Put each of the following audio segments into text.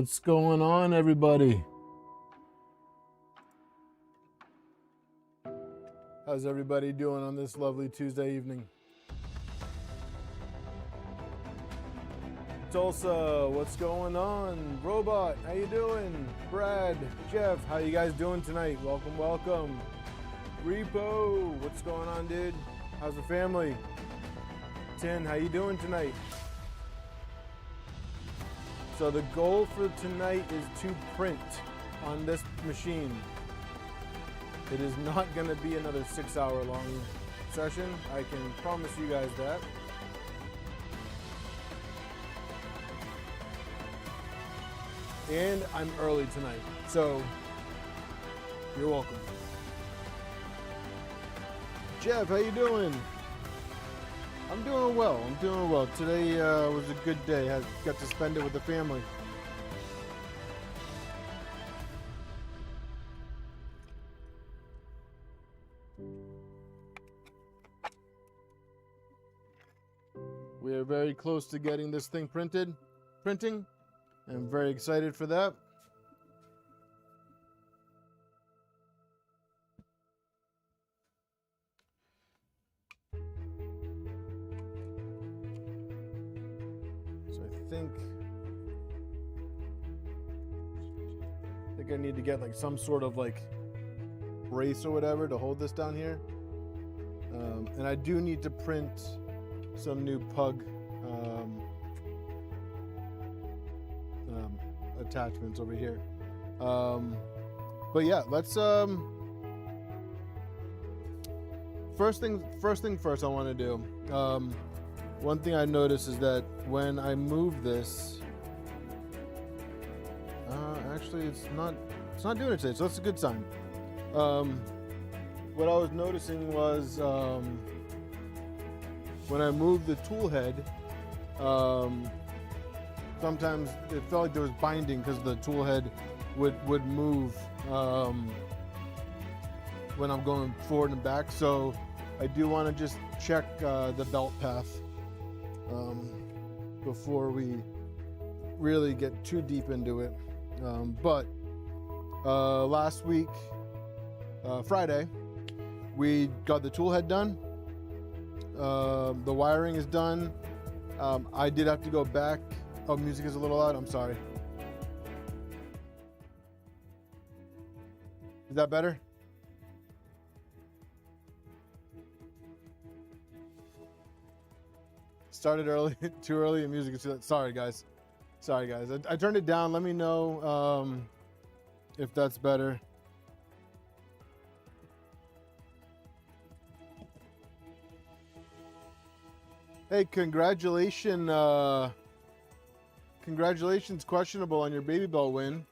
What's going on, everybody? How's everybody doing on this lovely Tuesday evening? Tulsa, what's going on? Robot, how you doing? Brad, Jeff, how you guys doing tonight? Welcome, welcome. Repo, what's going on, dude? How's the family? Tin, how you doing tonight? So the goal for tonight is to print on this machine. It is not going to be another 6-hour long session. I can promise you guys that. And I'm early tonight, so you're welcome. Jeff, how you doing? I'm doing well. I'm doing well. Today was a good day. I got to spend it with the family. We are very close to getting this thing printing. I'm very excited for that. So I think I need to get like some sort of like brace or whatever to hold this down here. And I do need to print some new pug attachments over here. But yeah, let's first thing first I want to do. One thing I noticed is that when I move this, actually it's not doing it today, so that's a good sign. What I was noticing was when I moved the tool head, sometimes it felt like there was binding because the tool head would move when I'm going forward and back. So I do want to just check the belt path before we really get too deep into it. But last week, Friday, we got the tool head done. The wiring is done. I did have to go back. Oh, music is a little loud. I'm sorry. Is that better? Started early, too early, and music is too loud. Sorry, guys. Sorry, guys. I turned it down. Let me know if that's better. Hey, congratulations, Questionable, on your Baby Bell win.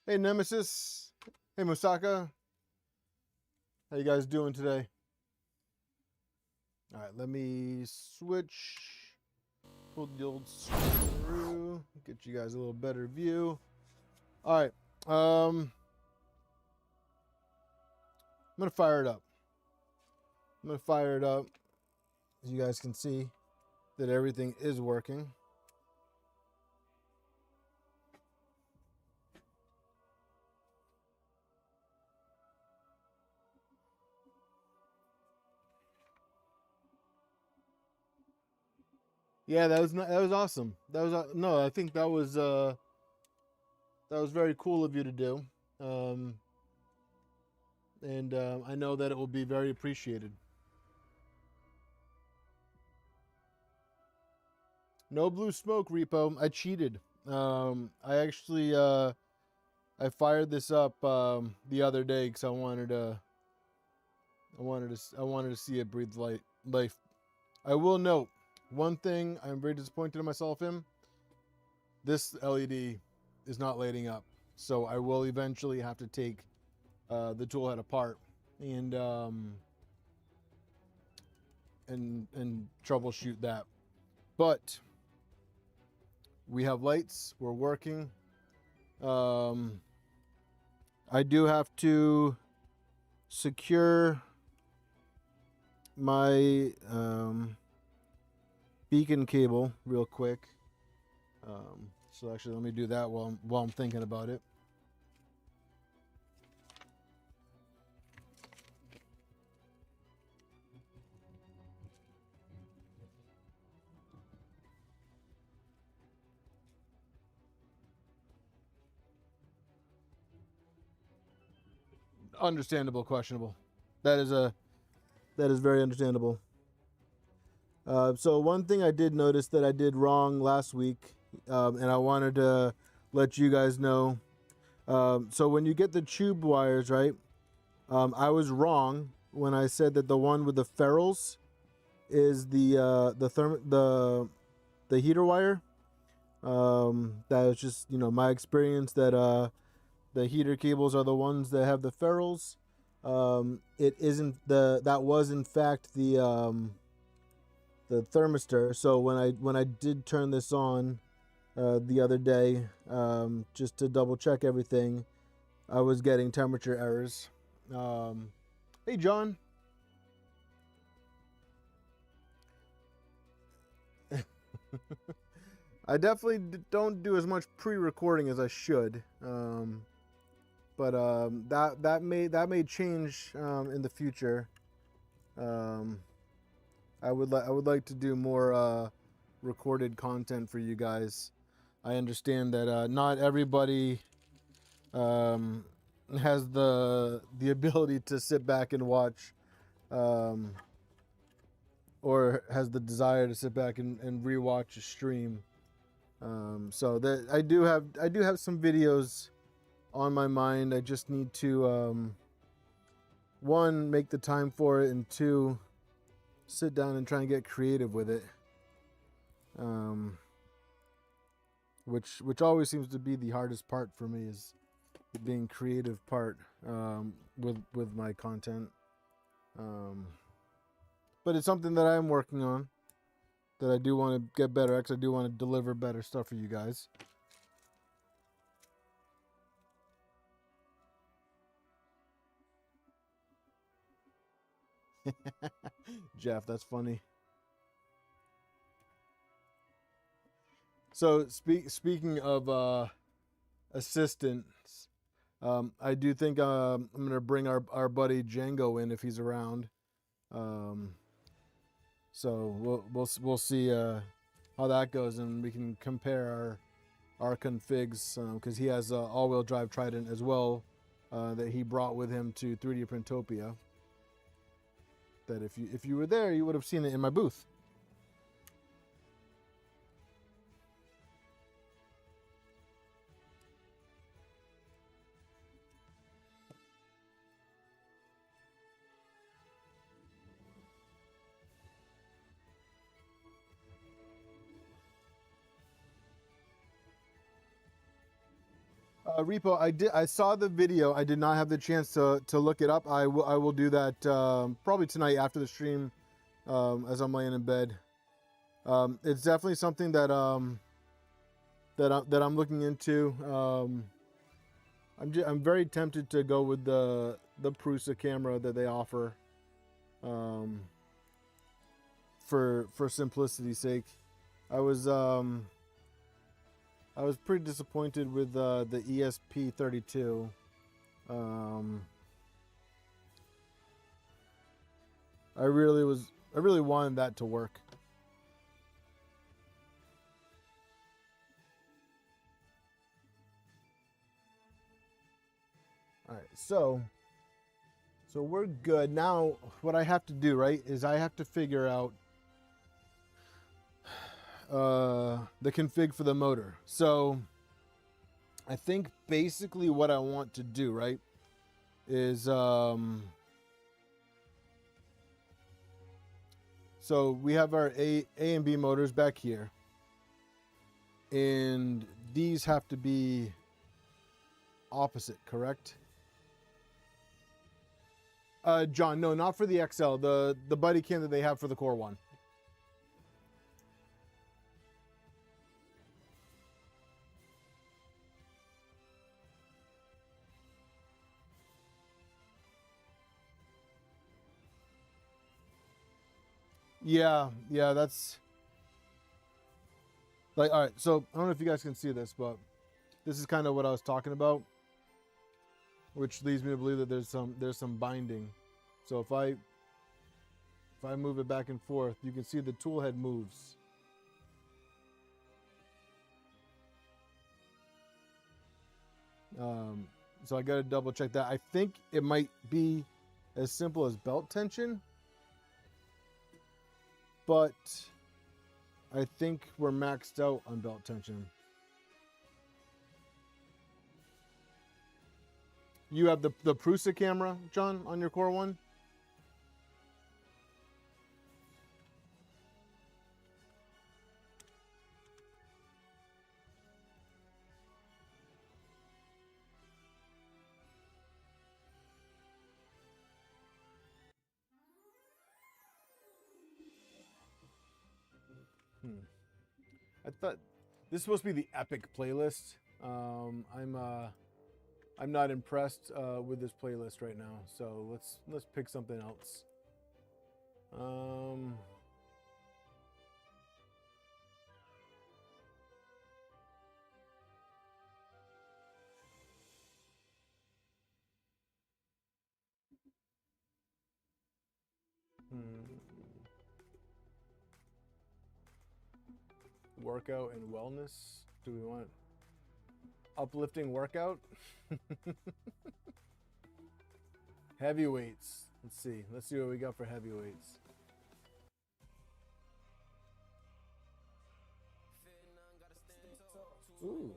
Hey, Nemesis. Hey, Musaka. How you guys doing today? All right, let me switch. Pull the old screw. Get you guys a little better view. All right. I'm gonna fire it up. As you guys can see that everything is working. Yeah, that was awesome. That was no, I think that was very cool of you to do. And I know that it will be very appreciated. No blue smoke, Repo. I cheated. I actually I fired this up the other day because I wanted to see it breathe life. I will note one thing I'm very disappointed in myself in. This LED is not lighting up, so I will eventually have to take the tool head apart and troubleshoot that. But we have lights. We're working. I do have to secure my beacon cable real quick. So actually, let me do that while I'm thinking about it. Understandable, questionable. That is very understandable. So one thing I did notice that I did wrong last week, and I wanted to let you guys know. So when you get the tube wires, right? I was wrong when I said that the one with the ferrules is the heater wire. That was just, you know, my experience that the heater cables are the ones that have the ferrules. It isn't that was in fact the thermistor. So when I did turn this on the other day, just to double check everything, I was getting temperature errors. Hey John. I definitely don't do as much pre-recording as I should, but that may change in the future. I would like to do more recorded content for you guys. I understand that not everybody has the ability to sit back and watch, or has the desire to sit back and rewatch a stream. So that I do have some videos on my mind. I just need to one, make the time for it, and two, sit down and try and get creative with it. Which always seems to be the hardest part for me, is the being creative part with my content. But it's something that I'm working on, that I do want to get better at, because I do want to deliver better stuff for you guys. Jeff, that's funny. So speaking of assistants, I do think I'm gonna bring our buddy Django in if he's around. So we'll see how that goes, and we can compare our configs, because he has all-wheel drive Trident as well, that he brought with him to 3D Printopia. That if you were there, you would have seen it in my booth. Repo, I saw the video. I did not have the chance to look it up. I will do that probably tonight after the stream, as I'm laying in bed. It's definitely something that that I'm looking into. I'm very tempted to go with the Prusa camera that they offer, for simplicity's sake. I was pretty disappointed with the ESP32. I really wanted that to work. All right, so we're good. Now what I have to do, right, is I have to figure out the config for the motor. So I think basically what I want to do, right, is so we have our A and B motors back here, and these have to be opposite, correct? John, no, not for the XL, the buddy can that they have for the Core 1. Yeah, that's like, all right. So I don't know if you guys can see this, but this is kind of what I was talking about, which leads me to believe that there's some binding. So if I move it back and forth, you can see the tool head moves. So I got to double check that. I think it might be as simple as belt tension, but I think we're maxed out on belt tension. You have the Prusa camera, John, on your Core 1? I thought this is supposed to be the epic playlist. I'm not impressed with this playlist right now, so let's pick something else. Workout and wellness. Do we want uplifting workout? Heavyweights. Let's see what we got for heavyweights. Ooh.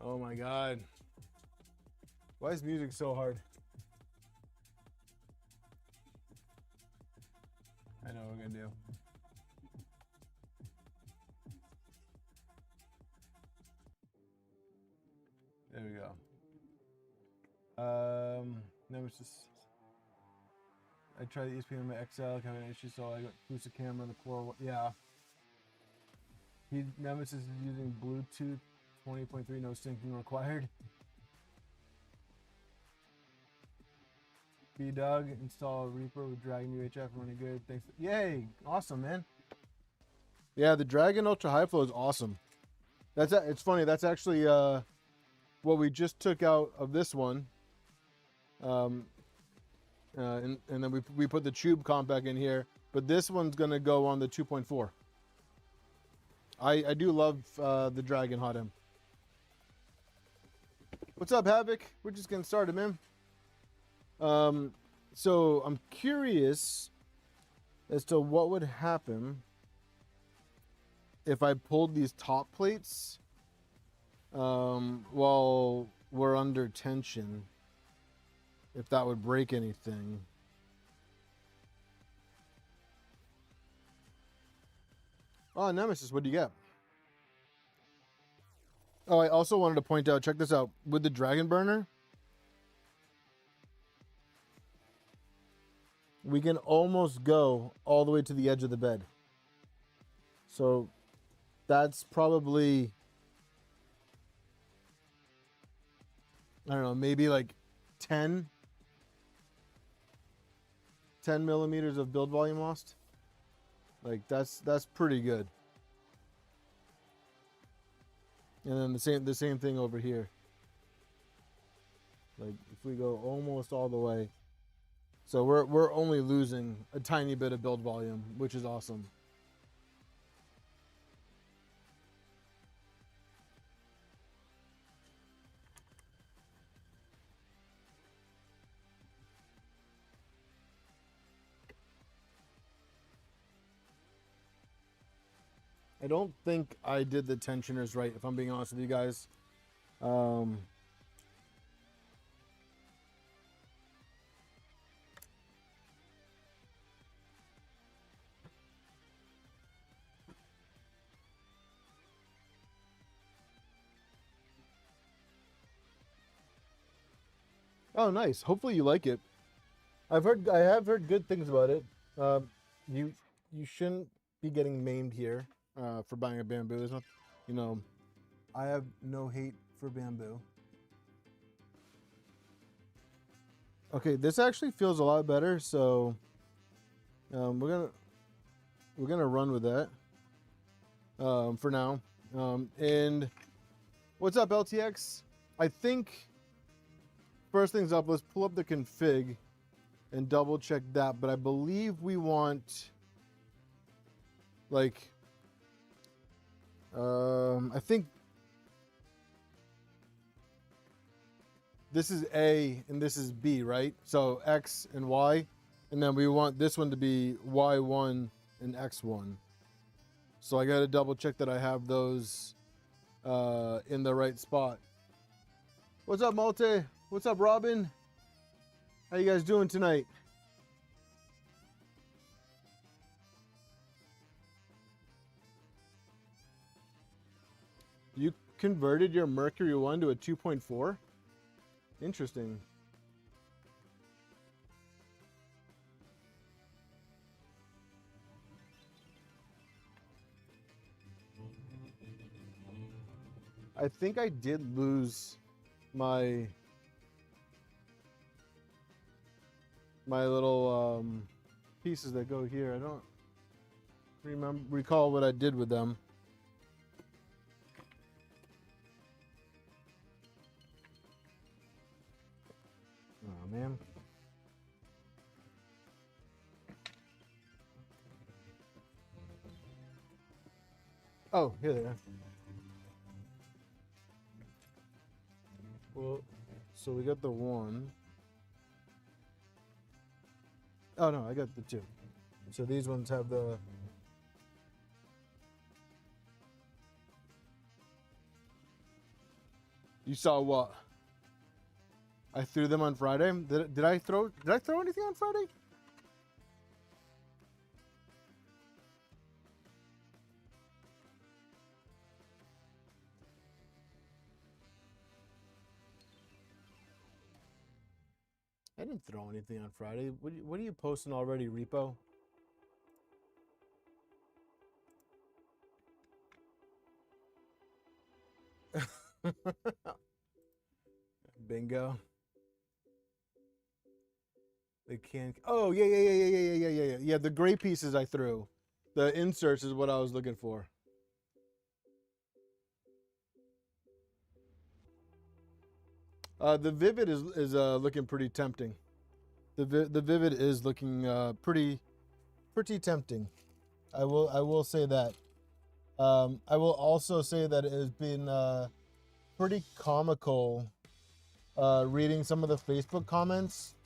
Oh my God. Why is music so hard? I know what we're gonna do. There we go. Nemesis. I tried the ESP on my XL, having an issue, so I got Prusa camera on the Core. Yeah. Nemesis is using Bluetooth 20.3, no syncing required. B-Dog, install Reaper with Dragon UHF, running good. Thanks. Yay! Awesome, man. Yeah, the Dragon Ultra High Flow is awesome. It's funny. That's actually what we just took out of this one. And then we put the Chube Compact in here, but this one's gonna go on the 2.4. I do love the Dragon Hot M. What's up, Havoc? We're just getting started, man. So I'm curious as to what would happen if I pulled these top plates while we're under tension. If that would break anything. Oh, Nemesis, what do you get? Oh, I also wanted to point out, check this out. With the Dragonburner, we can almost go all the way to the edge of the bed. So that's probably, I don't know, maybe like 10 millimeters of build volume lost. Like that's pretty good. And then the same thing over here. Like if we go almost all the way, so we're only losing a tiny bit of build volume, which is awesome. I don't think I did the tensioners right, if I'm being honest with you guys. Oh, nice. Hopefully you like it. I have heard good things about it. You shouldn't be getting maimed here for buying a bamboo. There's not, you know, I have no hate for bamboo. Okay, this actually feels a lot better, so we're gonna run with that for now. And what's up, LTX? I think first things up, let's pull up the config and double check that. But I believe we want like I think this is A and this is B, right? So X and Y, and then we want this one to be Y1 and X1. So I got to double check that I have those in the right spot. What's up, Malte? What's up, Robin? How you guys doing tonight? You converted your Mercury 1 to a 2.4? Interesting. I think I did lose my little pieces that go here. I don't recall what I did with them. Oh man. Oh, here they are. Well, so we got the 1. Oh no, I got the 2. So these ones have the... You saw what? I threw them on Friday. Did I throw anything on Friday? I didn't throw anything on Friday. What are you posting already, Repo? Bingo. They can't. Oh yeah. Yeah, the gray pieces I threw. The inserts is what I was looking for. The Vivid is looking pretty tempting. The Vivid is looking pretty tempting. I will say that. I will also say that it has been pretty comical reading some of the Facebook comments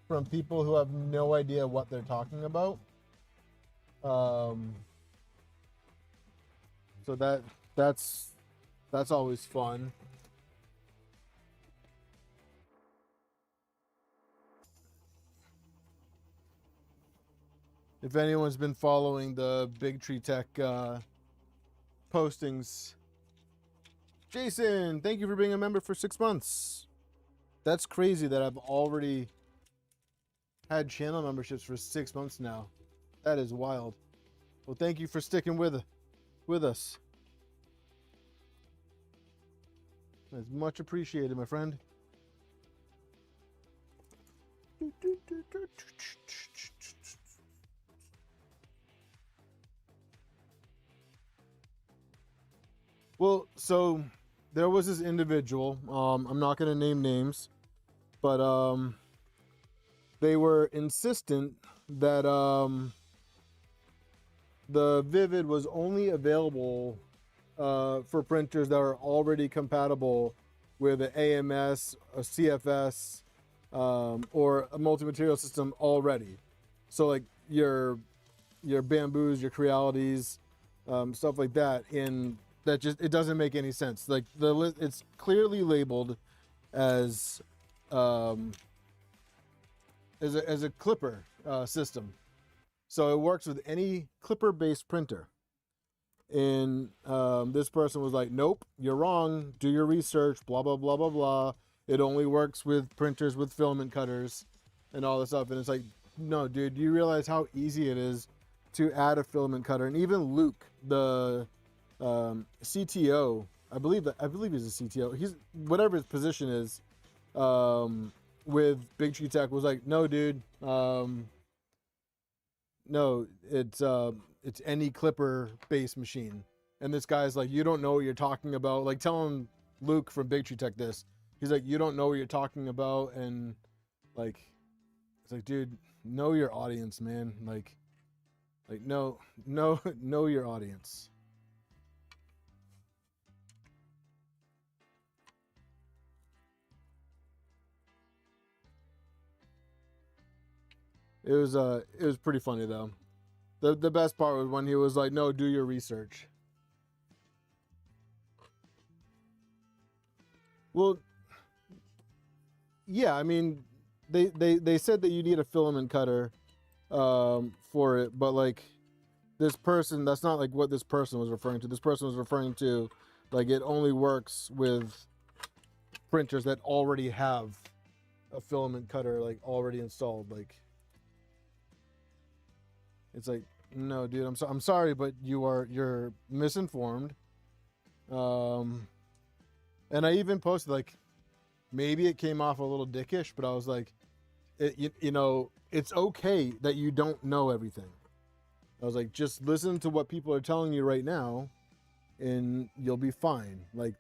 from people who have no idea what they're talking about. So that's always fun. If anyone's been following the Big Tree Tech postings, Jason, thank you for being a member for 6 months. That's crazy that I've already had channel memberships for 6 months now. That is wild. Well, thank you for sticking with us. That's much appreciated, my friend. Well, so there was this individual, I'm not going to name names, but they were insistent that the Vivid was only available for printers that are already compatible with an AMS, a CFS, or a multi-material system already. So like your Bamboos, your Crealities, stuff like that. In that, just it doesn't make any sense. Like it's clearly labeled as a clipper system, so it works with any clipper-based printer. And this person was like, "Nope, you're wrong. Do your research. Blah blah blah blah blah. it only works with printers with filament cutters and all this stuff. And it's like, no, dude, do you realize how easy it is to add a filament cutter? And even Luke, the CTO, I believe he's a CTO. He's whatever his position is with Big Tree Tech was like, no, dude, no, it's any clipper based machine. And this guy's like, you don't know what you're talking about. Like, telling Luke from Big Tree Tech this. He's like, you don't know what you're talking about. And like, it's like, dude, know your audience, man. Like know your audience. It was pretty funny though. The best part was when he was like, no, do your research. Well, yeah, I mean, they said that you need a filament cutter for it, but like this person, that's not like what this person was referring to. This person was referring to like it only works with printers that already have a filament cutter like already installed. Like, it's like, no, dude, I'm sorry, but you're misinformed. And I even posted like, maybe it came off a little dickish, but I was like, you know, it's okay that you don't know everything. I was like, just listen to what people are telling you right now and you'll be fine. Like,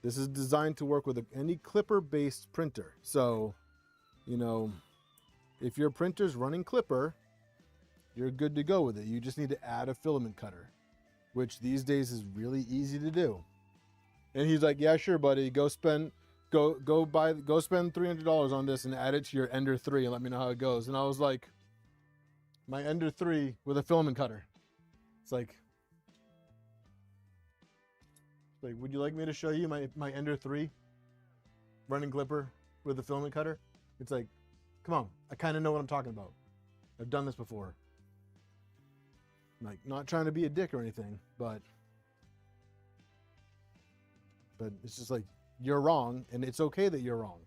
this is designed to work with any clipper based printer. So, you know, if your printer's running clipper, you're good to go with it. You just need to add a filament cutter, which these days is really easy to do. And he's like, yeah, sure, buddy. Go spend $300 on this and add it to your Ender 3 and let me know how it goes. And I was like, my Ender 3 with a filament cutter. It's like, would you like me to show you my Ender 3 running clipper with a filament cutter? It's like, come on, I kind of know what I'm talking about. I've done this before. Like, not trying to be a dick or anything, but it's just like, you're wrong, and it's okay that you're wrong.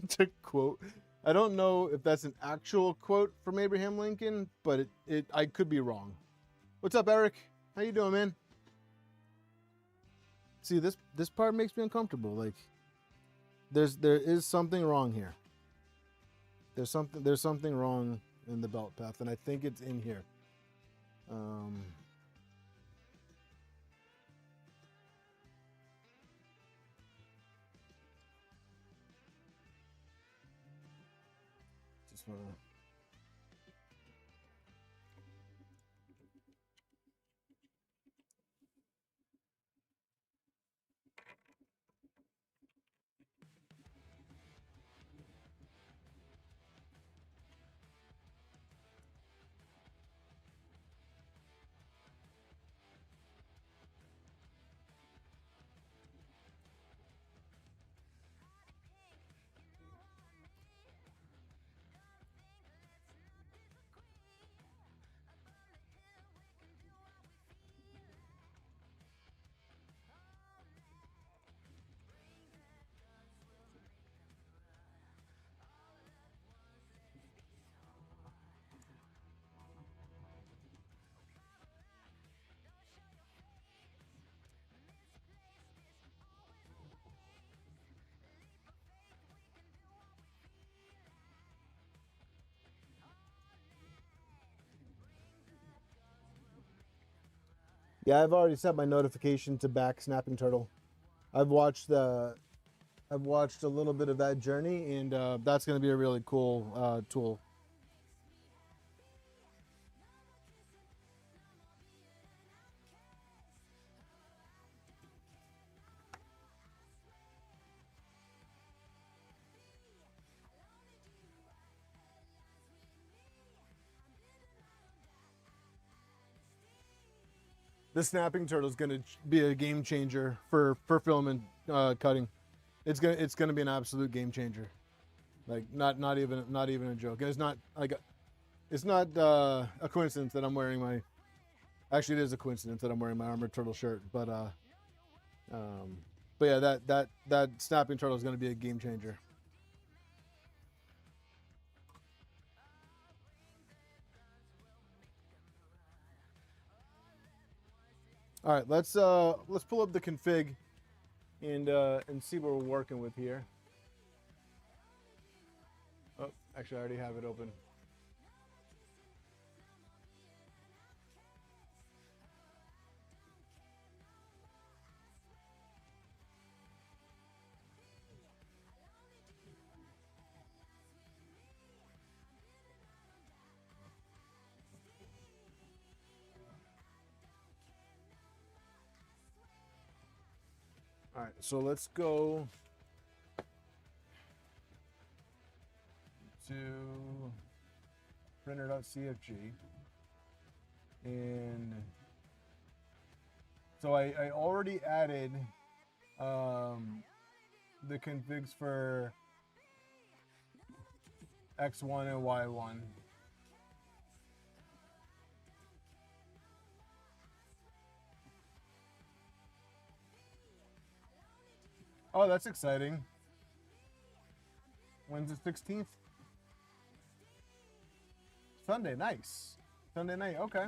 To quote, I don't know if that's an actual quote from Abraham Lincoln, but I could be wrong. What's up, Eric? How you doing, man? See, this part makes me uncomfortable. Like, there is something wrong here. There's something wrong in the belt path, and I think it's in here. Just wanna. Yeah, I've already set my notification to back Snapping Turtle. I've watched a little bit of that journey, and that's going to be a really cool tool. The Snapping Turtle is going to be a game changer for filament cutting. It's gonna be an absolute game changer. Like, not even a joke. And it's not like It's not a coincidence that I'm wearing my. Actually, it is a coincidence that I'm wearing my armored turtle shirt, but yeah, that snapping turtle is going to be a game changer. All right, let's pull up the config and see what we're working with here. Oh, actually, I already have it open. All right, so let's go to printer.cfg, and so I already added the configs for X1 and Y1. Oh, that's exciting. When's the 16th? Sunday, nice. Sunday night, okay.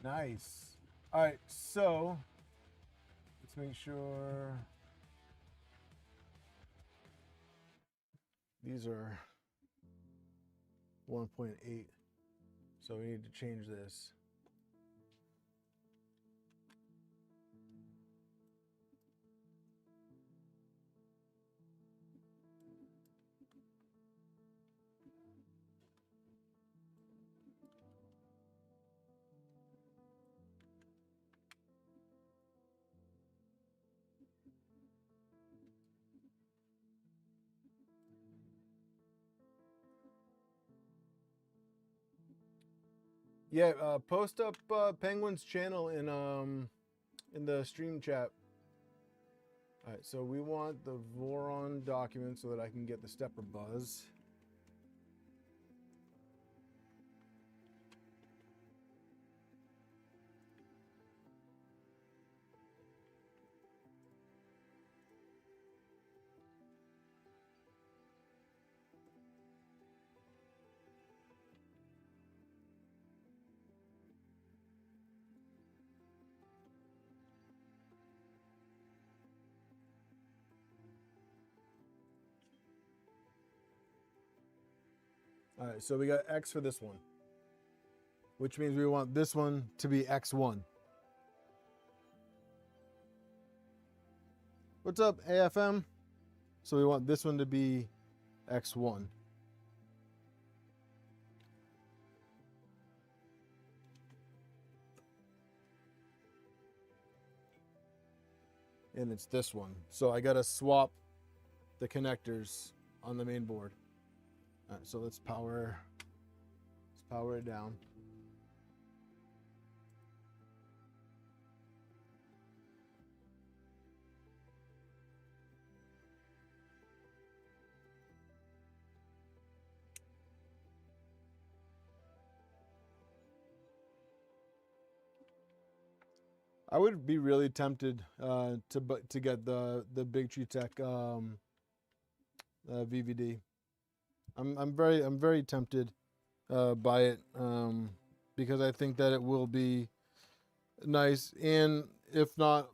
Nice. All right, so let's make sure these are 1.8. So we need to change this. Yeah, post up Penguin's channel in the stream chat. All right, so we want the Voron document so that I can get the stepper buzz. All right, so we got X for this one, which means we want this one to be X1. What's up, AFM? So we want this one to be X1. And it's this one. So I gotta swap the connectors on the main board. All right, so let's power it down. I would be really tempted to get the Big Tree Tech VVD. I'm very tempted by it because I think that it will be nice, and if not,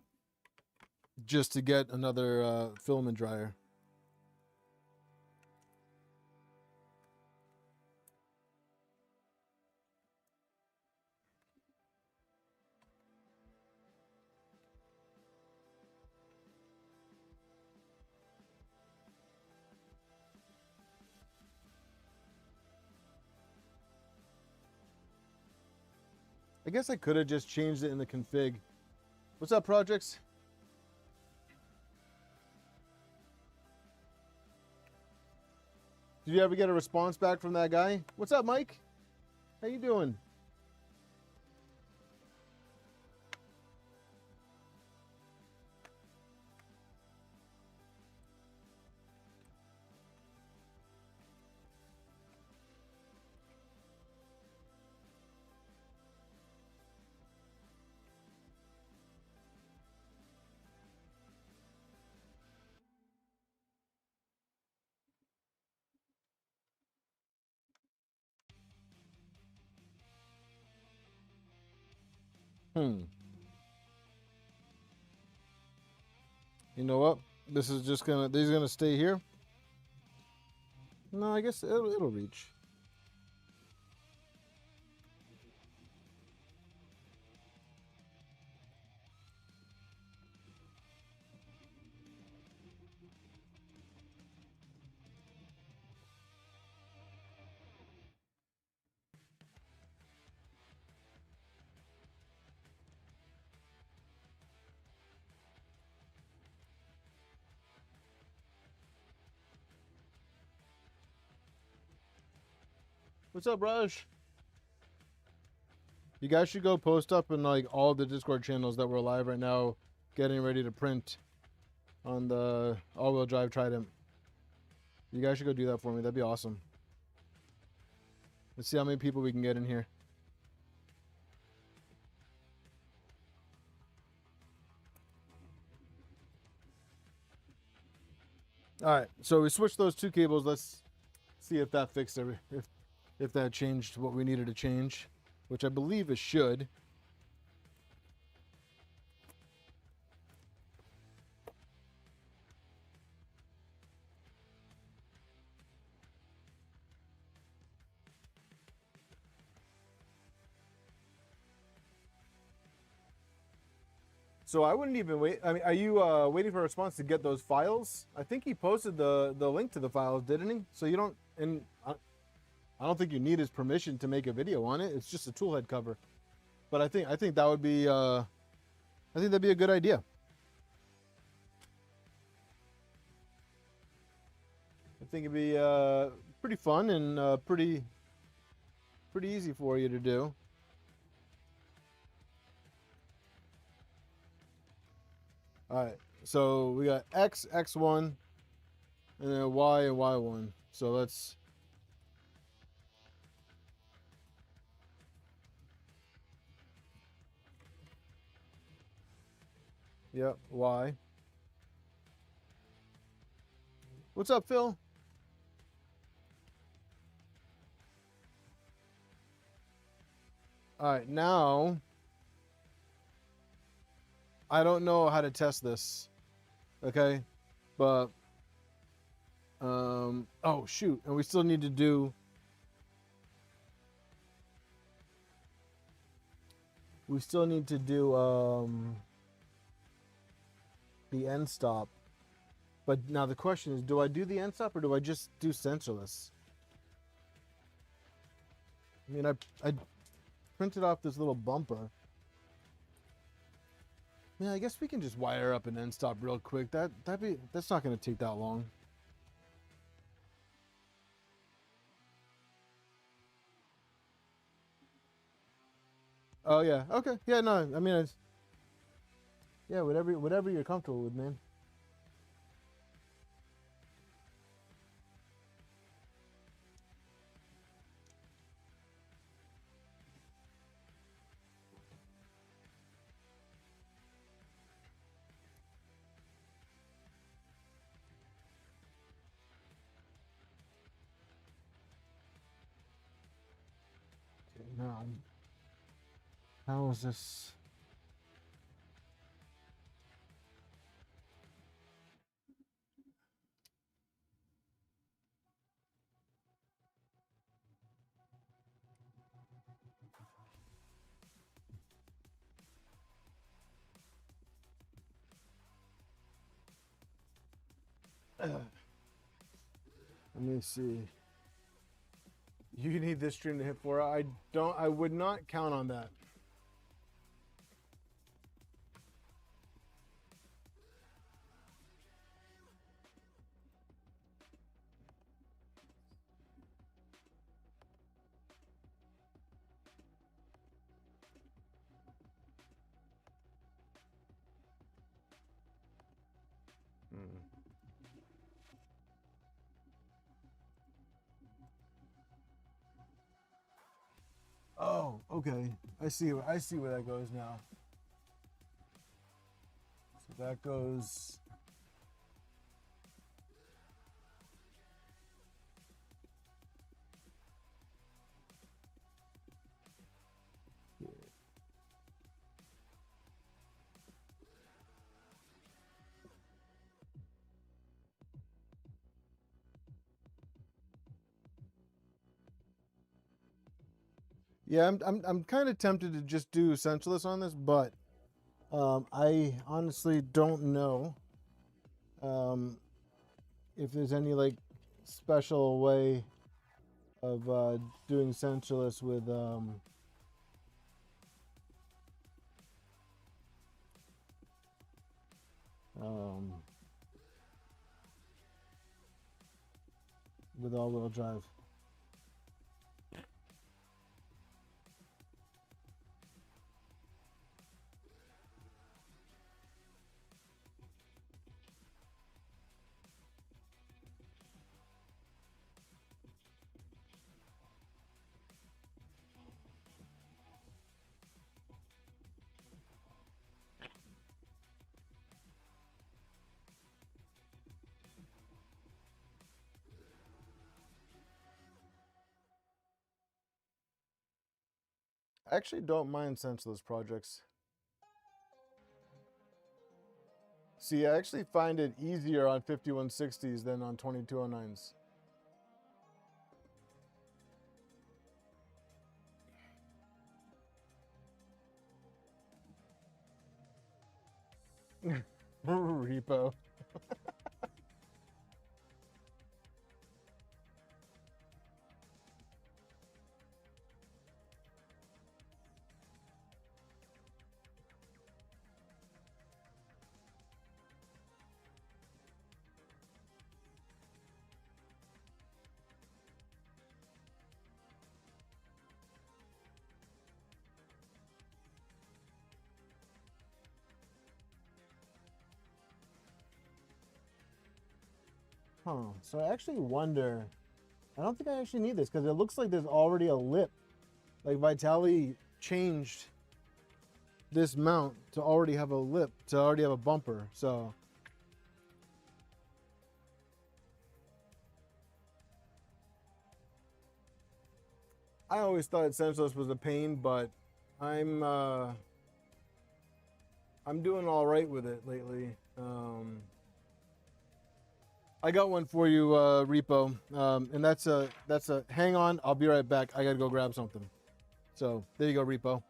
just to get another filament dryer. I guess I could have just changed it in the config. What's up, projects? Did you ever get a response back from that guy? What's up, Mike? How you doing? You know what? This is just gonna, these are gonna stay here. No, I guess it'll reach. What's up, Raj? You guys should go post up in like all the Discord channels that we're live right now, getting ready to print on the all-wheel drive Trident. You guys should go do that for me. That'd be awesome. Let's see how many people we can get in here. All right, so we switched those two cables. Let's see if that fixed if that changed what we needed to change, which I believe it should. So I wouldn't even wait. I mean, are you waiting for a response to get those files? I think he posted the link to the files, didn't he? So you don't, and I don't think you need his permission to make a video on it. It's just a toolhead cover. But I think that would be I think that'd be a good idea. I think it'd be pretty fun and pretty easy for you to do. All right, so we got X, X1, and then Y and Y1. So let's, yep, Y. What's up, Phil? All right, now I don't know how to test this, okay? But, oh shoot, and we still need to do, the end stop. But now the question is, do I do the end stop or do I just do sensorless? I mean, I printed off this little bumper. Yeah, I guess we can just wire up an end stop real quick. That's not going to take that long. Oh yeah, okay, yeah, no, I mean, yeah, whatever you're comfortable with, man. Okay, now, how is this? Let me see. You need this stream to hit 4. I would not count on that. Oh, okay. I see where that goes now. So that goes. Yeah, I'm kind of tempted to just do centerless on this, but I honestly don't know if there's any like special way of doing centerless with all-wheel drive. I actually don't mind centerless projects. See, I actually find it easier on 5160s than on 2209s. Repo. Huh. So I actually wonder, I don't think I actually need this because it looks like there's already a lip. Like Vitalii changed this mount to already have a lip, to already have a bumper. So I always thought centerless was a pain, but I'm doing all right with it lately. I got one for you, Repo, and that's a hang on, I'll be right back. I gotta go grab something. So there you go, Repo.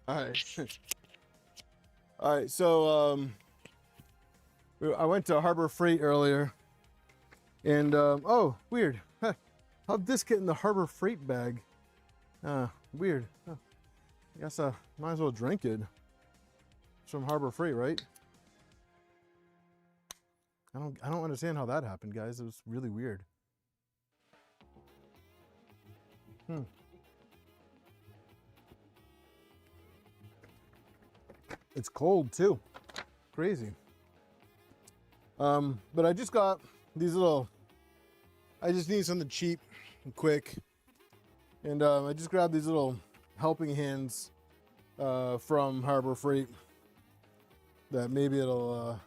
All right. All right, so I went to Harbor Freight earlier, and oh, weird. How'd this get in the Harbor Freight bag? Weird. I guess I might as well drink it. It's from Harbor Freight, right? I don't understand how that happened, guys. It was really weird. It's cold too. Crazy. But I just got these little, I just need something cheap and quick. And I just grabbed these little helping hands from Harbor Freight that maybe it'll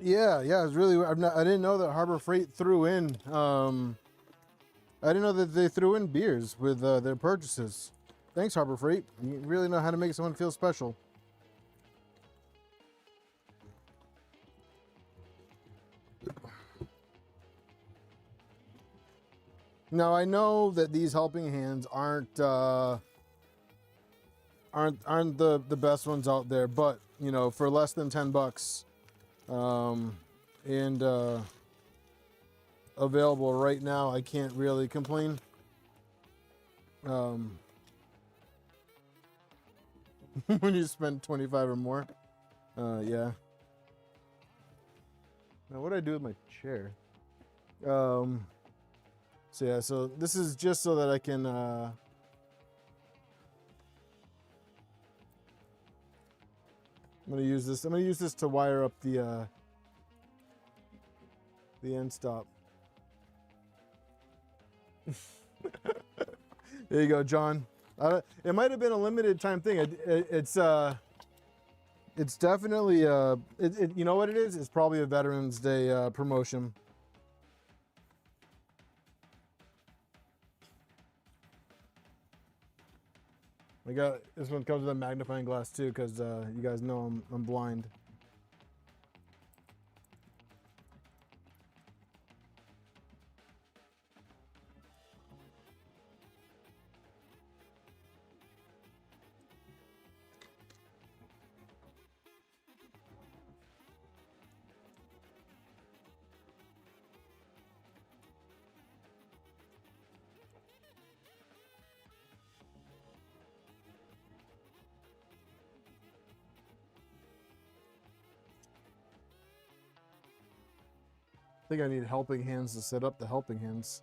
yeah, it's really, I didn't know that Harbor Freight threw in I didn't know that they threw in beers with their purchases. Thanks, Harbor Freight. You really know how to make someone feel special. Now I know that these helping hands aren't the best ones out there, but you know, for less than $10, and available right now, I can't really complain. when you spend 25 or more. Yeah. Now, what do I do with my chair? So yeah, so this is just so that I can, I'm gonna use this. I'm gonna use this to wire up the end stop. There you go, John. It might have been a limited time thing. It's definitely you know what it is? It's probably a Veterans Day promotion. I got this one comes with a magnifying glass too, because you guys know I'm blind. I think I need helping hands to set up the helping hands.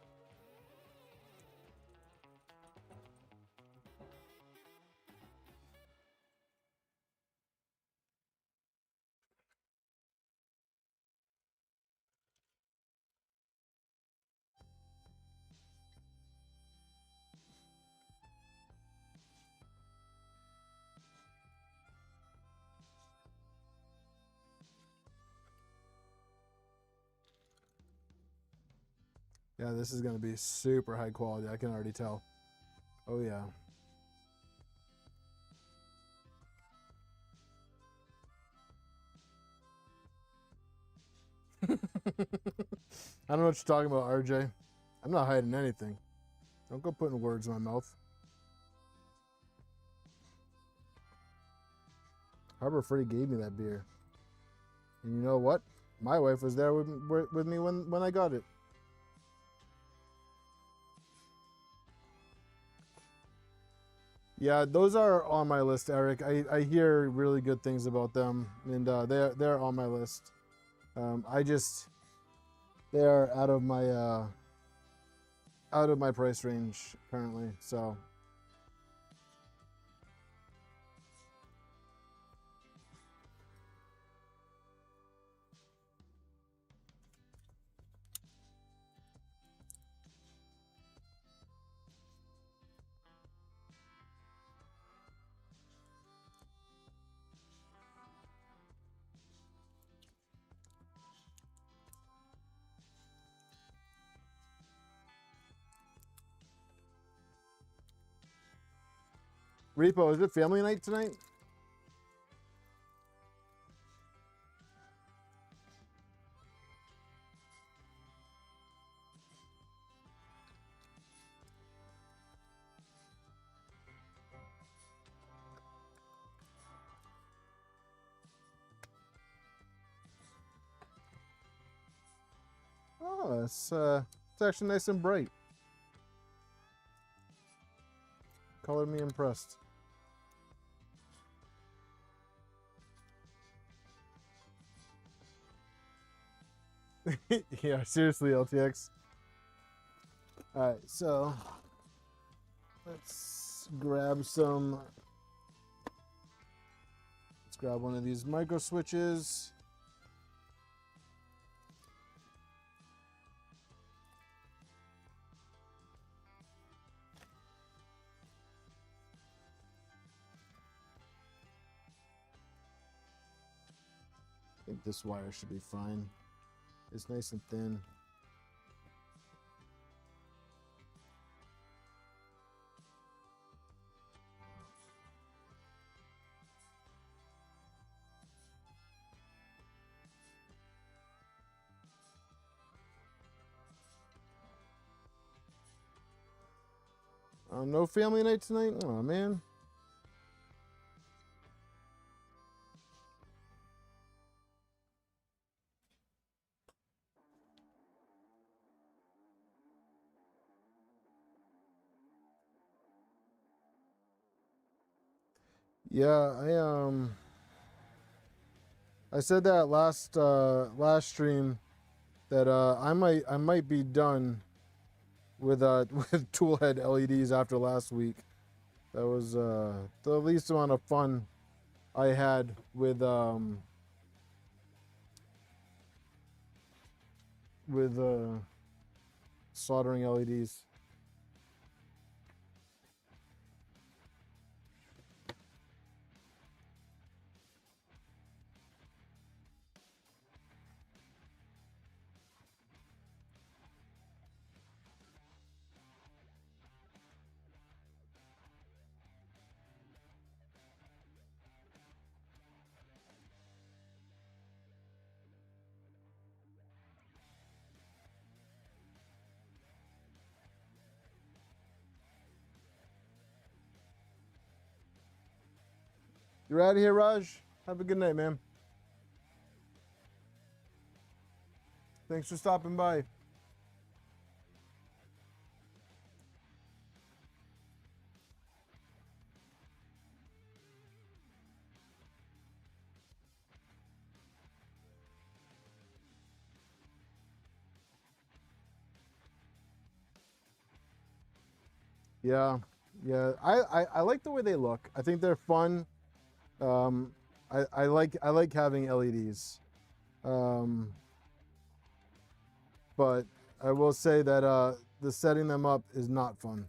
Yeah, this is going to be super high quality. I can already tell. Oh, yeah. I don't know what you're talking about, RJ. I'm not hiding anything. Don't go putting words in my mouth. Harbor Freight gave me that beer. And you know what? My wife was there with me when I got it. Yeah, those are on my list, Eric. I hear really good things about them, and they're on my list. They are out of my price range currently. So Repo, is it family night tonight? Oh, it's actually nice and bright. Color me impressed. Yeah, seriously, LTX. All right, so let's grab some. Let's grab one of these micro switches. I think this wire should be fine. It's nice and thin. No family night tonight? Oh, man. Yeah, I said that last stream that I might be done with with Toolhead LEDs after last week. That was the least amount of fun I had with soldering LEDs. You're out of here, Raj. Have a good night, man. Thanks for stopping by. Yeah, yeah. I like the way they look. I think they're fun. I like having LEDs. But I will say that the setting them up is not fun.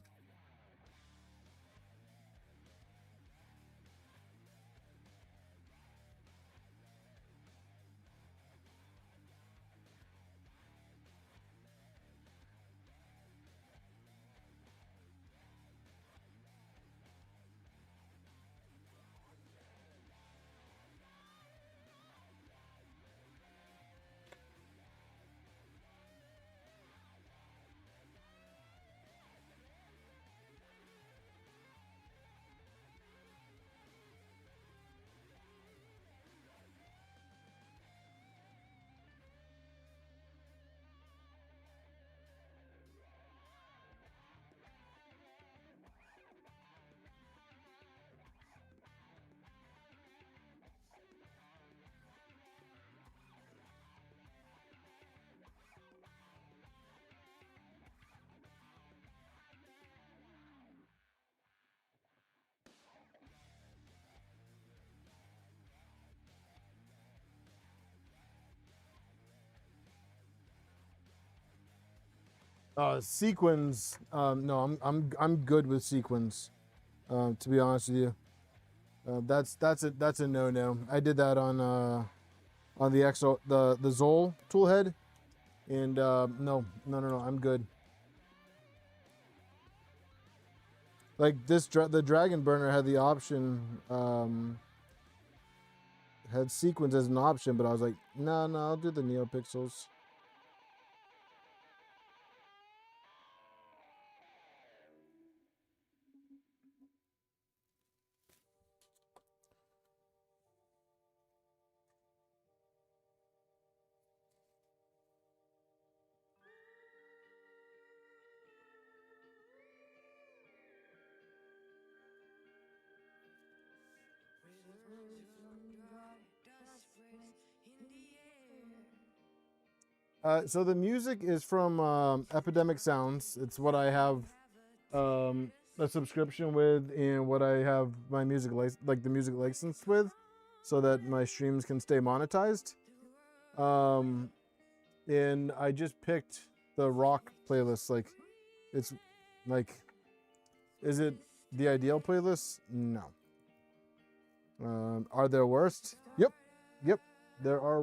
Sequins. No, I'm good with sequins. To be honest with you, that's a no-no. I did that on the Exo the Zoll toolhead, and no, I'm good. Like this, the Dragonburner had the option, had sequins as an option, but I was like, no, I'll do the NeoPixels. So the music is from Epidemic Sounds. It's what I have a subscription with, and what I have my music the music licensed with, so that my streams can stay monetized. And I just picked the rock playlist. Like, it's like, is it the ideal playlist? No. Are there worst? Yep. There are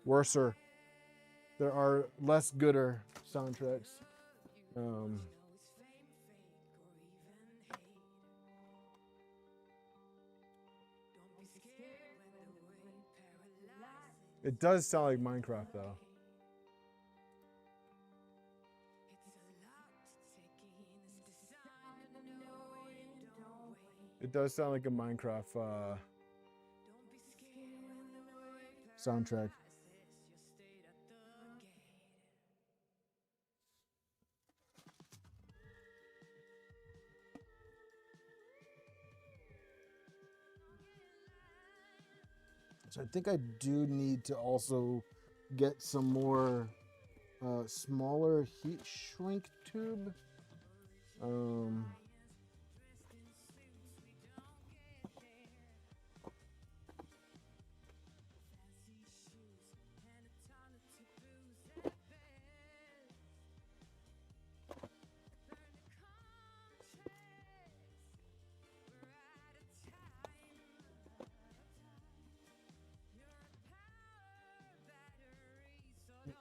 worser. There are less gooder soundtracks. It does sound like Minecraft, though. It does sound like a Minecraft soundtrack. So I think I do need to also get some more smaller heat shrink tube.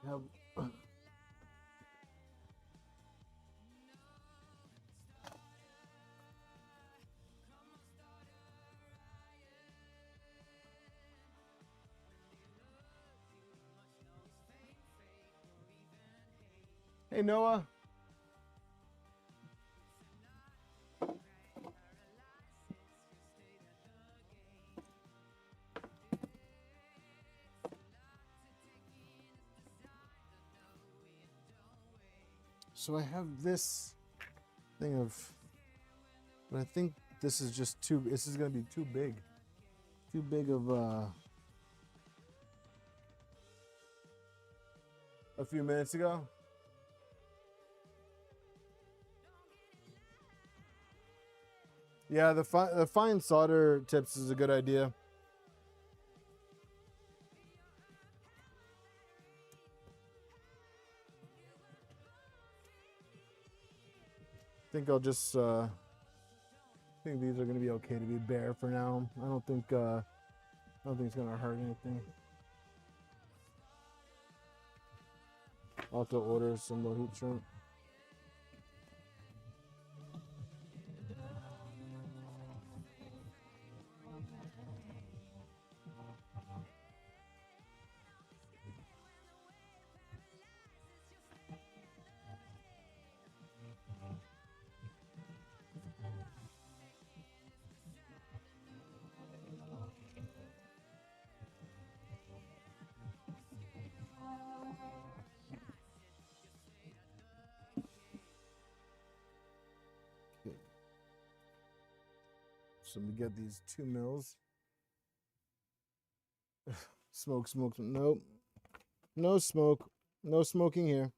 Have, hey Noah. So I have this thing of, but I think this is just too, this is going to be too big. Too big of a few minutes ago. Yeah, the fine solder tips is a good idea. I think I'll just I think these are going to be okay to be bare for now. I don't think it's going to hurt anything. I'll have to order some more heat shrink. So we get these 2 mils. Smoke. Nope. No smoke. No smoking here.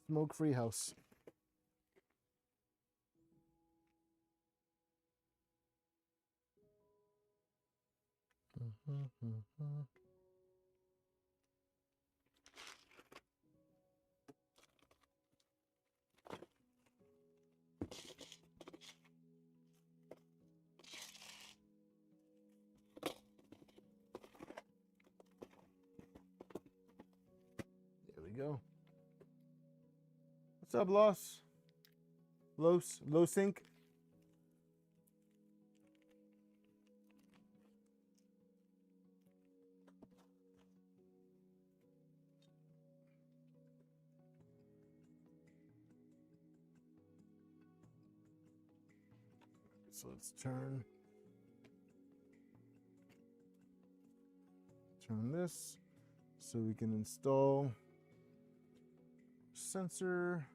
Smoke-free house. There we go. What's up, Low sync? So let's turn this so we can install sensor.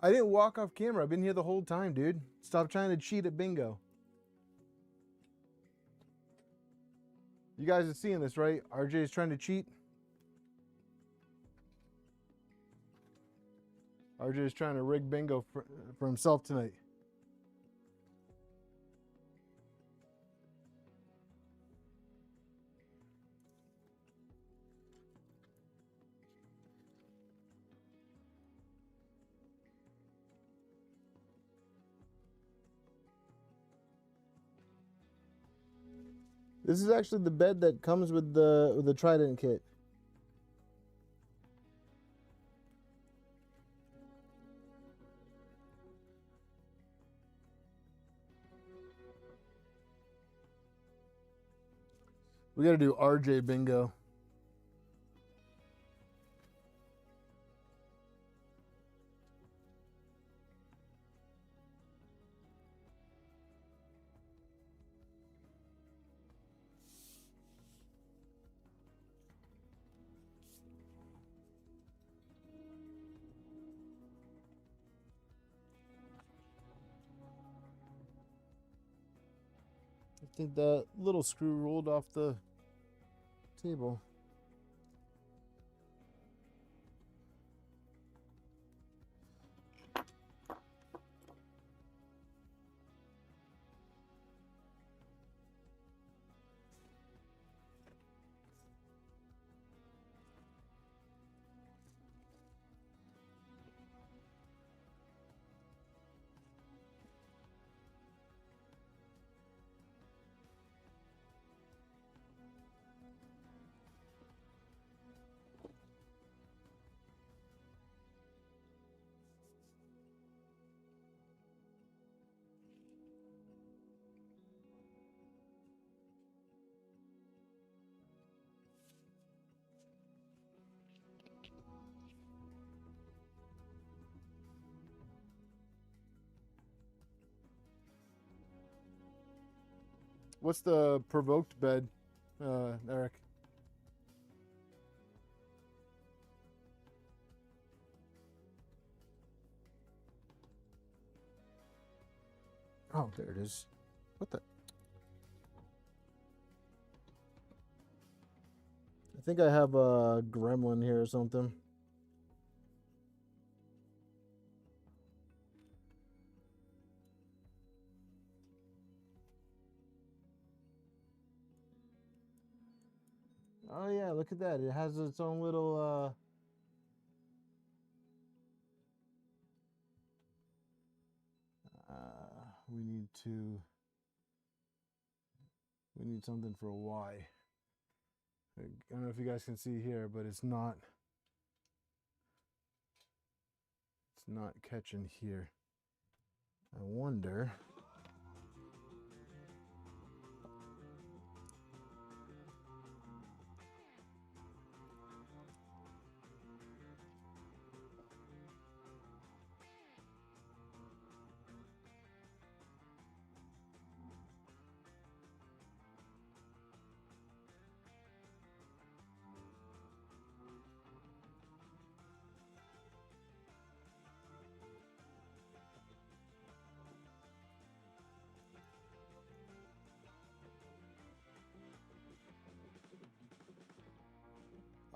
I didn't walk off camera. I've been here the whole time, dude. Stop trying to cheat at bingo. You guys are seeing this, right? RJ is trying to cheat. RJ is trying to rig bingo for himself tonight. This is actually the bed that comes with the Trident kit. We got to do RJ bingo. I think the little screw rolled off the table. What's the provoked bed, Eric? Oh, there it is. What the? I think I have a gremlin here or something. Oh yeah, look at that. It has its own little we need something for a Y. I don't know if you guys can see here, but it's not catching here. I wonder.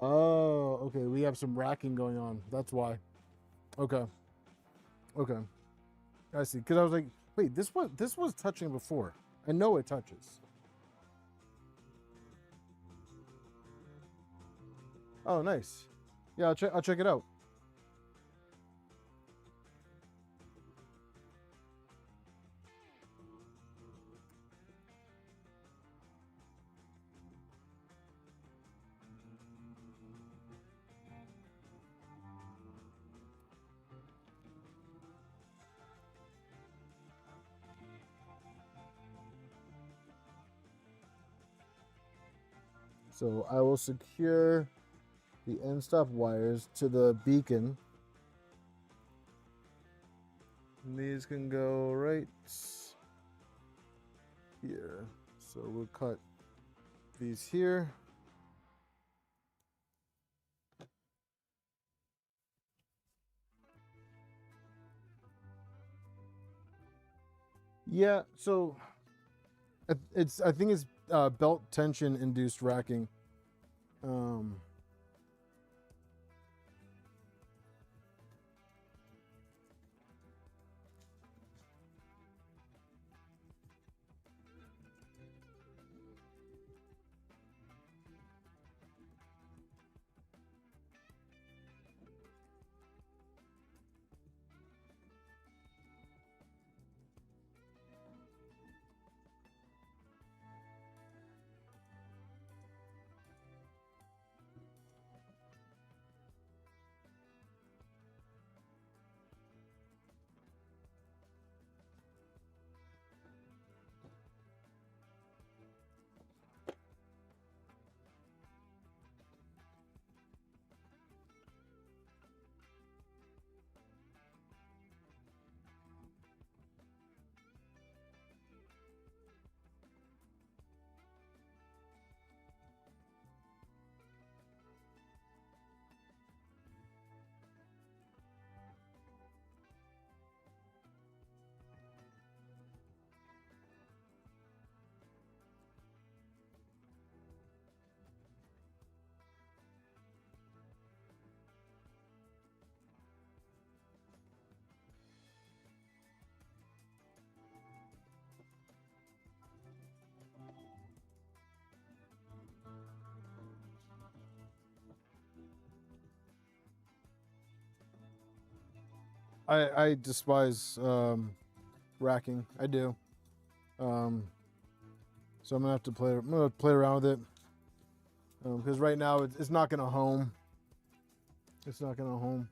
Oh, okay. We have some racking going on. That's why. Okay. Okay. I see. Because I was like, wait, this was touching before. I know it touches. Oh, nice. Yeah, I'll check it out. So I will secure the end stop wires to the beacon. And these can go right here. So we'll cut these here. Yeah, so I think it's belt tension induced racking. I despise racking. I do. So I'm gonna have to play. I'm gonna play around with it because right now it's not gonna home. It's not gonna home.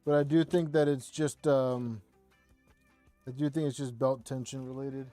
But I do think that it's just. I do think it's just belt tension related.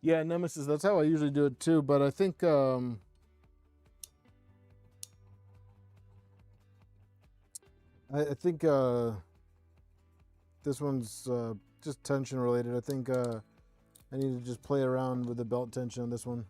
Yeah, Nemesis. That's how I usually do it too. But I think I think this one's just tension related. I think I need to just play around with the belt tension on this one.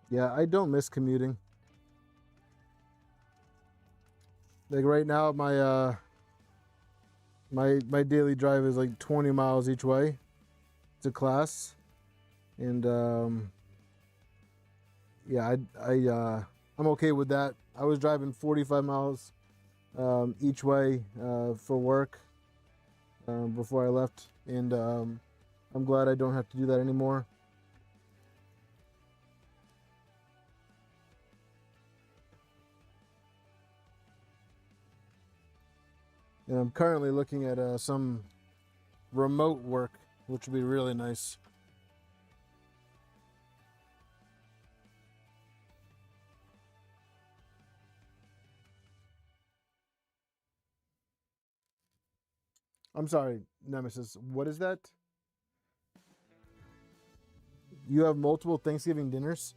Yeah, I don't miss commuting. Like right now, my daily drive is like 20 miles each way to class, and yeah, I'm okay with that. I was driving 45 miles each way for work before I left, and I'm glad I don't have to do that anymore. And I'm currently looking at some remote work, which would be really nice. I'm sorry, Nemesis. What is that? You have multiple Thanksgiving dinners?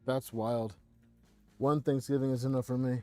That's wild. One Thanksgiving is enough for me.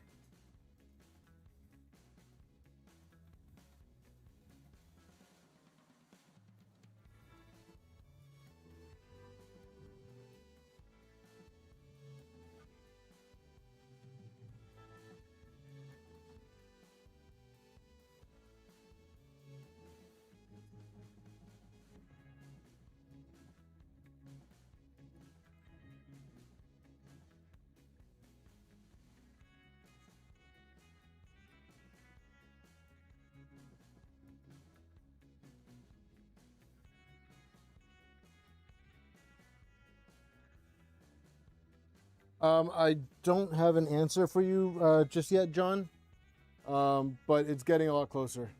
I don't have an answer for you just yet, John, but it's getting a lot closer.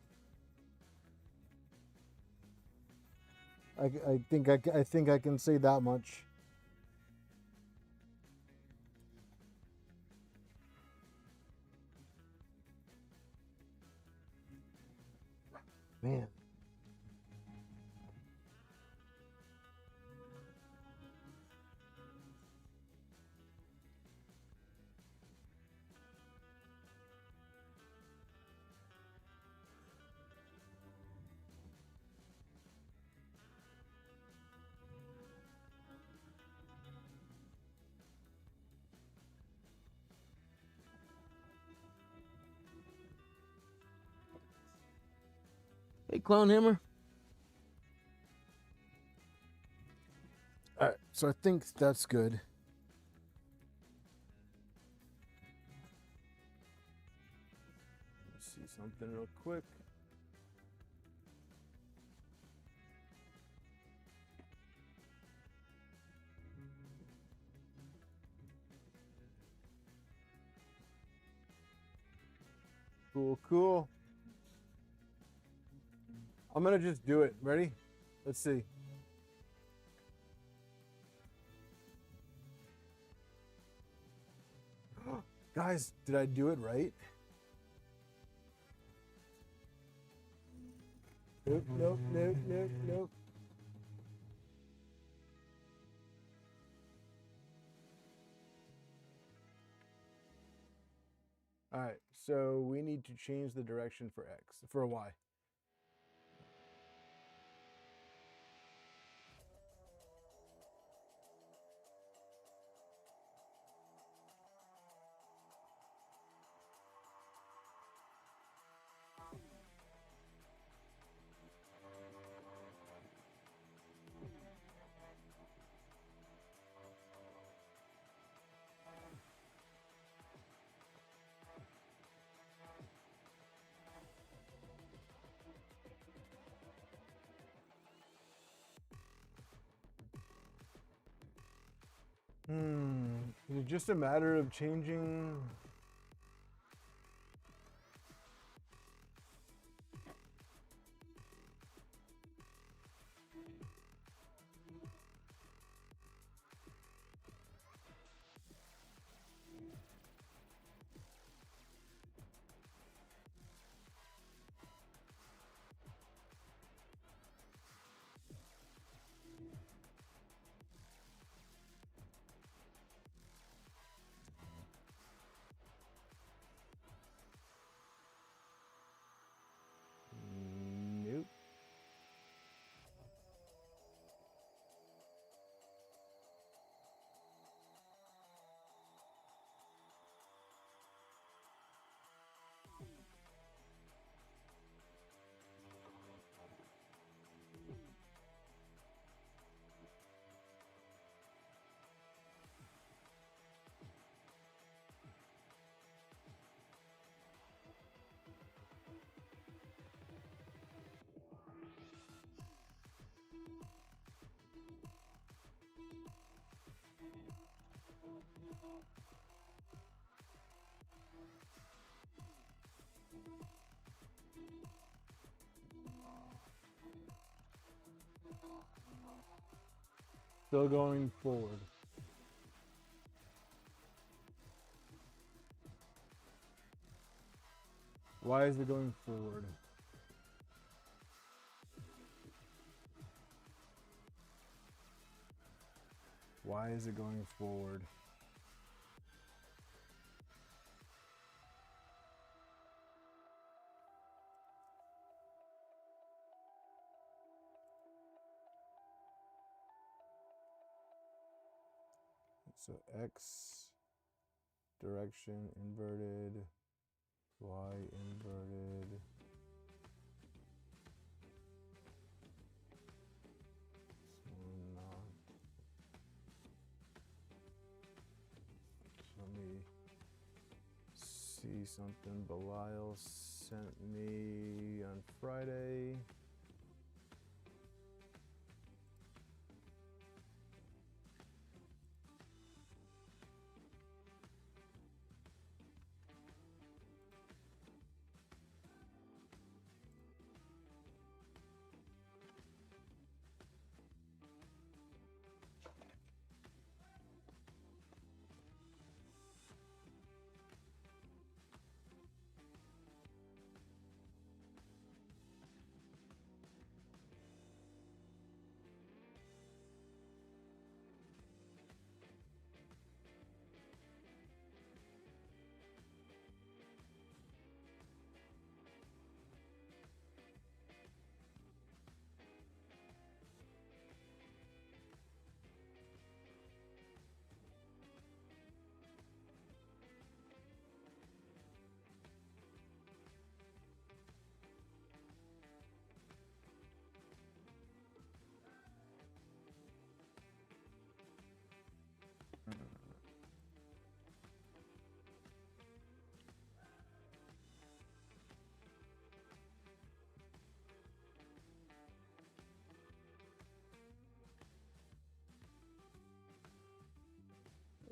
I think I can say that much. Man. Hey, Clown Hammer. All right, so I think that's good. Let's see something real quick. Cool, cool. I'm gonna just do it. Ready? Let's see. Guys, did I do it right? Nope, nope, nope, nope, nope. All right, so we need to change the direction for X, for Y. Is it just a matter of changing? Nope. Still going forward. Why is it going forward? Why is it going forward? So X direction inverted, Y inverted. Let me see something Belial sent me on Friday.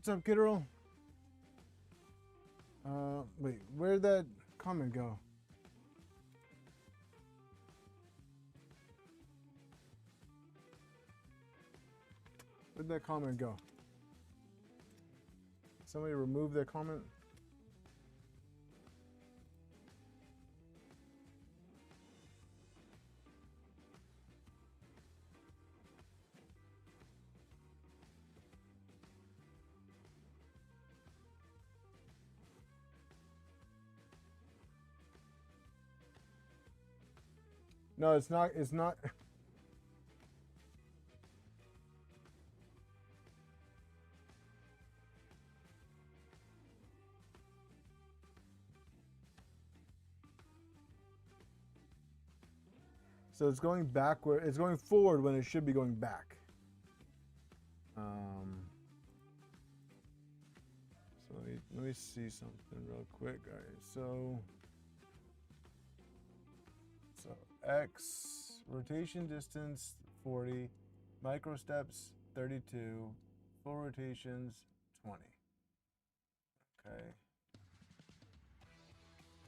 What's up, Kidderl? Wait, where'd that comment go? Where'd that comment go? Somebody remove that comment? No, it's not. It's not. So it's going backward. It's going forward when it should be going back. So let me see something real quick. All right. So X rotation distance 40, micro steps 32, full rotations 20. Okay.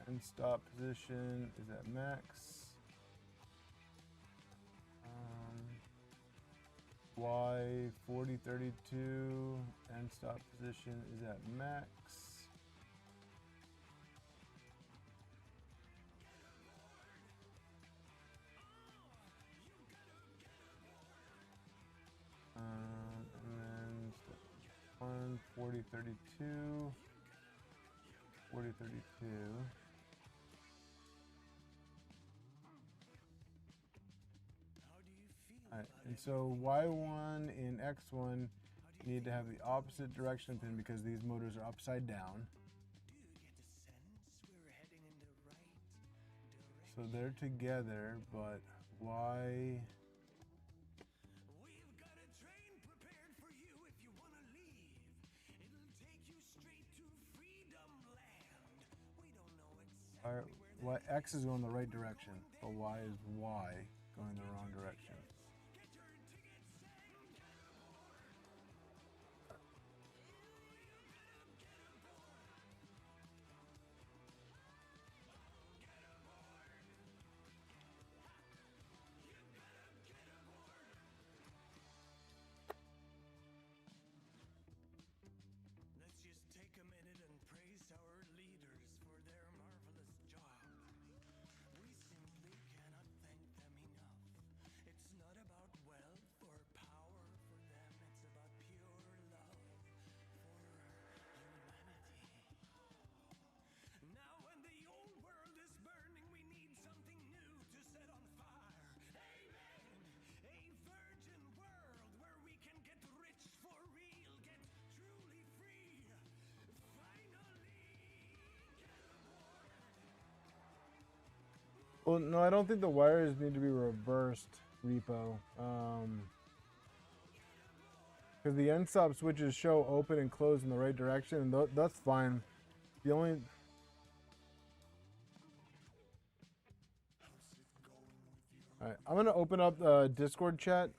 End stop position is at max. Y 40 32 end stop position is at max. And then step 1 40 32 40 32. Alright, and so Y1 and X1 need to have the opposite direction pin because these motors are upside down. So they're together, but Y. X is going the right direction, but Y is going the wrong direction. Let's just take a minute and praise our leaders for their marvelous job. We simply cannot thank them enough. It's not Well, no, I don't think the wires need to be reversed, repo. Because the end stop switches show open and close in the right direction, and that's fine. The only all right, I'm gonna open up Discord chat,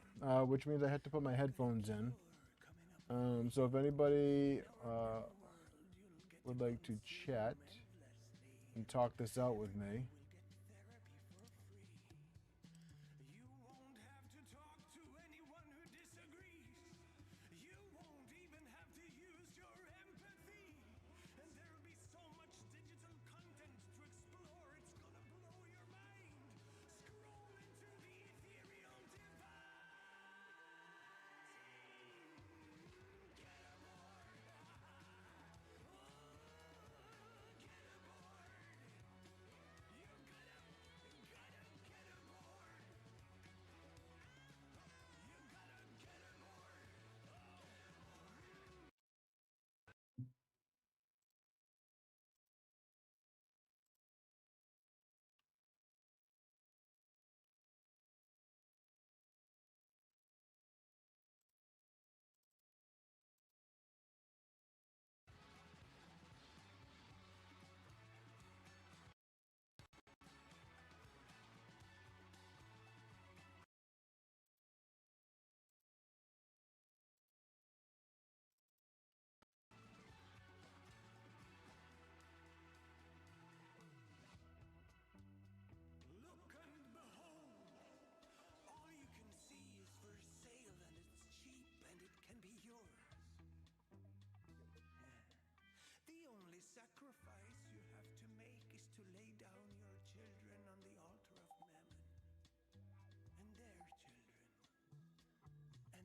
which means I have to put my headphones in. So if anybody would like to chat and talk this out with me.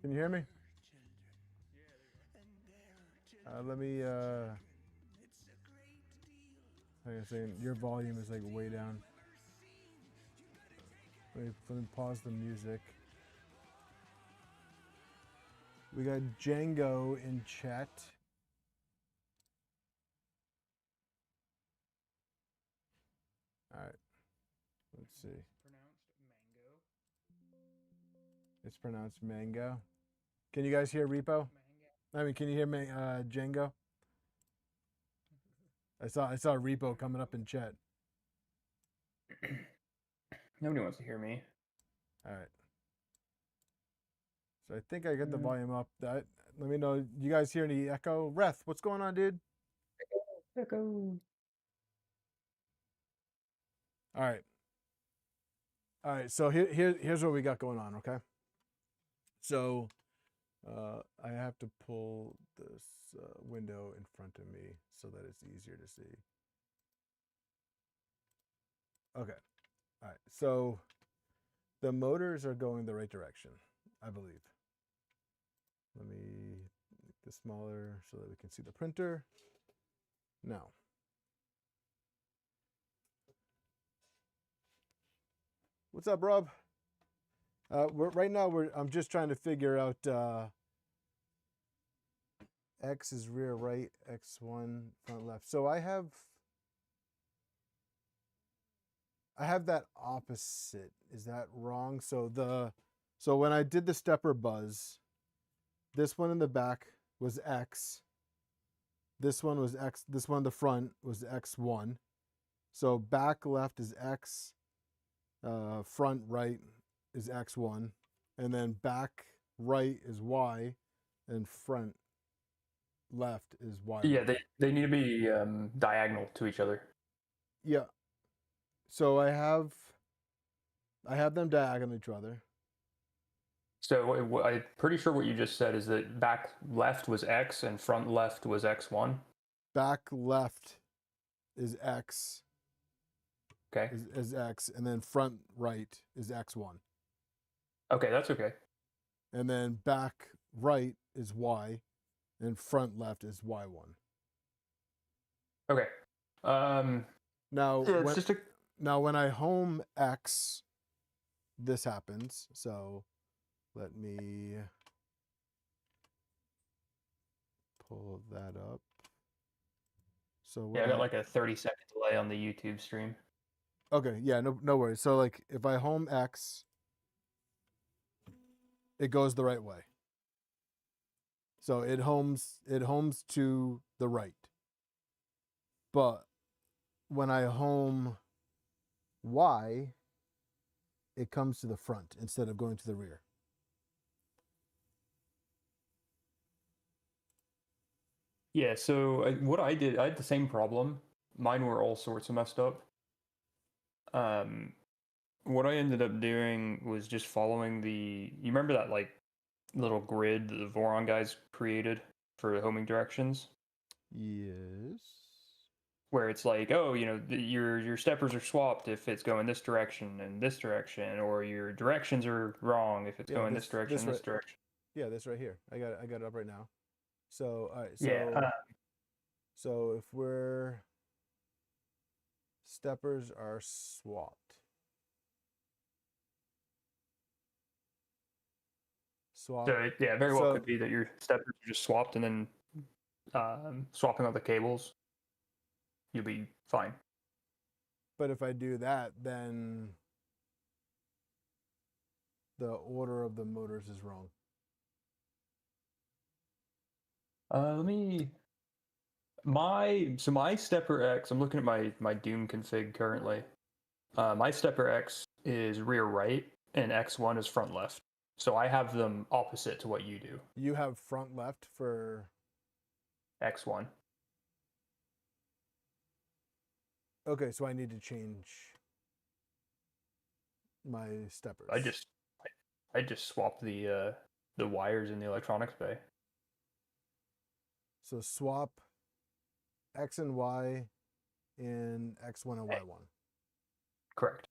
Can you hear me? Let me, like I say, your volume is like way down. Let me pause the music. We got Django in chat. All right, let's see. It's pronounced mango. Can you guys hear Repo? I mean, can you hear me, Django? I saw Repo coming up in chat. Nobody wants to hear me. All right. So I think I got the volume up. Let me know. You guys hear any echo? Reth, what's going on, dude? Echo. All right. All right. So here's what we got going on. Okay. So I have to pull this window in front of me so that it's easier to see. Okay. All right. So the motors are going the right direction, I believe. Let me make this smaller so that we can see the printer. Now. What's up, Rob? Right now I'm just trying to figure out X is rear right, X1 front left. So I have that opposite. Is that wrong? So when I did the stepper buzz, this one in the back was X. This one was X. This one in the front was X1. So back left is X. Front right is X1. And then back right is Y. And front left is Y1. Yeah, they need to be diagonal to each other. Yeah. So I have them diagonal to each other. So I'm pretty sure what you just said is that back left was X and front left was X1. Back left is X. Okay. Is X, and then front right is X1. Okay, that's okay. And then back right is Y, and front left is Y1. Okay. Now, yeah, when I home X, this happens. So let me pull that up. So I got like a 30-second delay on the YouTube stream. Okay, yeah, no worries. So like if I home X, it goes the right way. So it homes to the right. But when I home Y, it comes to the front instead of going to the rear. Yeah, so what I did, I had the same problem. Mine were all sorts of messed up. What I ended up doing was just following you remember that like little grid that the Voron guys created for homing directions, Yes. where it's like, oh, your steppers are swapped if it's going this direction and this direction, or your directions are wrong if it's Yeah, going this direction and this right. direction. Yeah, this right here. I got it up right now. So all right, Yeah, so if we're steppers are swapped. Swap. so yeah, very well So could be that your steppers are just swapped, and then swapping out the cables, you'll be fine. but if I do that, then the order of the motors is wrong. My stepper X. I'm looking at my Doom config currently. My stepper X is rear right, and X1 is front left. So I have them opposite to what you do. You have front left for X1. okay, so I need to change my steppers. I just swapped the wires in the electronics bay. So swap X and Y in X1 and Y1. Correct.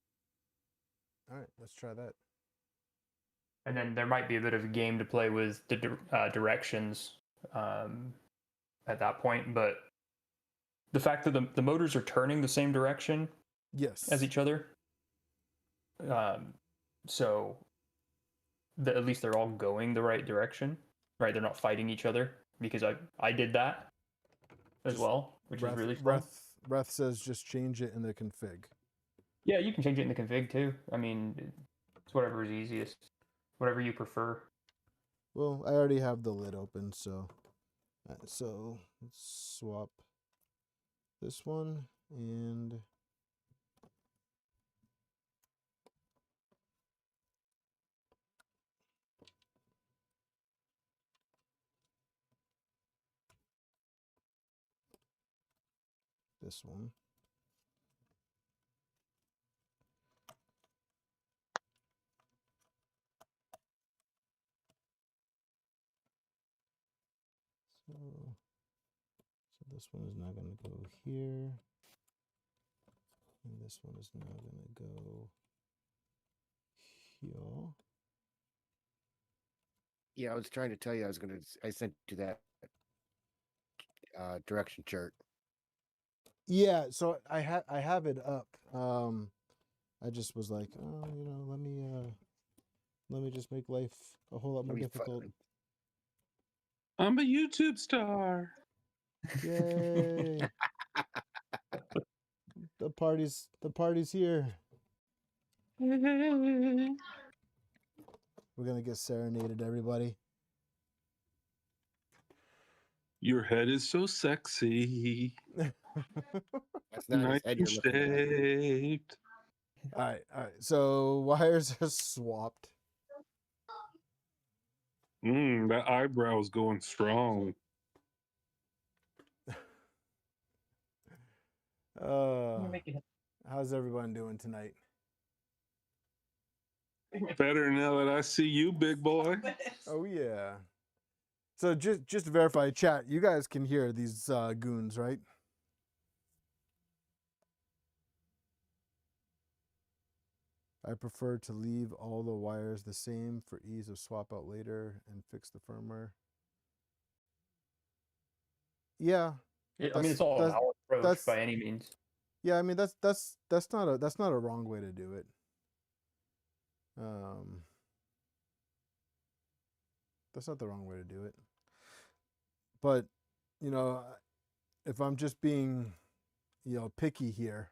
All right, let's try that. And then there might be a bit of a game to play with the directions at that point, but the fact that the motors are turning the same direction Yes. as each other, so at least they're all going the right direction, right? They're not fighting each other, because I did that as well, which is really fun. Breath says just change it in the config. Yeah, you can change it in the config too. I mean, it's whatever is easiest, whatever you prefer. Well, I already have the lid open, so let's swap this one and this one. So this one is now going to go here. And this one is now going to go here. Yeah, I was trying to tell you I sent you that direction chart. Yeah, so I have it up. I just was like, oh, let me just make life a whole lot more difficult. I'm a YouTube star. Yay! the party's here. We're gonna get serenaded, everybody. Your head is so sexy. That's not his head you're looking at. Shaped. All right. So wires are swapped. That eyebrow's going strong. How's everyone doing tonight? Better now that I see you, big boy. Oh yeah. So just to verify, chat, you guys can hear these goons, right? I prefer to leave all the wires the same for ease of swap out later and fix the firmware. Yeah. I mean, it's all a valid approach by any means. Yeah, I mean that's not a wrong way to do it. That's not the wrong way to do it. But, if I'm just being, picky here,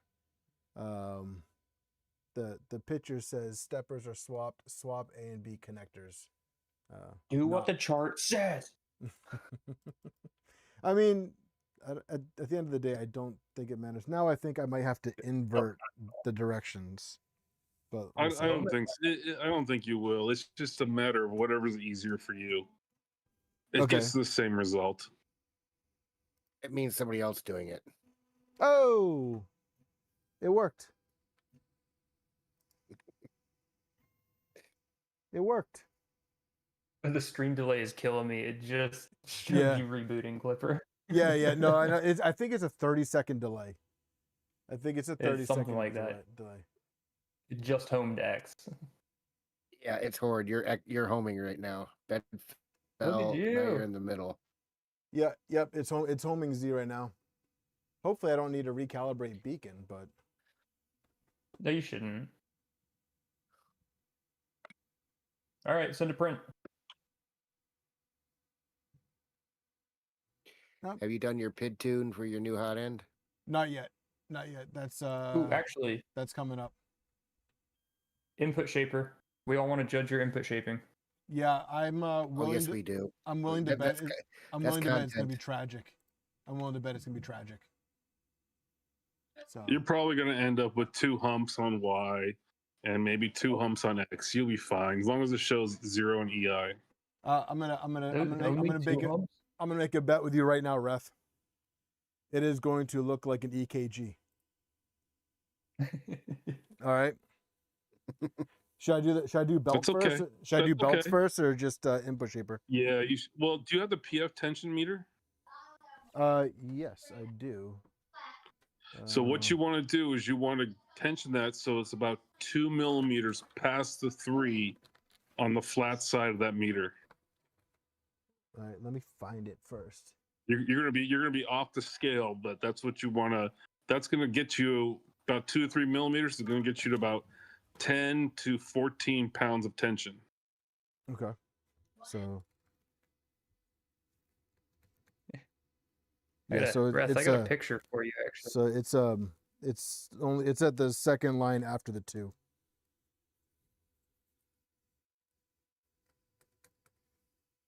the picture says steppers are swapped. Swap A and B connectors. Do what not- the chart says. I mean, at the end of the day, I don't think it matters. Now I think I might have to invert the directions. But I we'll see. don't think I don't think you will. It's just a matter of whatever's easier for you. It Okay. gets the same result. It means somebody else doing it. Oh, it worked. It worked. The stream delay is killing me. It just showed Yeah. you rebooting Clipper. Yeah. No, I know. I think it's a 30-second delay. I think it's a 30-second something like that. delay. It just homed X. Yeah, it's Horde. You're homing right now. That Look at fell. Now you. you're in the middle. Yeah. Yep. It's homing Z right now. Hopefully, I don't need to recalibrate beacon, but No, you shouldn't. All right, send a print. Have you done your PID tune for your new hot end? not yet. Not yet. That's Ooh, actually, that's coming up. input shaper. We all want to judge your input shaping. Yeah, I'm Oh, willing. yes, to, we do. I'm willing to That- bet. that's I'm that's willing to bet it's gonna be content. tragic. I'm willing to bet it's gonna be tragic. So You're probably going to end up with 2 humps on Y and maybe 2 humps on X. You'll be fine as long as it shows 0 and EI. I'm gonna make a bet with you right now, Ref. It is going to look like an EKG. All right. Should I do that? Should I do belts That's okay. first? Should I do That's belts okay. first or just input shaper? Yeah. Well, do you have the PF tension meter? Yes, I do. So what you want to do is you want to tension that so it's about 2 millimeters past the 3 on the flat side of that meter. All right, let me find it first. You're gonna be off the scale, but that's what you want to. That's gonna get you about 2 to 3 millimeters. It's gonna get you to about 10 to 14 pounds of tension. Okay. So I got a picture for you actually. So it's at the second line after the 2.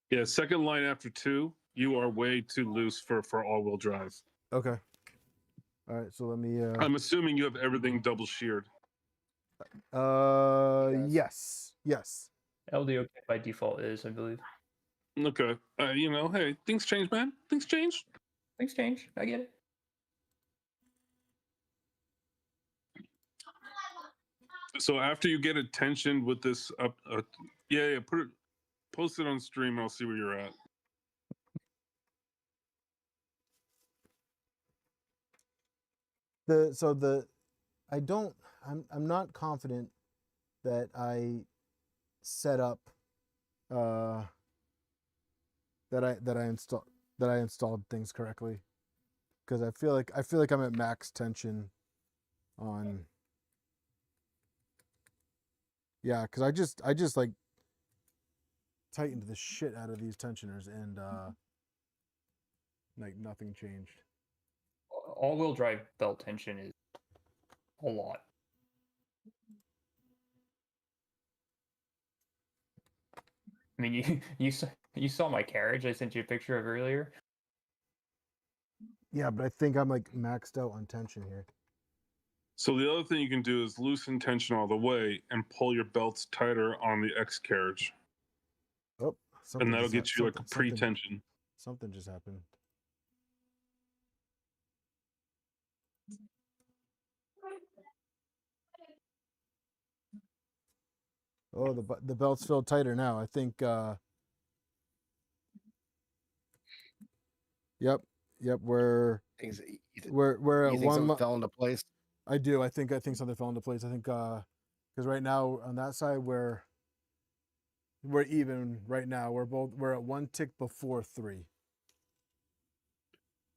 Yeah, second line after 2, you are way too loose for all-wheel drive. Okay. All right, so let me I'm assuming you have everything double sheared. yes. LDO Kit by default is, I believe. Okay. Hey, things change, man. Things change. Things change. I get it. So after you get it tensioned with this up, post it on stream. I'll see where you're at. I'm not confident that I set up that I installed things correctly, because I feel like I'm at max tension on. Yeah, because I just like tightened the shit out of these tensioners and like nothing changed. All-wheel drive belt tension is a lot. I mean, you saw my carriage I sent you a picture of earlier. Yeah, but I think I'm like maxed out on tension here. So the other thing you can do is loosen tension all the way and pull your belts tighter on the X carriage, Oh, and that'll get you like a pre-tension. Something just happened. Oh, the belts feel tighter now. I think. Yep. We're Things we're you at think one. something fell into place? I do. I think something fell into place. I think because right now on that side we're even right now. We're at 1 tick before 3.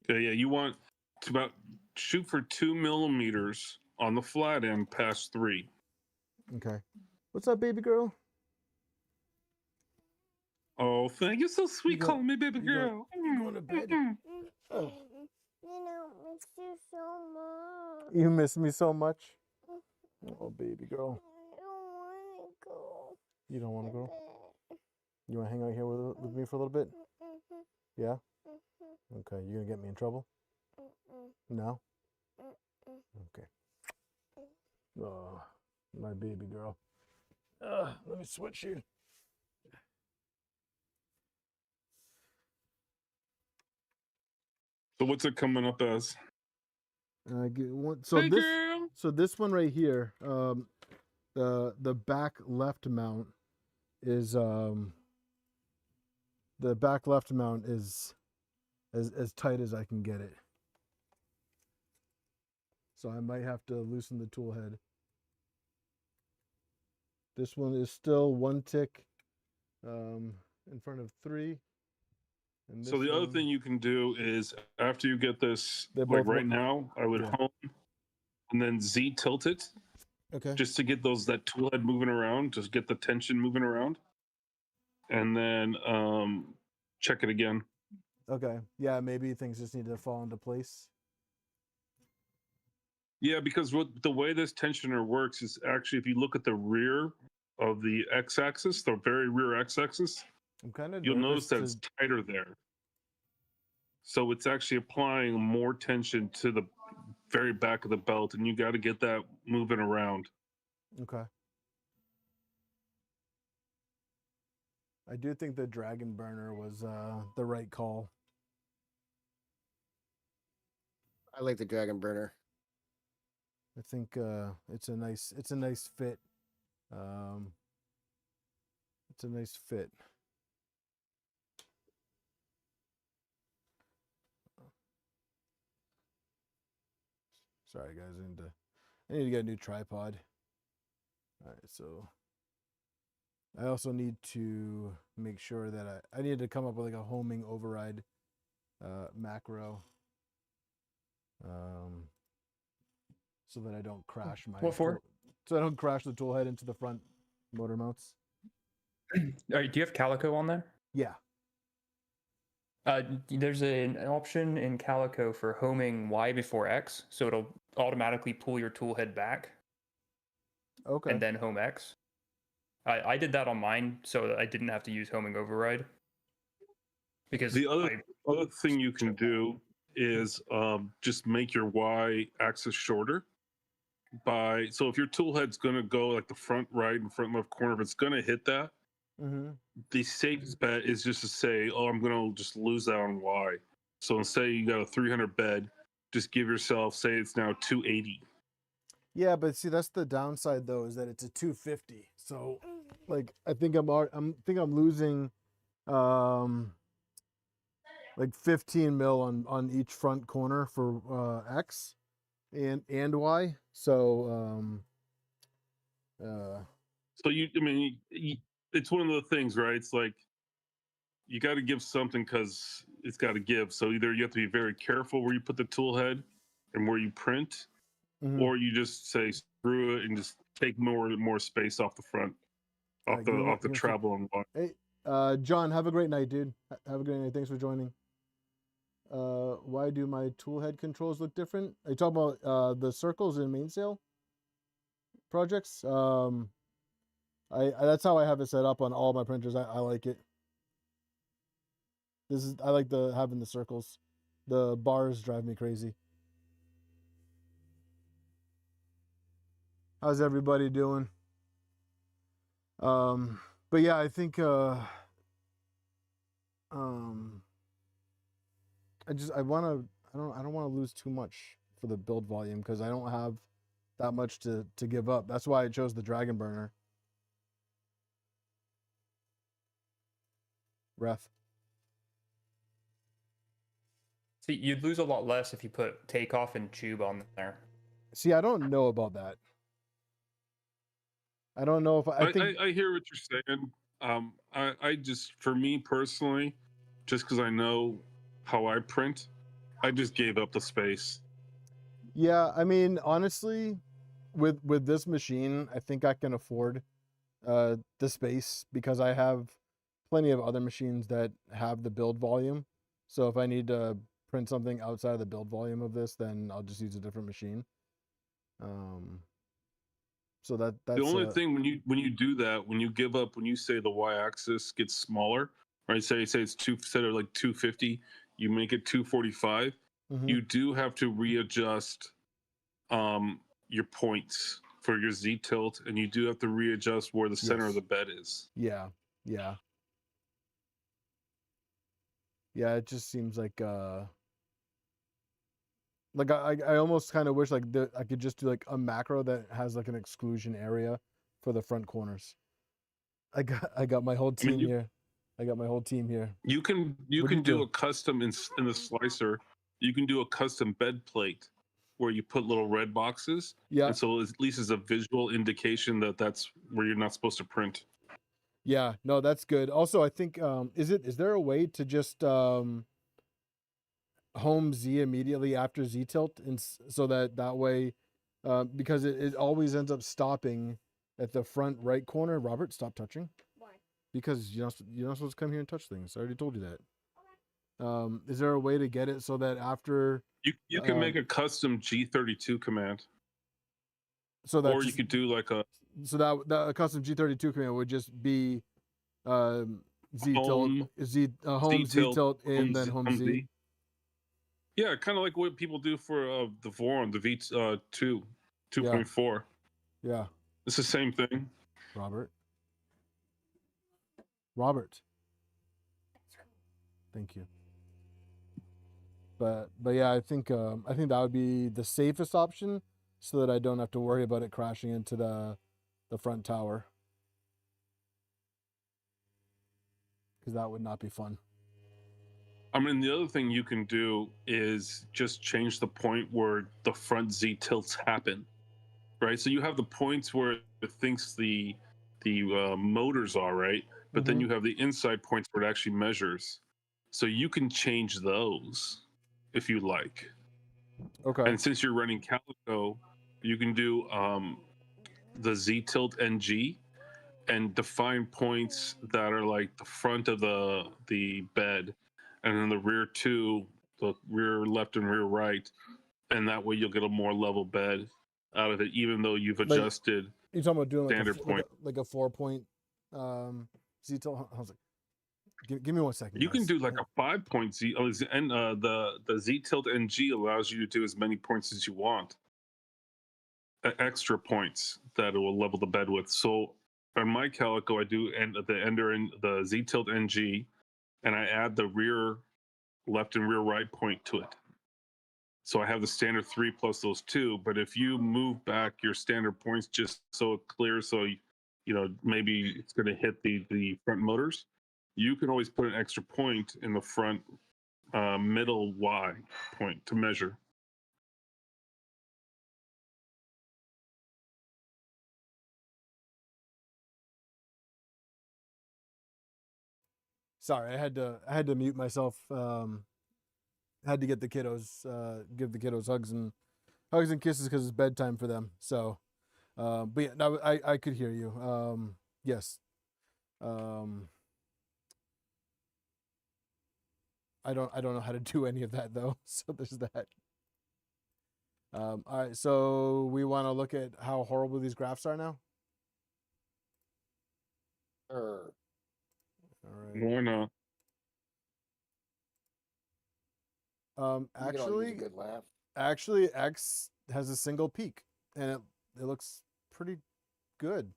Yeah, you want to shoot for 2 millimeters on the flat end past 3. Okay. What's up, baby girl? Oh, thank you, so sweet, calling me baby girl. You going to bed? Oh. You know, miss you so much. You miss me so much. Oh, baby girl. I don't want to go. You don't want to go? You want to hang out here with me for a little bit? Yeah? Okay, you gonna get me in trouble? No? Okay. Oh, my baby girl. Let me switch you. So what's it coming up as? So Hey, this, girl. so this one right here, the back left mount is the back left mount is as tight as I can get it. So I might have to loosen the tool head. This one is still one tick in front of 3. And So this the other one- thing you can do is after you get this, They like both right work. now, I would Yeah. home and then Z tilt it Okay. just to get that tool head moving around, just get the tension moving around, and then check it again. Okay. Yeah, maybe things just need to fall into place. Yeah, because the way this tensioner works is actually if you look at the rear of the x-axis, the very rear x-axis, I'm kind of you'll nervous notice that it's tighter there. So it's actually applying more tension to the very back of the belt, and you got to get that moving around. Okay. I do think the Dragonburner was the right call. I like the Dragonburner. I think it's a nice fit. It's a nice fit. Sorry guys, I need to get a new tripod. All right, so I also need to make sure that I need to come up with like a homing override macro. So that I don't crash my What for? so I don't crash the tool head into the front motor mounts. All right, do you have Calico on there? Yeah. There's an option in Calico for homing Y before X, so it'll automatically pull your tool head back Okay. and then home X. I did that on mine, so that I didn't have to use homing override. Because The other thing you can do is just make your Y axis shorter. So if your tool head's going to go like the front right and front left corner, if it's going to hit that, the safest bet is just to say, oh, I'm going to just lose that on Y. So say you got a 300 bed, just give yourself, say it's now 280. Yeah, but see that's the downside though, is that it's a 250. So like I think I'm losing like 15 mil on each front corner for X and Y. So So it's one of the things, right? It's like you got to give something because it's got to give. So either you have to be very careful where you put the tool head and where you print, or you just say screw it and just take more space off the front, off the travel and walk. Hey, John, have a great night, dude. Have a great night. Thanks for joining. Why do my tool head controls look different? Are you talking about the circles in mainsail projects? That's how I have it set up on all my printers. I like it. I like having the circles. The bars drive me crazy. How's everybody doing? But yeah, I think I don't want to lose too much for the build volume because I don't have that much to give up. That's why I chose the Dragonburner. Ref. See, you'd lose a lot less if you put takeoff and Chube on there. See, I don't know about that. I don't know if I think I hear what you're saying. I just, for me personally, just because I know how I print, I just gave up the space. Yeah, I mean, honestly, with this machine, I think I can afford the space because I have plenty of other machines that have the build volume. So if I need to print something outside of the build volume of this, then I'll just use a different machine. So that's The only thing when you do that, when you give up, when you say the y-axis gets smaller, right? Say it's instead of like 250, you make it 245. Mhm. You do have to readjust your points for your Z tilt, and you do have to readjust where the center of Yes. the bed is. Yeah. Yeah. Yeah, it just seems like I almost kind of wish like I could just do like a macro that has like an exclusion area for the front corners. I got my whole I mean, team here. I got my whole team here. You can What do you do do? a custom in the slicer. You can do a custom bed plate where you put little red boxes, Yeah. and so at least it's a visual indication that that's where you're not supposed to print. Yeah, no, that's good. Also, I think is there a way to just home Z immediately after Z tilt, and so that way, because it always ends up stopping at the front right corner. Robert, stop touching. Why? Because you're not supposed to come here and touch things. I already told you that. Is there a way to get it so that after You can make a custom G32 command, so that or you could do like a a custom G32 command would just be Z tilt home home Z tilt and then home Z. Yeah, kind of like what people do for the Voron, the V2.4. Yeah, It's the same thing. Robert. Thank you. But yeah, I think that would be the safest option, so that I don't have to worry about it crashing into the front tower, because that would not be fun. I mean, the other thing you can do is just change the point where the front Z tilts happen, right? So you have the points where it thinks the motors are, right? But then you have the inside points where it actually measures. So you can change those if you like. Okay. And since you're running Calico, you can do the Z tilt NG and define points that are like the front of the bed, and then the rear two, the rear left and rear right, and that way you'll get a more level bed out of it, even though you've adjusted. You're talking about doing standard point. like a 4-point Z tilt. I was like, give me 1 second. You can guys. do like a 5-point Z, and the Z tilt NG allows you to do as many points as you want, extra points that it will level the bed with. So on my Calico, I do the ender in the Z tilt NG, and I add the rear left and rear right point to it. So I have the standard 3 plus those 2. But if you move back your standard points just so it clears, so maybe it's going to hit the front motors, you can always put an extra point in the front middle Y point to measure. Sorry, I had to mute myself. Had to get the kiddos, give the kiddos hugs and kisses because it's bedtime for them. So, but yeah, no, I could hear you. Yes. I don't know how to do any of that though. So there's that. All right, so we want to look at how horrible these graphs are now. Sure. All right. Why not? You can all use a Actually, good laugh. X has a single peak, and it looks pretty good.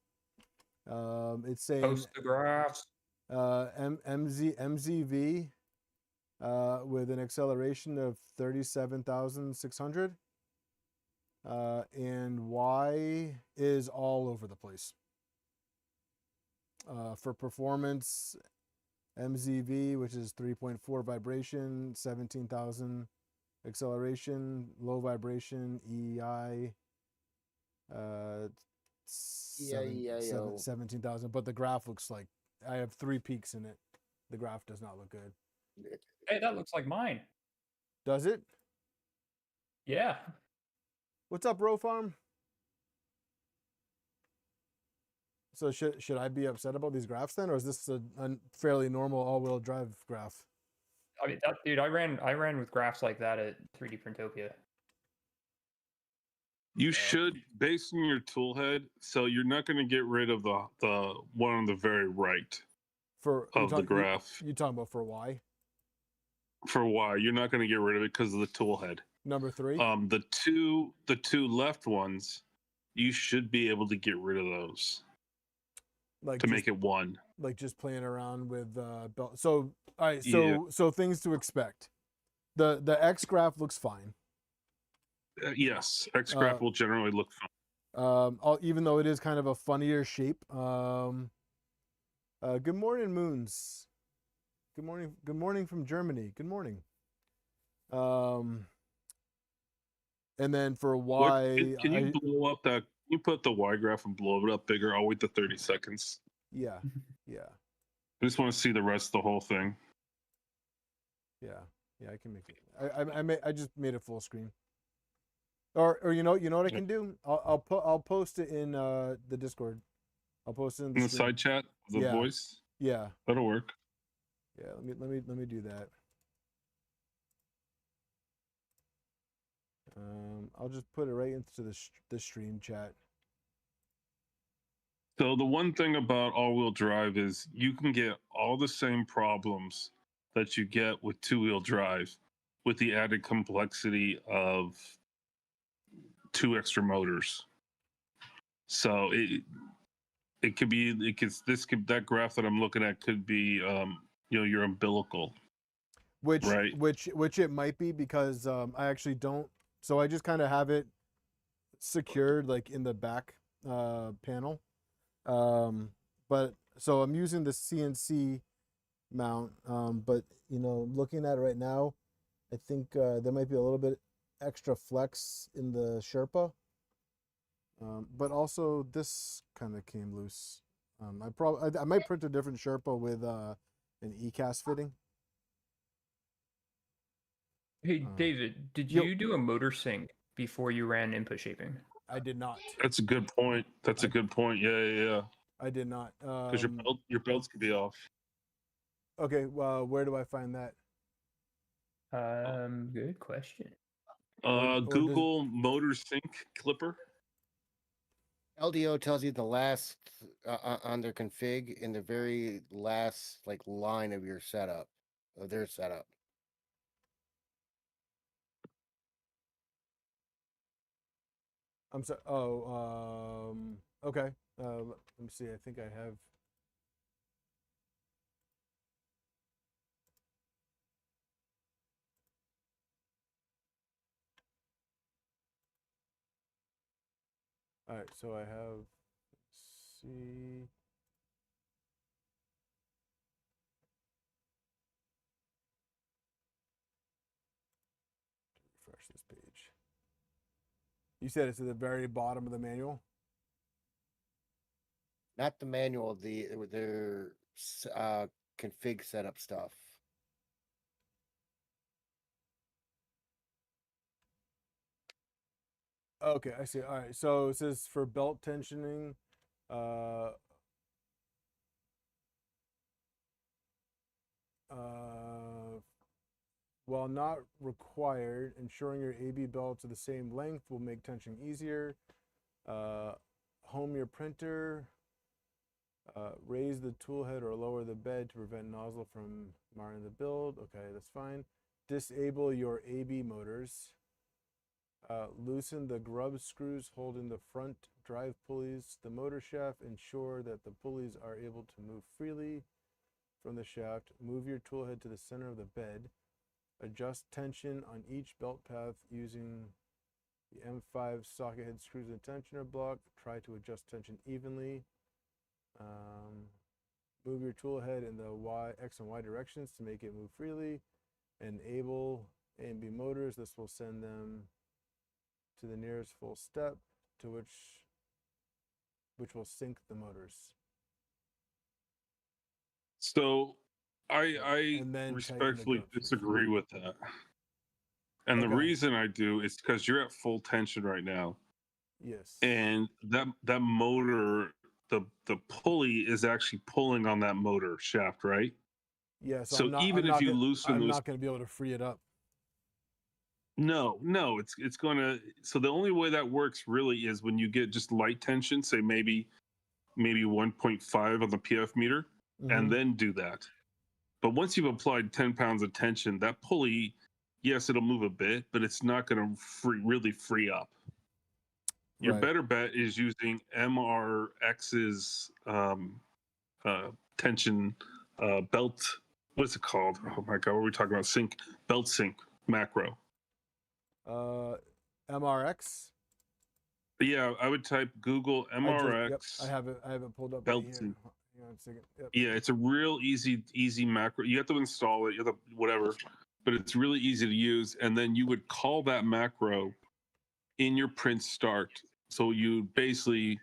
It's saying Post the graphs. MZV with an acceleration of 37,600, and Y is all over the place. For performance, MZV, which is 3.4 vibration, 17,000 acceleration, low vibration, EI, 17,000. But the graph looks like I have 3 peaks in it. The graph does not look good. Hey, that looks like mine. Does it? Yeah. What's up, Row Farm? So should I be upset about these graphs then, or is this a fairly normal all-wheel drive graph? I mean, dude, I ran with graphs like that at 3D Printopia. You should, based on your tool head, so you're not going to get rid of the one on the very right For of the graph. You talking about for Y? For Y, you're not going to get rid of it because of the tool head. Number 3? The two left ones, you should be able to get rid of those Like to make it one. Like just playing around with belt. So all right, Yeah. so things to expect. The X graph looks fine. Yes, X graph will generally look fine. Even though it is kind of a funnier shape. Good morning, Moons. Good morning. Good morning from Germany. Good morning. And then for Y, Can you blow up that? Can you put the Y graph and blow it up bigger? I'll wait the 30 seconds. Yeah, I just want to see the rest of the whole thing. yeah. I can make it. I just made it full screen. Or you know what I can do? I'll post it in the Discord. I'll post it in In the stream. side chat, the Yeah. voice. Yeah, That'll work. yeah. Let me do that. I'll just put it right into the stream chat. So the one thing about all-wheel drive is you can get all the same problems that you get with two-wheel drive, with the added complexity of 2 extra motors. So it could be that graph that I'm looking at could be your umbilical. Which Right. which it might be because I actually don't. So I just kind of have it secured like in the back panel. But so I'm using the CNC mount. But looking at it right now, I think there might be a little bit extra flex in the Sherpa. But also this kind of came loose. I might print a different Sherpa with an ECAS fitting. Hey, David, did Yo. you do a motor sync before you ran input shaping? I did not. That's a good point. A good point. Yeah. I did not. Because your belts could be off. Okay, well, where do I find that? Good question. Or Google motor sync clipper. LDO tells you the last on their config in the very last line of your setup, of their setup. I'm sorry. Oh, okay. Let me see. I think I have. All right, so I have. Let's see. Refresh this page. You said it's at the very bottom of the manual? Not the manual, their config setup stuff. Okay, I see. All right, so it says for belt tensioning, while not required, ensuring your AB belts are the same length will make tensioning easier. Home your printer. Raise the tool head or lower the bed to prevent nozzle from marring the build. Okay, that's fine. Disable your AB motors. Loosen the grub screws holding the front drive pulleys. The motor shaft. Ensure that the pulleys are able to move freely from the shaft. Move your tool head to the center of the bed. Adjust tension on each belt path using the M5 socket head screws and tensioner block. Try to adjust tension evenly. Move your tool head in the X and Y directions to make it move freely. Enable A and B motors. This will send them to the nearest full step, to which will sync the motors. So I And then tighten the respectfully grub. disagree with that. And the Okay. reason I do is because you're at full tension right now. Yes. And that motor, the pulley is actually pulling on that motor shaft, right? Yeah. So I'm not, even I'm if not you gonna, loosen I'm those, not going to be able to free it up. No, it's gonna. So the only way that works really is when you get just light tension, say maybe 1.5 on the PF meter, and Mhm. then do that. But once you've applied 10 pounds of tension, that pulley, yes, it'll move a bit, but it's not going to really free up. Your Right. better bet is using MRX's tension belt. What's it called? Oh my god, what are we talking about? Belt sync macro. MRX. But yeah, I would type Google MRX Yep, I have it pulled up right belt here. sync. Hang on a second. Yep. Yeah, it's a real easy macro. You have to install it, you have to whatever, but it's really easy to use. And then you would call that macro in your print start. So you basically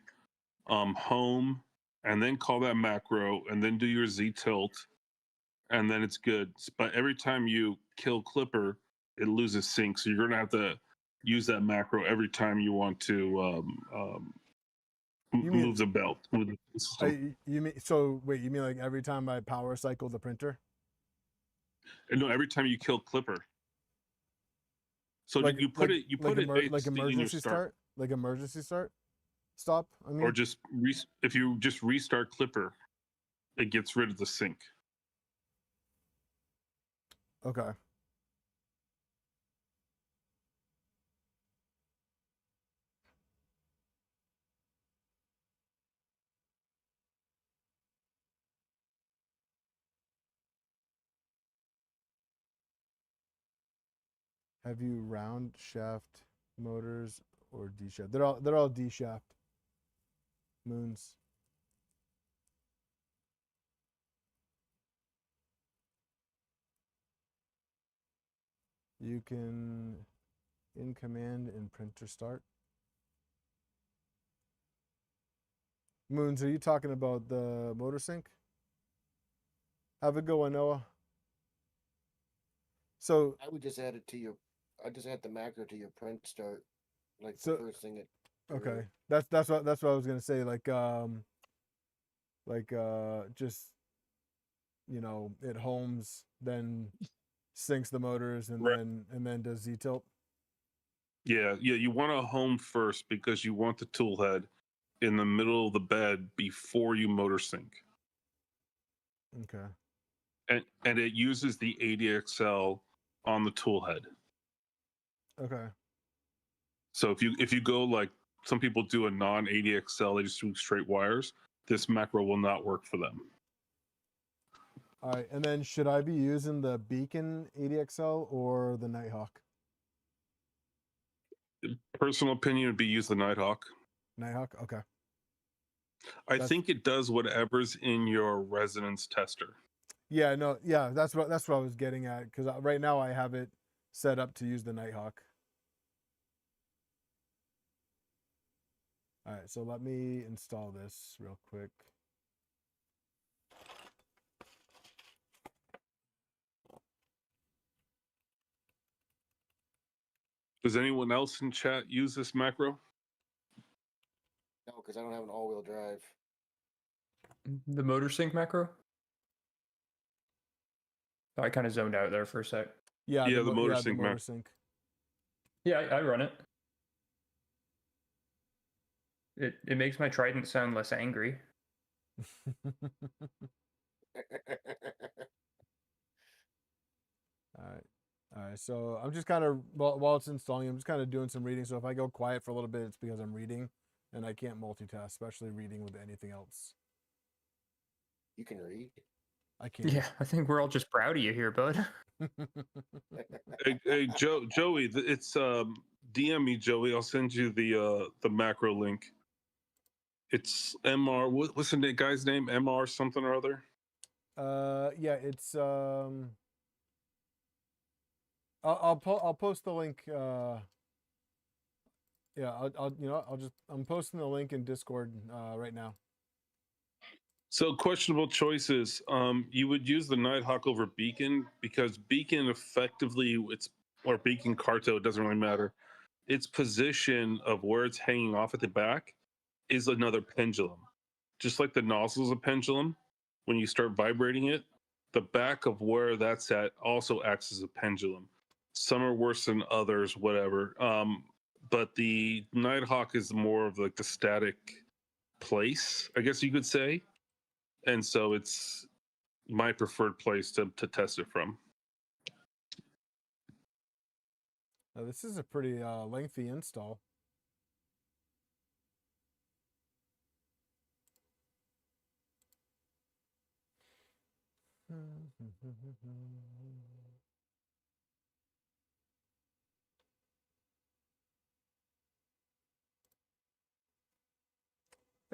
home and then call that macro and then do your Z tilt, and then it's good. But every time you kill Clipper, it loses sync. So you're gonna have to use that macro every time you want to You mean- move the belt. Move the system. You mean so? Wait, you mean like every time I power cycle the printer? No, every time you kill Clipper. So Like you put it like basically in your emergency start, like emergency stop. I mean, or just if you just restart Clipper, it gets rid of the sync. okay. Have you round shaft motors or D shaft? They're all D shaft moons. You can in command and printer start. Moons, are you talking about the motor sync? Have a go one, Noah. So I would just add it to your. I just add the macro to your print start, like So- the first thing it. okay, that's what I was gonna say. Just it homes, then syncs the motors, and Right. then does Z tilt. Yeah, you want to home first because you want the tool head in the middle of the bed before you motor sync. Okay. And it uses the ADXL on the tool head. Okay. So if you go like some people do a non ADXL, they just do straight wires, this macro will not work for them. All right. And then should I be using the Beacon ADXL or the Nighthawk? Personal opinion would be use the Nighthawk. Nighthawk. Okay. I That's- think it does whatever's in your resonance tester. Yeah. No. Yeah. That's what I was getting at, because right now I have it set up to use the Nighthawk. All right. So let me install this real quick. Does anyone else in chat use this macro? No, because I don't have an all-wheel drive. The motor sync macro? Oh, I kind of zoned out there for a sec. Yeah. Yeah, the motor the sync motor Mac. sync. Yeah, I run it. It makes my Trident sound less angry. All right. So I'm just kind of while it's installing, I'm just kind of doing some reading. So if I go quiet for a little bit, it's because I'm reading, and I can't multitask, especially reading with anything else. You can read. I can't. Yeah, I think we're all just proud of you here, bud. Hey Joey, it's DM me, Joey. I'll send you the macro link. It's MR. What's the guy's name? MR something or other. Yeah, it's I'll post the link. Yeah, I'm posting the link in Discord right now. So questionable choices. You would use the Nighthawk over Beacon because Beacon effectively or Beacon Carto, it doesn't really matter. Its position of where it's hanging off at the back is another pendulum. Just like the nozzle is a pendulum, when you start vibrating it, the back of where that's at also acts as a pendulum. Some are worse than others, whatever. But the Nighthawk is more of like the static place, I guess you could say. And so it's my preferred place to test it from. Now, this is a pretty lengthy install.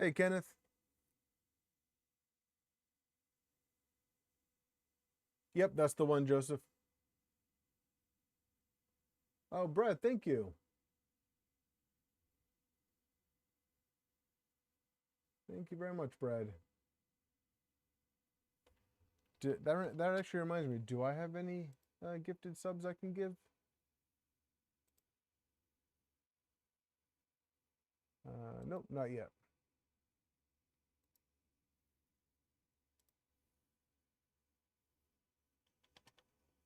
Hey, Kenneth. Yep, that's the one, Joseph. Oh, Brett, thank you. Thank you very much, Brad. That actually reminds me, do I have any gifted subs I can give? Nope, not yet.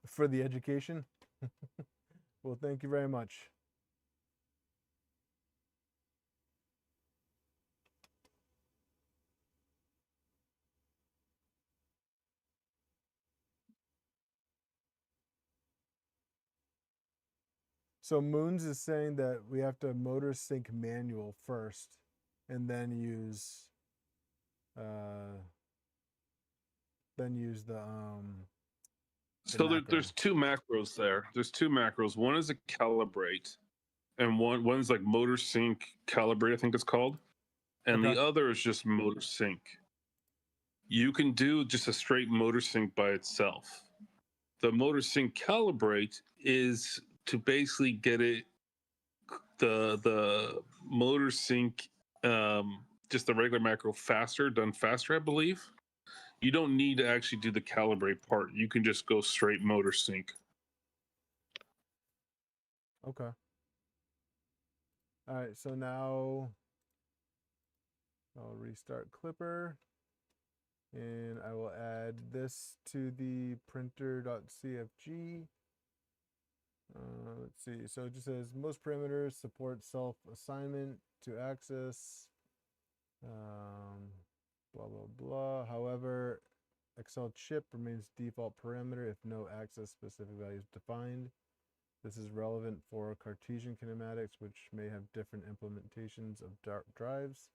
For the education? Well, thank you very much. So Moons is saying that we have to motor sync manual first and then use the So macro. there's two macros there. There's two macros. One is a calibrate, and one's like motor sync calibrate, I think it's called. And Okay. the other is just motor sync. You can do just a straight motor sync by itself. The motor sync calibrate is to basically get it the motor sync just the regular macro done faster, I believe. You don't need to actually do the calibrate part. You can just go straight motor sync. Okay. All right, so now I'll restart Clipper and I will add this to the printer.cfg. Let's see. So it just says most parameters support self-assignment to access. Blah, blah, blah. However, Excel chip remains default parameter if no access specific value is defined. This is relevant for Cartesian kinematics, which may have different implementations of drives.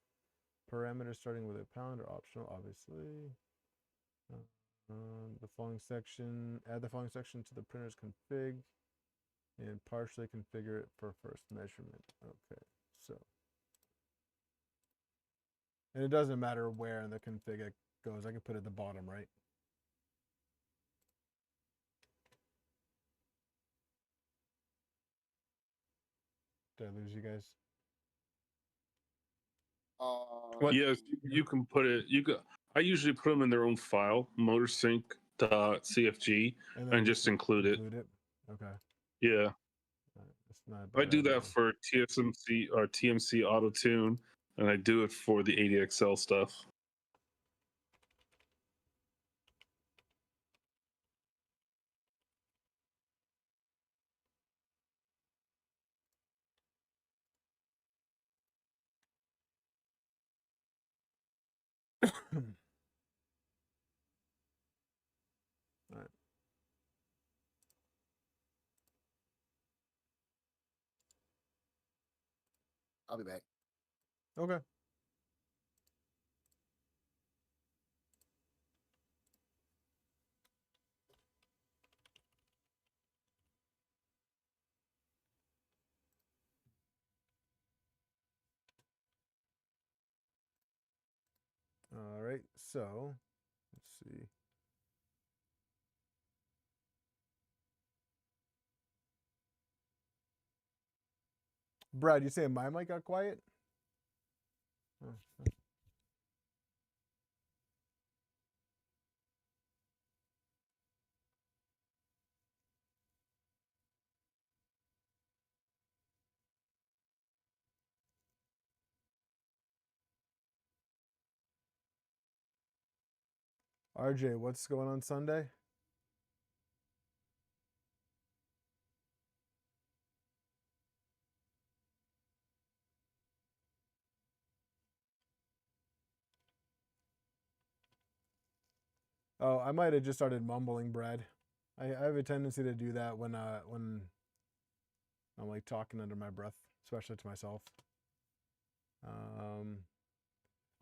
Parameters starting with a pound are optional, obviously. The following section, add the following section to the printer's config and partially configure it for first measurement. Okay, so. And it doesn't matter where in the config it goes. I can put it at the bottom, right? Did I lose you guys? Yes, you can put it. I usually put them in their own file, motorsync.cfg, and just include it. Okay. Yeah. That's not a I bad do idea. that for TSMC or TMC Auto Tune, and I do it for the ADXL stuff. All right. I'll be back. Okay. All right. So let's see. Brad, you saying my mic got quiet? Oh. RJ, what's going on Sunday? Oh, I might have just started mumbling, Brad. I have a tendency to do that when I'm like talking under my breath, especially to myself.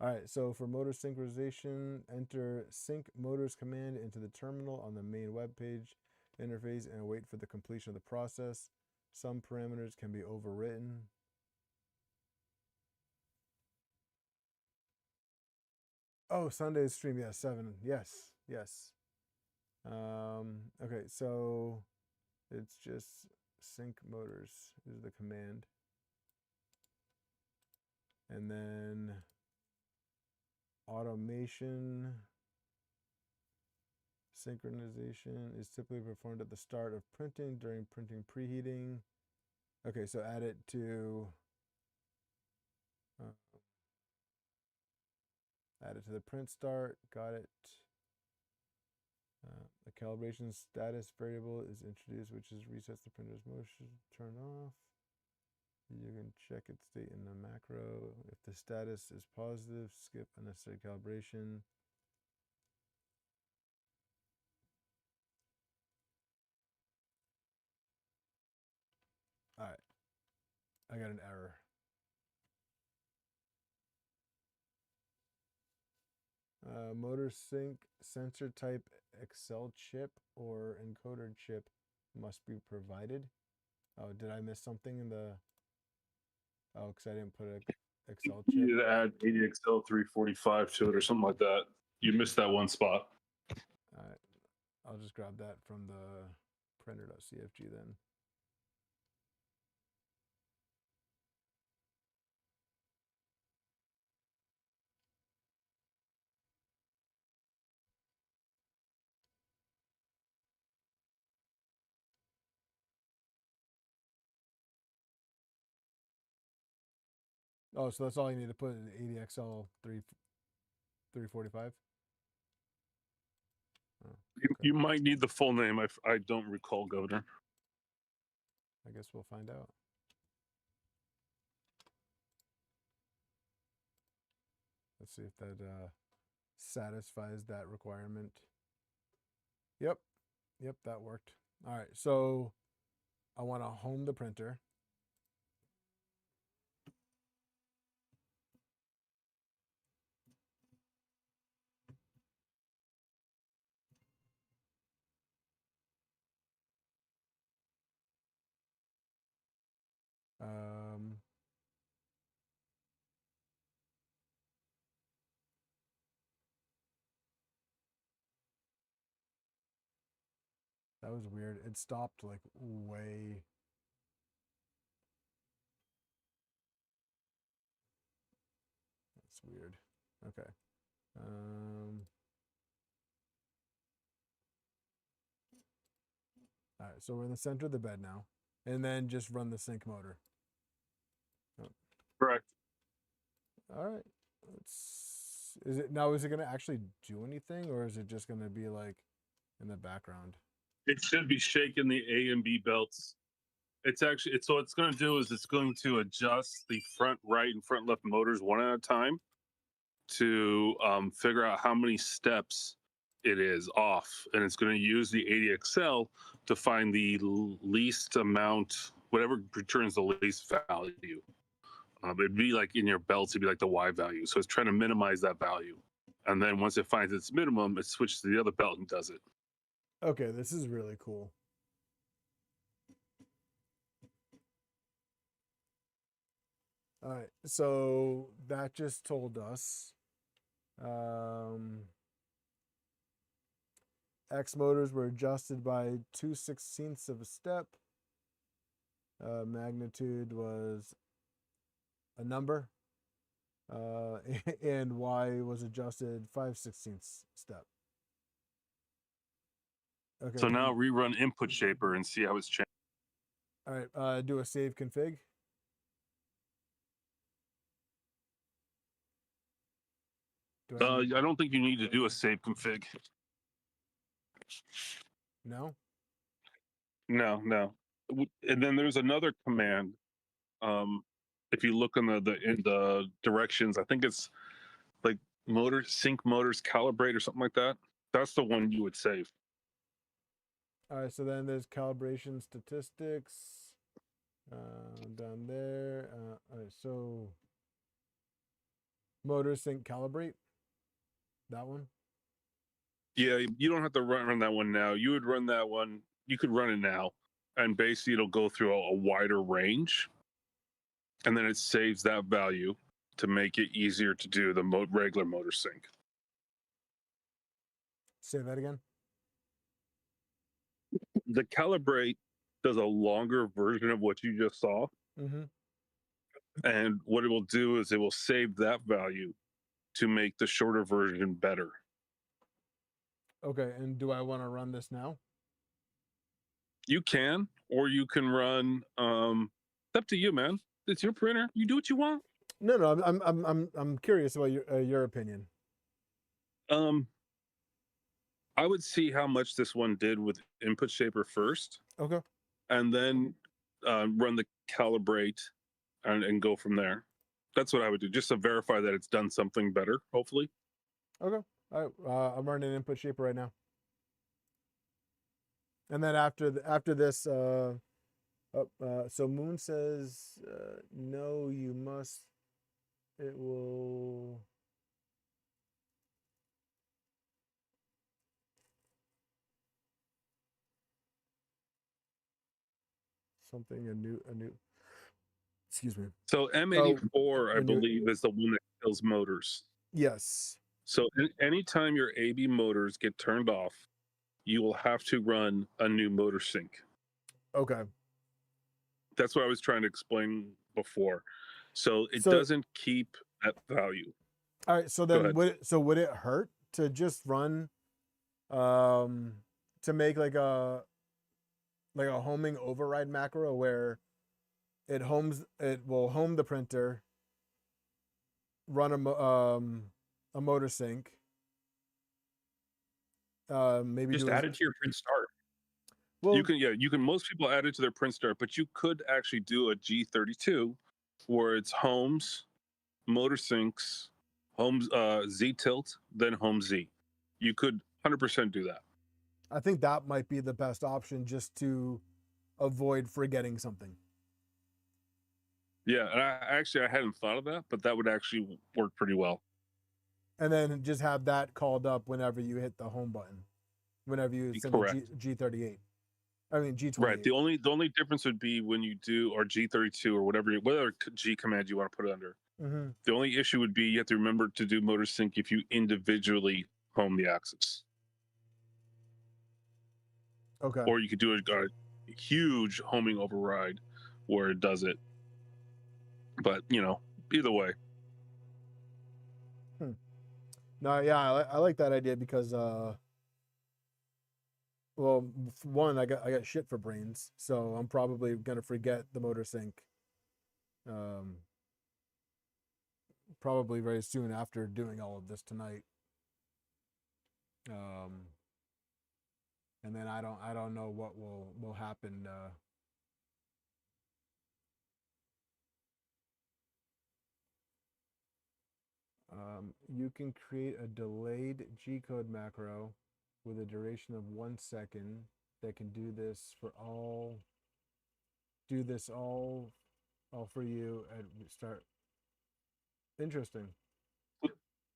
All right, so for motor synchronization, enter sync motors command into the terminal on the main web page interface and wait for the completion of the process. Some parameters can be overwritten. Oh, Sunday's stream, yes, 7. Yes, yes. Okay, so it's just sync motors is the command. And then automation synchronization is typically performed at the start of printing during printing preheating. Okay, so add it to the print start. Got it. The calibration status variable is introduced, which is resets the printer's motion. Turn off. You can check its state in the macro. If the status is positive, skip unnecessary calibration. All right, I got an error. Motor sync sensor type Excel chip or encoder chip must be provided. Oh, did I miss something in the? Oh, because I didn't put an Excel chip. You need to add ADXL 345 to it or something like that. You missed that one spot. All right, I'll just grab that from the printer.cfg then. Oh, so that's all you need to put in ADXL 345. Oh, You might need the full name. I don't recall, Governor. I guess we'll find out. Let's see if that satisfies that requirement. Yep, that worked. All right, so I want to home the printer. That was weird. It stopped like way. That's weird. Okay. All right, so we're in the center of the bed now, and then just run the sync motor. Oh. Correct. All right. Is it going to actually do anything, or is it just going to be like in the background? It should be shaking the A and B belts. It's actually so what it's going to do is it's going to adjust the front right and front left motors one at a time to figure out how many steps it is off, and it's going to use the ADXL to find the least amount, whatever returns the least value. It'd be like in your belts, it'd be like the Y value. So it's trying to minimize that value, and then once it finds its minimum, it switches to the other belt and does it. Okay, this is really cool. All right, so that just told us X motors were adjusted by 2/16 of a step. Magnitude was a number, and Y was adjusted 5/16 step. Okay. So now rerun input shaper and see how it's changed. All right, do a save config. I don't think you need to do a save config. No? No. And then there's another command. If you look in the directions, I think it's like motor sync motors calibrate or something like that. That's the one you would save. All right, so then there's calibration statistics down there. All right, so motor sync calibrate, that one. Yeah, you don't have to run that one now. You would run that one. You could run it now, and basically it'll go through a wider range, and then it saves that value to make it easier to do the regular motor sync. Say that again. The calibrate does a longer version of what you just saw, Mm-hmm. and what it will do is it will save that value to make the shorter version better. Okay, and do I want to run this now? You can, or you can run. It's up to you, man. It's your printer. You do what you want. No, I'm curious about your opinion. I would see how much this one did with input shaper first, Okay. and then run the calibrate and go from there. That's what I would do, just to verify that it's done something better, hopefully. Okay. All right. I'm running input shaper right now. And then after this, so Moon says, no, you must. It will. Something a new. Excuse me. So M84, I when you- believe, is the one that kills motors. Yes. So anytime your AB motors get turned off, you will have to run a new motor sync. Okay. That's what I was trying to explain before. So it So- doesn't keep that value. All right. So then, would it hurt to just run, to make like a homing override macro where it will home the printer, run a motor sync, maybe Just do add it to your print start. well, You can. Most people add it to their print start, but you could actually do a G32 where it's homes, motor syncs, homes, Z tilt, then home Z. You could 100% do that. I think that might be the best option just to avoid forgetting something. Yeah, and I hadn't thought of that, but that would actually work pretty well. And then just have that called up whenever you hit the home button, whenever you send a Correct. G38. I mean G28. Right. The only difference would be when you do or G32 or whatever G command you want to put it under. Mm-hmm. The only issue would be you have to remember to do motor sync if you individually home the axis. Okay. Or you could do a huge homing override where it does it. But, either way. No, yeah, I like that idea because, well, for one, I got shit for brains, so I'm probably gonna forget the motor sync. Probably very soon after doing all of this tonight. And then I don't know what will happen. You can create a delayed G-code macro with a duration of 1 second that can do this all for you at start. Interesting.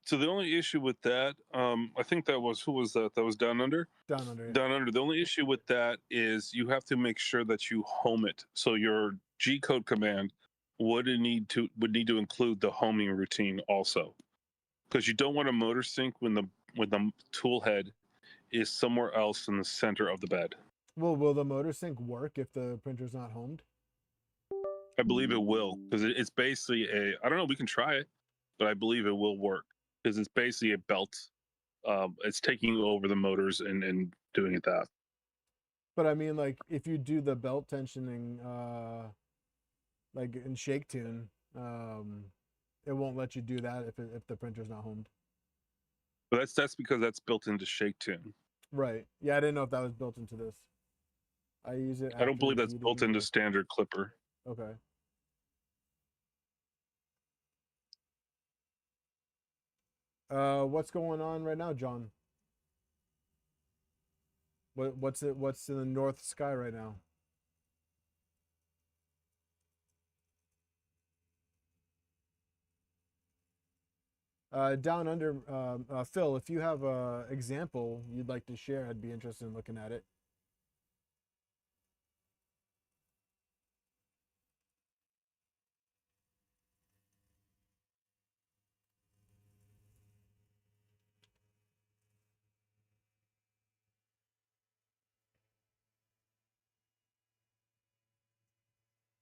So the only issue with that, I think who was that? That was Down Under? Down Under. Yeah. Down Under. The only issue with that is you have to make sure that you home it. So your G-code command would need to include the homing routine also. Because you don't want a motor sync when the tool head is somewhere else in the center of the bed. Well, will the motor sync work if the printer's not homed? I believe it will, because it's basically I don't know, we can try it, but I believe it will work because it's basically a belt. It's taking over the motors and doing it that. But I mean, like, if you do the belt tensioning, like in Shake Tune, it won't let you do that if the printer's not homed. But that's because that's built into Shake Tune. Right. Yeah, I didn't know if that was built into this. I use it. I don't believe that's built into standard Clipper. Okay. What's going on right now, John? What's it? What's in the north sky right now? Down under, Phil, if you have a example you'd like to share, I'd be interested in looking at it.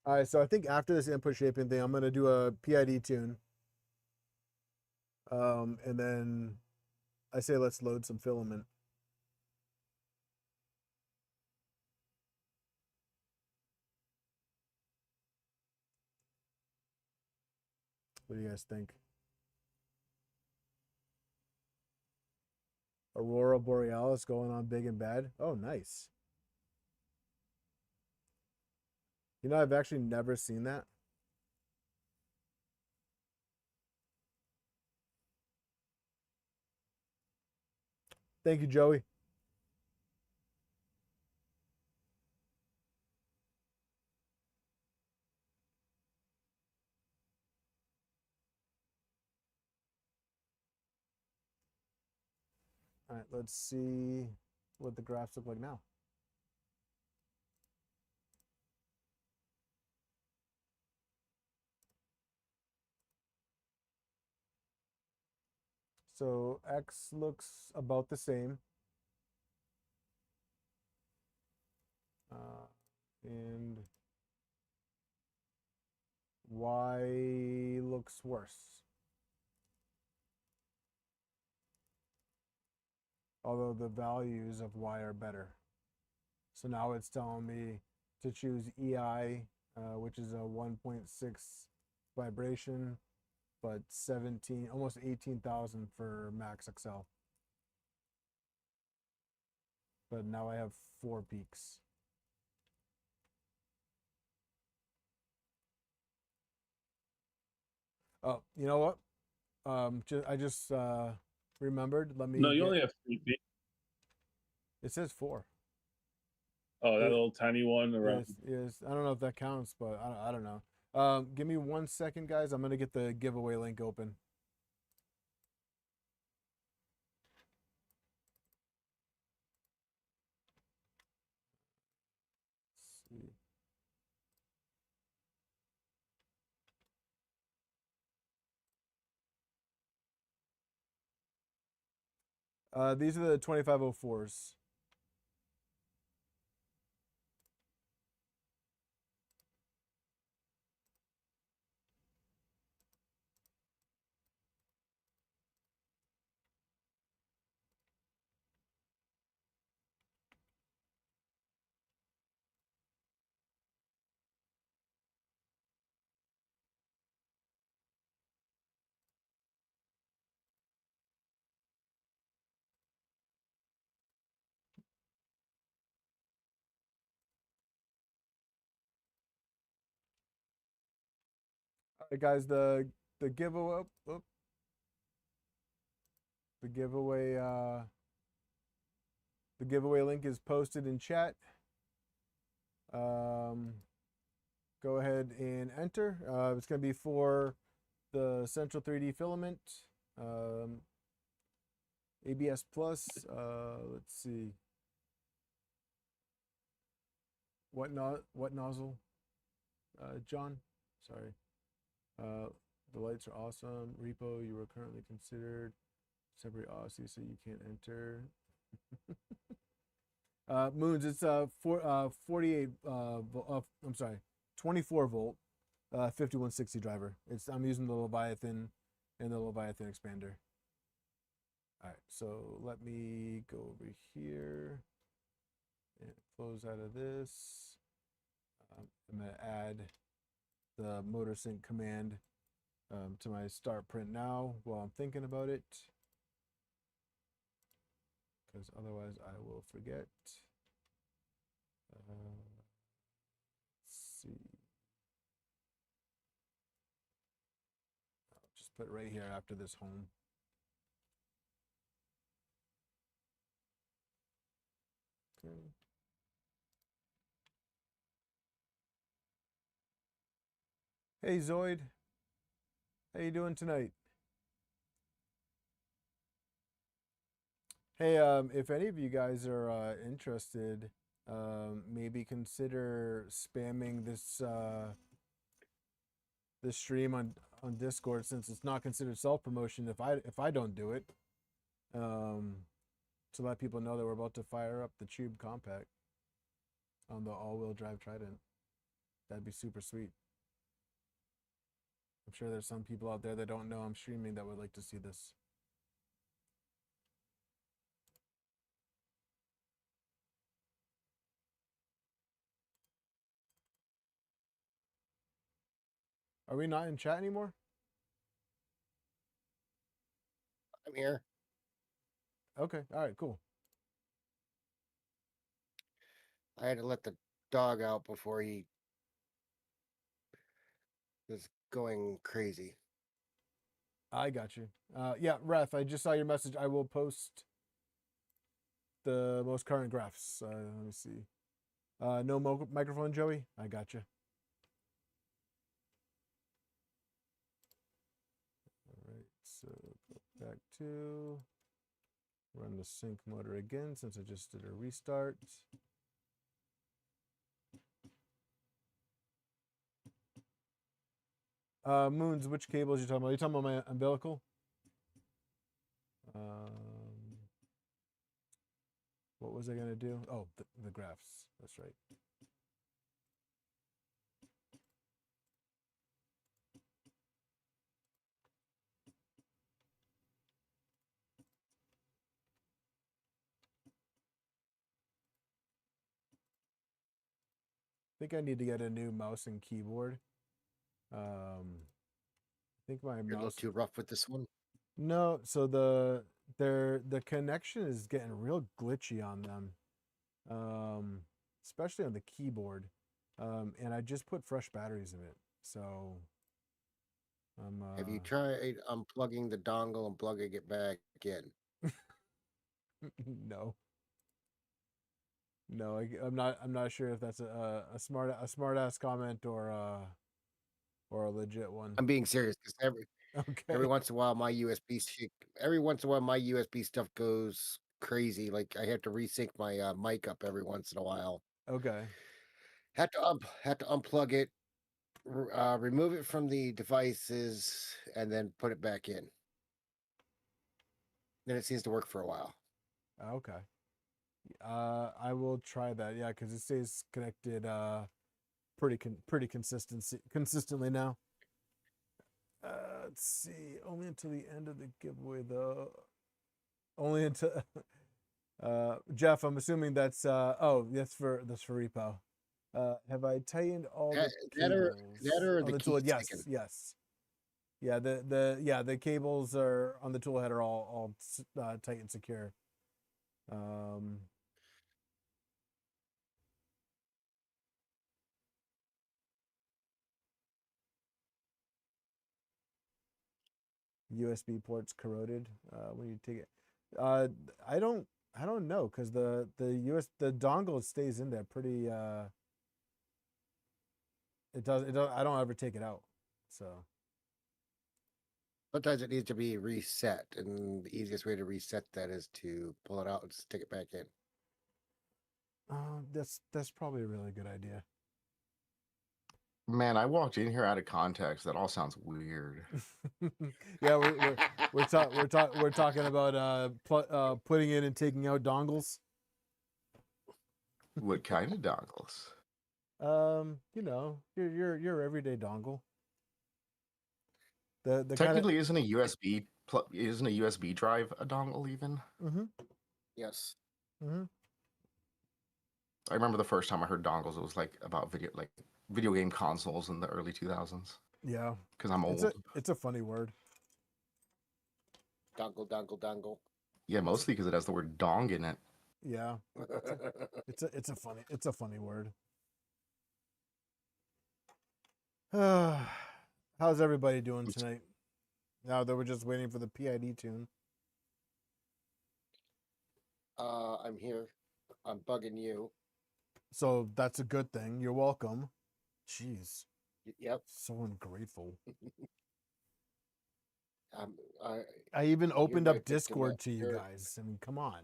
All right, so I think after this input shaping thing, I'm gonna do a PID tune. And then I say let's load some filament. What do you guys think? Aurora Borealis going on big and bad. Oh, nice. You know, I've actually never seen that. Thank you, Joey. All right, let's see what the graphs look like now. So X looks about the same. And Y looks worse. Although the values of Y are better. So now it's telling me to choose EI, which is a 1.6 vibration, but 17, almost 18,000 for Max XL. But now I have 4 peaks. Oh, you know what? I just remembered. Let me. No, you only have 3 feet. It says 4. Oh, that little tiny one around. Yes. I don't know if that counts, but I don't know. Give me 1 second, guys. I'm gonna get the giveaway link open. Let's see. These are the 2504s. All right, guys, the giveaway the giveaway link is posted in chat. Go ahead and enter. It's going to be for the Central 3D filament, ABS Plus. Let's see. What nozzle? John, sorry. The lights are awesome. Repo, you were currently considered separate Aussie, so you can't enter. Moons, it's 48. I'm sorry, 24 volt, 5160 driver. I'm using the Leviathan and the Leviathan expander. All right, so let me go over here and close out of this. I'm gonna add the motor sync command to my start print now while I'm thinking about it, because otherwise I will forget. Let's see. I'll just put it right here after this home. Okay. Hey Zoid, how you doing tonight? Hey, if any of you guys are interested, maybe consider spamming this stream on Discord, since it's not considered self promotion if I don't do it. To let people know that we're about to fire up the Chube Compact on the all-wheel drive Trident. That'd be super sweet. I'm sure there's some people out there that don't know I'm streaming that would like to see this. Are we not in chat anymore? I'm here. Okay. All right, cool. I had to let the dog out before he was going crazy. I got you. Yeah, Ref, I just saw your message. I will post the most current graphs. Let me see. No microphone, Joey? I got you. All right, so go back to run the sync motor again since I just did a restart. Moons, which cables are you talking about? Are you talking about my umbilical? What was I going to do? Oh, the graphs. That's right. I think I need to get a new mouse and keyboard. I think my You're a little mouse. too rough with this one. No, so the connection is getting real glitchy on them, especially on the keyboard. And I just put fresh batteries in it, so Have you tried unplugging the dongle and plugging it back in? no, no, I'm not sure if that's a smart ass comment or a legit one. I'm being serious because Okay. every once in a while my USB stuff goes crazy. Like I have to resync my mic up every once in a while. Okay. Had to unplug it, remove it from the devices, and then put it back in. Then it seems to work for a while. Okay. I will try that. Yeah, because it stays connected pretty consistently now. Let's see. Only until the end of the giveaway though. Only until Jeff, I'm assuming that's that's for repo. Have I tightened all the cables that or on the the tool? key Yes, sticking? yes. Yeah, the cables are on the tool head are all tight and secure. USB ports corroded when you take it. I don't know because the dongle stays in there pretty. It does. I don't ever take it out. So Sometimes it needs to be reset, and the easiest way to reset that is to pull it out and stick it back in. that's probably a really good idea. Man, I walked in here out of context. That all sounds weird. Yeah, we're talking about putting in and taking out dongles. What kind of dongles? You know, your everyday dongle. The Technically, isn't a USB drive a dongle even? Mm-hmm. Yes. Mm-hmm. I remember the first time I heard dongles, it was like about video game consoles in the early 2000s. Yeah, because I'm old. It's a funny word. Dongle. Yeah, mostly because it has the word dong in it. Yeah, it's a funny word. How's everybody doing tonight? Now that we're just waiting for the PID tune. I'm here. I'm bugging you. So that's a good thing. You're welcome. Jeez, Yep. so ungrateful. I'm, I, I even opened my up victim Discord of to you your- guys. I mean, come on.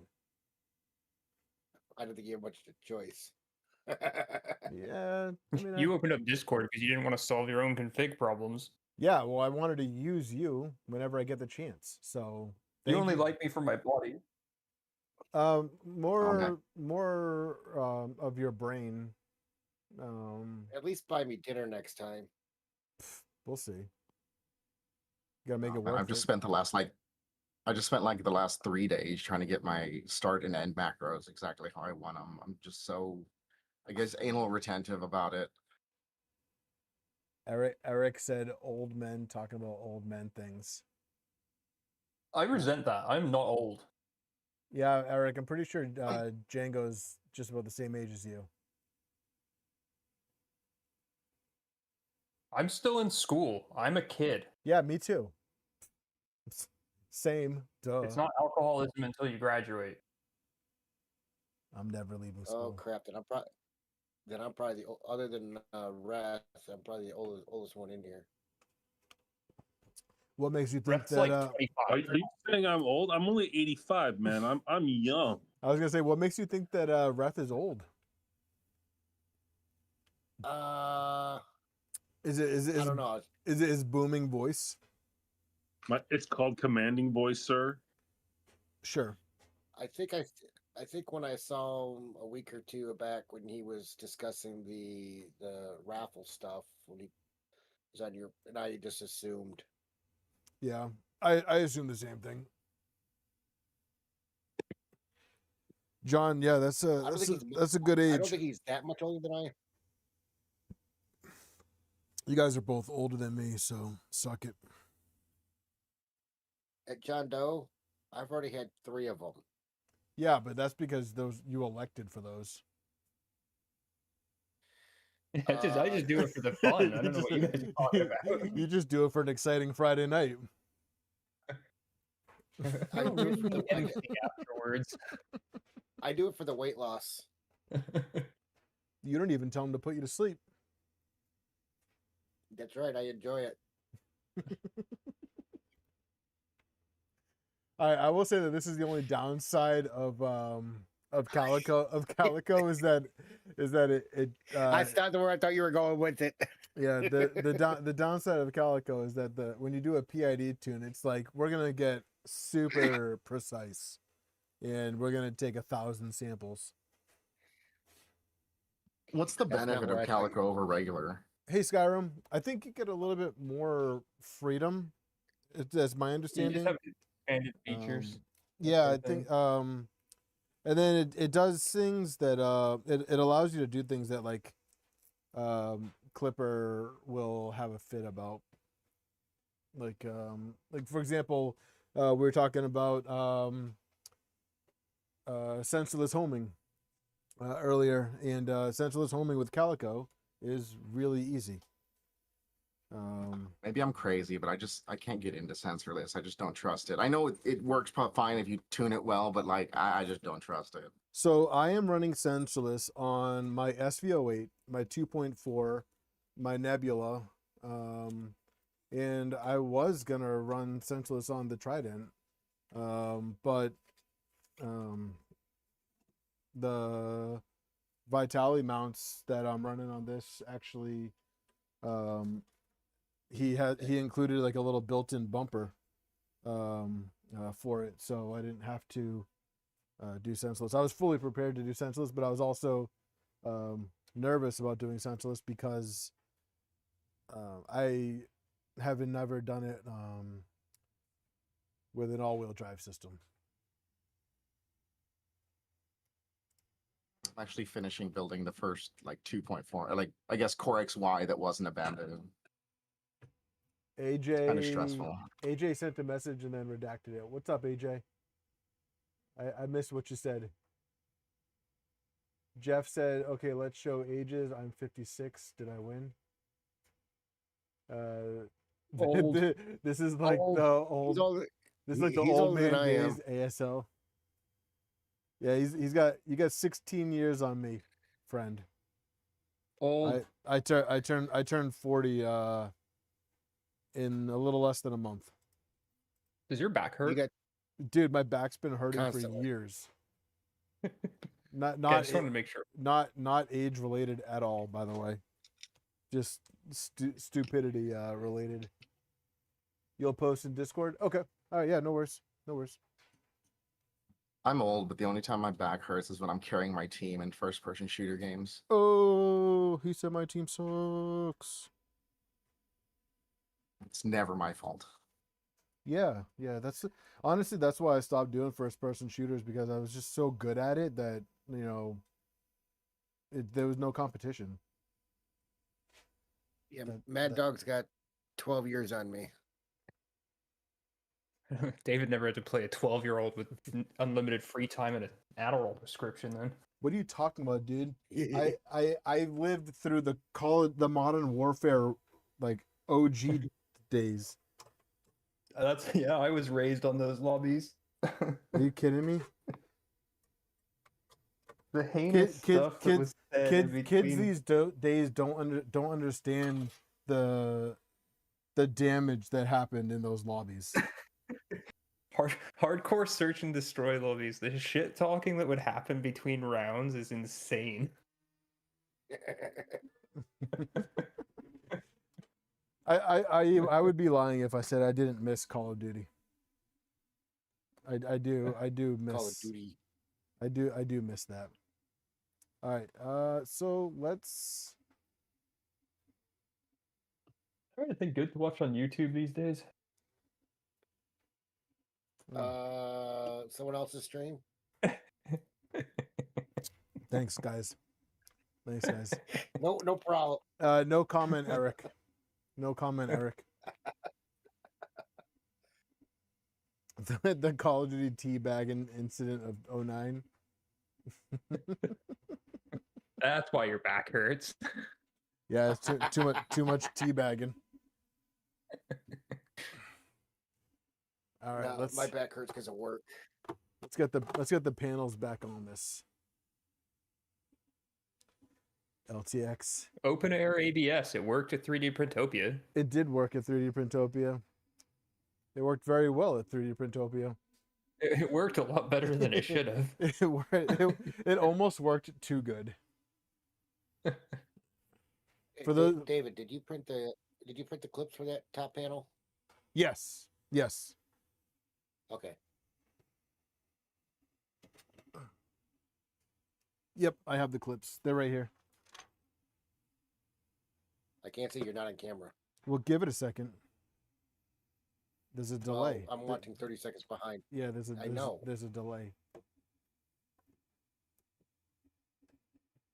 I don't think you have much of a choice. Yeah, I mean, You opened up Discord because you didn't want to solve your own config problems. yeah. Well, I wanted to use you whenever I get the chance. So You thank only like me for my body. more of your brain. At least buy me dinner next time. We'll see. Gotta make it Man, worth I've just it. spent the last I just spent like the last 3 days trying to get my start and end macros exactly how I want them. I'm just so, I guess, anal retentive about it. Eric said old men talking about old men things. I resent that. I'm not old. Yeah, Eric, I'm pretty sure Django's just about the same age as you. I'm still in school. I'm a kid. Yeah, me too. Same. Duh. It's not alcoholism until you graduate. I'm never leaving Oh school. crap! Then I'm probably the other than Wrath. I'm probably the oldest one in here. What makes you think Brett's that? like Are 25. you saying I'm old? I'm only 85, man. I'm young. I was gonna say, what makes you think that Reth is old? Is I don't know. Is it his booming voice? It's called commanding voice, sir. Sure. I think when I saw him a week or two back when he was discussing the raffle stuff when he was on your, and I just assumed. Yeah, I assume the same thing. John, yeah, that's a good I don't age. think he's that much older than I am. You guys are both older than me, so suck it. At John Doe, I've already had 3 of them. Yeah, but that's because those you elected for those. I just do it for the fun. I don't know what you guys are talking about. You just do it for an exciting Friday night. I don't really do anything afterwards. I do it for the weight loss. You don't even tell them to put you to sleep. That's right. I enjoy it. I will say that this is the only downside of Calico is that it I stopped where I thought you were going with it. yeah, the downside of Calico is that when you do a PID tune, it's like we're gonna get super precise, and we're gonna take 1,000 samples. What's the That's not benefit where of I thought Calico over regular? Hey Skyrim, I think you get a little bit more freedom. That's my You understanding. just have expanded features. Yeah, I sort of think and then it does things that it allows you to do things that like Clipper will have a fit about. Like for example, we were talking about sensorless homing earlier, and sensorless homing with Calico is really easy. Maybe I'm crazy, but I can't get into sensorless. I just don't trust it. I know it works fine if you tune it well, but like I just don't trust it. So I am running sensorless on my SV08, my 2.4, my Nebula, and I was gonna run sensorless on the Trident, but the Vitalii mounts that I'm running on this actually, he included like a little built-in bumper for it, so I didn't have to do sensorless. I was fully prepared to do sensorless, but I was also nervous about doing sensorless because I haven't never done it with an all-wheel drive system. I'm actually finishing building the first like 2.4, like I guess Core XY that wasn't abandoned. AJ Kind of stressful. AJ sent a message and then redacted it. What's up, AJ? I missed what you said. Jeff said, "Okay, let's show ages. I'm 56. Did I win?" Old. This is like Old. the old. He's older, This is like the he's old older man than I am. days ASL. Yeah, you got 16 years on me, friend. Old. I turned 40 in a little less than a month. Does your back hurt? You got Dude, my back's been hurting Constantly. for years. Okay, I Not just wanted to make sure. not age related at all, by the way. Just stupidity related. You'll post in Discord? Okay. All right, yeah, no worries. No worries. I'm old, but the only time my back hurts is when I'm carrying my team in first-person shooter games. Oh, he said my team sucks. It's never my fault. Yeah, that's honestly that's why I stopped doing first person shooters, because I was just so good at it that, you know, there was no competition. yeah, That- Mad that- Dog's got 12 years on me. David never had to play a 12-year-old with unlimited free time and an Adderall prescription. Then What are you talking about, dude? I lived through the Modern Warfare like OG days. that's I was raised on those lobbies. Are you kidding me? The heinous stuff that was said in Kids between- these days don't understand the damage that happened in those lobbies. hardcore search and destroy lobbies. The shit talking that would happen between rounds is insane. I would be lying if I said I didn't miss Call of Duty. I do miss Call of Duty. I do miss that. All right. So let's. Anything good to watch on YouTube these days? Someone else's stream. Thanks, guys. Thanks, guys. No problem. No comment, Eric. No comment, Eric. The Call of Duty teabagging incident of 09. That's why your back hurts. Yeah, it's too much teabagging. All right, No, my back hurts because of work. let's get the panels back on this. LTX. Open air ABS. It worked at 3D Printopia. It did work at 3D Printopia. It worked very well at 3D Printopia. It worked a lot better than it should have. It almost worked too good. Hey, For the- David, did you print the clips for that top panel? Yes. Okay. Yep, I have the clips. They're right here. I can't see you're not on camera. We'll give it a second. There's a delay. I'm watching 30 seconds behind. Yeah, I know. There's a delay.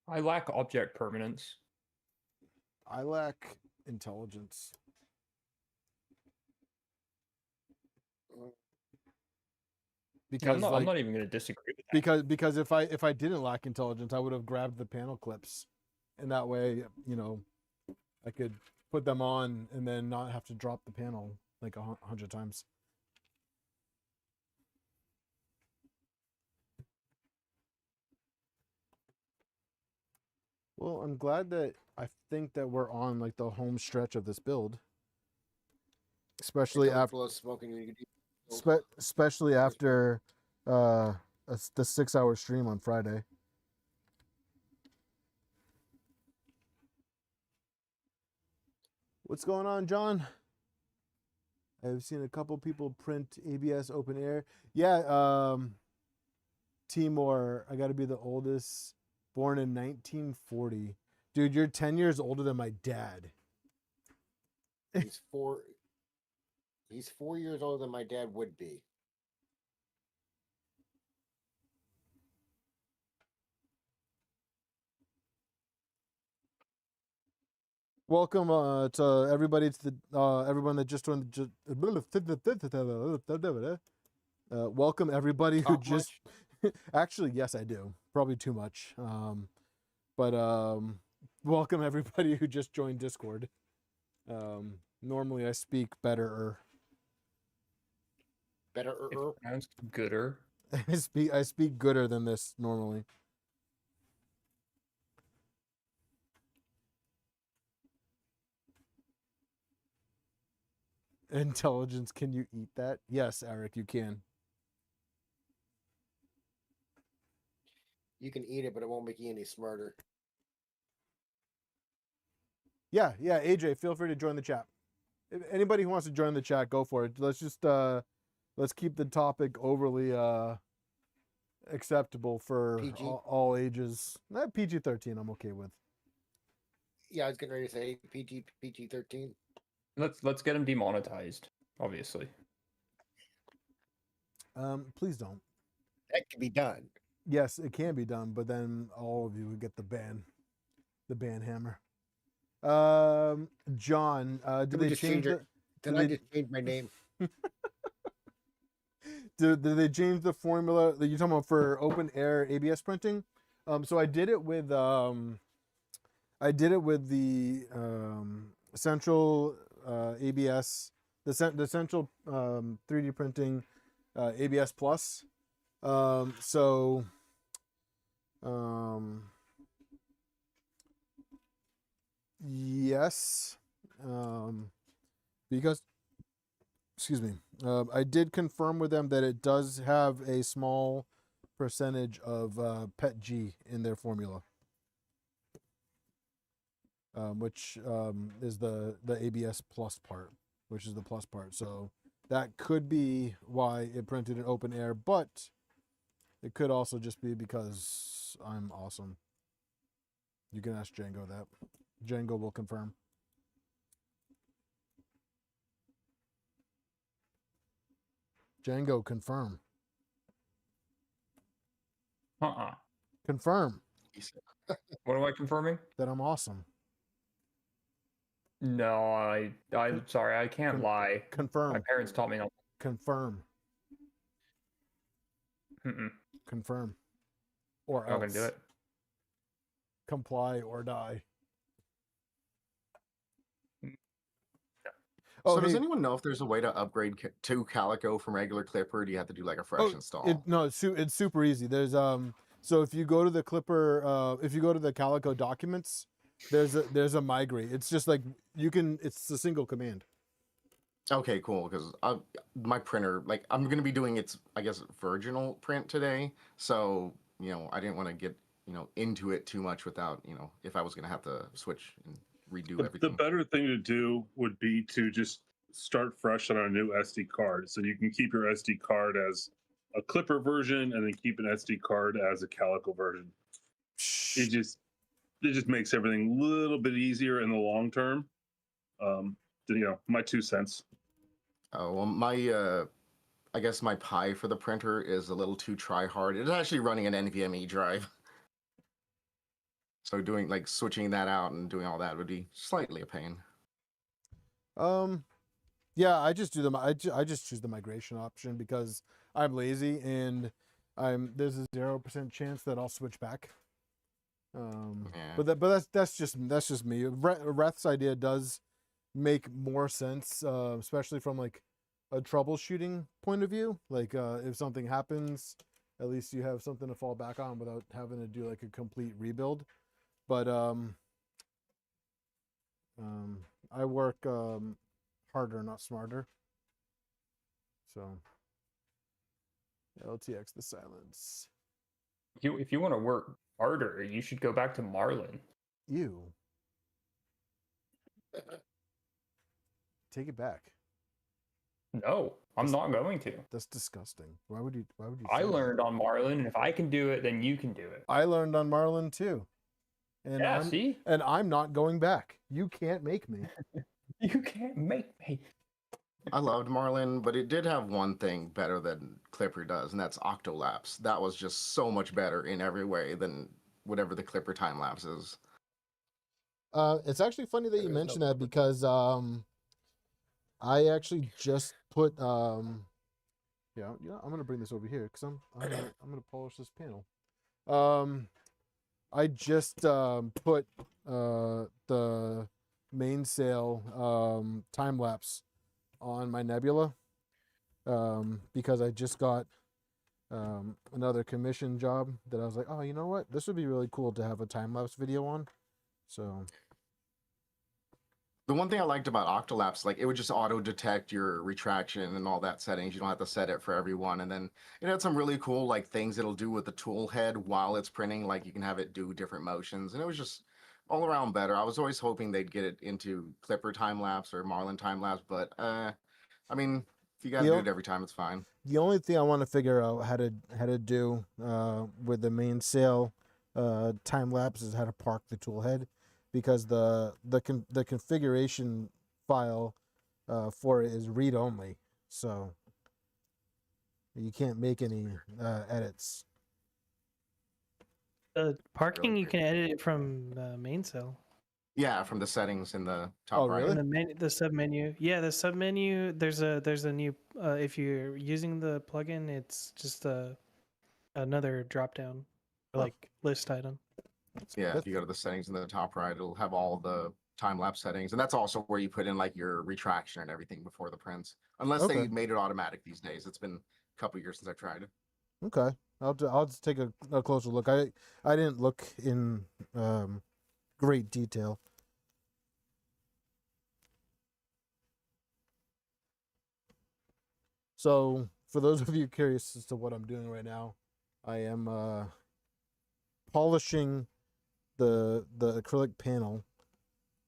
I lack object permanence. I lack intelligence. Because I'm not even going to disagree with that. because if I didn't lack intelligence, I would have grabbed the panel clips, and that way, you know, I could put them on and then not have to drop the panel like 100 times. Well, I'm glad that I think that we're on like the home stretch of this build, especially after smoking. You could especially after the 6-hour stream on Friday. What's going on, John? I've seen a couple people print ABS open air. Yeah, Timor, I got to be the oldest, born in 1940. Dude, you're 10 years older than my dad. He's 4 years older than my dad would be. Welcome to everybody, to the everyone that just joined. Welcome everybody who Talk just. Actually, yes, I do. Probably too much. But welcome everybody who just joined Discord. Normally I speak better. It's pronounced gooder. I speak gooder than this normally. Intelligence, can you eat that? Yes, Eric, you can. You can eat it, but it won't make you any smarter. Yeah, AJ, feel free to join the chat. If anybody who wants to join the chat, go for it. Let's just let's keep the topic overly acceptable for PG? all ages. PG-13 I'm okay with. Yeah, I was getting ready to say PG-13. Let's get him demonetized, obviously. Please don't. That can be done. Yes, it can be done, but then all of you would get the ban hammer. John, did they change the? Did I just change my name? Did they change the formula that you're talking about for open air ABS printing? So I did it with the central ABS, the central 3D printing ABS Plus. Yes, because, excuse me, I did confirm with them that it does have a small percentage of PET G in their formula, which is the ABS Plus part, which is the plus part. So that could be why it printed in open air, but it could also just be because I'm awesome. You can ask Django that. Django will confirm. Django, confirm. Confirm What am I confirming? that I'm awesome. No, I'm sorry, I can't lie. My Confirm. parents taught me not. Confirm. Confirm. Or I'm not else. gonna do it. Comply or die. So Oh, does hey, anyone know if there's a way to upgrade to Calico from regular Clipper? Or do you have to do like a fresh install? it's super easy. There's so if you go to the Clipper, if you go to the Calico documents, there's a migrate. It's just like it's a single command. Okay, cool. Because my printer, like, I'm gonna be doing its, I guess, virginal print today. So I didn't want to get into it too much without if I was gonna have to switch and redo The everything. better thing to do would be to just start fresh on a new SD card. So you can keep your SD card as a Clipper version and then keep an SD card as a Calico version. It just makes everything a little bit easier in the long term. My 2 cents. Oh, well, my I guess my Pi for the printer is a little too try hard. It's actually running an NVMe drive. So switching that out and doing all that would be slightly a pain. Yeah, I just do I just choose the migration option because I'm lazy and there's a 0% chance that I'll switch back. Yeah. But that's just me. Reth's idea does make more sense, especially from like a troubleshooting point of view. Like if something happens, at least you have something to fall back on without having to do like a complete rebuild. But I work harder, not smarter. So LTX the silence. If you want to work harder, you should go back to Marlin. Ew. Take it back. No, I'm not going to. That's disgusting. Why would you I say that? learned on Marlin, and if I can do it, then you can do it. I learned on Marlin too. And Yeah, see? And I'm not going back. You can't make me. You can't make me. I loved Marlin, but it did have one thing better than Clipper does, and that's Octolapse. That was just so much better in every way than whatever the Clipper time lapse is. It's actually funny that you mentioned that because I actually just put I'm gonna bring this over here because I'm gonna polish this panel. I just put the mainsail time lapse on my Nebula because I just got another commission job that I was like, oh, you know what? This would be really cool to have a time lapse video on. So The one thing I liked about Octolapse, like it would just auto detect your retraction and all that settings. You don't have to set it for everyone. And then it had some really cool like things it'll do with the tool head while it's printing. Like you can have it do different motions, and it was just all around better. I was always hoping they'd get it into Clipper time lapse or Marlin time lapse, but I mean, if you gotta do it every time, it's fine. the only thing I want to figure out how to do with the main sail time lapse is how to park the tool head, because the configuration file for it is read only, so you can't make any edits. Parking, you can edit it from the main cell. Yeah, from the settings in the top Oh, right. really? In the sub menu. Yeah, the sub menu. There's a new. If you're using the plugin, it's just another drop down, like list item. Yeah, if you go to the settings in the top right, it'll have all the time lapse settings, and that's also where you put in like your retraction and everything before the prints. Unless Okay. they made it automatic these days. It's been a couple years since I tried it. Okay, I'll just take a closer look. I didn't look in great detail. So for those of you curious as to what I'm doing right now, I am polishing the acrylic panel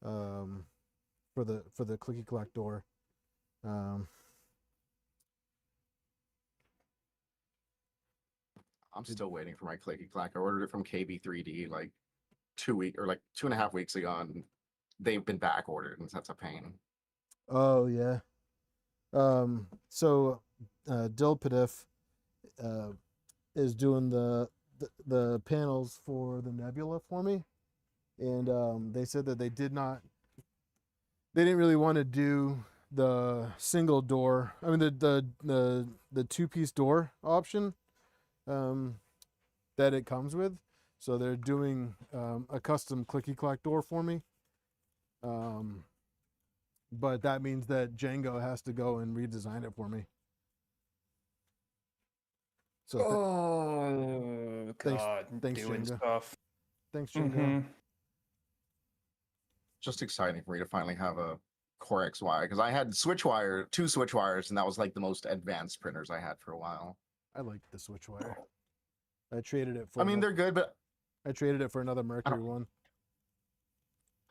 for the clicky clack door. I'm still waiting for my clicky clack. I ordered it from KB3D like 2.5 weeks ago, and they've been back ordered, and that's a pain. Oh yeah. So Dill Pedif is doing the panels for the Nebula for me, and they said that they didn't really want to do the single door. I mean the two-piece door option that it comes with. So they're doing a custom clicky clack door for me. But that means that Django has to go and redesign it for me. So Oh thanks- God, thanks, doing Django. stuff. thanks, Django. Mhm. Just exciting for me to finally have a Core XY, because I had two switch wires, and that was like the most advanced printers I had for a while. I like the switch wire. I traded it for. I mean, they're good, but I traded it for another Mercury one.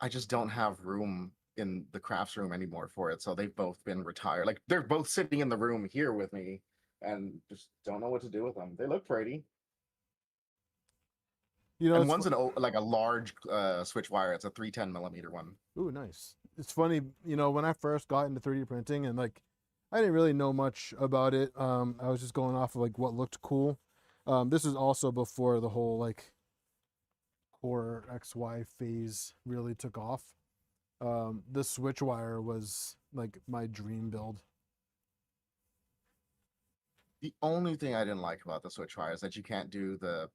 I just don't have room in the crafts room anymore for it. So they've both been retired. Like they're both sitting in the room here with me, and just don't know what to do with them. They look pretty. You know, And it's one's like a large switch wire. It's a 310 millimeter one. ooh, nice. It's funny, you know, when I first got into 3D printing, and like I didn't really know much about it. I was just going off of like what looked cool. This is also before the whole like Core XY phase really took off. This switch wire was like my dream build. The only thing I didn't like about the switch wire is that you can't do the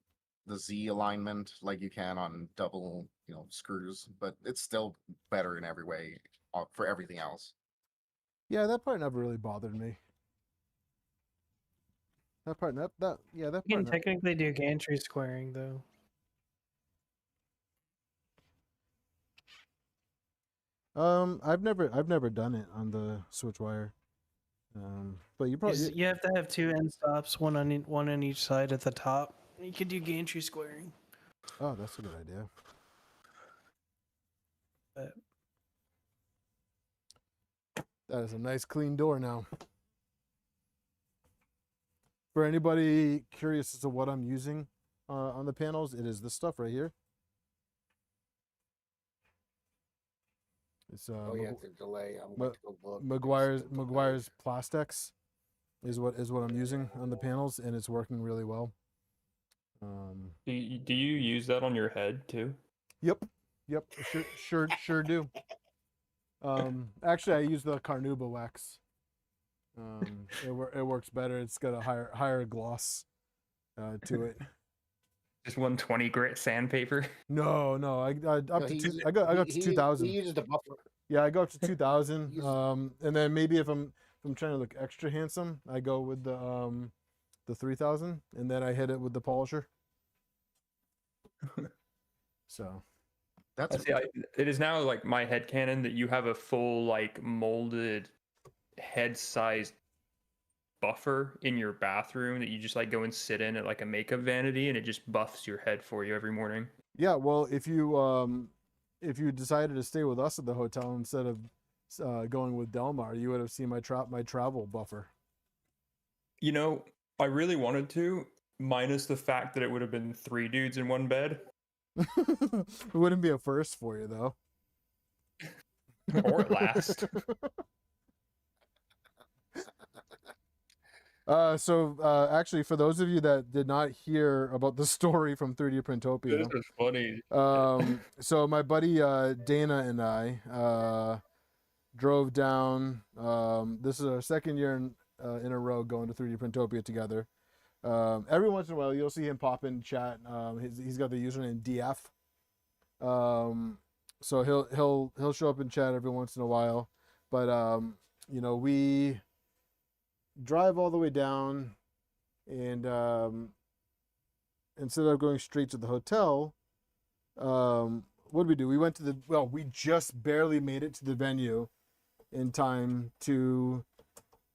Z alignment like you can on double, screws, but it's still better in every way for everything else. Yeah, that part never really bothered me. That part, You can technically do gantry squaring though. I've never done it on the switch wire. But you probably You have to have two end stops, one on each side at the top. You could do gantry squaring. Oh, that's a good idea. That is a nice clean door now. For anybody curious as to what I'm using on the panels, it is this stuff right here. It's Oh yeah, the delay. I'm Ma- going to go look. McGuire's Plastex is what I'm using on the panels, and it's working really well. Do you use that on your head too? Yep, sure do. Actually, I use the Carnauba wax. It works better. It's got a higher gloss to it. Just 120 grit sandpaper. No, I up to two, I got up to 2,000. He uses the buffer. Yeah, I go up to 2,000. And then maybe if I'm trying to look extra handsome, I go with the the 3000, and then I hit it with the polisher. So That's it is now like my headcanon that you have a full like molded head-sized buffer in your bathroom that you just like go and sit in at like a makeup vanity, and it just buffs your head for you every morning. yeah, well, if you decided to stay with us at the hotel instead of going with Delmar, you would have seen my travel buffer. You know, I really wanted to, minus the fact that it would have been 3 dudes in one bed. It wouldn't be a first for you though. Or at last. Actually, for those of you that did not hear about the story from 3D Printopia, This is funny. So my buddy Dana and I drove down. This is our second year in a row going to 3D Printopia together. Every once in a while, you'll see him pop in chat. He's got the username DF. So he'll show up in chat every once in a while. But we drive all the way down, and instead of going straight to the hotel, what did we do? We went to we just barely made it to the venue in time to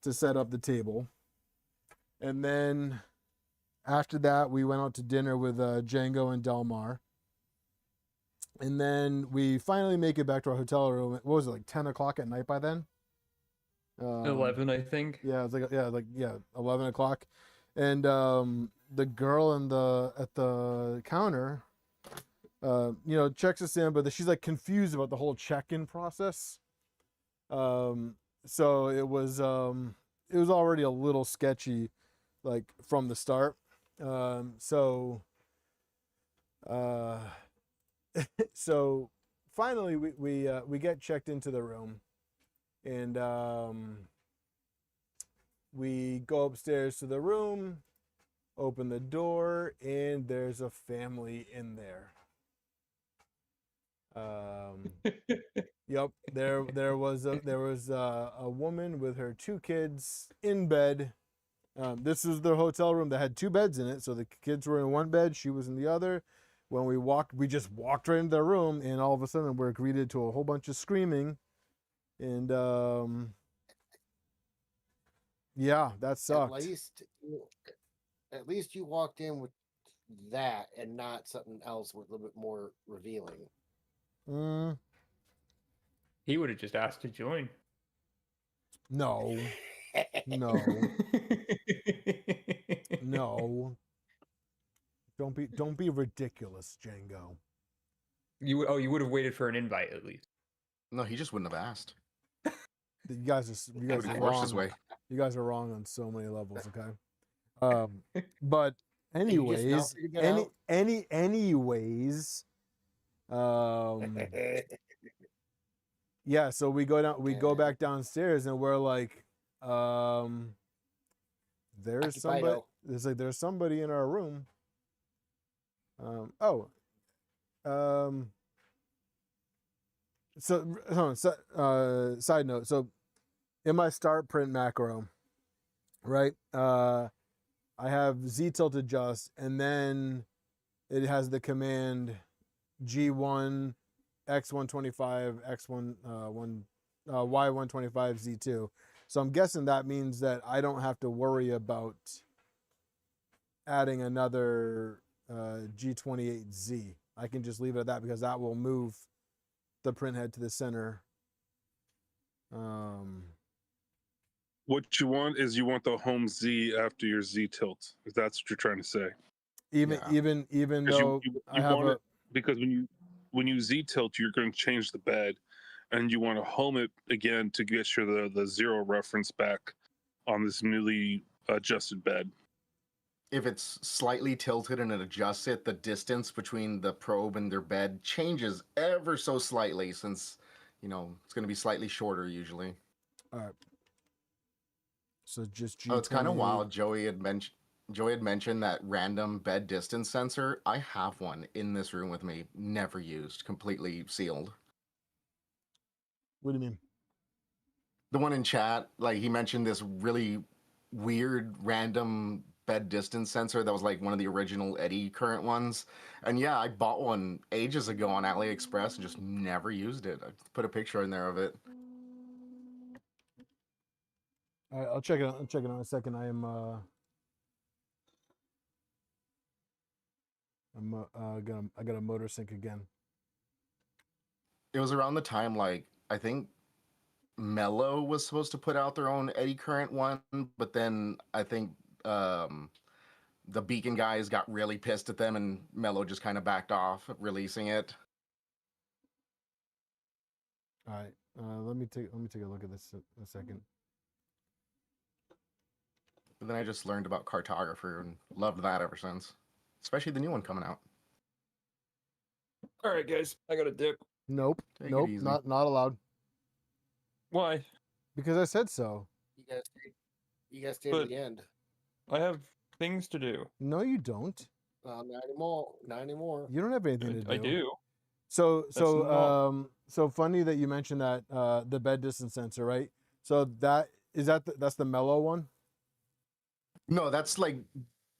set up the table. And then after that, we went out to dinner with Django and Delmar. And then we finally make it back to our hotel room. What was it, like 10 o'clock at night by then? 11, I think. Yeah, it's like 11 o'clock. And the girl at the counter, checks us in, but she's like confused about the whole check-in process. So it was already a little sketchy, like from the start. So finally we get checked into the room, and we go upstairs to the room, open the door, and there's a family in there. Yep, there was a woman with her 2 kids in bed. This is the hotel room that had 2 beds in it, so the kids were in one bed, she was in the other. When we just walked right into the room, and all of a sudden we're greeted to a whole bunch of screaming, and yeah, that sucked. At least you walked in with that and not something else with a little bit more revealing. He would have just asked to join. No. No. No. Don't be ridiculous, Django. You would have waited for an invite at least. No, he just wouldn't have asked. You guys are forced his wrong. way. You guys are wrong on so many levels, okay? But anyways, yeah, so we go back downstairs, and we're like, there's somebody in our room. Side note. So in my start print macro, right? I have Z tilt adjust, and then it has the command G1 X125 X1 Y125 Z2. So I'm guessing that means that I don't have to worry about adding another G28Z. I can just leave it at that, because that will move the print head to the center. What you want is you want the home Z after your Z tilt, if that's what you're trying to say. Even though I have want it, because when you Z tilt, you're going to change the bed, and you want to home it again to get the 0 reference back on this newly adjusted bed. If it's slightly tilted and it adjusts it, the distance between the probe and their bed changes ever so slightly, since it's going to be slightly shorter usually. All right. So just G28. Oh, it's kind of wild. Joey had mentioned that random bed distance sensor. I have one in this room with me, never used, completely sealed. What do you mean? The one in chat, like he mentioned this really weird random bed distance sensor that was like one of the original eddy current ones. And yeah, I bought one ages ago on AliExpress and just never used it. I put a picture in there of it. All right, I'll check it out. I'll check it out in a second. I got a motor sync again. It was around the time, like, I think Mellow was supposed to put out their own eddy current one, but then I think the Beacon guys got really pissed at them, and Mellow just kind of backed off releasing it. All right, let me take a look at this in a second. And then I just learned about Cartographer and loved that ever since, especially the new one coming out. All right, guys, I got a dip. Nope, Take it nope, easy. not allowed. Why? Because I said so. You guys stay to But- the end. I have things to do. No, you don't. Not anymore. Not anymore. You don't have anything to do. I do. So not- so funny that you mentioned that the bed distance sensor, right? So that's the Mellow one. No, that's like,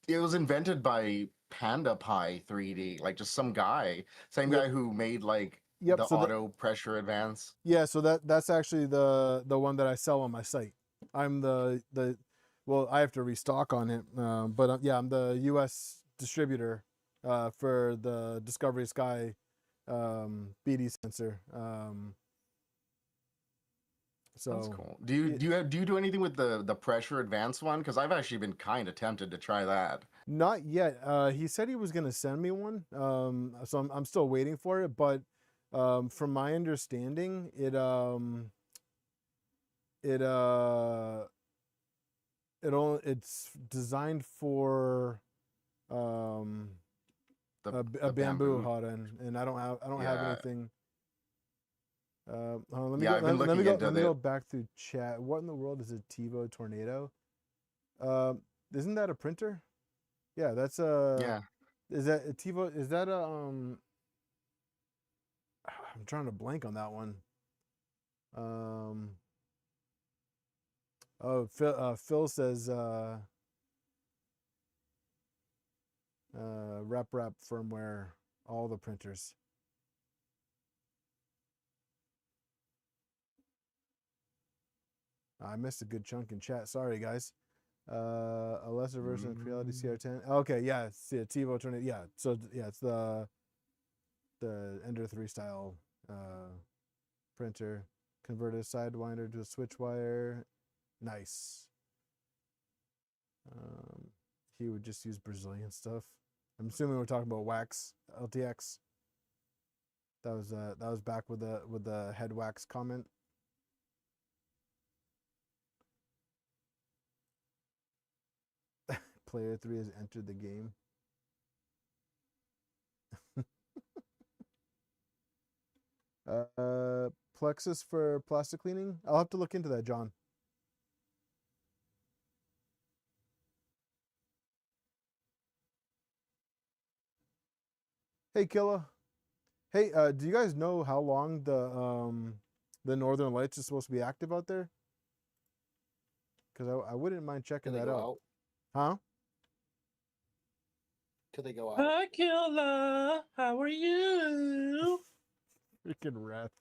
it was invented by Panda Pie 3D, like just some guy, same Yep. guy who made like Yep. the So auto pressure advance. yeah, so that's actually the one that I sell on my site. I'm the well, I have to restock on it, but yeah, I'm the U.S. distributor for the Discovery Sky BD sensor. So That's cool. Do you do anything with the pressure advance one? Because I've actually been kind of tempted to try that. not yet. He said he was going to send me one, so I'm still waiting for it. But from my understanding, it's designed for a The bamboo hot end, and I don't have Yeah. anything. Hold on, let me Yeah, go, I've been let me looking go, into let me go the- back through chat. What in the world is a TiVo Tornado? Isn't that a printer? Yeah, that's a. Yeah. Is that a TiVo? Is that a I'm trying to blank on that one. Oh, Phil says rep firmware, all the printers. I missed a good chunk in chat. Sorry, guys. A lesser version of Creality CR10. Okay, yeah, it's the TiVo Tornado. Yeah, so yeah, it's the Ender 3 style printer. Converted sidewinder to a switch wire. Nice. He would just use Brazilian stuff. I'm assuming we're talking about wax LTX. That was back with the head wax comment. Player 3 has entered the game. Plexus for plastic cleaning? I'll have to look into that, John. Hey, Killa. Hey, do you guys know how long the Northern Lights is supposed to be active out there? Because I wouldn't mind checking Till they that go out. out. Huh? Till they go out. Hi, Killa. How are you? Freaking wrath.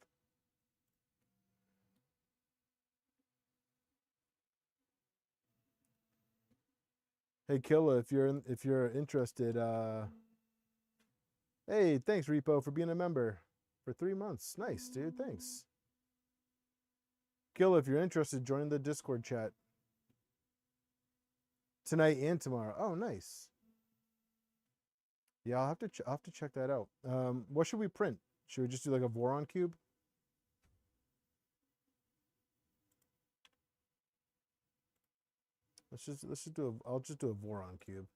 Hey, Killa, if you're interested, hey, thanks Repo for being a member for 3 months. Nice, dude. Thanks. Killa, if you're interested, join the Discord chat tonight and tomorrow. Oh, nice. Yeah, I'll have to check that out. What should we print? Should we just do like a Voron cube? Let's just do I'll just do a Voron cube.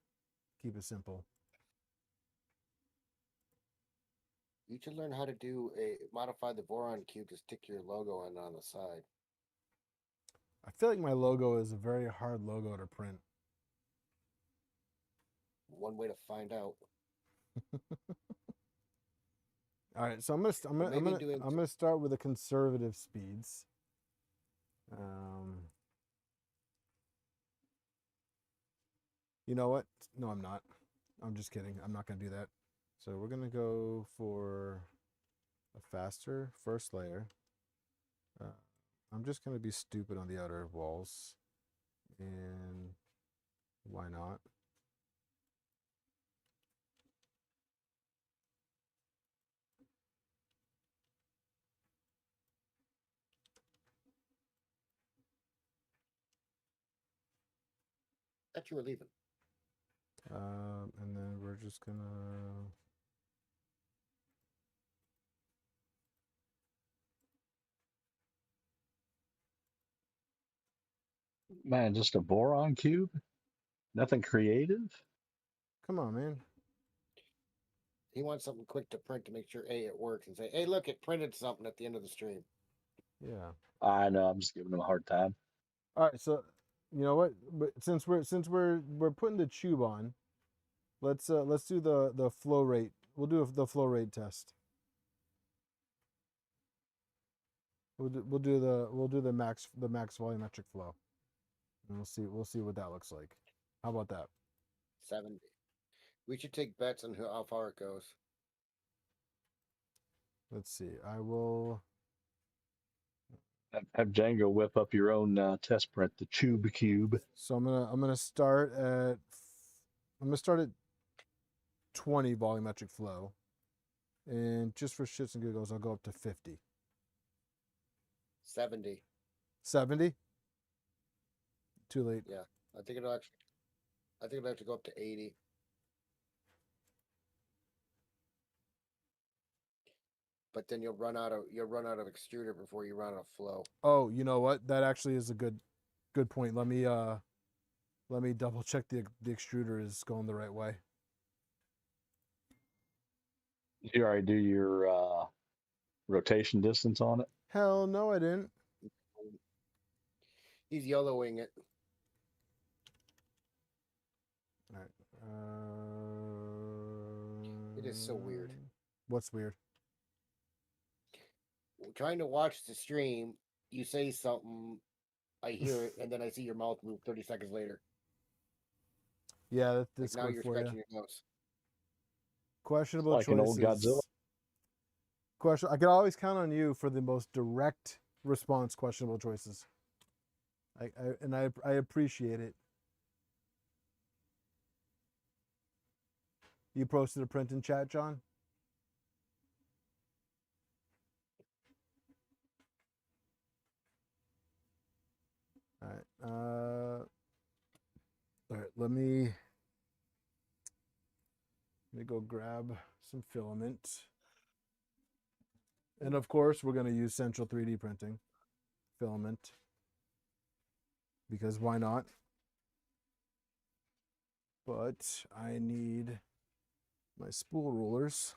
Keep it simple. You should learn how to modify the Voron cube to stick your logo in on the side. I feel like my logo is a very hard logo to print. One way to find out. All right, so I'm gonna start with the conservative speeds. You know what? No, I'm not. I'm just kidding. I'm not going to do that. So we're going to go for a faster first layer. I'm just going to be stupid on the outer walls. And why not? Thought you were leaving. And then we're just going to... Man, just a boron cube? Nothing creative? Come on, man. He wants something quick to print to make sure it works and say, hey, look, it printed something at the end of the stream. Yeah. I know, I'm just giving him a hard time. All right, so you know what? But since we're putting the tube on, let's do the flow rate. We'll do the flow rate test. We'll do the max volumetric flow, and we'll see what that looks like. How about that? 70. We should take bets on how far it goes. Let's see. I will. Have Django whip up your own test print, the Chube Cube. So I'm gonna start at 20 volumetric flow, and just for shits and giggles, I'll go up to 50. 70. 70? Too late. Yeah. I think it'll have to go up to 80. But then you'll run out of extruder before you run out of flow. Oh, you know what? That actually is a good point. Let me double check the extruder is going the right way. Did you already do your rotation distance on it? Hell no, I didn't. He's YOLOing it. All right. It is so weird. What's weird? Trying to watch the stream, you say something, I hear it, and then I see your mouth move 30 seconds later. Yeah, that's Like now good you're for scratching you. your nose. Questionable Like choices. an old Godzilla. I can always count on you for the most direct response. Questionable choices. I appreciate it. You posted a print in chat, John? All right. All right. Let me go grab some filament. And of course, we're going to use Central 3D printing filament because why not? But I need my spool rulers.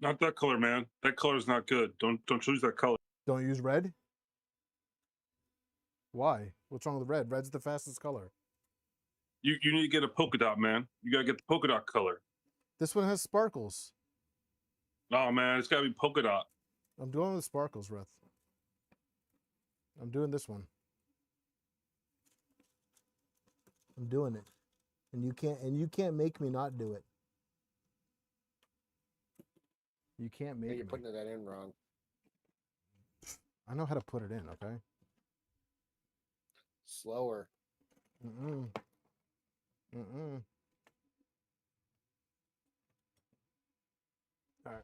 Not that color, man. That color's not good. Don't choose that color. Don't use red? Why? What's wrong with red? Red's the fastest color. You need to get a polka dot, man. You gotta get the polka dot color. This one has sparkles. Oh man, it's gotta be polka dot. I'm doing the sparkles, Reth. I'm doing this one. I'm doing it. And you can't make me not do it. You can't make Hey, you're me. putting that in wrong. I know how to put it in, okay? Slower. Mm-mm. Mm-mm. All right.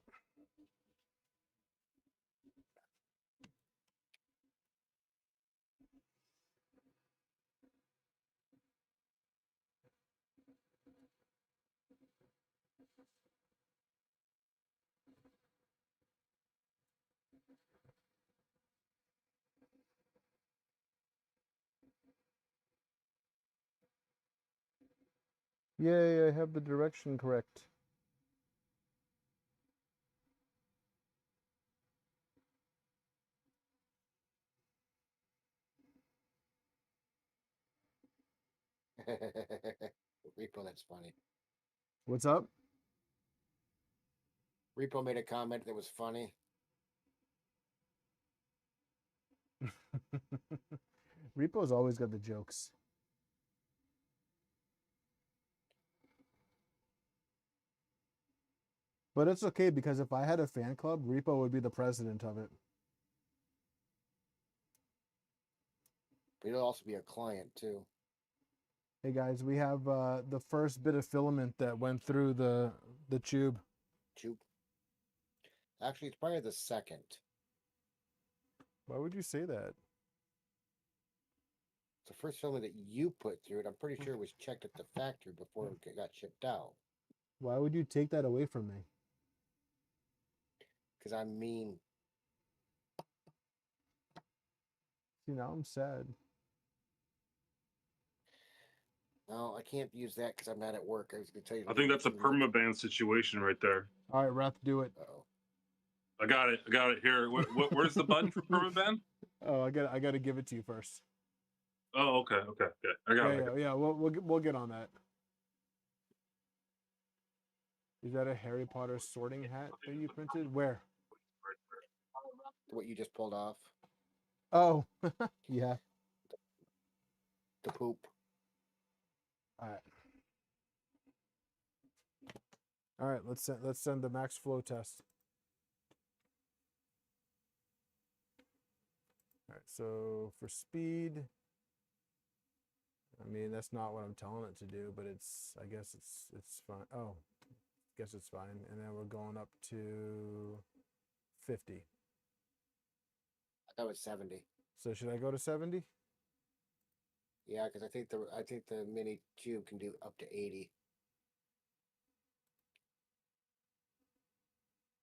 Yay, I have the direction correct. Repo, that's funny. What's up? Repo made a comment that was funny. Repo's always got the jokes. But it's okay because if I had a fan club, Repo would be the president of it. But he'll also be a client too. Hey guys, we have the first bit of filament that went through the tube. Chube. Actually, it's probably the second. Why would you say that? It's the first filament that you put through it. I'm pretty sure it was checked at the factory before it got shipped out. Why would you take that away from me? Because I'm mean. See, now I'm sad. No, I can't use that because I'm not at work. I was going to tell you. I think that's a permaban situation right there. All right, Ref, do it. Uh-oh. I got it here. Where's the button for permaban? Oh, I got to give it to you first. Oh, okay, yeah, I got it. Yeah. We'll get on that. Is that a Harry Potter sorting hat that you printed? Where? What you just pulled off. Oh, yeah. The poop. All right. Let's send the max flow test. All right. So for speed, I mean that's not what I'm telling it to do, but I guess it's fine. Oh, I guess it's fine. And then we're going up to 50. I thought it was 70. So should I go to 70? Yeah, because I think the mini tube can do up to 80.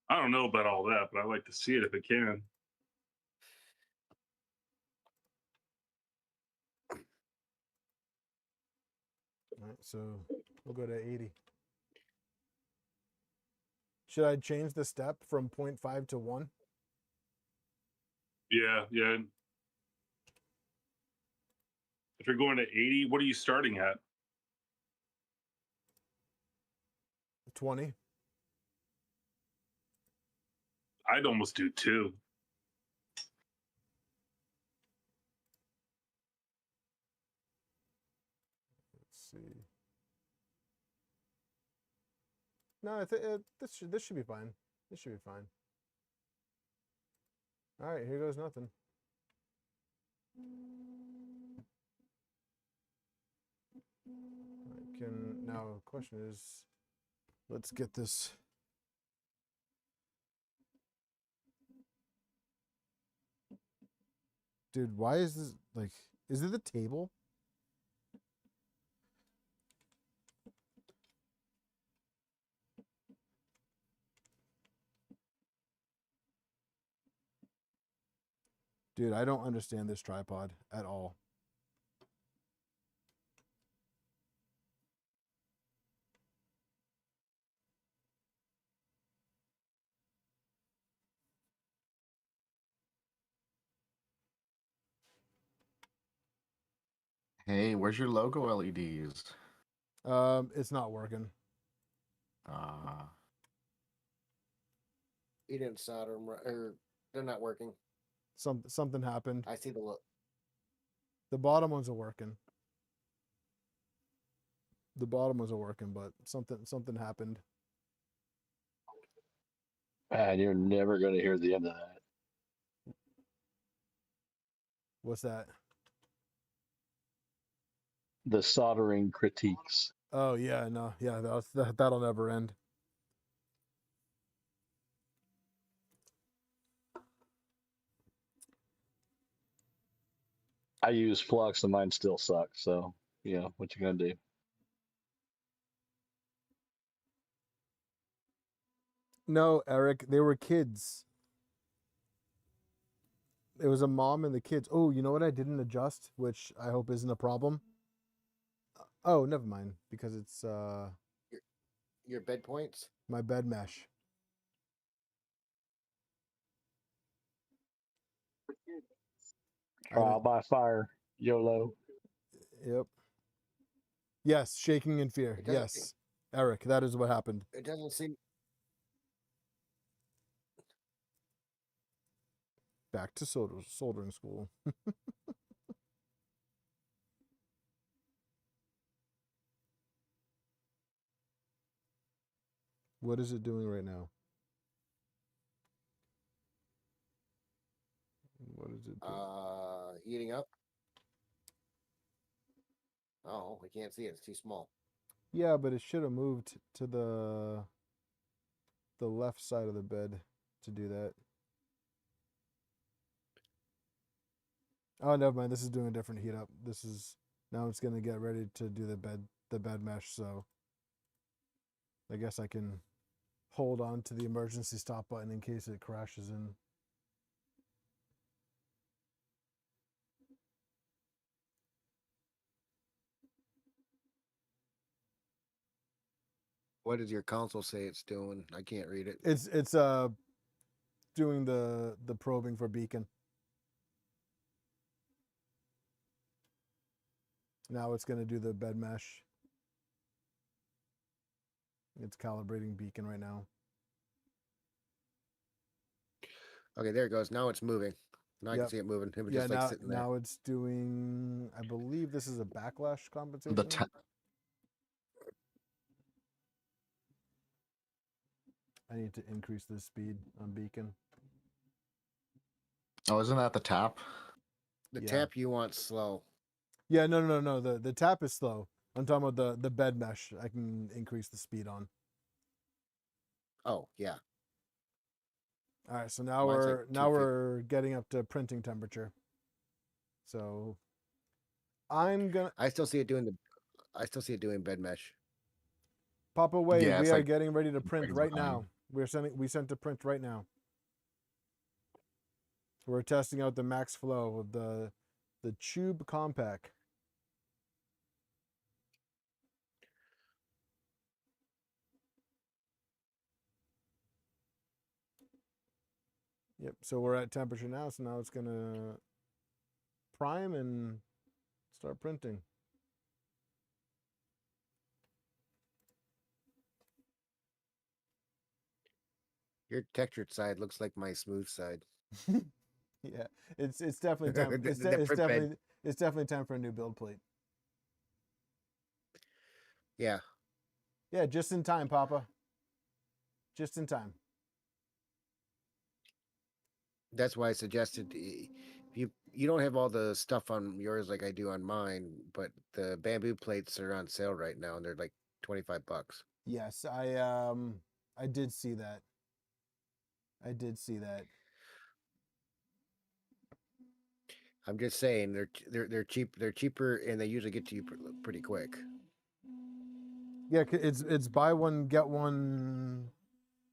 I don't know about all that, but I like to see it if it can. All right, so we'll go to 80. Should I change the step from 0.5 to 1? Yeah. If you're going to 80, what are you starting at? 20. I'd almost do 2. Let's see. No, this should be fine. This should be fine. All right, here goes nothing. Now the question is, let's get this. Dude, why is this like? Is it the table? Dude, I don't understand this tripod at all. Hey, where's your logo LEDs? It's not working. You didn't solder them, or they're not working. Something happened. I see the look. The bottom ones are working. But something happened. And you're never going to hear the end of that. What's that? The soldering critiques. Oh yeah, no, yeah, that'll never end. I use flux and mine still sucks. So, what you going to do? No, Eric, they were kids. It was a mom and the kids. Oh, you know what I didn't adjust, which I hope isn't a problem? Oh, never mind, because it's Your bed points? my bed mesh. Trial by fire. YOLO. Yep. Yes, shaking in fear. It doesn't seem- Yes, Eric, that is what happened. It doesn't seem. Back to soldering school. What is it doing right now? What is it doing? Heating up. Oh, I can't see it. It's too small. Yeah, but it should have moved to the left side of the bed to do that. Oh, never mind. This is doing a different heat up. This is now it's gonna get ready to do the bed mesh. So I guess I can hold on to the emergency stop button in case it crashes in. What does your console say it's doing? I can't read it. It's doing the probing for beacon. Now it's going to do the bed mesh. It's calibrating beacon right now. Okay, there it goes. Now it's moving. Now I Yep. can see it moving. It was Yeah, just like now, sitting there. now it's doing, I believe this is a backlash compensation. The I need to increase the speed on beacon. Oh, isn't that the tap? The Yeah. tap you want slow. Yeah, no. The tap is slow. I'm talking about the bed mesh. I can increase the speed on. Oh, yeah. All right, so now Mine's like we're 250. getting up to printing temperature. So I'm gonna I still see it doing bed mesh. pop away. Yeah, We it's are like getting ready to print right right behind. now. We sent to print right now. We're testing out the max flow of the Chube Compact. Yep. So we're at temperature now. So now it's gonna prime and start printing. Your textured side looks like my smooth side. Yeah, it's definitely time. The- It's, the it's print bed. definitely time for a new build plate. Yeah. Yeah, just in time, Papa. Just in time. That's why I suggested you don't have all the stuff on yours like I do on mine, but the bamboo plates are on sale right now and they're like $25. Yes, I did see that. I did see that. I'm just saying they're cheap. They're cheaper and they usually get to you pretty quick. Yeah, it's buy one get one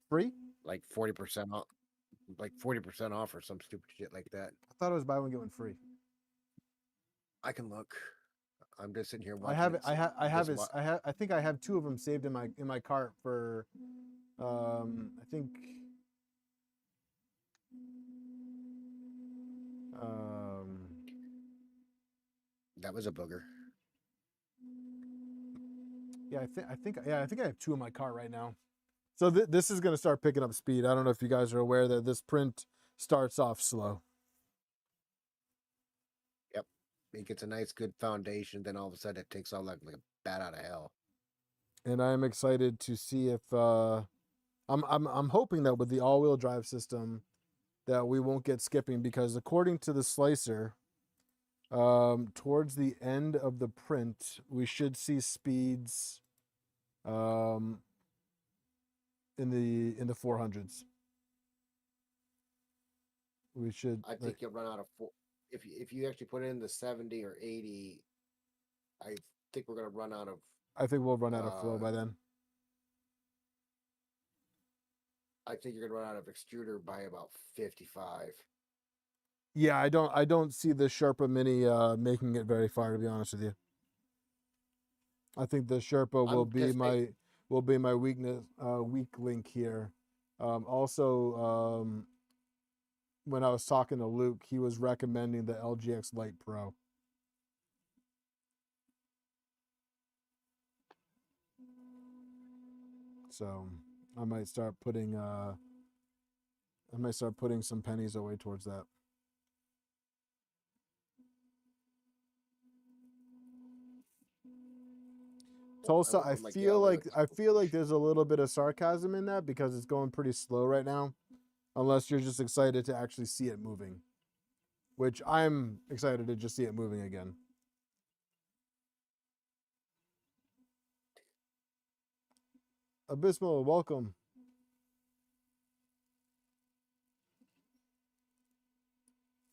free. Like 40% off. Like 40% off or some stupid shit like that. I thought it was buy one get one free. I can look. I'm just sitting here I watching. have it. I have this it. I think I have two of them saved in my cart for. I think. That was a booger. Yeah, I think I have two in my cart right now. So this is going to start picking up speed. I don't know if you guys are aware that this print starts off slow. Yep. It gets a nice good foundation, then all of a sudden it takes off like a bat out of hell. And I'm excited to see if I'm hoping that with the all-wheel drive system that we won't get skipping, because according to the slicer, towards the end of the print we should see speeds in the 400s. We should. I think you'll run out of if you actually put it in the 70 or 80. I think we're gonna run out of. I think we'll run out of flow by then. I think you're gonna run out of extruder by about 55. Yeah, I don't see the Sherpa Mini making it very far, to be honest with you. I think the Sherpa will be my weak link here. Also, when I was talking to Luke, he was recommending the LGX Lite Pro. So I might start putting some pennies away towards that. Tulsa, I feel like there's a little bit of sarcasm in that because it's going pretty slow right now, unless you're just excited to actually see it moving, which I'm excited to just see it moving again. Abysmal, welcome.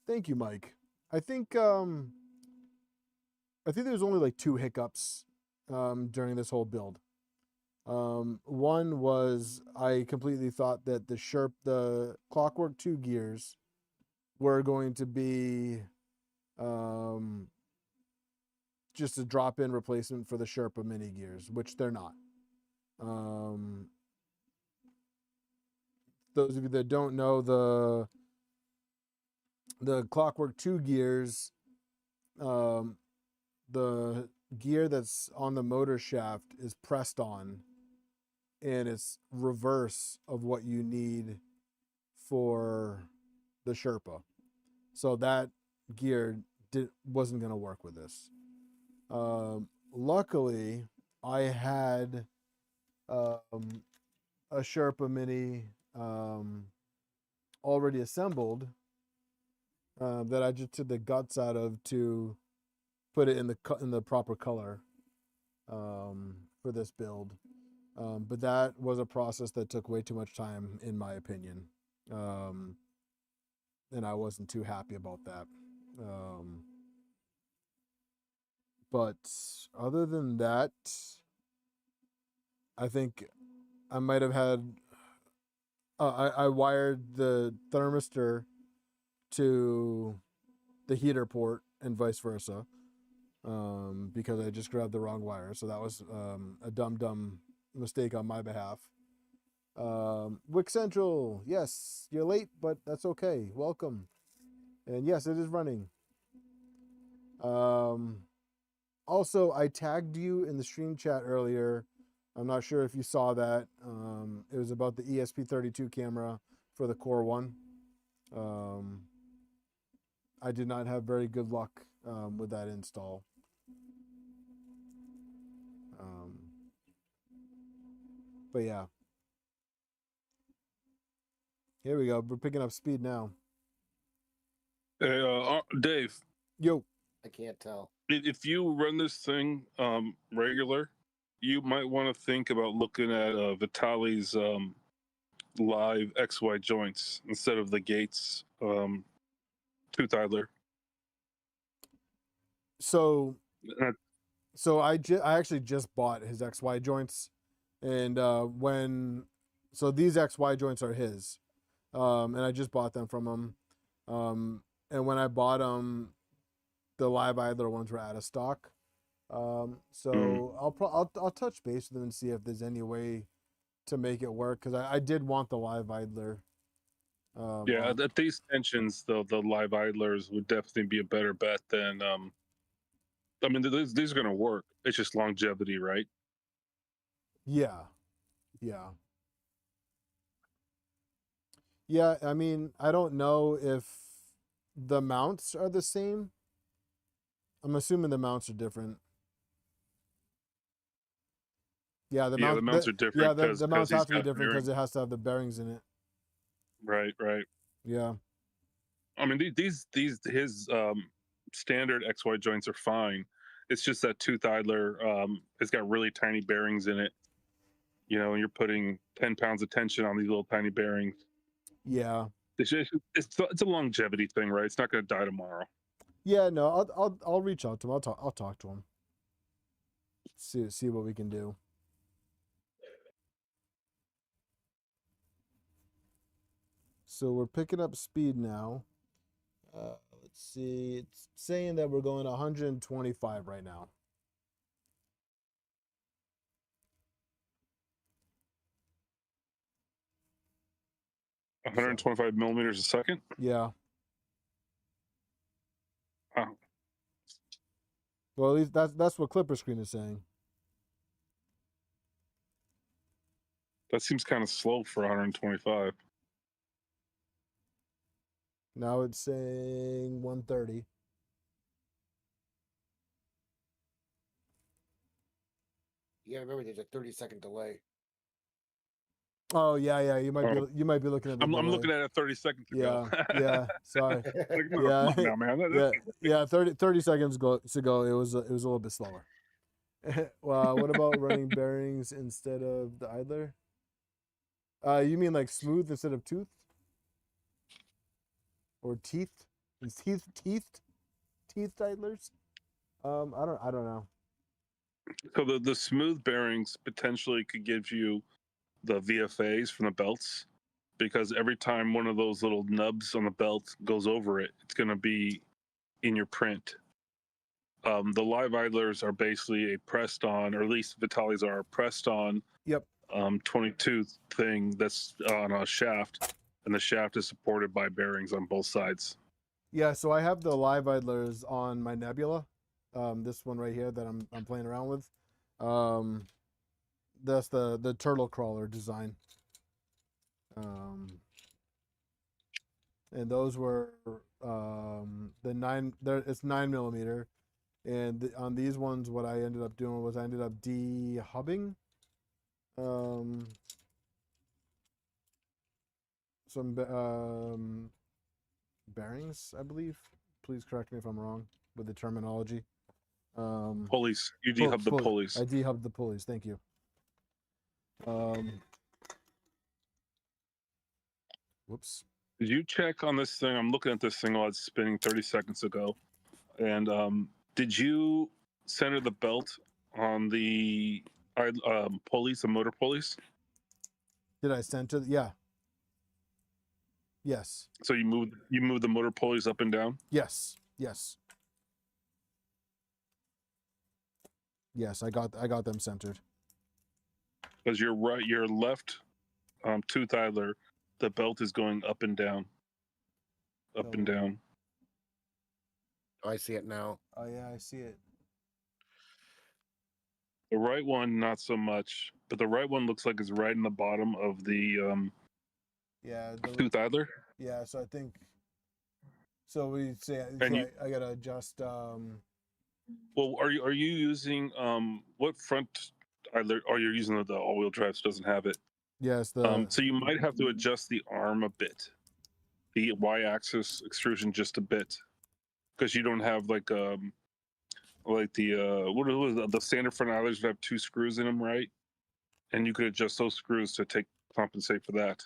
Thank you, Mike. I think there's only like 2 hiccups during this whole build. One was I completely thought that the Clockwork 2 gears were going to be just a drop-in replacement for the Sherpa mini gears, which they're not. Those of you that don't know, the Clockwork 2 gears, the gear that's on the motor shaft is pressed on, and it's reverse of what you need for the Sherpa. So that gear wasn't going to work with this. Luckily, I had a Sherpa mini already assembled that I just took the guts out of to put it in the proper color for this build. But that was a process that took way too much time, in my opinion. And I wasn't too happy about that. But other than that, I think I might have had... I wired the thermistor to the heater port and vice versa, because I just grabbed the wrong wire. So that was a dumb mistake on my behalf. Wick Central, yes, you're late, but that's okay. Welcome. And yes, it is running. Also, I tagged you in the stream chat earlier. I'm not sure if you saw that. It was about the ESP32 camera for the Core 1. I did not have very good luck with that install. But yeah. Here we go. We're picking up speed now. Hey, Dave. Yo. I can't tell. If you run this thing regular, you might want to think about looking at Vitali's live XY joints instead of the Gates tooth idler. So I actually just bought his XY joints, and so these XY joints are his, and I just bought them from him, and when I bought them, the live idler ones were out of stock. So I'll touch base with them and see if there's any way to make it work, because I did want the live idler. Yeah, at these tensions, though, the live idlers would definitely be a better bet than. I mean, these are going to work. It's just longevity, right? Yeah. I mean, I don't know if the mounts are the same. I'm assuming the mounts are different. Yeah, the mounts are different. Yeah, the mounts have to be different because it has to have the bearings in it. Right. Yeah. I mean, his standard XY joints are fine. It's just that tooth idler, it's got really tiny bearings in it. You know, and you're putting 10 pounds of tension on these little tiny bearings. Yeah. It's a longevity thing, right? It's not going to die tomorrow. Yeah, no, I'll reach out to him. I'll talk to him. See what we can do. So we're picking up speed now. Let's see. It's saying that we're going 125 right now. So, 125 millimeters a second? Yeah. Wow. Well, at least that's what Clipper Screen is saying. That seems kind of slow for 125. Now it's saying 130. You gotta remember there's a 30-second delay. Oh yeah. You might Oh. be looking at the I'm delay. looking at it 30 seconds ago. Yeah. Sorry. Like, no, Yeah. come on now, man. Yeah. 30 seconds ago, it was a little bit slower. Well, what about running bearings instead of the idler? You mean like smooth instead of toothed? Or teeth? Teethed idlers? I don't know. So the smooth bearings potentially could give you the VFAs from the belts, because every time one of those little nubs on the belt goes over it, it's going to be in your print. The live idlers are basically a pressed on, or at least Vitali's are a pressed on. Yep. 22 thing that's on a shaft, and the shaft is supported by bearings on both sides. Yeah, so I have the live idlers on my Nebula. This one right here that I'm playing around with. That's the turtle crawler design. And those were the 9. It's 9mm, and on these ones, what I ended up doing was I ended up de-hubbing some bearings, I believe. Please correct me if I'm wrong with the terminology. Pulleys. You de-hub the pulleys. I de-hubbed the pulleys. Thank you. Whoops. Did you check on this thing? I'm looking at this thing while it's spinning 30 seconds ago. And did you center the belt on the pulleys, the motor pulleys? Did I center? Yeah. Yes. So you move the motor pulleys up and down? Yes. Yes, I got them centered. Because your left tooth idler, the belt is going up and down. Up and down. Oh, I see it now. Oh yeah, I see it. The right one, not so much. But the right one looks like it's right in the bottom of the tooth idler. Yeah, so I think. So we say I gotta adjust. Well, are you using what front idler? Are you using the all-wheel drive? So it doesn't have it. Yes. So you might have to adjust the arm a bit, the y-axis extrusion just a bit, because you don't have like the what was the standard front idlers that have 2 screws in them, right? And you could adjust those screws to compensate for that.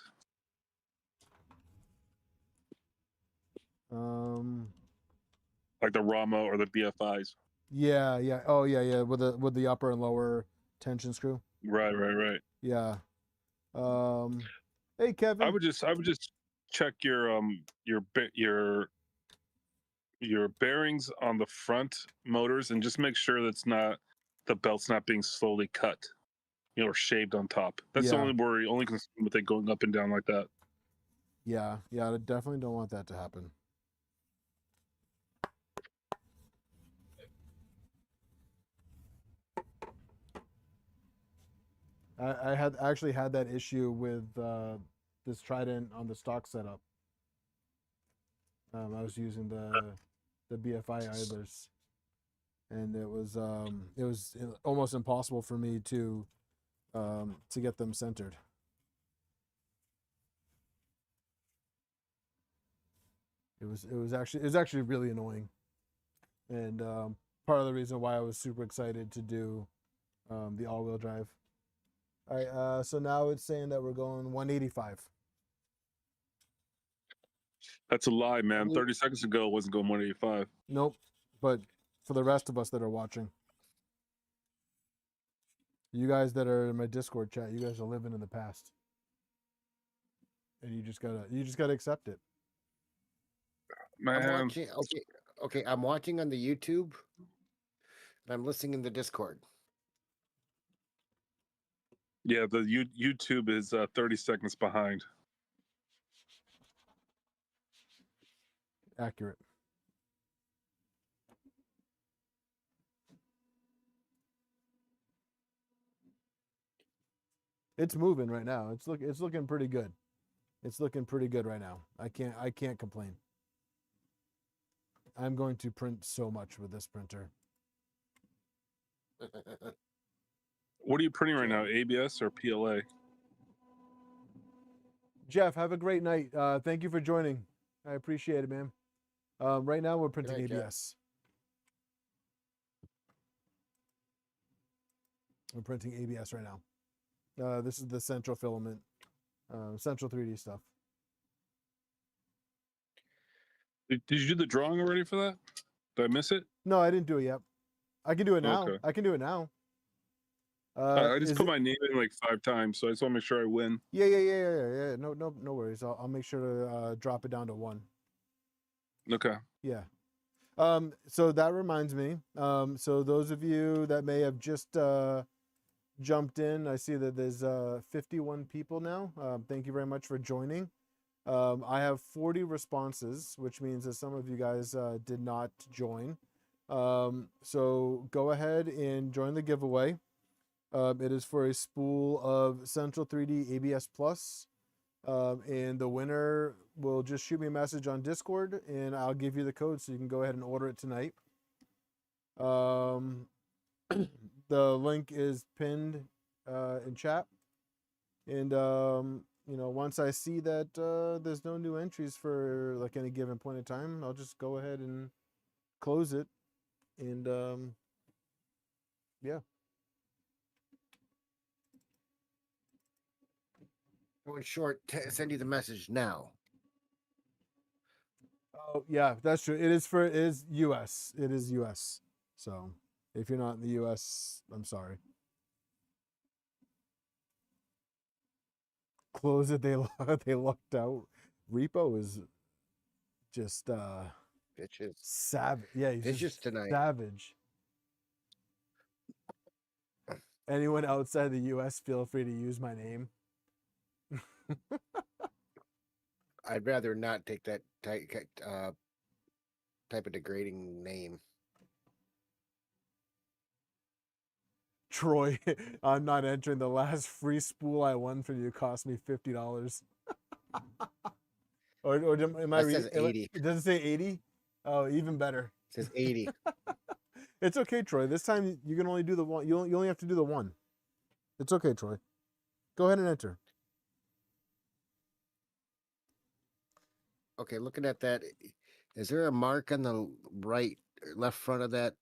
Like the Rama or the BFIs. Yeah. Oh yeah. With the upper and lower tension screw. Right. Yeah. Hey Kevin. I would just check your bearings on the front motors and just make sure the belt's not being slowly cut, or shaved on top. That's the only worry, only concern with it going up and down like that. Yeah. I definitely don't want that to happen. I actually had that issue with this Trident on the stock setup. I was using the BFI idlers, and it was almost impossible for me to get them centered. It was actually really annoying, and part of the reason why I was super excited to do the all-wheel drive. All right, so now it's saying that we're going 185. That's a lie, man. 30 seconds ago, it wasn't going 185. Nope, but for the rest of us that are watching, you guys that are in my Discord chat, you guys are living in the past, and you just gotta accept it. Man, Okay. I'm watching on the YouTube, and I'm listening in the Discord. yeah, the YouTube is 30 seconds behind. Accurate. It's moving right now. It's looking pretty good. It's looking pretty good right now. I can't complain. I'm going to print so much with this printer. What are you printing right now? ABS or PLA? Jeff, have a great night. Thank you for joining. I appreciate it, man. Right now we're printing night, Jeff. ABS. We're printing ABS right now. This is the central filament, central 3D stuff. Did you do the drawing already for that? Did I miss it? No, I didn't do it yet. I can do it now. Okay. I can do it now. I just is put it- my name in like 5 times, so I just want to make sure I win. Yeah. No worries. I'll make sure to drop it down to 1. Okay. Yeah. So that reminds me. So those of you that may have just jumped in, I see that there's 51 people now. Thank you very much for joining. I have 40 responses, which means that some of you guys did not join. So go ahead and join the giveaway. It is for a spool of Central 3D ABS Plus. And the winner will just shoot me a message on Discord and I'll give you the code so you can go ahead and order it tonight. The link is pinned in chat. And, you know, once I see that there's no new entries for like any given point in time, I'll just go ahead and close it. And, yeah. In short, send you the message now. Oh yeah, that's true. It is US. It is US. So if you're not in the US, I'm sorry. Close it. They locked out. Repo is just Bitches. savage. Yeah, he's Bitches just tonight. savage. Anyone outside the US, feel free to use my name. I'd rather not take that type of degrading name. Troy, I'm not entering. The last free spool I won for you cost me $50. or am I That says reading? 80. Does it say 80? Oh, even better. It says 80. It's okay, Troy. This time you can only do the one. You only have to do the one. It's okay, Troy. Go ahead and enter. Okay, looking at that, is there a mark on the right or left front of that,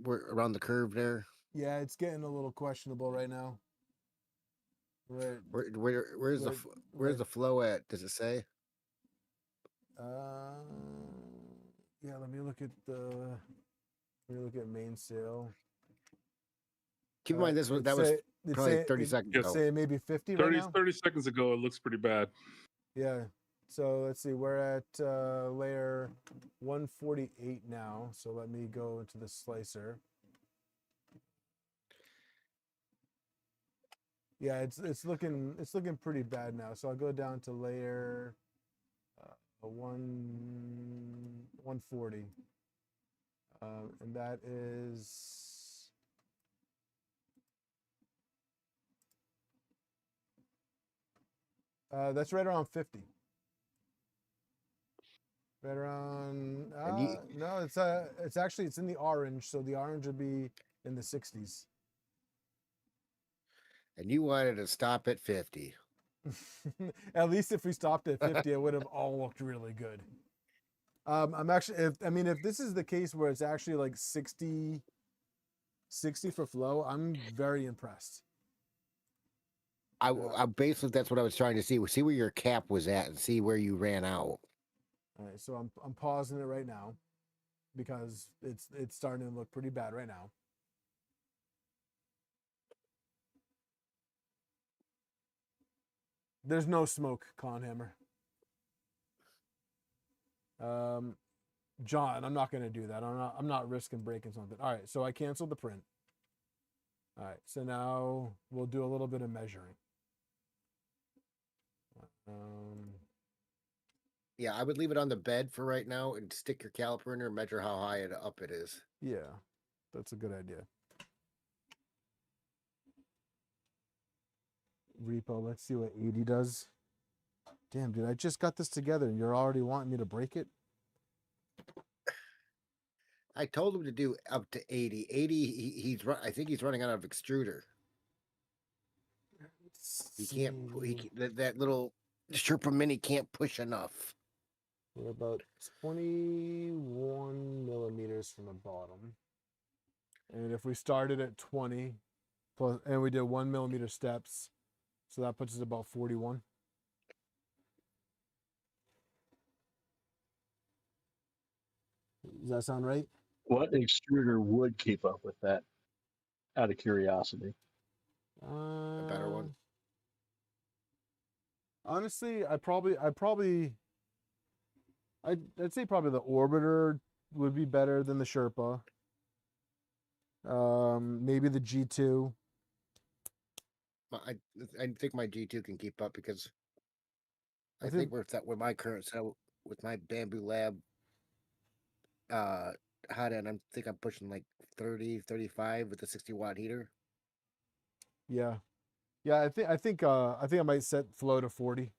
around the curve there? Yeah, it's getting a little questionable right now. Right. Where's right. the flow at? Does it say? Yeah. Let me look at main sale. Keep in mind that was probably 30 seconds ago. Say maybe 50 30, right now? 30 seconds ago, it looks pretty bad. Yeah. So let's see. We're at layer 148 now. So let me go into the slicer. Yeah, it's looking pretty bad now. So I'll go down to layer 140, and that is that's right around 50. Right around no, it's actually it's in the orange, so the orange would be in the 60s. And you wanted to stop at 50. At least if we stopped at 50, it would have all looked really good. I'm actually, if this is the case where it's actually like 60 for flow, I'm very impressed. I basically, that's what I was trying to see. See where your cap was at and see where you ran out. All right, so I'm pausing it right now because it's starting to look pretty bad right now. There's no smoke, Conhammer. John, I'm not going to do that. I'm not risking breaking something. All right, so I canceled the print. All right, so now we'll do a little bit of measuring. Yeah, I would leave it on the bed for right now and stick your caliper in there and measure how high up it is. Yeah, that's a good idea. repo. Let's see what 80 does. Damn, dude, I just got this together and you're already wanting me to break it? I told him to do up to 80. 80, I think he's running out of extruder. He can't. That little Sherpa Mini can't push enough. We're about 21 millimeters from the bottom. And if we started at 20, plus, and we did 1 millimeter steps, so that puts us about 41. Does that sound right? What extruder would keep up with that? Out of curiosity. A better one. Honestly, I'd say probably the Orbiter would be better than the Sherpa. Maybe the G2. I think my G2 can keep up because I think with my current setup, with my Bamboo Lab hot end, I think I'm pushing like 30, 35 with the 60-watt heater. Yeah. Yeah, I think I might set flow to 40.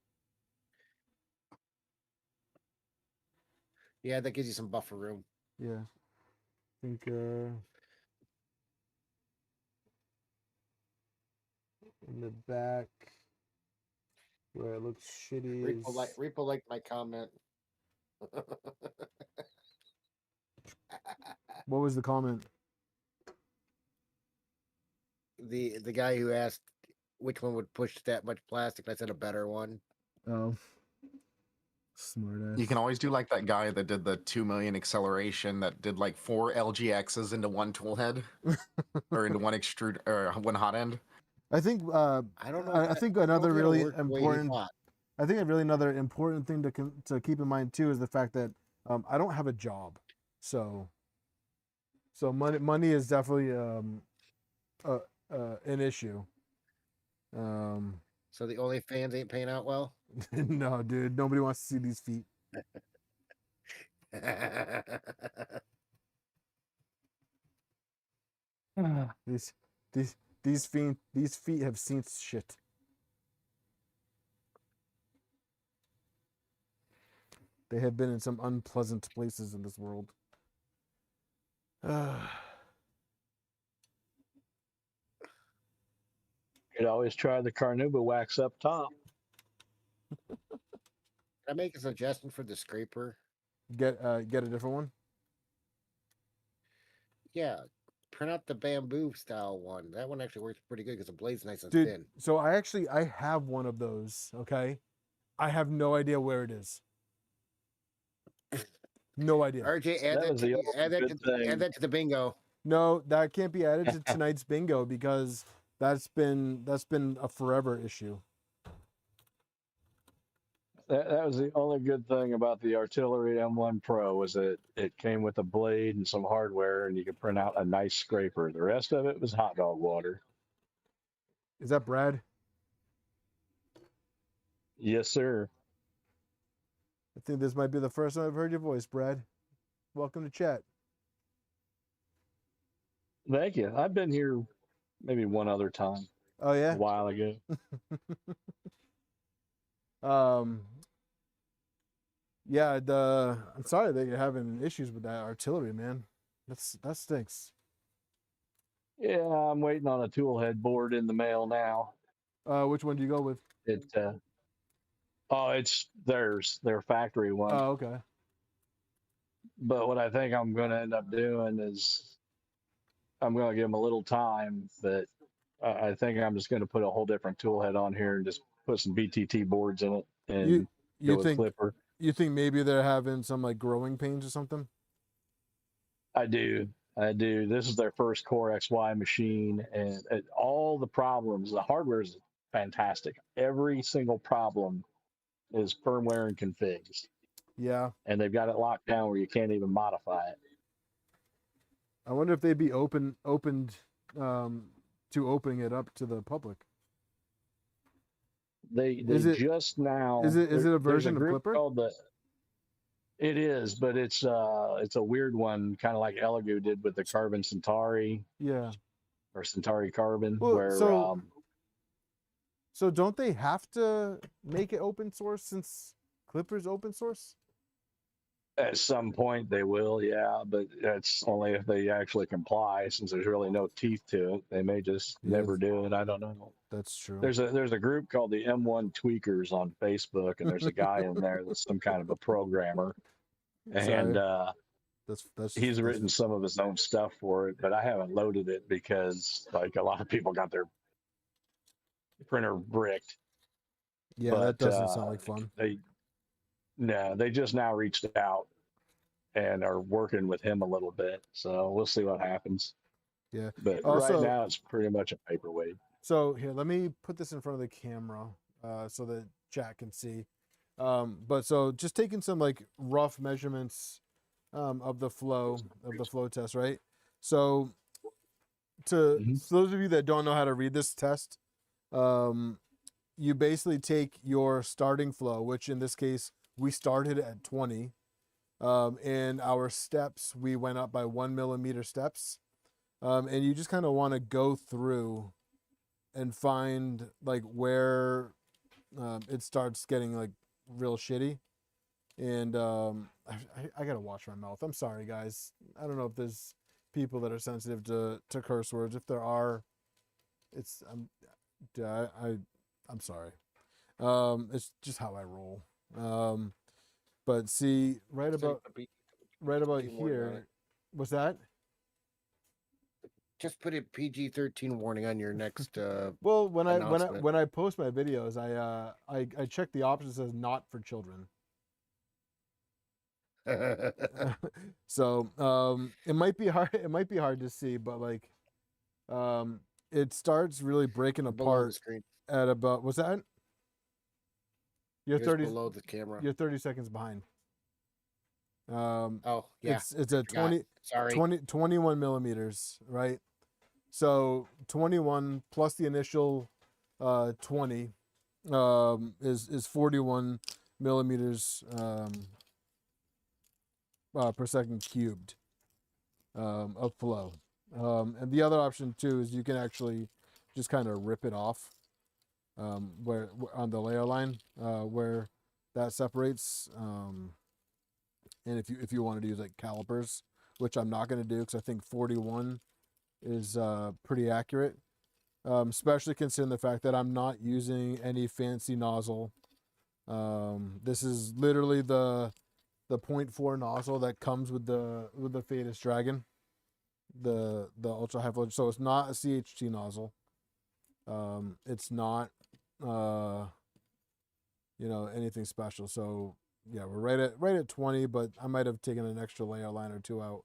Yeah, that gives you some buffer room. Yeah. I think in the back where it looks shitty Repo liked my comment. What was the comment? The guy who asked which one would push that much plastic, I said a better one. Oh. Smart ass. You can always do like that guy that did the 2 million acceleration that did like 4 LGXs into one tool head or into one extrude or one hot end. I think I don't know. I think another really important important thing to keep in mind too is the fact that I don't have a job, so money is definitely an issue. So the OnlyFans ain't paying out well. No, dude, nobody wants to see these feet. These feet have seen shit. They have been in some unpleasant places in this world. Could always try the Carnauba wax up top. Can I make a suggestion for the scraper? Get a different one. Yeah, print out the bamboo style one. That one actually works pretty good because the blade's nice and Dude, thin. so I have one of those. Okay, I have no idea where it is. No idea. RJ, add that to the bingo. No, that can't be added to tonight's bingo because that's been a forever issue. That was the only good thing about the Artillery M1 Pro was that it came with a blade and some hardware, and you could print out a nice scraper. The rest of it was hot dog water. Is that Brad? Yes, sir. I think this might be the first time I've heard your voice, Brad. Welcome to chat. Thank you. I've been here maybe one other time. Oh yeah, a while ago. Yeah, I'm sorry that you're having issues with that Artillery, man. That stinks. Yeah, I'm waiting on a tool head board in the mail now. Which one do you go with? It's theirs, their factory one. Oh, okay. But what I think I'm going to end up doing is I'm going to give them a little time, but I think I'm just going to put a whole different tool head on here and just put some BTT boards in it and you go think with Clipper. You think maybe they're having some like growing pains or something? I do. This is their first Core XY machine, and all the problems, the hardware is fantastic. Every single problem is firmware and configs. Yeah. And they've got it locked down where you can't even modify it. I wonder if they'd be opened to opening it up to the public. They just now. Is it a version of Clipper? It is, but it's a weird one, kind of like Elegoo did with the Carbon Centauri. Yeah. Or Centauri Carbon, well, where so So don't they have to make it open source since Clipper's open source? At some point they will, yeah, but that's only if they actually comply. Since there's really no teeth to it, they may just Yeah. never do it. I don't know. That's true. There's a group called the M1 Tweakers on Facebook, and there's a guy in there that's some kind of a programmer, and he's written some of his own stuff for it. But I haven't loaded it because like a lot of people got their printer bricked. Yeah, But, that doesn't sound like fun. They just now reached out and are working with him a little bit. So we'll see what happens. Yeah. But Also, right now it's pretty much a paperweight. So here, let me put this in front of the camera so that chat can see. But so just taking some like rough measurements of the flow test, right? So so those of you that don't know how to read this test, you basically take your starting flow, which in this case we started at 20. In our steps, we went up by 1 millimeter steps. And you just kind of want to go through and find like where it starts getting like real shitty. And I gotta watch my mouth. I'm sorry, guys. I don't know if there's people that are sensitive to curse words. If there are, it's I'm sorry. It's just how I roll. But see, right about here, what's that? Just put a PG-13 warning on your next. Well, when I post my videos, I check the option that says not for children. So it might be hard. It might be hard to see, but like, it starts really breaking apart at about. What's that? You're 30 below the camera. You're 30 seconds behind. Oh yeah. It's a 21 millimeters, right? So 21 plus the initial 20 is 41 millimeters per second cubed of flow. And the other option too is you can actually just kind of rip it off where on the layer line where that separates. And if you wanted to use like calipers, which I'm not going to do because I think 41 is pretty accurate, especially considering the fact that I'm not using any fancy nozzle. This is literally the 0.4 nozzle that comes with the Fetus Dragon, the ultra high flow. So it's not a CHT nozzle. It's not anything special. So yeah, we're right at 20, but I might have taken an extra layer line or two out.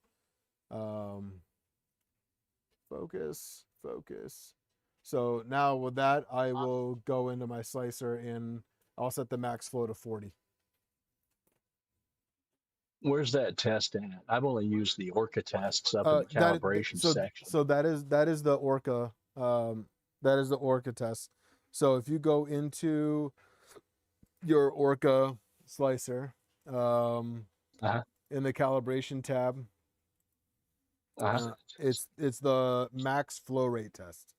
Focus. So now with that, I will go into my slicer and I'll set the max flow to 40. Where's that test at? I've only used the Orca tests up in the calibration section. So that is the Orca. That is the Orca test. So if you go into your Orca slicer in the calibration tab, it's the max flow rate test.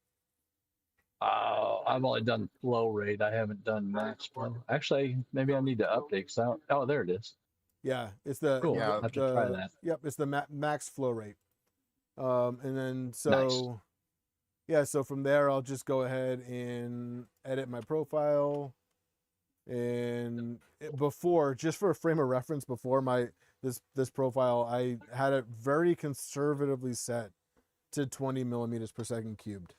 I've only done flow rate. I haven't done max flow. Actually, maybe I need to update. There it is. Yeah, it's the cool. I'll have to try that. Yep, it's the max flow rate. And then so yeah, so from there I'll just go ahead and edit my profile. And before, just for a frame of reference, before this profile, I had it very conservatively set to 20 millimeters per second cubed.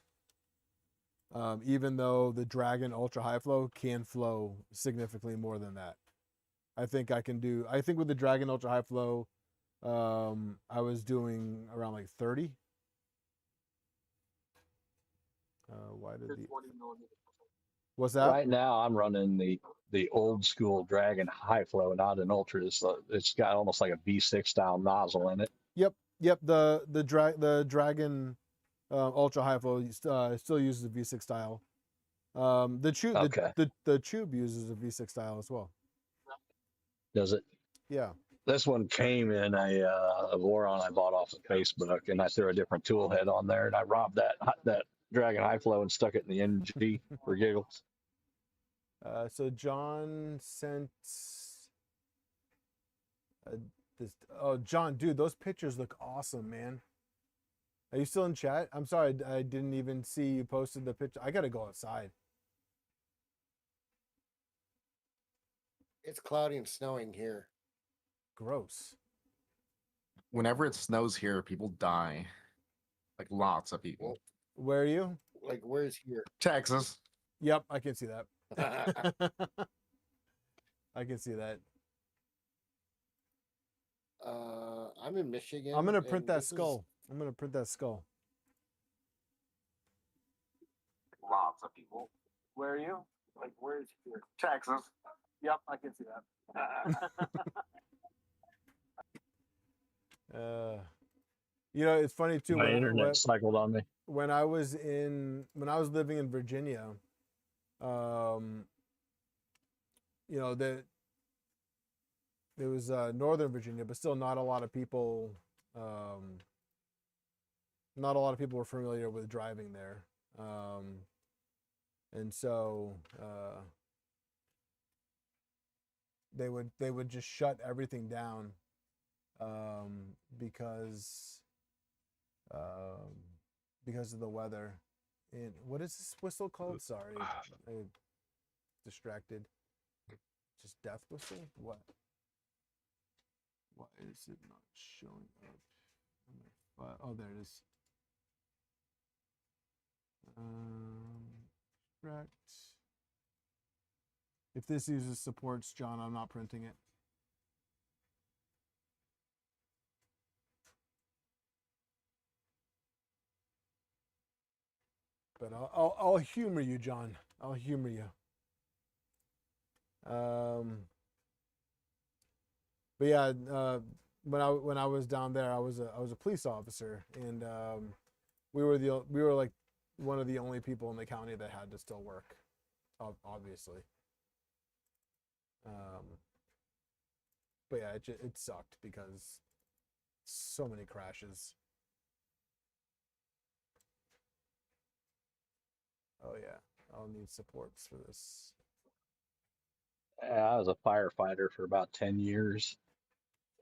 Even though the Dragon Ultra High Flow can flow significantly more than that. I think with the Dragon Ultra High Flow, I was doing around like 30. What's that? Right now I'm running the old school Dragon High Flow, not an Ultra. It's got almost like a V6 style nozzle in it. Yep. The Dragon Ultra High Flow still uses a V6 style. The Chube uses a V6 style as well. Does it? Yeah. This one came in a Voron I bought off of Facebook, and I threw a different tool head on there, and I robbed that Dragon High Flow and stuck it in the NG for giggles. So John sent this. Oh, John, dude, those pictures look awesome, man. Are you still in chat? I'm sorry, I didn't even see you posted the picture. I gotta go outside. It's cloudy and snowing here. Gross. Whenever it snows here, people die. Like lots of people. Where are you? Like, where's here? Texas. Yep, I can see that. I can see that. I'm in Michigan. I'm gonna print and that this is- skull. I'm gonna print that skull. Lots of people. Where are you? Like, where's here? Texas. Yep, I can see that. You know, it's funny too. My when I- internet when- cycled on me. when I was living in Virginia, you know, there was Northern Virginia, but still not a lot of people. Not a lot of people were familiar with driving there, and so they would just shut everything down because of the weather. And what is this whistle called? Sorry, I'm distracted. Just death whistle? What? Why is it not showing up? Oh, there it is. Extract. If this uses supports, John, I'm not printing it. But I'll humor you, John. I'll humor you. But yeah, when I was down there, I was a police officer, and we were like one of the only people in the county that had to still work, obviously. But yeah, it sucked because so many crashes. Oh yeah, I'll need supports for this. I was a firefighter for about 10 years.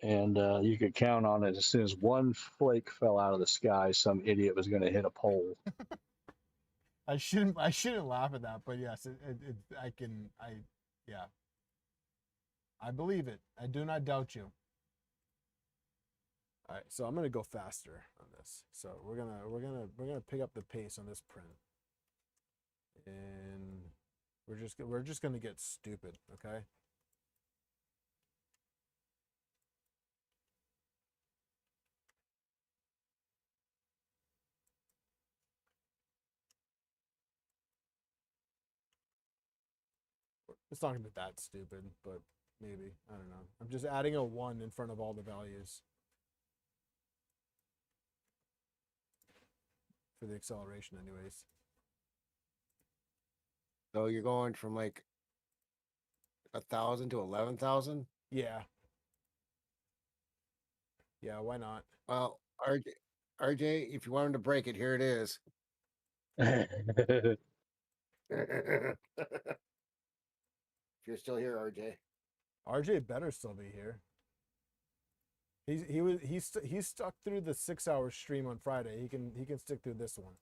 And you could count on it as soon as one flake fell out of the sky, some idiot was going to hit a pole. I shouldn't laugh at that, but yes, yeah. I believe it. I do not doubt you. All right, so I'm gonna go faster on this. So we're gonna pick up the pace on this print, and we're just gonna get stupid, okay? It's not gonna be that stupid, but maybe. I don't know. I'm just adding a 1 in front of all the values for the acceleration anyways. So you're going from like 1,000 to 11,000? Yeah. Yeah, why not? Well, RJ, if you wanted to break it, here it is. If you're still here, RJ. RJ better still be here. He's stuck through the 6-hour stream on Friday. He can stick through this one.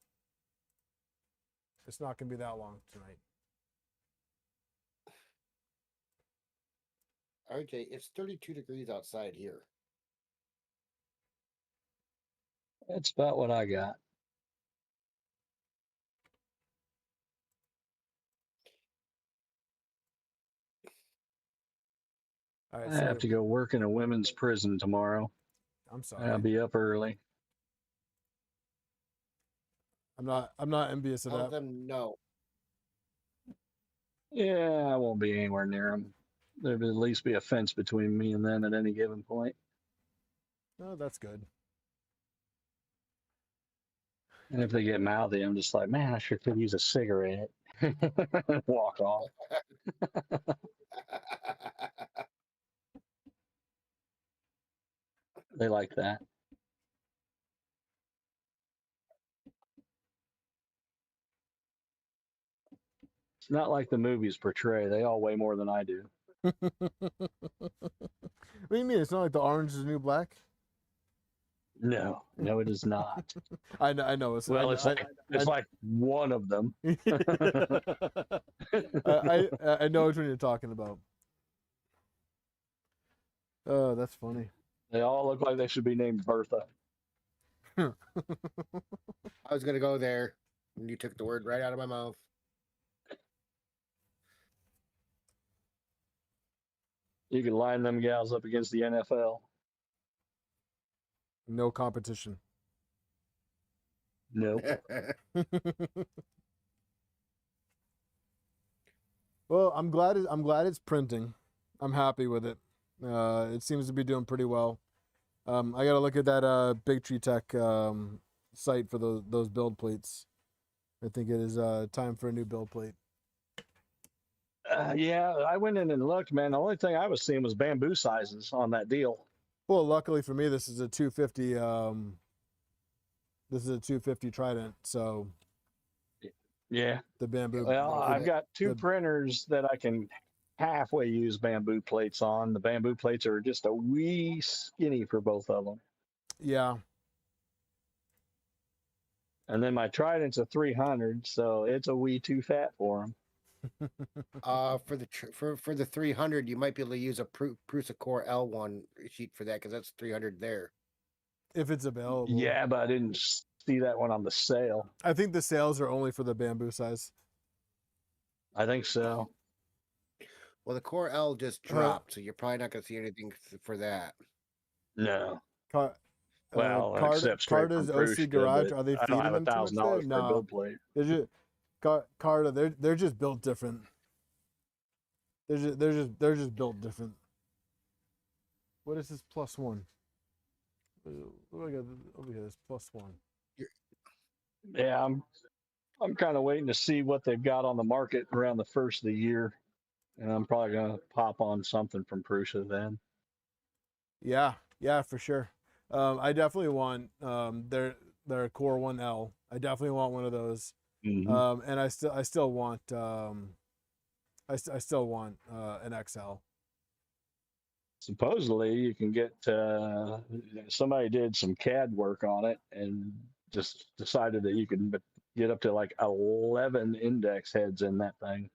It's not gonna be that long tonight. RJ, it's 32 degrees outside here. That's about what I got. All right, I have to go work in a women's prison tomorrow. I'm sorry. I'll be up early. I'm not envious of Tell that. them no. Yeah, I won't be anywhere near them. There'll at least be a fence between me and them at any given point. No, that's good. And if they get mouthy, I'm just like, man, I sure could use a cigarette. Walk off. They like that. It's not like the movies portray. They all weigh more than I do. What do you mean? It's not like the orange is the new black? No, no, it is not. I know. It's, Well, it's like one of them. I know which one you're talking about. Oh, that's funny. They all look like they should be named Bertha. I was gonna go there, and you took the word right out of my mouth. You can line them gals up against the NFL. No competition. Nope. Well, I'm glad it's printing. I'm happy with it. It seems to be doing pretty well. I gotta look at that Big Tree Tech site for those build plates. I think it is time for a new build plate. Yeah, I went in and looked, man. The only thing I was seeing was bamboo sizes on that deal. Well, luckily for me, this is a 250. This is a 250 Trident, so Yeah. the bamboo. Well, I've got two printers that I can halfway use bamboo plates on. The bamboo plates are just a wee skinny for both of them. Yeah. And then my Trident's a 300, so it's a wee too fat for them. For the 300, you might be able to use a Prusa Core L1 sheet for that because that's 300 there. If it's available. Yeah, but I didn't see that one on the sale. I think the sales are only for the bamboo size. I think so. Well, the Core L just dropped, so you're probably not going to see anything for that. No. Well, except straight Carta's from OC Prusa, Garage, but are they I don't feeding have them too much there? $1,000 for a No. build plate. They're just Carta. They're just built different. They're just built different. What is this +1? What do I got over here? This +1. Yeah, I'm kind of waiting to see what they've got on the market around the first of the year, and I'm probably gonna pop on something from Prusa then. Yeah, for sure. I definitely want their Core 1L. I definitely want one of those. Mhm. And I still want I still want an XL. Supposedly, you can get somebody did some CAD work on it and just decided that you can get up to like 11 index heads in that thing.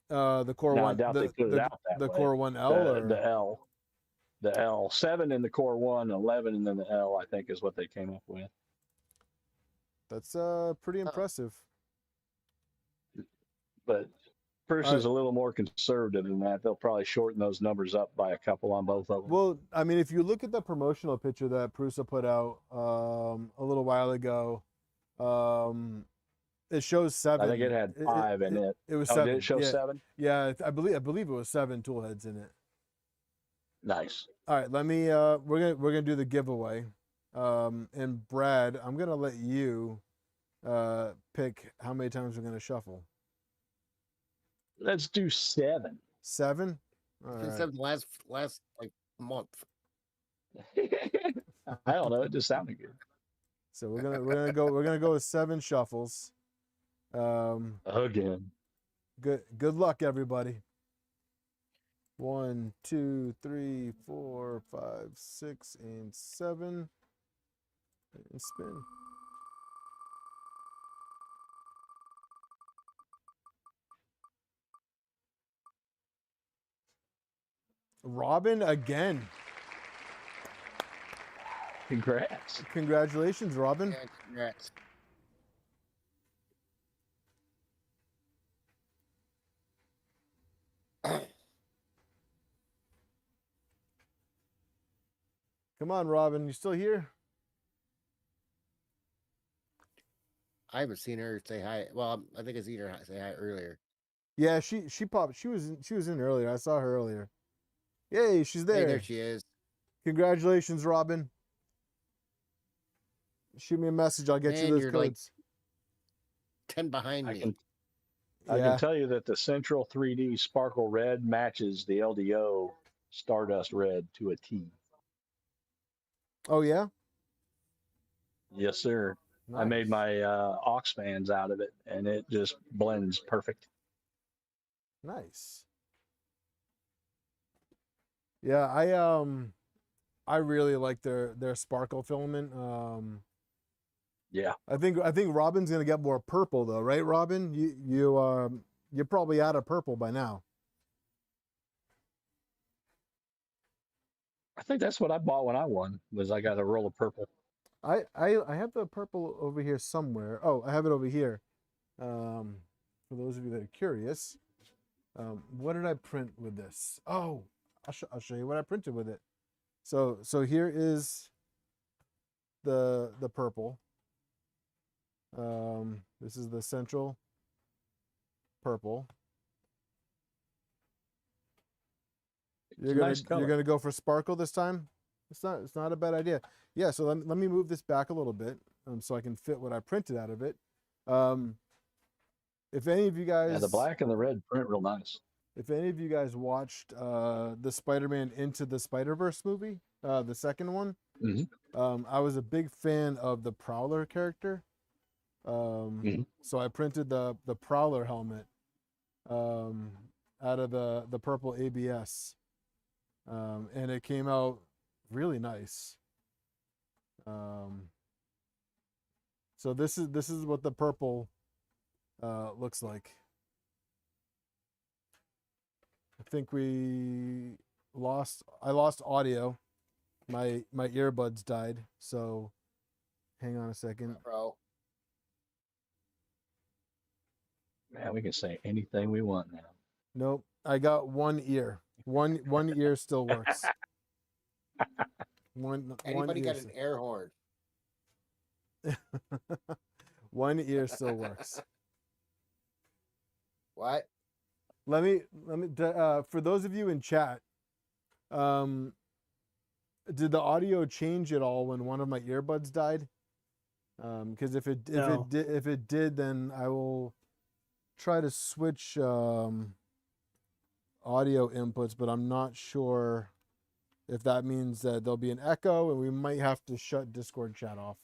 The Core Now, 1. I doubt they put it out that the way. Core 1L or the L 7 in the Core 1, 11 and then the L, I think is what they came up with. That's pretty impressive. But Prusa's a little more conservative than that. They'll probably shorten those numbers up by a couple on both of them. Well, I mean, if you look at the promotional picture that Prusa put out a little while ago, it shows 7. I think it had 5 in it. It was Oh, 7. did it show yeah. 7? Yeah, I believe it was 7 tool heads in it. Nice. All right, let me. We're gonna do the giveaway, and Brad, I'm gonna let you pick how many times we're gonna shuffle. Let's do 7. 7. All right. Except last like month. I don't know. It just sounded good. So we're gonna go with 7 shuffles. Again. Good luck, everybody. 1, 2, 3, 4, 5, 6, and 7. And spin. Robin again. Congrats. Congratulations, Robin. Yeah, congrats. Come on, Robin. You still here? I haven't seen her say hi. Well, I think I seen her say hi earlier. Yeah, she popped. She was in earlier. I saw her earlier. Yay, she's there. Hey, there she is. Congratulations, Robin. Shoot me a message. I'll get Man, you those you're like codes. 10 behind me. I Yeah. can tell you that the Central 3D Sparkle Red matches the LDO Stardust Red to a T. Oh yeah. Yes, sir. I made my aux fans out of it, and it just blends perfect. Nice. Yeah, I really like their sparkle filament. Yeah. I think Robin's gonna get more purple though, right, Robin? You're probably out of purple by now. I think that's what I bought when I won. Was I got a roll of purple. I have the purple over here somewhere. Oh, I have it over here. For those of you that are curious, what did I print with this? Oh, I'll show you what I printed with it. So here is the purple. This is the central purple. You're gonna go for sparkle this time? It's not a bad idea. Yeah, so let me move this back a little bit so I can fit what I printed out of it. If any of you guys, Yeah, the black and the red print real nice. if any of you guys watched the Spider-Man Into the Spider-Verse movie, the second one, I was a big fan of the Prowler character. So I printed the Prowler helmet out of the purple ABS, and it came out really nice. So this is what the purple looks like. I think I lost audio. My earbuds died, so hang on a second. Bro. Man, we can say anything we want now. Nope, I got one ear. One ear still works. Anybody got an air horn? One ear still works. What? Let me for those of you in chat, did the audio change at all when one of my earbuds died? Because if it did, then I will try to switch audio inputs, but I'm not sure if that means that there'll be an echo and we might have to shut Discord chat off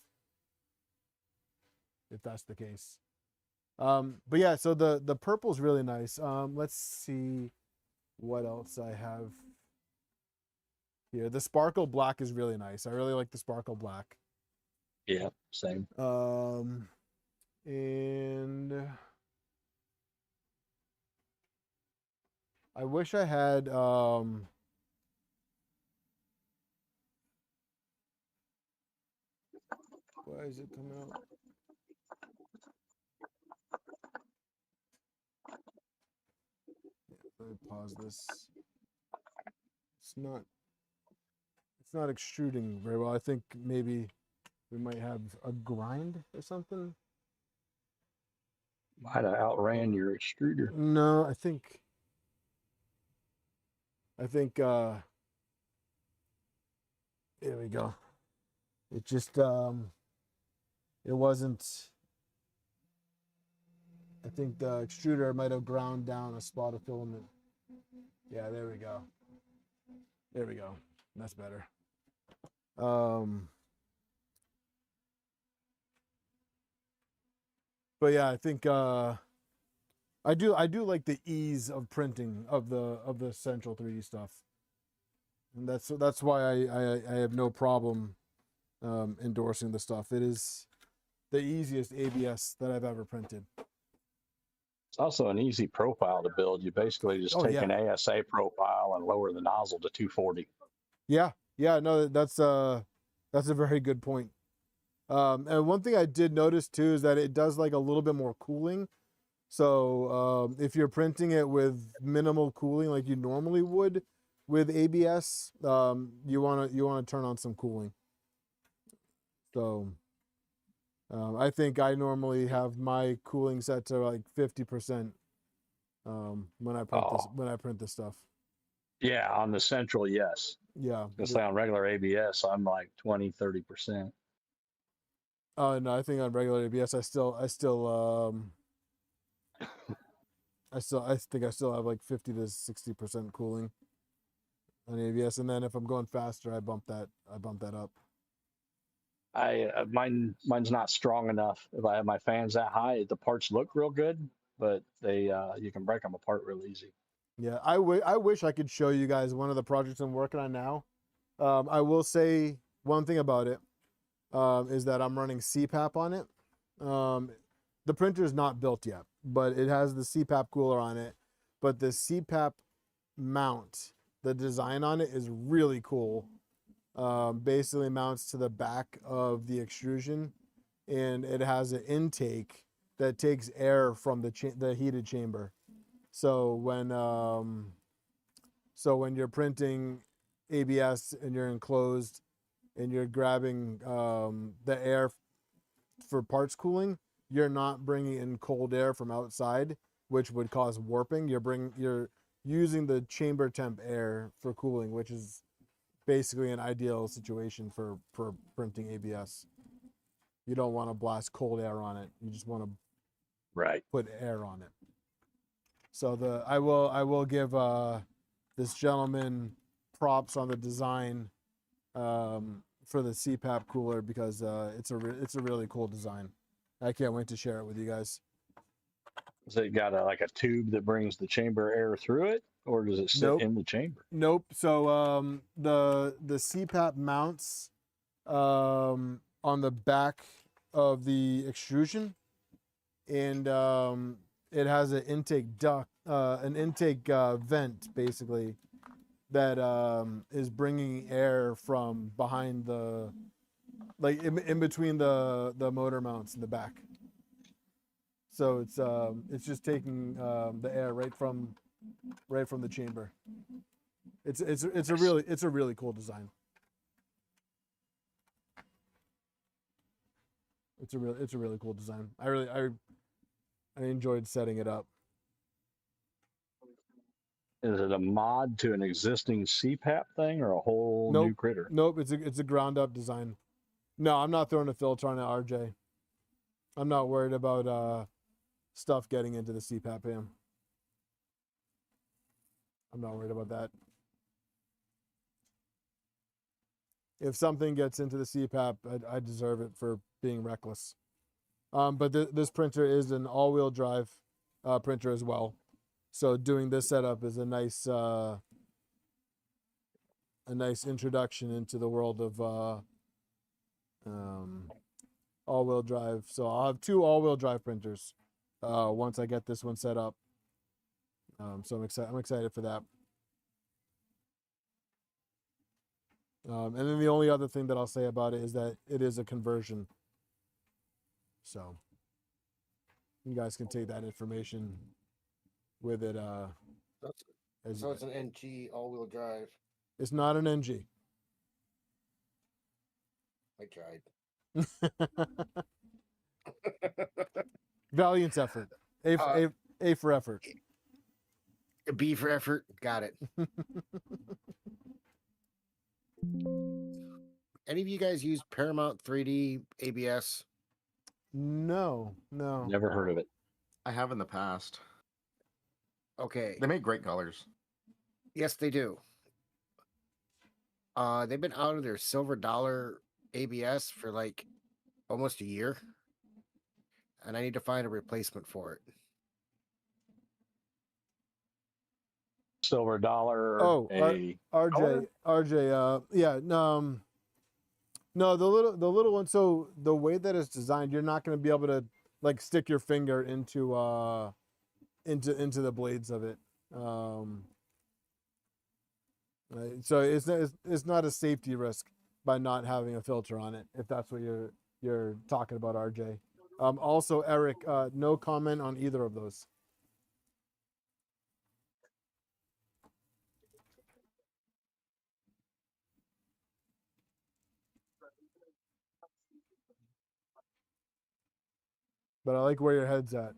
if that's the case. But yeah, so the purple's really nice. Let's see what else I have here. The sparkle black is really nice. I really like the sparkle black. Yeah, same. And I wish I had why is it coming out? Let me pause this. It's not extruding very well. I think maybe we might have a grind or something. Might have outran your extruder. No, I think here we go. It just it wasn't. I think the extruder might have ground down a spot of filament. Yeah, there we go. There we go. That's better. But yeah, I think I do like the ease of printing of the Central 3D stuff, and that's why I have no problem endorsing the stuff. It is the easiest ABS that I've ever printed. It's also an easy profile to build. You basically just take an ASA profile and lower the nozzle to 240. Yeah, no, that's a very good point. And one thing I did notice too is that it does like a little bit more cooling. So if you're printing it with minimal cooling like you normally would with ABS, you wanna turn on some cooling. So I think I normally have my cooling set to like 50% when I print this stuff. Yeah, on the Central, yes. Yeah. Just on regular ABS, I'm like 20-30%. Oh no, I think on regular ABS I think I still have like 50 to 60% cooling on ABS, and then if I'm going faster, I bump that up. Mine's not strong enough. If I have my fans that high, the parts look real good, but they you can break them apart real easy. Yeah, I wish I could show you guys one of the projects I'm working on now. I will say one thing about it is that I'm running CPAP on it. The printer is not built yet, but it has the CPAP cooler on it. But the CPAP mount, the design on it is really cool. Basically mounts to the back of the extrusion, and it has an intake that takes air from the heated chamber. So when you're printing ABS and you're enclosed and you're grabbing the air for parts cooling, you're not bringing in cold air from outside, which would cause warping. You're using the chamber temp air for cooling, which is basically an ideal situation for printing ABS. You don't want to blast cold air on it. You just want to put air on it. So I will give this gentleman props on the design for the CPAP cooler because it's a really cool design. I can't wait to share it with you guys. Has it got like a tube that brings the chamber air through it, or does it sit in the chamber? Nope. So the CPAP mounts on the back of the extrusion, and it has an intake duct, an intake vent basically that is bringing air from behind the, like in between the motor mounts in the back. So it's just taking the air right from the chamber. It's a really cool design. It's a really cool design. I enjoyed setting it up. Is it a mod to an existing CPAP thing or a whole new critter? Nope, it's a ground up design. No, I'm not throwing a filter on it, RJ. I'm not worried about stuff getting into the CPAP ham. I'm not worried about that. If something gets into the CPAP, I deserve it for being reckless. But this printer is an all-wheel drive printer as well. So doing this setup is a nice introduction into the world of all-wheel drive. So I'll have 2 all-wheel drive printers once I get this one set up. So I'm excited for that. And then the only other thing that I'll say about it is that it is a conversion. So you guys can take that information with it. So it's an NG all-wheel drive. It's not an NG. I tried. Valiant effort. A for effort. B for effort. Got it. Any of you guys use Paramount 3D ABS? No. Never heard of it. I have in the past. Okay. They make great colors. Yes, they do. They've been out of their silver dollar ABS for like almost a year, and I need to find a replacement for it. $. Oh, RJ. Yeah. No, the little one. So the way that it's designed, you're not going to be able to like stick your finger into the blades of it. Right? So it's not a safety risk by not having a filter on it, if that's what you're talking about, RJ. Also, Eric, no comment on either of those. But I like where your head's at.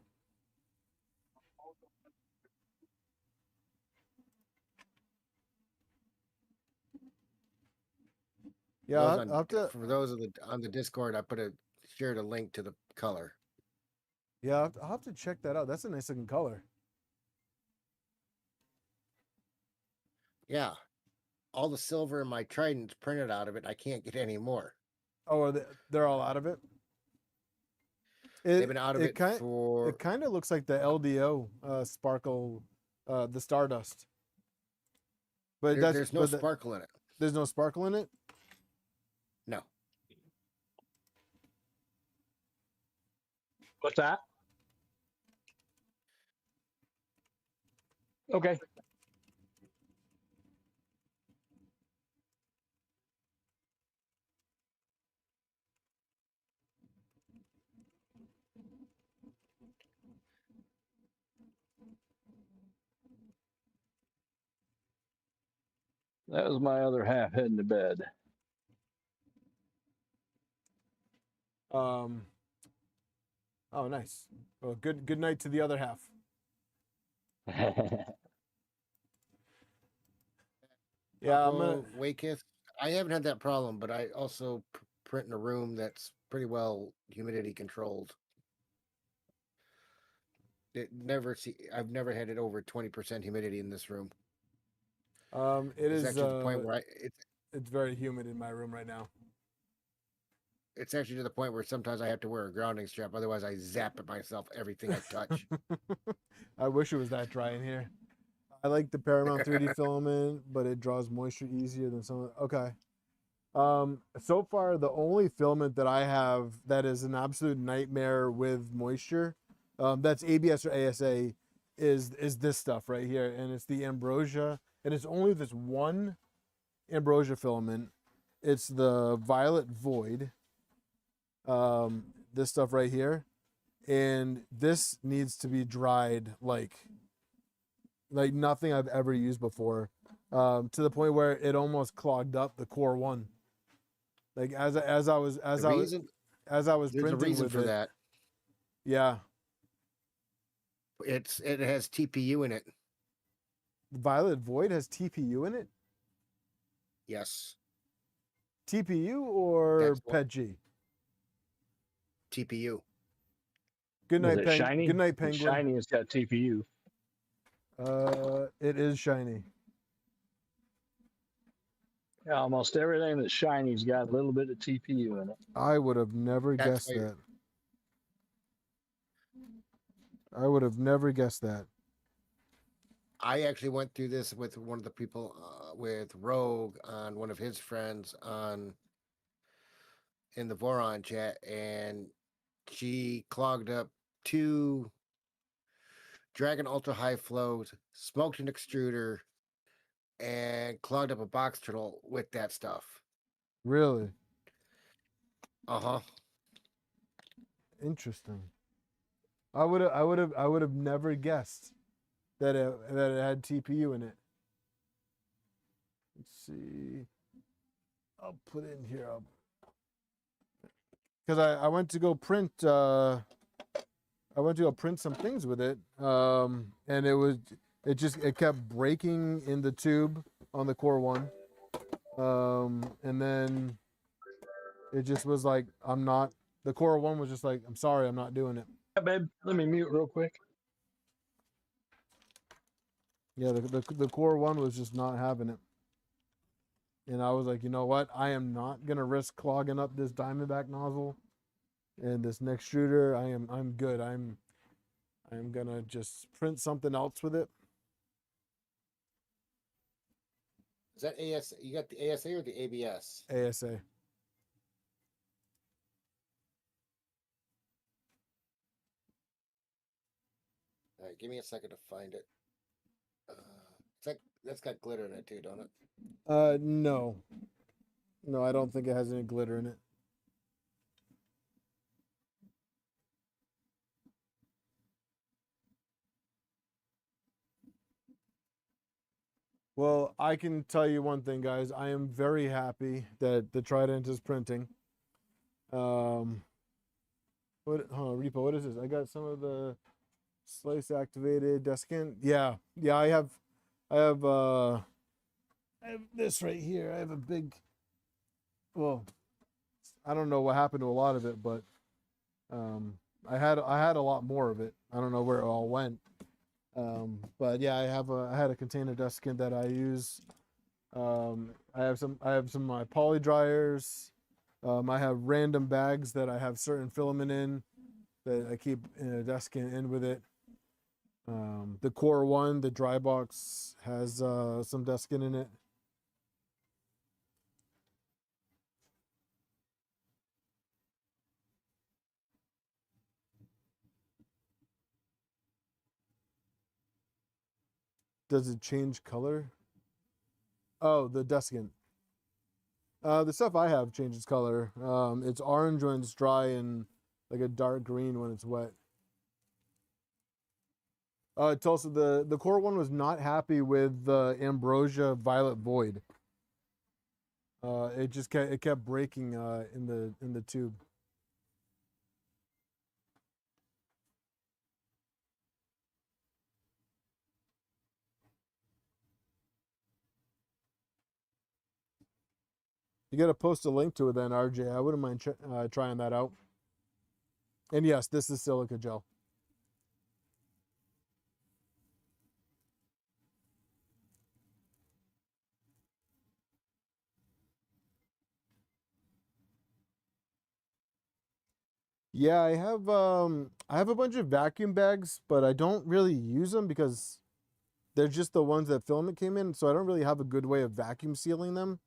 Yeah, I'll have to, for those on the Discord, I shared a link to the color. Yeah, I'll have to check that out. That's a nice looking color. Yeah, all the silver in my Trident's printed out of it. I can't get any more. Oh, they're all out of it? They've been out of it kind for. it kind of looks like the LDO sparkle, the Stardust. But There's no sparkle in it. There's no sparkle in it. No. What's that? Okay. That was my other half heading to bed. Oh, nice. Well, good night to the other half. Yeah, I'm gonna. Waketh. I haven't had that problem, but I also print in a room that's pretty well humidity controlled. I've never had it over 20% humidity in this room. It It's is. actually to the point where It's very humid in my room right now. it's actually to the point where sometimes I have to wear a grounding strap, otherwise I zap at myself everything I touch. I wish it was that dry in here. I like the Paramount 3D filament, but it draws moisture easier than some. Okay. So far, the only filament that I have that is an absolute nightmare with moisture, that's ABS or ASA, is this stuff right here, and it's the Ambrosia, and it's only this one Ambrosia filament. It's the Violet Void. This stuff right here, and this needs to be dried like nothing I've ever used before, to the point where it almost clogged up the Core 1. Like as I was There's printing a reason with for it. that. Yeah, It has TPU in it. the Violet Void has TPU in it. Yes, TPU or That's what- PETG? TPU. Good Is night, it shiny? Good night, It's Penguin. shiny. It's got TPU. It is shiny. Yeah, almost everything that's shiny's got a little bit of TPU in it. I would have never That's guessed why- that. I would have never guessed that. I actually went through this with one of the people, with Rogue on one of his friends in the Voron chat, and she clogged up 2 Dragon Ultra High Flows, smoked an extruder, and clogged up a box turtle with that stuff. Really Uh-huh. interesting. I would have never guessed that it had TPU in it. Let's see. I'll put it in here. Because I went to go print. I went to go print some things with it, and it kept breaking in the tube on the Core 1, and then it just was like, the Core 1 was just like, I'm sorry, I'm not doing it. Yeah, babe, let me mute real quick. Yeah, the Core 1 was just not having it. And I was like, you know what? I am not gonna risk clogging up this Diamondback nozzle and this next extruder. I'm good. I'm gonna just print something else with it. Is that AS? You got the ASA or the ABS? ASA. All right, give me a second to find it. That's got glitter in it too, don't it? No. No, I don't think it has any glitter in it. Well, I can tell you one thing, guys. I am very happy that the Trident is printing. Hold on, Repo, what is this? I got some of the slice activated desiccant. Yeah, I have this right here. I have a big, well, I don't know what happened to a lot of it, but I had a lot more of it. I don't know where it all went. But yeah, I had a container desiccant that I use. I have some of my poly dryers. I have random bags that I have certain filament in that I keep desking in with it. The core one, the dry box, has some desking in it. Does it change color? Oh, the desking. The stuff I have changes color. It's orange when it's dry and like a dark green when it's wet. It's also the core one was not happy with the Ambrosia Violet Void. It just kept breaking in the tube. You got to post a link to it then, RJ. I wouldn't mind trying that out. And yes, this is silica gel. Yeah, I have a bunch of vacuum bags, but I don't really use them because they're just the ones that filament came in, so I don't really have a good way of vacuum sealing them.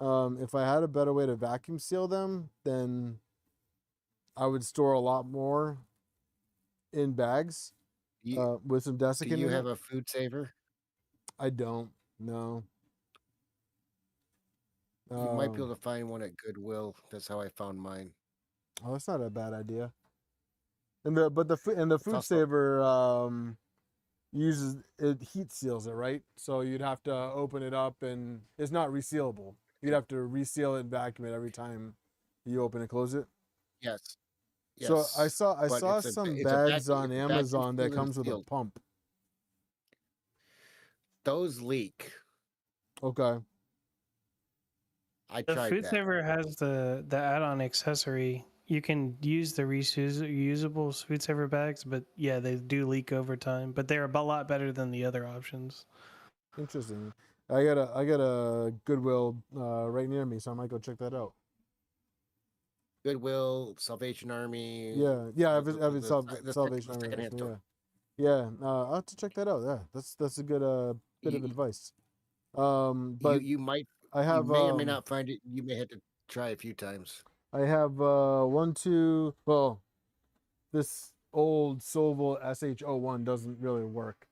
If I had a better way to vacuum seal them, then I would store a lot more in bags with some desiccant Do you in have it. a food saver? I don't. No. You might be able to find one at Goodwill. That's how I found mine. Oh, that's not a bad idea. And the food also- saver uses it, heat seals it, right? So you'd have to open it up, and it's not resealable. You'd have to reseal it and vacuum it every time you open and close it. Yes. So I Yes, saw but it's a- some it's a bags vacuum- on it's a vacuum Amazon that sealed and comes with a sealed. pump. Those leak. Okay. I The tried food that. saver has the add-on accessory. You can use the reusable food saver bags, but yeah, they do leak over time. But they're a lot better than the other options. Interesting. I got a Goodwill right near me, so I might go check that out. Goodwill, Salvation Army. Yeah, I have the Salvation Army. secondhand Yeah, store. yeah. I'll have to check that out. Yeah, that's a good bit of You- advice. But you might I have you may or may not find it. You may have to try a few times. I have one, two. Well, this old Solvol SH01 doesn't really work.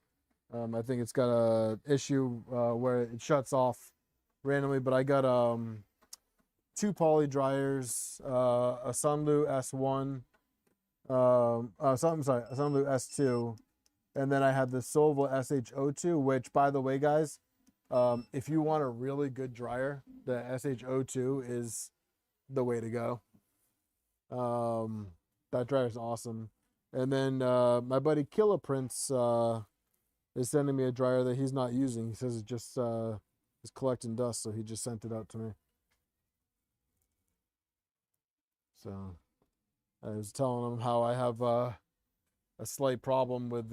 I think it's got a issue where it shuts off randomly. But I got 2 poly dryers, a Sunlu S1, a Sunlu S2, and then I have the Solvol SH02. Which, by the way, guys, if you want a really good dryer, the SH02 is the way to go. That dryer is awesome. And then my buddy Kiloprints is sending me a dryer that he's not using. He says it just is collecting dust, so he just sent it out to me. So I was telling him how I have a slight problem with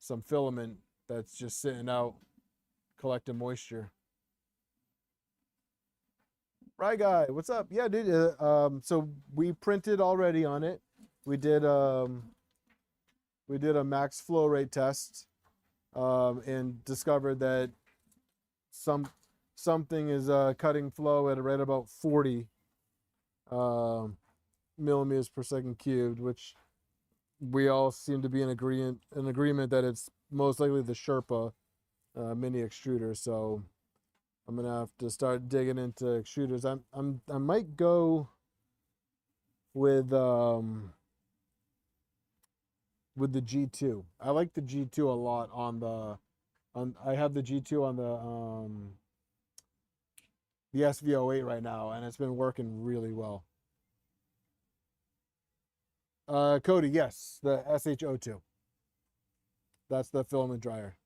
some filament that's just sitting out collecting moisture. Right, guy, what's up? Yeah, dude. So we printed already on it. We did a max flow rate test, and discovered that something is cutting flow at right about 40 millimeters per second cubed, which we all seem to be in agreement that it's most likely the Sherpa mini extruder. So I'm gonna have to start digging into extruders. I might go with the G2. I like the G2 a lot I have the G2 on the SV08 right now, and it's been working really well. Cody, yes, the SH02. That's the filament dryer.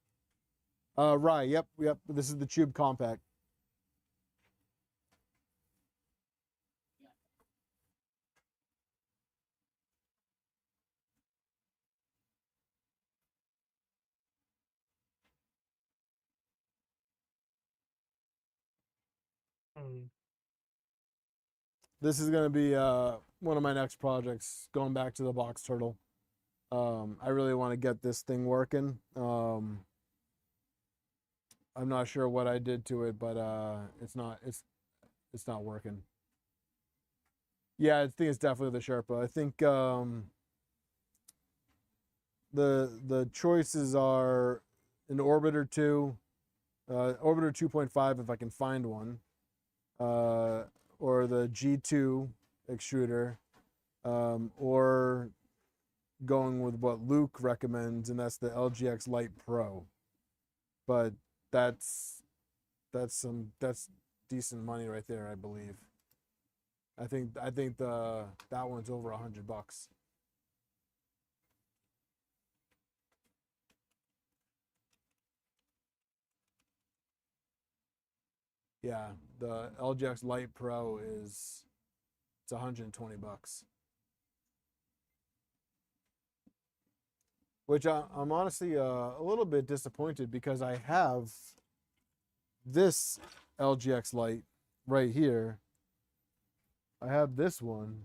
Right, yep. This is the Chube Compact. This is gonna be one of my next projects, going back to the box turtle. I really want to get this thing working. I'm not sure what I did to it, but it's not working. Yeah, I think it's definitely the Sherpa. I think the choices are an Orbiter 2, Orbiter 2.5 if I can find one, or the G2 extruder, or going with what Luke recommends, and that's the LGX Lite Pro. But that's decent money right there, I believe. I think that one's over $100. Yeah, the LGX Lite Pro it's $120. Which I'm honestly a little bit disappointed because I have this LGX Lite right here. I have this one,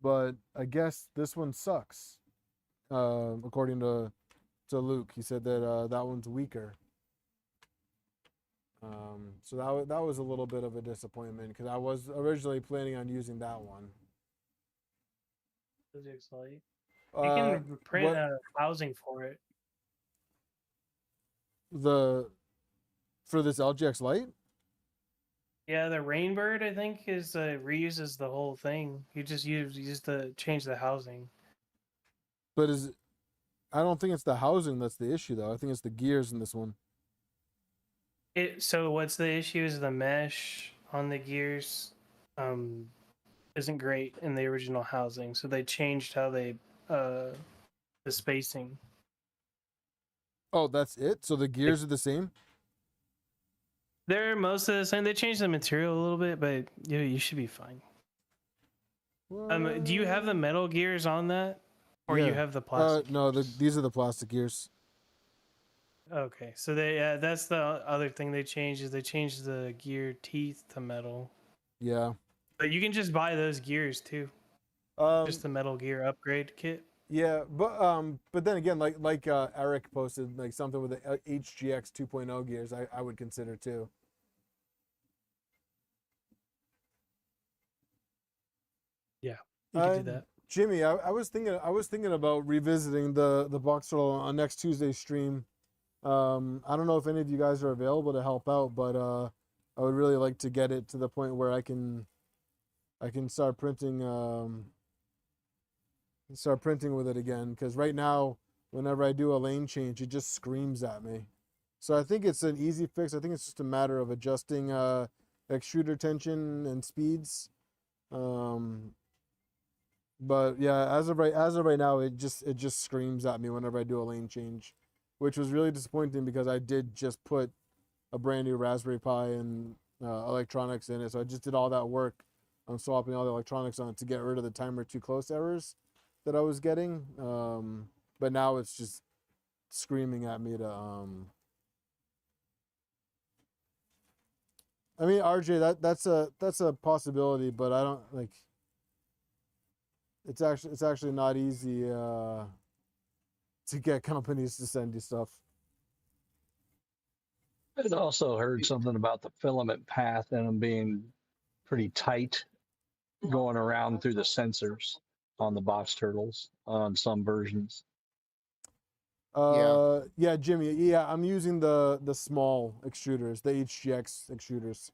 but I guess this one sucks. According to Luke, he said that that one's weaker. So that was a little bit of a disappointment because I was originally planning on using that one. LGX Lite. You can print housing for it. For this LGX Lite? Yeah, the Rainbird I think is reuses the whole thing. You just use to change the housing. But I don't think it's the housing that's the issue though. I think it's the gears in this one. So what's the issue is the mesh on the gears isn't great in the original housing. So they changed how they the spacing. Oh, that's it? So the gears are the same? They're most of the same. They changed the material a little bit, but you should be fine. Do you have the metal gears on that? Or you have the plastic? No, these are the plastic gears. Okay, so that's the other thing they changed is they changed the gear teeth to metal. Yeah. But you can just buy those gears too. Just the metal gear upgrade kit. Yeah, but then again, like Eric posted like something with the HGX 2.0 gears, I would consider too. Yeah, you can do that. Jimmy, I was thinking about revisiting the box turtle on next Tuesday's stream. I don't know if any of you guys are available to help out, but I would really like to get it to the point where I can start printing with it again, because right now whenever I do a lane change it just screams at me. So I think it's an easy fix. I think it's just a matter of adjusting extruder tension and speeds. But yeah, as of right now it just screams at me whenever I do a lane change, which was really disappointing because I did just put a brand new Raspberry Pi and electronics in it. So I just did all that work on swapping all the electronics on it to get rid of the timer too close errors that I was getting. But now it's just screaming at me to I mean, RJ, that's a possibility, but I don't like it's actually not easy to get companies to send you stuff. I'd also heard something about the filament path and them being pretty tight going around through the sensors on the box turtles on some versions. Yeah, Jimmy. Yeah, I'm using the small extruders, the HGX extruders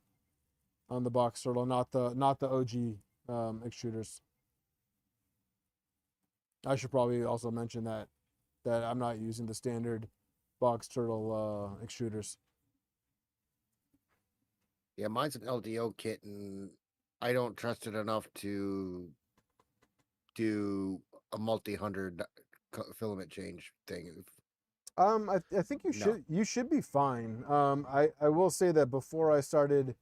on the box turtle, not the OG extruders. I should probably also mention that I'm not using the standard box turtle extruders. Yeah, mine's an LDO kit, and I don't trust it enough to do a multi-hundred filament change thing. I think you should be fine. I will say that before I started,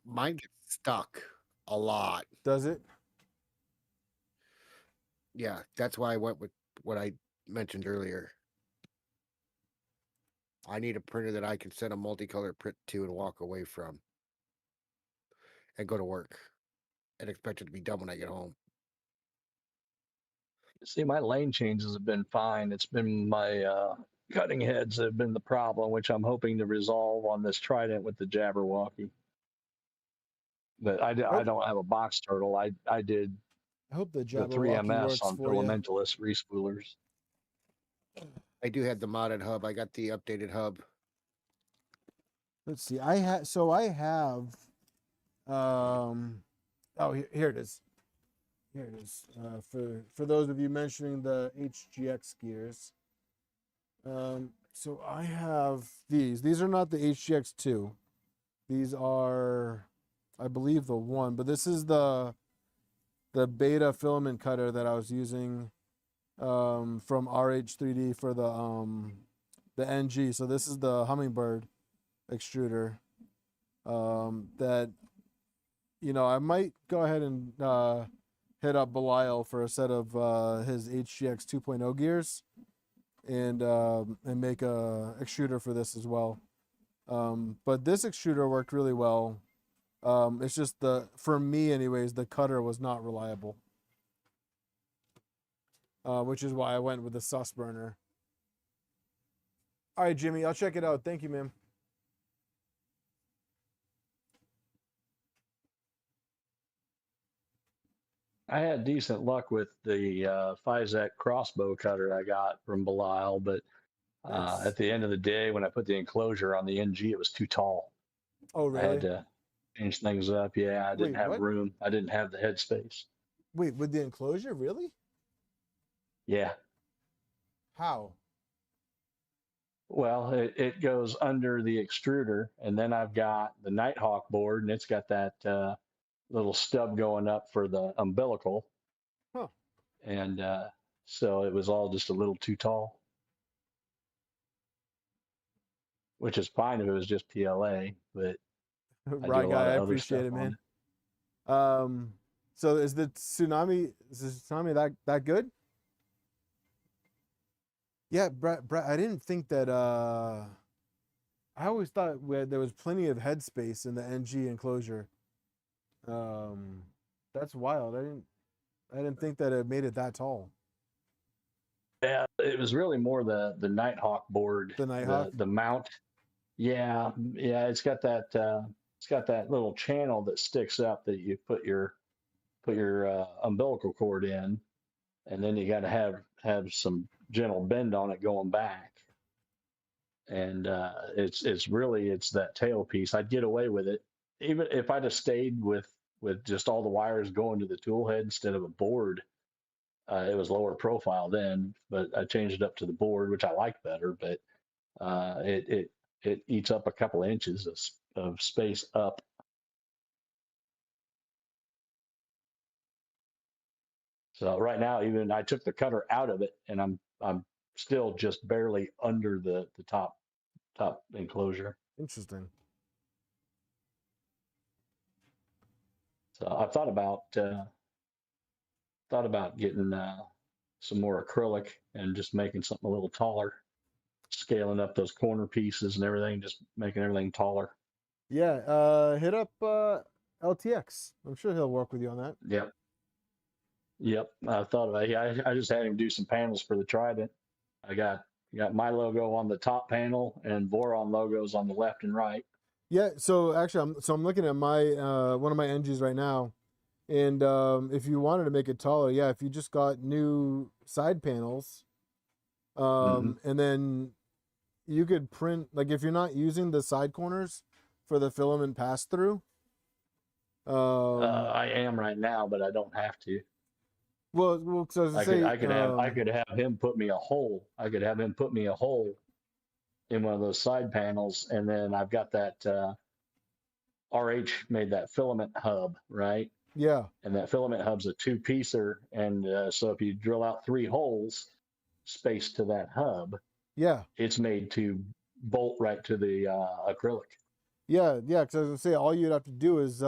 mine gets stuck a lot. Does it? Yeah, that's why I went with what I mentioned earlier. I need a printer that I can send a multicolor print to and walk away from and go to work. and expect it to be done when I get home. See, my lane changes have been fine. It's been my cutting heads that have been the problem, which I'm hoping to resolve on this Trident with the Jabberwocky. But I don't have a box turtle. I did I hope the the Jabberwocky 3MS works on for you. filamentalist respoolers. I do have the modded hub. I got the updated hub. Let's see. I have. Oh, here it is. Here it is. For those of you mentioning the HGX gears. So I have these. These are not the HGX2. These are, I believe, the 1. But this is the beta filament cutter that I was using from RH3D for the NG. So this is the Hummingbird extruder that, I might go ahead and hit up Belial for a set of his HGX 2.0 gears and make a extruder for this as well. But this extruder worked really well. It's just for me anyways, the cutter was not reliable. Which is why I went with the sus burner. All right, Jimmy, I'll check it out. Thank you, man. I had decent luck with the Physek crossbow cutter I got from Belial, but at the end of the day, when I put the enclosure on the NG, it was too tall. Oh, I had really? to change things up. Yeah, I didn't Wait, have what? room. I didn't have the headspace. Wait, with the enclosure, really? Yeah. How? Well, it goes under the extruder, and then I've got the Nighthawk board, and it's got that little stub going up for the umbilical. Huh. And so it was all just a little too tall, which is fine if it was just PLA, but I Right, do a guy, lot I of other appreciate stuff it, on man. So is the tsunami that good? Yeah, Brett, I didn't think that I always thought there was plenty of headspace in the NG enclosure. That's wild. I didn't think that it made it that tall. Yeah, it was really more the Nighthawk board, The Nighthawk? the mount. Yeah, it's got that little channel that sticks up that you put your umbilical cord in, and then you got to have some gentle bend on it going back. And it's that tailpiece. I'd get away with it even if I'd have stayed with just all the wires going to the tool head instead of a board. It was lower profile then, but I changed it up to the board, which I like better. But it eats up a couple inches of space up. So right now, even I took the cutter out of it, and I'm still just barely under the top enclosure. Interesting. So I thought about getting some more acrylic and just making something a little taller, scaling up those corner pieces and everything, just making everything taller. Yeah, hit up LTX. I'm sure he'll work with you on that. Yep. I thought about it. I just had him do some panels for the Trident. I got my logo on the top panel and Voron logos on the left and right. Yeah, so actually, I'm looking at my one of my NGs right now, and if you wanted to make it taller, yeah, if you just got new side panels, and then you could print, like, if you're not using the side corners for the filament pass through. I am right now, but I don't have to. Well, so as I could have him put me a hole. I could have him put me a hole in one of those side panels, and then I've got that RH made that filament hub, right? Yeah. And that filament hub's a 2-piecer, and so if you drill out 3 holes spaced to that hub, yeah, it's made to bolt right to the acrylic. Yeah, because I was gonna say all you'd have to do is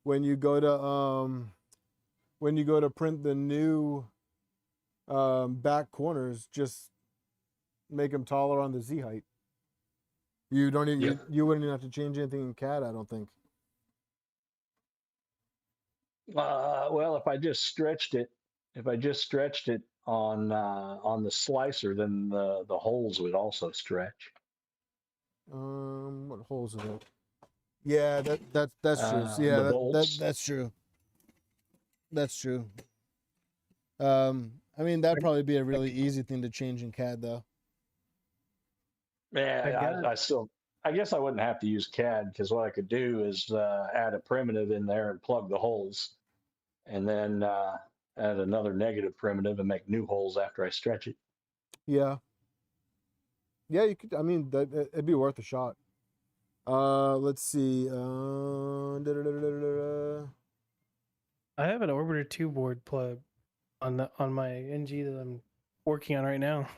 when you go to print the new back corners, just make them taller on the Z height. You don't even, you wouldn't even have to change anything in CAD, I don't think. Well, if I just stretched it on the slicer, then the holes would also stretch. What holes is it? Yeah, that's true. So yeah, The bolts. that's true. That's true. I mean that'd probably be a really easy thing to change in CAD though. Yeah, I guess I wouldn't have to use CAD because what I could do is add a primitive in there and plug the holes, and then add another negative primitive and make new holes after I stretch it. Yeah. Yeah, you could. I mean, it'd be worth a shot. Let's see. I have an Orbiter 2 board plug on my NG that I'm working on right now.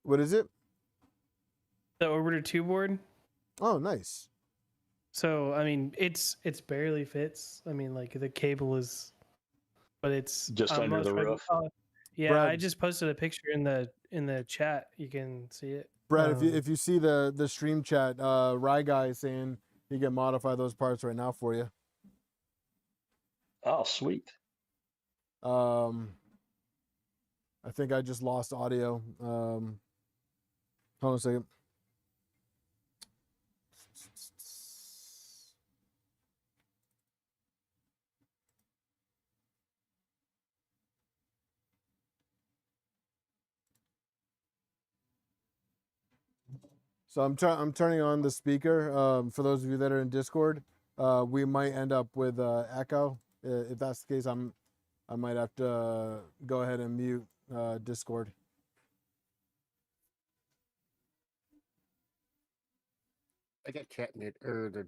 What is it? The Orbiter 2 board. Oh, nice. So I mean, it's barely fits. I mean, like the cable is, but it's Just under the roof. Yeah, Brad, I just posted a picture in the chat. You can see it. Brad, if you see the stream chat, Rye Guy is saying he can modify those parts right now for you. Oh, sweet. I think I just lost audio. Hold on a second. So I'm turning on the speaker. For those of you that are in Discord, we might end up with echo. If that's the case, I might have to go ahead and mute Discord. I got chat mute or the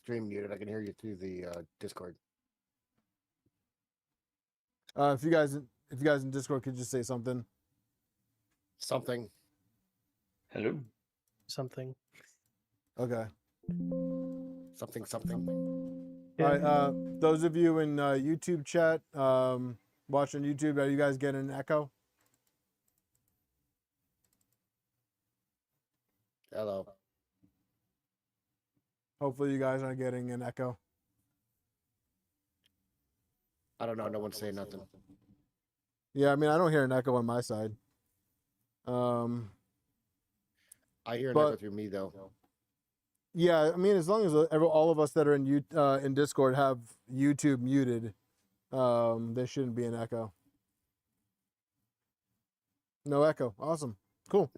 stream muted. I can hear you through the Discord. If you guys in Discord could just say something. Something. Hello. Something. Okay. Something. All right. Those of you in YouTube chat, watching YouTube, are you guys getting an echo? Hello. Hopefully you guys aren't getting an echo. I don't know. No one's saying nothing. Yeah, I mean, I don't hear an echo on my side. I hear an but- echo through me though. Yeah, I mean, as long as all of us that are in Discord have YouTube muted, there shouldn't be an echo. No echo. Awesome. Cool.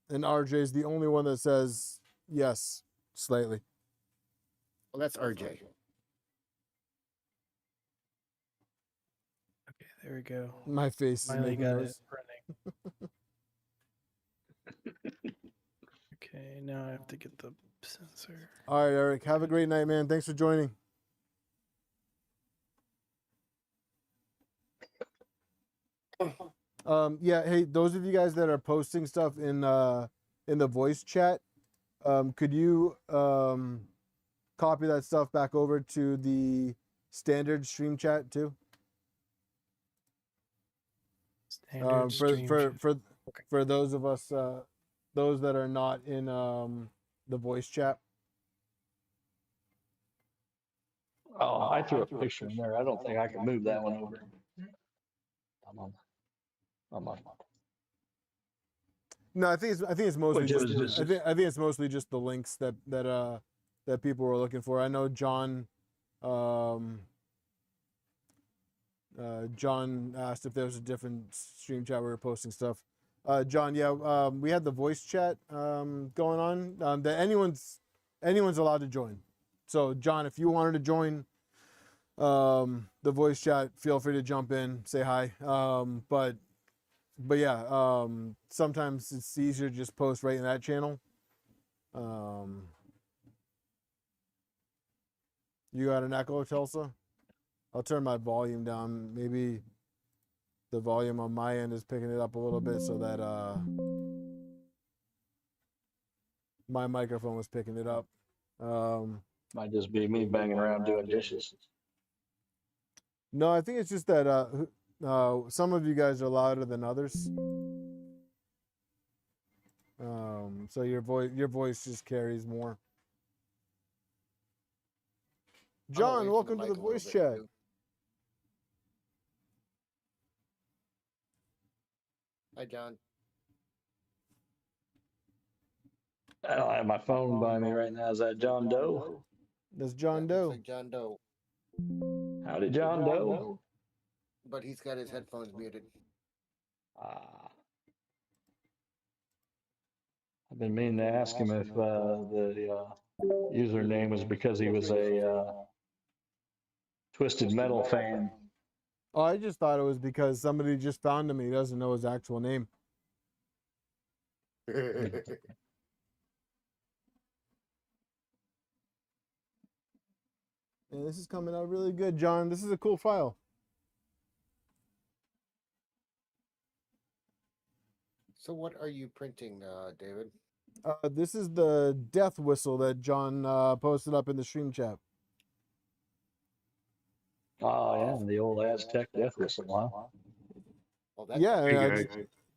And RJ is the only one that says yes, slightly. Well, that's RJ. Okay, there we go. My face is Finally making got noise. it running. Okay, now I have to get the sensor. All right, Eric. Have a great night, man. Thanks for joining. Yeah. Hey, those of you guys that are posting stuff in the voice chat, could you copy that stuff back over to the standard stream chat too? Standard stream chat. For those of us those that are not in the voice chat. Oh, I threw a picture in there. I don't think I can move that one over. I'm on. No, I think it's mostly Which just is- I think it's mostly just the links that people were looking for. I know John John asked if there was a different stream chat where we were posting stuff. John, yeah, we had the voice chat going on. That anyone's allowed to join. So John, if you wanted to join the voice chat, feel free to jump in, say hi. But yeah, sometimes it's easier to just post right in that channel. You got an echo, Tulsa? I'll turn my volume down. Maybe the volume on my end is picking it up a little bit so that my microphone was picking it up. Might just be me banging around doing dishes. No, I think it's just that some of you guys are louder than others. So your voice just carries more. John, wait for welcome to mic the a little voice bit, chat. too. Hi, John. I don't have my phone by me right now. Is that John Doe? That's John That looks Doe. like John Doe, Howdy, John Doe. but he's got his headphones muted. Ah. I've been meaning to ask him if the username was because he was a Twisted Metal fan. Oh, I just thought it was because somebody just found him and he doesn't know his actual name. And this is coming out really good, John. This is a cool file. So what are you printing, David? This is the death whistle that John posted up in the stream chat. Oh, yeah, the old Aztec death whistle, huh? Well, that's Yeah, Hey, I guys.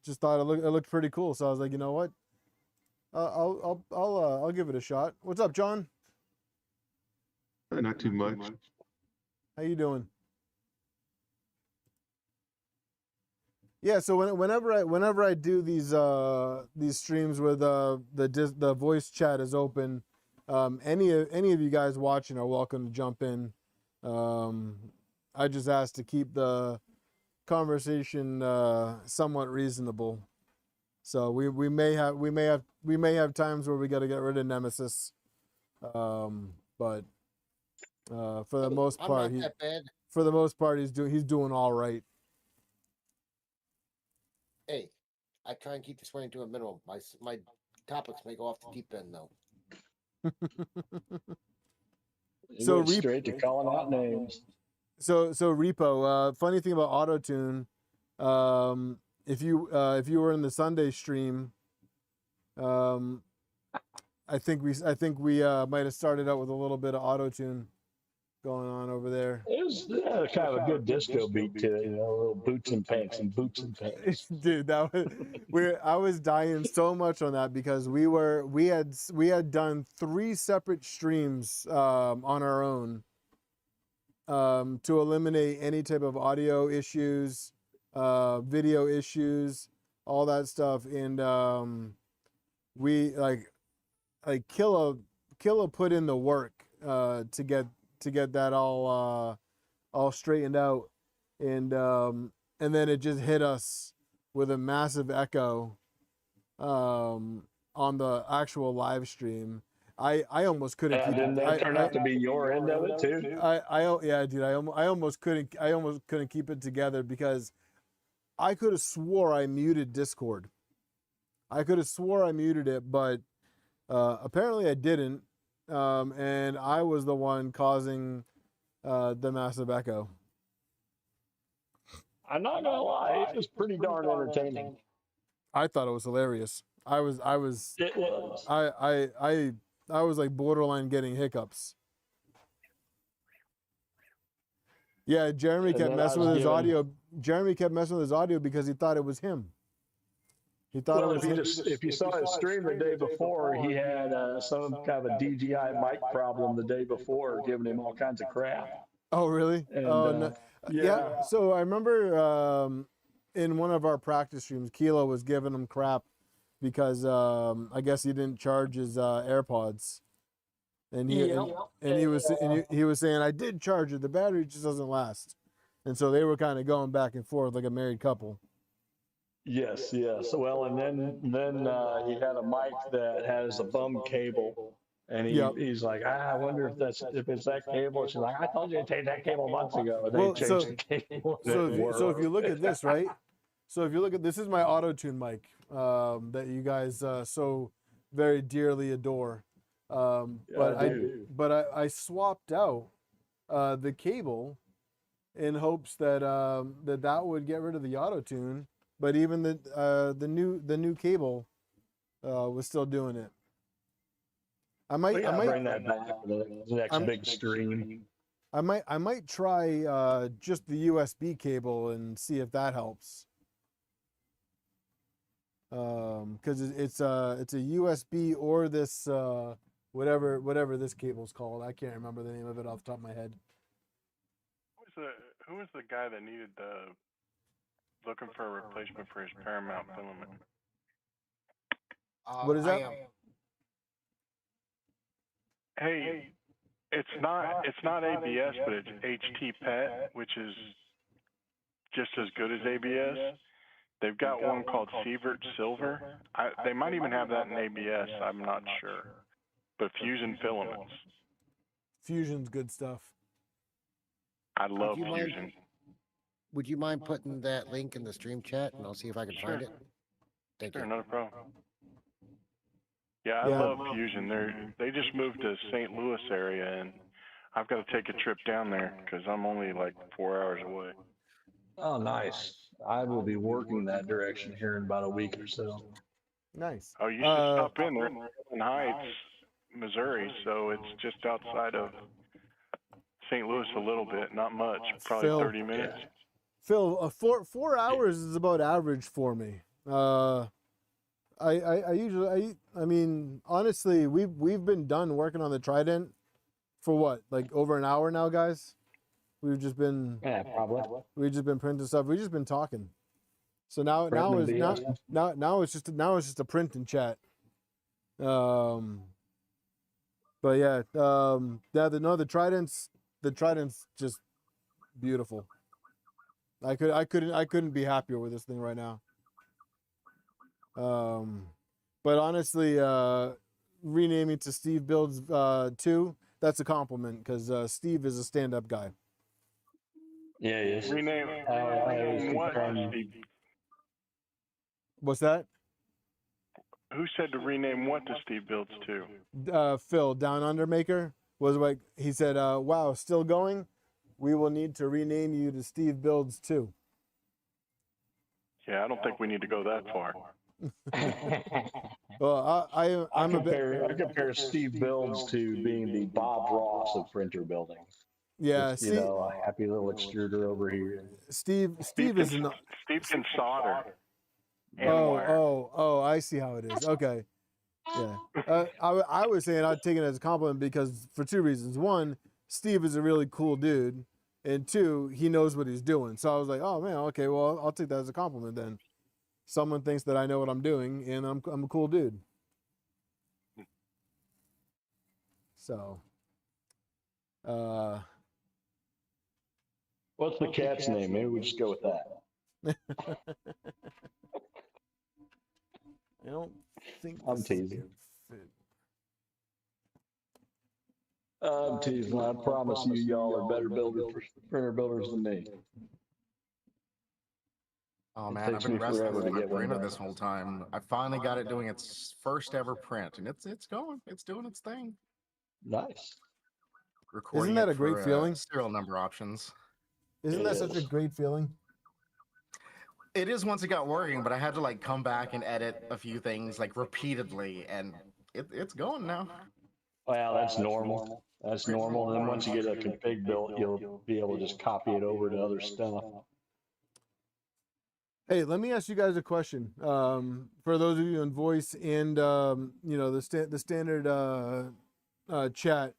just thought it looked pretty cool. So I was like, you know what? I'll give it a shot. What's up, John? Not too much. How you doing? Yeah, so whenever I do these streams where the voice chat is open, any of you guys watching are welcome to jump in. I just ask to keep the conversation somewhat reasonable. So we may have times where we got to get rid of Nemesis, but for the most I'm part, not that bad. he's doing all right. Hey, I try and keep this running to a minimum. My topics may go off the deep end though. You So went straight to calling out names. So Repo, funny thing about AutoTune, if you were in the Sunday stream, I think we might have started out with a little bit of AutoTune going on over there. It was kind of a good disco beat to it, little boots and pants and boots and pants. Dude, that was I was dying so much on that because we had done 3 separate streams on our own to eliminate any type of audio issues, video issues, all that stuff, and we like Killa put in the work to get that all straightened out, and then it just hit us with a massive echo on the actual live stream. I almost couldn't keep Didn't that turn out to be your end of it too? Yeah, dude, I almost couldn't keep it together because I could have swore I muted Discord. I could have swore I muted it, but apparently I didn't, and I was the one causing the massive echo. I'm not gonna lie, it was pretty darn entertaining. I thought it was hilarious. I was It was. I was like borderline getting hiccups. Yeah, Jeremy kept messing with his audio. Jeremy kept messing with his audio because he thought it was him. He thought it was him. If you saw his stream the day before, he had some kind of a DJI mic problem the day before, giving him all kinds of crap. Oh, really? And, No. Yeah. So I remember in one of our practice streams, Kilo was giving him crap because I guess he didn't charge his AirPods, and he was saying, I did charge it, the battery just doesn't last, and so they were kind of going back and forth like a married couple. Yes. Well, and then he had a mic that has a bum cable, and he's like, I wonder if it's that cable. She's like, I told you to take that cable months ago. And they changed the cable. So if you look at this, right? So if you look at this, is my AutoTune mic that you guys so very dearly adore. But I swapped out the cable in hopes that that would get rid of the AutoTune. But even the new cable was still doing it. I might bring that back for the next big stream. I might try just the USB cable and see if that helps. Because it's a USB or this whatever this cable's called. I can't remember the name of it off the top of my head. Who was the guy that needed looking for a replacement for his Paramount filament? What is that? Hey, it's not ABS, but it's HT PET, which is just as good as ABS. They've got one called Sievert Silver. They might even have that in ABS. I'm not sure. But Fusion filaments. Fusion's good stuff. I love Would you mind- Fusion. Would you mind putting that link in the stream chat, and I'll see if I can Sure. find it? Thank Sure, you. not a problem. Yeah, I Yeah. love Fusion. They just moved to St. Louis area, and I've got to take a trip down there because I'm only like 4 hours away. Oh, nice. I will be working that direction here in about a week or so. Nice. Oh, you should stop in there in Heights, Missouri. So it's just outside of St. Louis a little bit, not much, probably Phil. 30 minutes. Phil, 4 hours is about average for me. I mean, honestly, we've been done working on the Trident for what, like over an hour now, guys. We've just been printing stuff. We've just been talking. So now it's just a print and chat. But yeah, the Trident's just beautiful. I couldn't be happier with this thing right now. But honestly, renaming to Steve Builds 2, that's a compliment because Steve is a stand-up guy. Yeah, yes. Rename what, Steve? What's that? Who said to rename what to Steve Builds 2? Phil, Down Under Maker, was like, he said, wow, still going? We will need to rename you to Steve Builds 2. Yeah, I don't think we need to go that far. Well, I compare Steve Builds to being the Bob Ross of printer building. Yeah, Just, a happy little extruder over here. Steve is not. Steve can solder. Oh, I see how it is. Okay. Yeah. I was saying I'd take it as a compliment because for two reasons. One, Steve is a really cool dude. And two, he knows what he's doing. So I was like, oh man, okay, well, I'll take that as a compliment then. Someone thinks that I know what I'm doing and I'm a cool dude. So, what's the cat's name? Maybe we just go with that. I don't think I'm teasing. I'm teasing. I promise you, y'all are better printer builders than me. Oh It man, I've takes been me wrestling forever with to my get one printer done. this whole time. I finally got it doing its first ever print, and it's going. It's doing its thing. Nice. Recording that it a great for, feeling? Serial number options. Isn't that such a great feeling? It is once it got working, but I had to like come back and edit a few things like repeatedly, and it's going now. Well, that's normal. That's normal. And then once you get a config built, you'll be able to just copy it over to other stuff. Hey, let me ask you guys a question. For those of you in voice and the standard chat,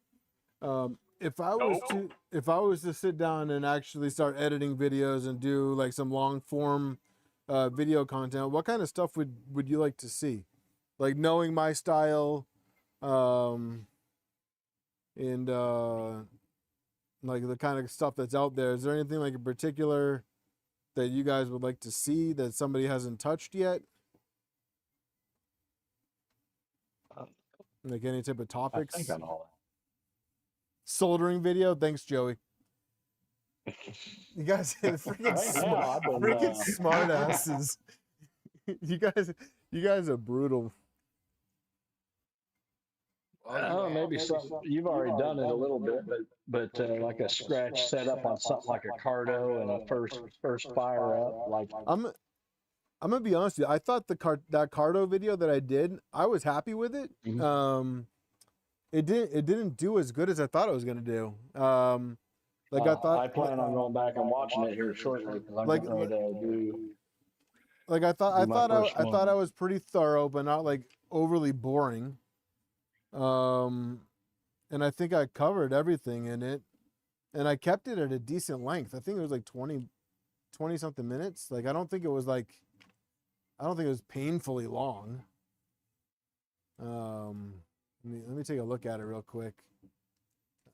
if I was to sit down and actually start editing videos and do like some long form video content, what kind of stuff would you like to see? Like knowing my style, and like the kind of stuff that's out there. Is there anything like in particular that you guys would like to see that somebody hasn't touched yet? Like any type of topics? I think I know all Soldering video? Thanks, Joey. You guys are freaking smart asses. You guys are brutal. maybe something you've already done it a little bit, but like a scratch setup on something like a Cardo and a first fire up. Like I'm gonna be honest with you. I thought that Cardo video that I did, I was happy with it. Mhm. It didn't do as good as I thought it was gonna do. I plan on going back and watching it here shortly because I'm getting ready to do. Like I thought my first I one. thought I was pretty thorough, but not like overly boring. And I think I covered everything in it, and I kept it at a decent length. I think it was like 20 something minutes. Like, I don't think it was painfully long. Let me take a look at it real quick.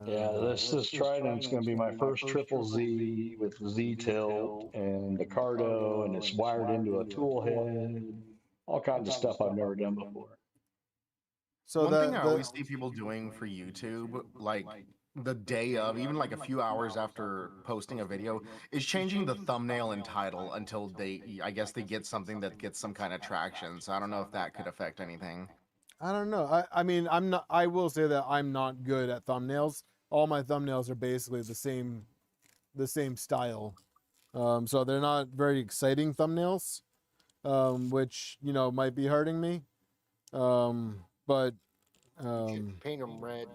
Yeah, this Trident's going to be my first triple Z with Z tilt and the Cardo, and it's wired into a tool head. All kinds of stuff I've never done before. So one thing I always see people doing for YouTube, like the day of, even like a few hours after posting a video, is changing the thumbnail and title until I guess they get something that gets some kind of traction. So I don't know if that could affect anything. I don't know. I mean, I will say that I'm not good at thumbnails. All my thumbnails are basically the same style. So they're not very exciting thumbnails, which, might be hurting me. But Paint them red.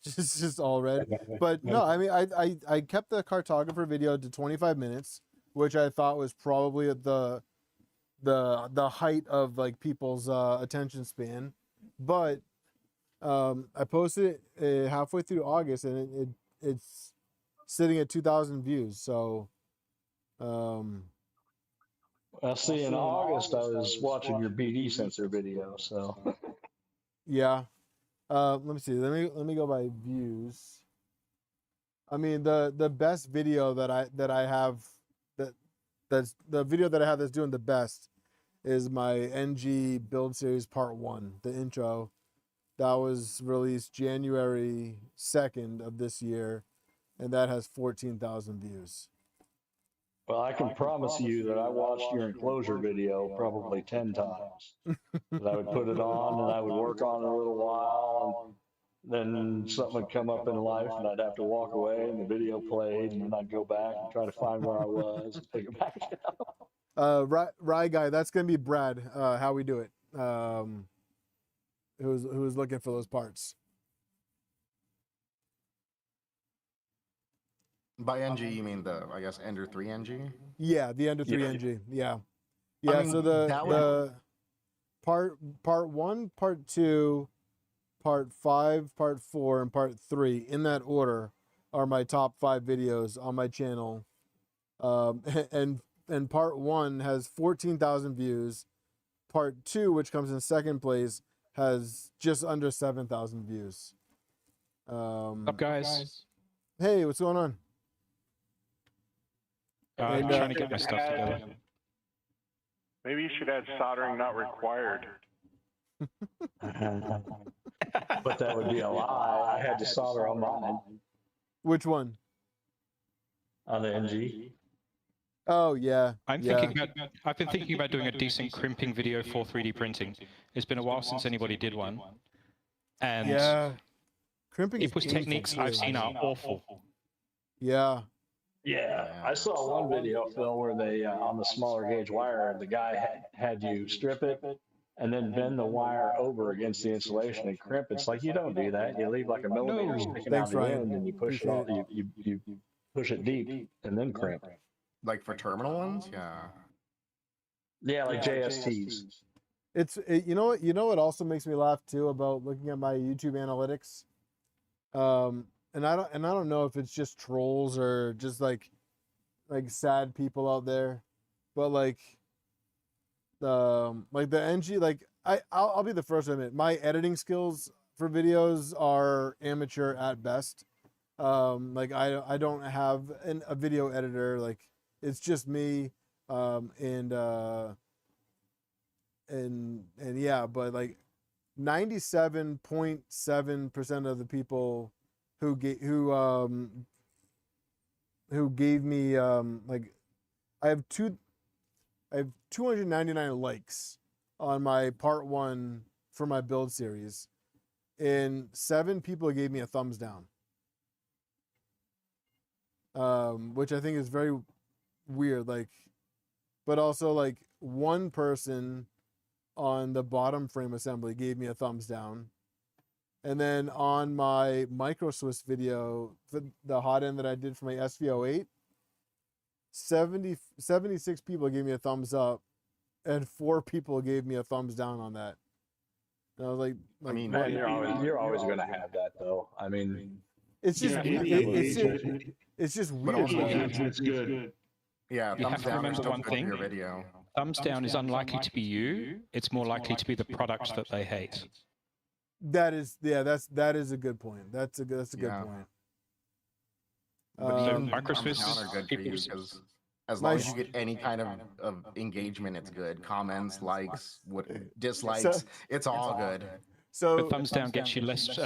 just all red. But no, I mean, I kept the cartographer video to 25 minutes, which I thought was probably at the height of like people's attention span. But I posted it halfway through August, and it's sitting at 2,000 views. So Well, see, in August, I was watching your BD sensor video, so. yeah. Let me see. Let me go by views. I mean, the best video that I have that's the video that I have that's doing the best is my NG build series part 1, the intro. That was released January 2nd of this year, and that has 14,000 views. Well, I can promise you that I watched your enclosure video probably 10 times. I would put it on and I would work on it a little while, and then something would come up in life and I'd have to walk away and the video played, and then I'd go back and try to find where I was and pick it back up. Rye guy, that's gonna be Brad. How we do it? Who was looking for those parts? By NG, you mean I guess Ender 3 NG? Yeah, the Ender 3 NG. Yeah. I mean, so the part 1, part 2, part 5, part 4, and part 3 in that order are my top 5 videos on my channel. And part 1 has 14,000 views. Part 2, which comes in second place, has just under 7,000 views. What's up, guys? Hey, what's going on? I'm trying to get my stuff together. Maybe you should add soldering not required. But that would be a lie. I had to solder on mine. Which one? On the NG. Oh yeah. I've been thinking about doing a decent crimping video for 3D printing. It's been a while since anybody did one. And yeah. Crimping people's techniques I've seen are awful. Yeah. Yeah, I saw one video, Phil, where they, on the smaller gauge wire, the guy had you strip it and then bend the wire over against the insulation and crimp. It's like, you don't do that. You leave like a millimeter sticking out the end, and you push it off, you push it deep and then crimp. Like for terminal ones? Yeah. Yeah, like JSTs. You know what also makes me laugh too about looking at my YouTube analytics? And I don't know if it's just trolls or just like sad people out there, but like the NG, like I'll be the first to admit my editing skills for videos are amateur at best. Like I don't have a video editor. Like it's just me. And yeah, but like 97.7% of the people who gave me like I have 299 likes on my part 1 for my build series, and 7 people gave me a thumbs down, which I think is very weird. Like, but also like 1 person on the bottom frame assembly gave me a thumbs down. And then on my micro Swiss video, the hot end that I did for my SV08, 76 people gave me a thumbs up, and 4 people gave me a thumbs down on that. And I was like I mean, Man, you're always going to have that, though. I mean, it's just it's just but weird. also man. It's good. yeah, You thumbs have to down are remember still one good for thing. your video. Thumbs down is unlikely to be you. It's more likely to be the product that they hate. That is that is a good point. That's a good Yeah. point. But even Microsoft thumbs down are good for you because as long as you get any kind of engagement, it's good. Comments, likes, dislikes, it's all good. So But thumbs down gets you less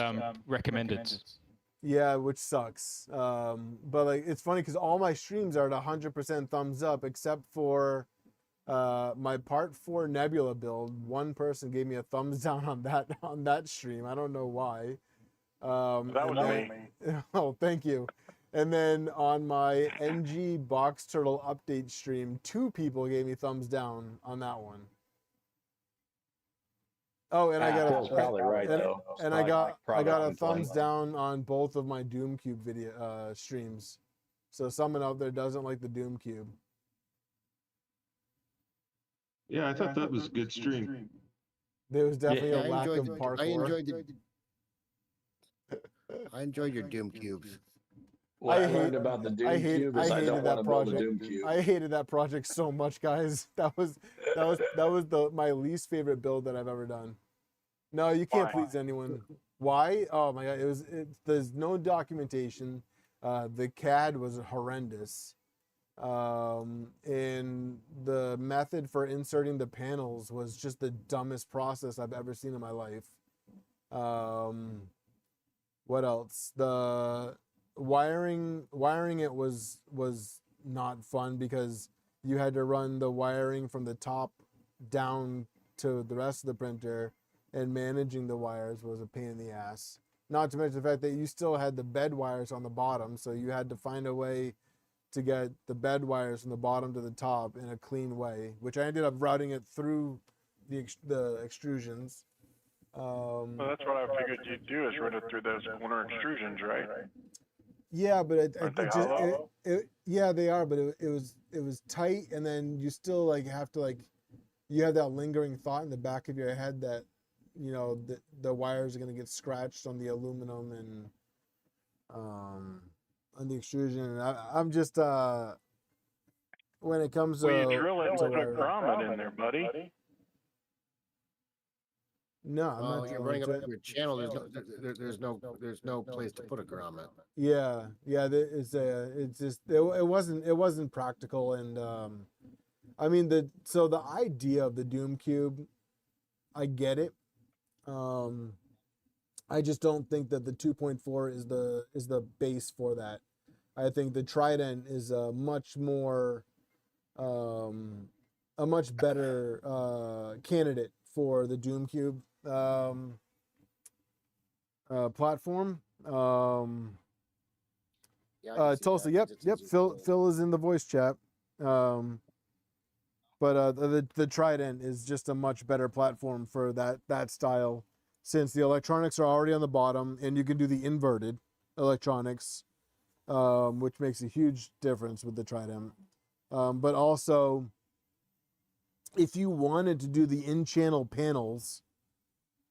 recommended. yeah, which sucks. But like it's funny because all my streams are at 100% thumbs up except for my part 4 Nebula build. One person gave me a thumbs down on that stream. I don't know why. That was me. Oh, thank you. And then on my NG Box Turtle update stream, 2 people gave me thumbs down on that one. Oh, and I got Phil's probably right, though. and I got a thumbs down on both of my Doom Cube video streams. So someone out there doesn't like the Doom Cube. Yeah, I thought that was a good stream. There was definitely Yeah, a lack of parkour. I enjoyed your Doom cubes. What I learned about the Doom Cube is I don't want to build a Doom Cube. I hated that project so much, guys. That was my least favorite build that I've ever done. No, you can't please anyone. Why? Oh my god, there's no documentation. The CAD was horrendous. And the method for inserting the panels was just the dumbest process I've ever seen in my life. What else? The wiring it was not fun because you had to run the wiring from the top down to the rest of the printer, and managing the wires was a pain in the ass. Not to mention the fact that you still had the bed wires on the bottom, so you had to find a way to get the bed wires from the bottom to the top in a clean way, which I ended up routing it through the extrusions. Well, that's what I figured you'd do is run it through those corner extrusions, right? Yeah, but yeah, they are, but it was tight, and then you still like have to you have that lingering thought in the back of your head that the wires are going to get scratched on the aluminum and on the extrusion. And I'm just when it comes to you drill it and put grommet in there, buddy. No, I'm not. You bring up your channel. There's no place to put a grommet. Yeah, it wasn't practical, and I mean the idea of the Doom Cube, I get it. I just don't think that the 2.4 is the base for that. I think the Trident is a much better candidate for the Doom Cube platform. Tulsa, yep. Phil is in the voice chat. But the Trident is just a much better platform for that style, since the electronics are already on the bottom and you can do the inverted electronics, which makes a huge difference with the Trident. But also, if you wanted to do the in-channel panels,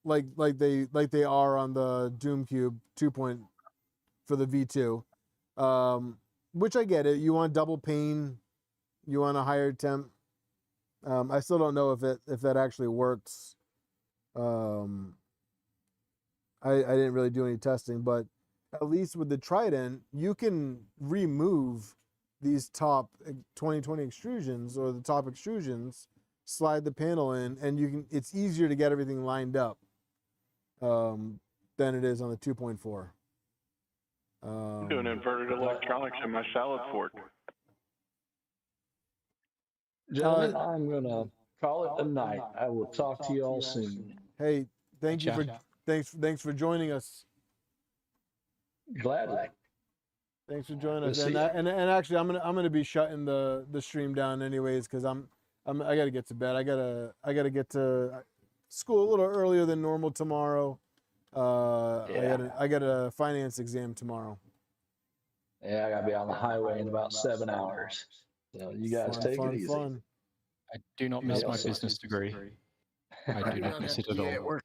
like they are on the Doom Cube 2. For the V2, which I get it. You want double pane, you want a higher temp. I still don't know if that actually works. I didn't really do any testing, but at least with the Trident, you can remove these top 2020 extrusions or the top extrusions, slide the panel in, and it's easier to get everything lined up than it is on the 2.4. I'm doing inverted electronics in my salad fork. Gentlemen, I'm gonna call it a night. I will talk to you all soon. Hey, thanks for joining us. Gladly. Thanks for joining us. And actually, I'm gonna be shutting the stream down anyways because I gotta get to bed. I gotta get to school a little earlier than normal tomorrow. I got a finance exam tomorrow. Yeah, I gotta be on the highway in about 7 hours. So you guys take it easy. I do not miss my business degree. I do not miss it at all.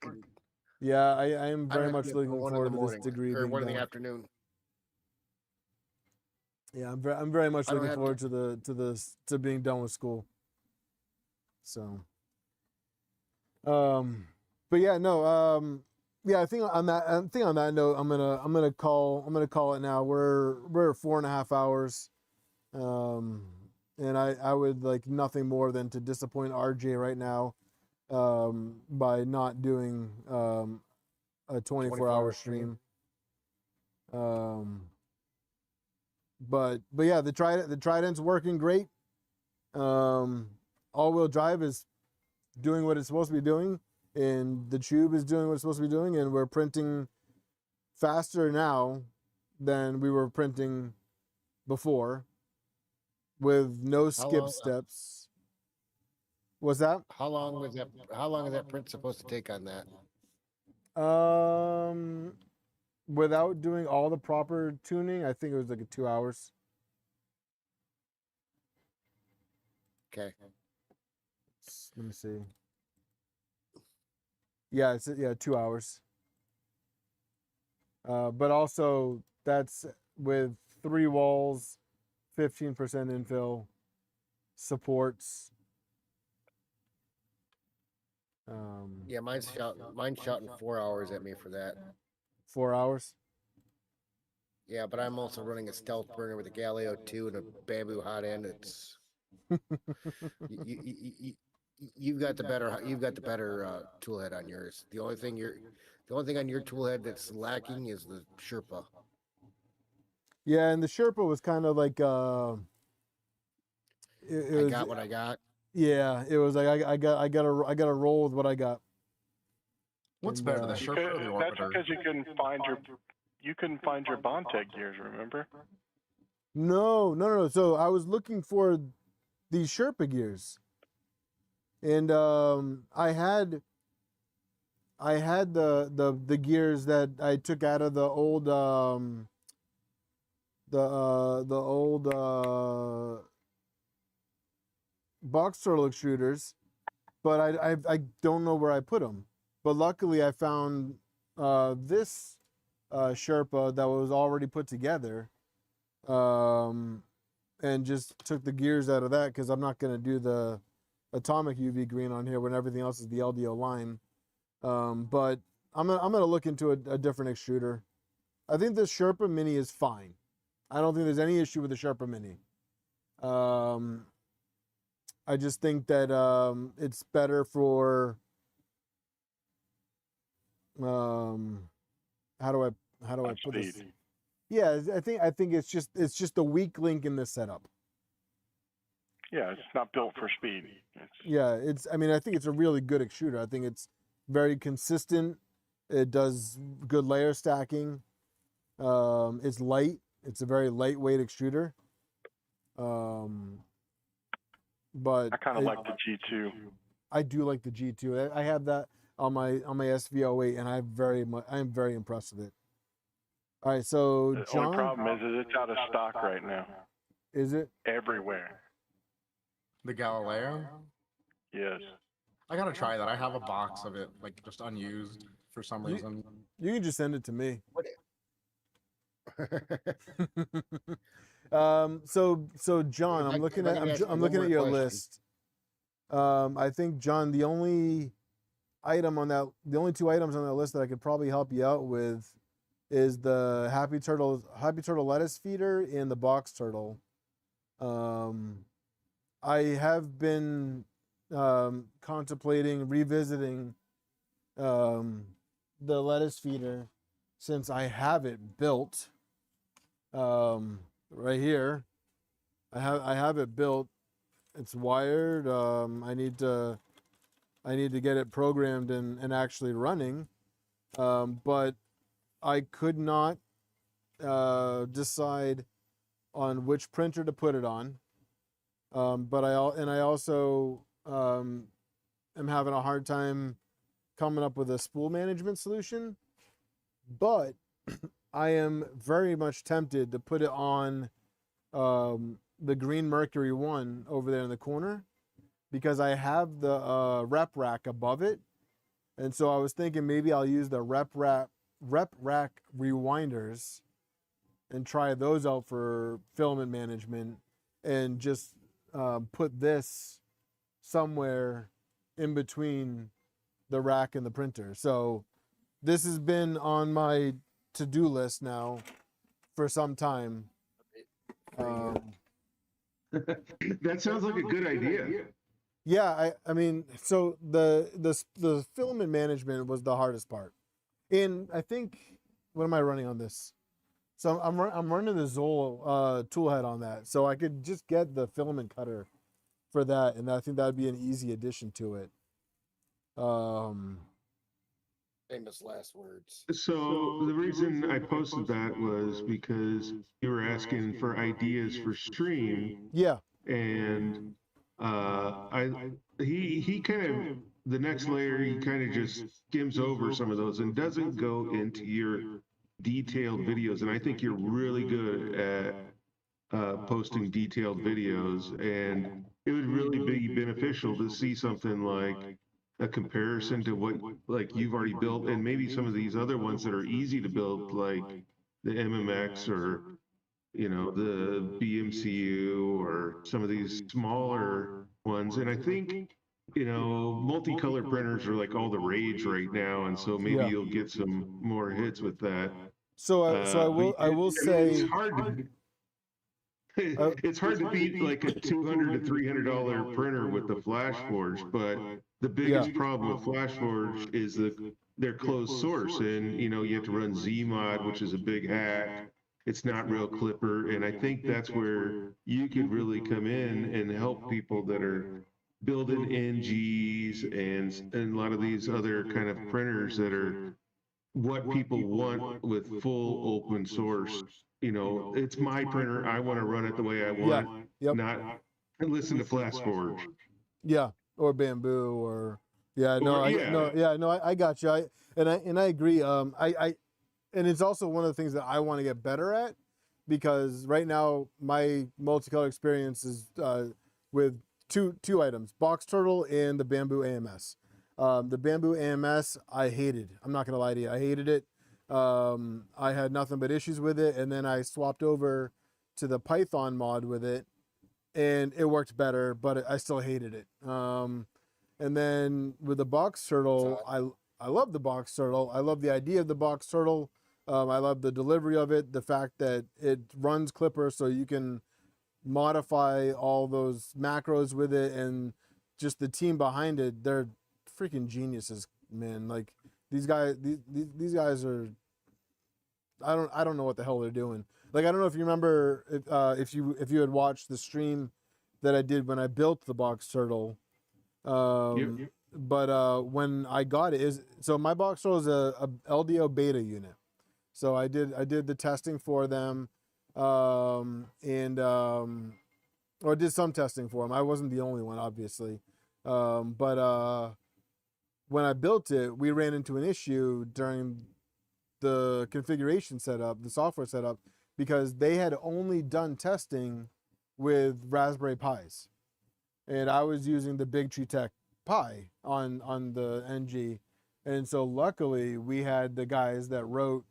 Yeah, I am I'd very have to much be up looking for 1 in forward the to this morning degree or being 1 in the done. afternoon. Yeah, I'm very much I don't looking have forward to being done with school. So, but yeah, no, yeah, I think on that note, I'm gonna call it now. We're at 4.5 hours, and I would like nothing more than to disappoint RJ right now, by not doing a 24-hour stream. But yeah, the Trident's working great. All-wheel drive is doing what it's supposed to be doing, and the Chube is doing what it's supposed to be doing, and we're printing faster now than we were printing before, with no skip steps. What's that? How long is that print supposed to take on that? Without doing all the proper tuning, I think it was like 2 hours. Okay. Let me see. Yeah, it's 2 hours. But also that's with 3 walls, 15% infill, supports. Yeah, mine's shouting 4 hours at me for that. 4 hours. Yeah, but I'm also running a stealth burner with a Galileo 2 and a bamboo hot end. It's you've got the better tool head on yours. The only thing on your tool head that's lacking is the Sherpa. Yeah, and the Sherpa was kind of like I got what I got. Yeah, it was like I gotta roll with what I got. What's better, the Sherpa or the That's Orbiter? because you couldn't find your Bondtech gears, remember? No. So I was looking for these Sherpa gears, and I had the gears that I took out of the old box turtle extruders, but I don't know where I put them. But luckily I found this Sherpa that was already put together, and just took the gears out of that because I'm not going to do the atomic UV green on here when everything else is the LDO line. But I'm gonna look into a different extruder. I think the Sherpa Mini is fine. I don't think there's any issue with the Sherpa Mini. I just think that it's better for how do I put this? Speed. Yeah, I think it's just a weak link in this setup. Yeah, it's not built for speed. Yeah, I think it's a really good extruder. I think it's very consistent. It does good layer stacking. It's light. It's a very lightweight extruder. But I kind of like the G2. I do like the G2. I have that on my SV08, and I'm very impressed with it. All right, so The John, only problem is it's out of stock right now. Is it Everywhere. The Galileo? Yes. I gotta try that. I have a box of it, like just unused for some reason. You can just send it to me. So John, I'm looking at your list. I think John, the only two items on that list that I could probably help you out with is the Happy Turtle lettuce feeder and the box turtle. I have been contemplating revisiting the lettuce feeder since I have it built. Right here, I have it built. It's wired. I need to get it programmed and actually running. But I could not decide on which printer to put it on. But I also am having a hard time coming up with a spool management solution. But I am very much tempted to put it on the Green Mercury one over there in the corner, because I have the rep rack above it, And so I was thinking maybe I'll use the rep rack rewinders and try those out for filament management, and just put this somewhere in between the rack and the printer. So this has been on my to-do list now for some time. That sounds like a good idea. Yeah, I mean, so the filament management was the hardest part. And I think, what am I running on this? So I'm running the Zoll toolhead on that, so I could just get the filament cutter for that, and I think that'd be an easy addition to it. Famous last words. So the reason I posted that was because you were asking for ideas for stream. Yeah. And he kind of, the next layer, he kind of just skims over some of those and doesn't go into your detailed videos. And I think you're really good at posting detailed videos, and it would really be beneficial to see something like a comparison to what like you've already built, and maybe some of these other ones that are easy to build, like the MMX or the BMCU or some of these smaller ones. And I think multicolor printers are like all the rage right now, and so maybe you'll get some more hits with that. So I will say it's hard to it's hard to beat like a $200 to $300 printer with the FlashForge, but the biggest problem with FlashForge is they're closed source, and you have to run Zmod, which is a big hack. It's not real Clipper, and I think that's where you could really come in and help people that are building NGs and a lot of these other kind of printers that are what people want with full open source. It's my printer. I want to run it the way I want, not listen to FlashForge. Yeah, or Bamboo, or I got you. I agree. And it's also one of the things that I want to get better at, because right now my multicolor experience is with two items: Box Turtle and the Bamboo AMS. The Bamboo AMS I hated. I'm not gonna lie to you, I hated it. I had nothing but issues with it, and then I swapped over to the Python mod with it, and it worked better, but I still hated it. And then with the Box Turtle, I love the Box Turtle. I love the idea of the Box Turtle. I love the delivery of it, the fact that it runs Clipper, so you can modify all those macros with it, and just the team behind it, they're freaking geniuses, man. Like these guys are, I don't know what the hell they're doing. Like, I don't know if you remember if you had watched the stream that I did when I built the Box Turtle. But when I got it, so my Box Turtle is a LDO beta unit. So I did the testing for them, or did some testing for them. I wasn't the only one, obviously. But when I built it, we ran into an issue during the configuration setup, the software setup, because they had only done testing with Raspberry Pis, and I was using the Big Tree Tech Pi on the NG, and so luckily we had the guys that wrote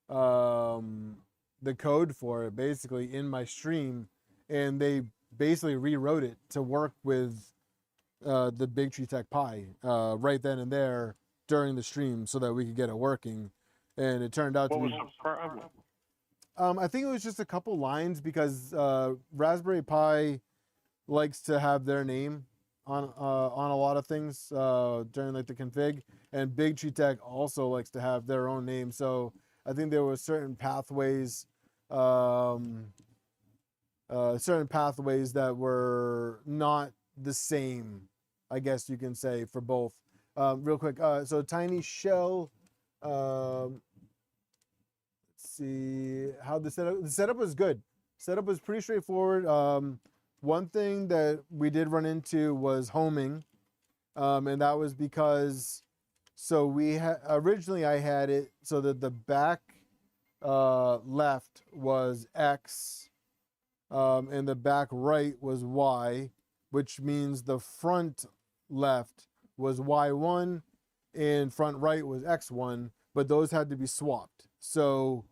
the code for it basically in my stream, and they basically rewrote it to work with the Big Tree Tech Pi right then and there during the stream, so that we could get it working. And it turned out What to was be the problem? I think it was just a couple lines, because Raspberry Pi likes to have their name on a lot of things during like the config, and Big Tree Tech also likes to have their own name. So I think there were certain pathways that were not the same, I guess you can say, for both. Real quick, so Tiny Shell. Let's see how the setup was good. Setup was pretty straightforward. One thing that we did run into was homing, and that was because, so we had originally I had it so that the back left was X, and the back right was Y, which means the front left was Y1 and front right was X1, but those had to be swapped. So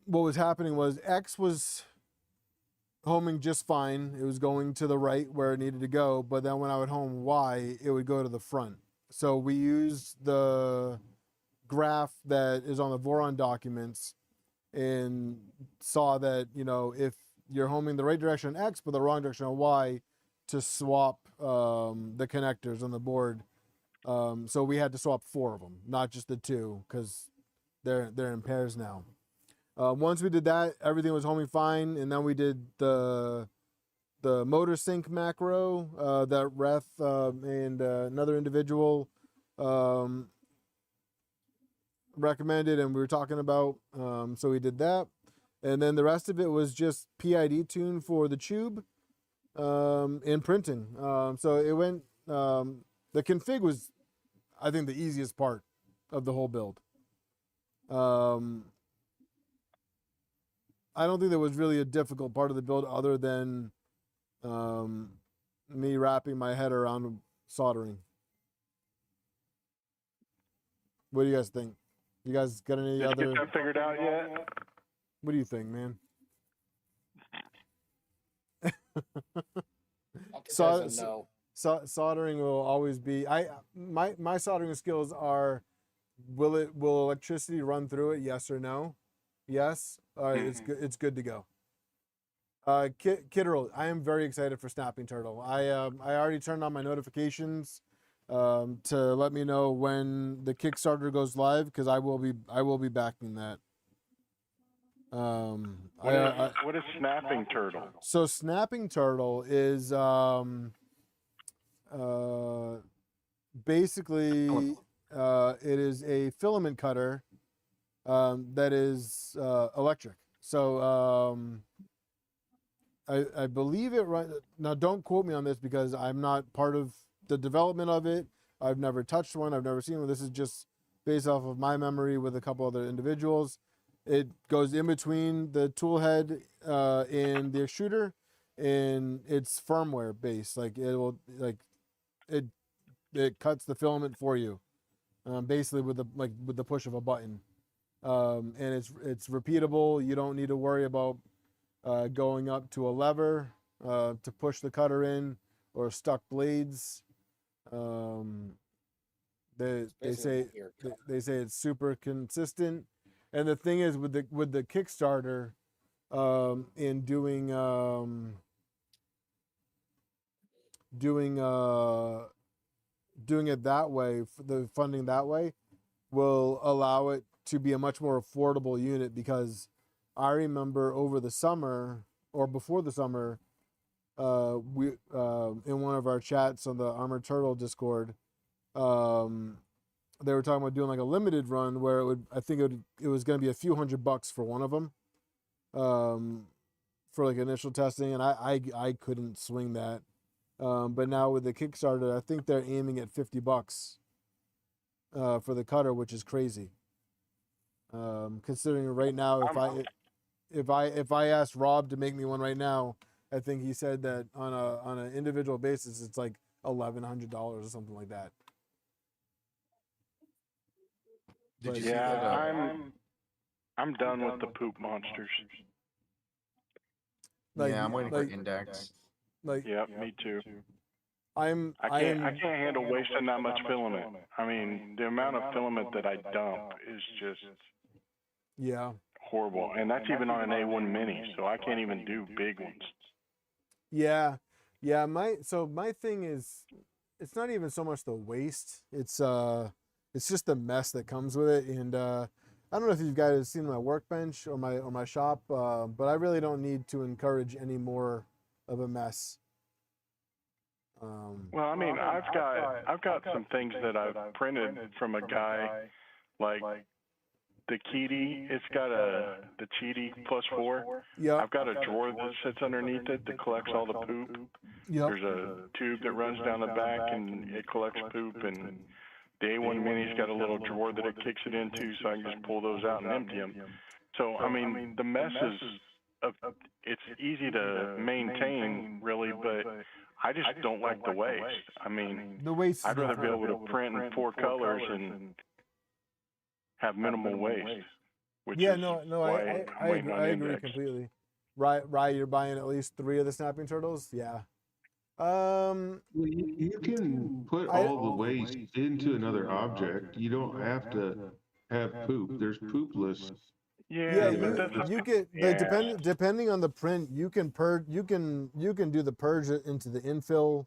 what was happening was X was homing just fine. It was going to the right where it needed to go, but then when I would home Y, it would go to the front. So we used the graph that is on the Voron documents and saw that, you know, if you're homing the right direction on X but the wrong direction on Y, to swap the connectors on the board. So we had to swap 4 of them, not just the 2, because they're in pairs now. Once we did that, everything was homing fine, and then we did the motor sync macro that Reth and another individual recommended, and we were talking about. So we did that, and then the rest of it was just PID tune for the Chube and printing. So it went. The config was, I think, the easiest part of the whole build. I don't think there was really a difficult part of the build other than me wrapping my head around soldering. What do you guys think? You guys got any Did other? you get that figured out yet? What do you think, man? No. Soldering will always be. My soldering skills are. Will electricity run through it? Yes or no? Yes. All right, it's good. It's good to go. Kitterl, I am very excited for Snapping Turtle. I already turned on my notifications to let me know when the Kickstarter goes live, because I will be backing that. What is Snapping Turtle? So Snapping Turtle is basically it is a filament cutter that is electric. So I believe it runs. Now, don't quote me on this because I'm not part of the development of it. I've never touched one. I've never seen one. This is just based off of my memory with a couple other individuals. It goes in between the tool head and the extruder, and it's firmware based. Like it cuts the filament for you, basically with the push of a button. And it's repeatable. You don't need to worry about going up to a lever to push the cutter in, or stuck blades. They say it's super consistent. And the thing is with the Kickstarter, in doing it that way, the funding that way will allow it to be a much more affordable unit, because I remember over the summer or before the summer, we in one of our chats on the Armored Turtle Discord, they were talking about doing like a limited run where it was going to be a few $100 for one of them, for like initial testing, and I couldn't swing that. But now with the Kickstarter, I think they're aiming at $50 for the cutter, which is crazy. Considering right now, if I asked Rob to make me one right now, I think he said that on an individual basis, it's like $1,100 or something like that. Did you But see Yeah, that? I'm done with the poop monsters. Yeah, I'm waiting for Index. Yep, me too. I can't handle wasting that much filament. I mean, the amount of filament that I dump is just horrible, and that's even on an A1 Mini, so I can't even do big ones. Yeah. My thing is, it's not even so much the waste. It's just the mess that comes with it. And I don't know if you guys have seen my workbench or my shop, but I really don't need to encourage any more of a mess. Well, I mean, I've got some things that I've printed from a guy, like the Kitty. It's got the Cheaty +4. Yeah. I've got a drawer that sits underneath it that collects all the poop. Yep. There's a tube that runs down the back and it collects poop, and the A1 Mini's got a little drawer that it kicks it into, so I can just pull those out and empty them. So, I mean, the mess is, it's easy to maintain, really, but I just don't like the waste. I mean, The waste. I'd rather be able to print in 4 colors and have minimal waste. Which Yeah, is no, why I'm waiting on I agree index. completely. Rye, you're buying at least 3 of the snapping turtles. Yeah. Well, you can put all the waste into another object. You don't have to have poop. There's poop lists. Yeah, Yeah, but that's you get depending on the print, you can do the purge it into the infill,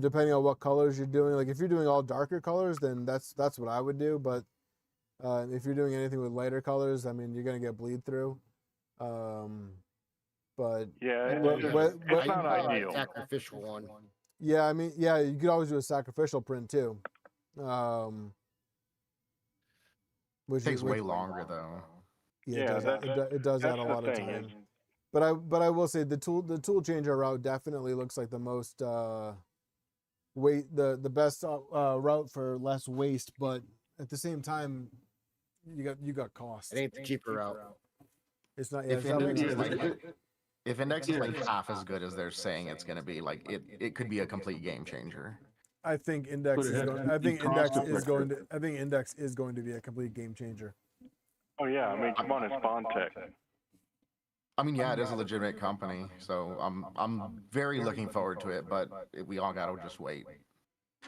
depending on what colors you're doing. Like if you're doing all darker colors, then that's what I would do. But if you're doing anything with lighter colors, I mean, you're gonna get bleed through. But yeah, it's not ideal. Sacrificial one. yeah, I mean, yeah, you could always do a sacrificial print too. Which Takes way longer though. Yeah, it does add a lot of time. But I will say the tool changer route definitely looks like the most the best route for less waste, but at the same time you got cost. It ain't the cheaper route. It's not. If index is like half as good as they're saying it's going to be, like it could be a complete game changer. I think index is going to be a complete game changer. Oh yeah, I mean, come on, it's Bondtech. I mean, yeah, it is a legitimate company, so I'm very looking forward to it. But we all gotta just wait.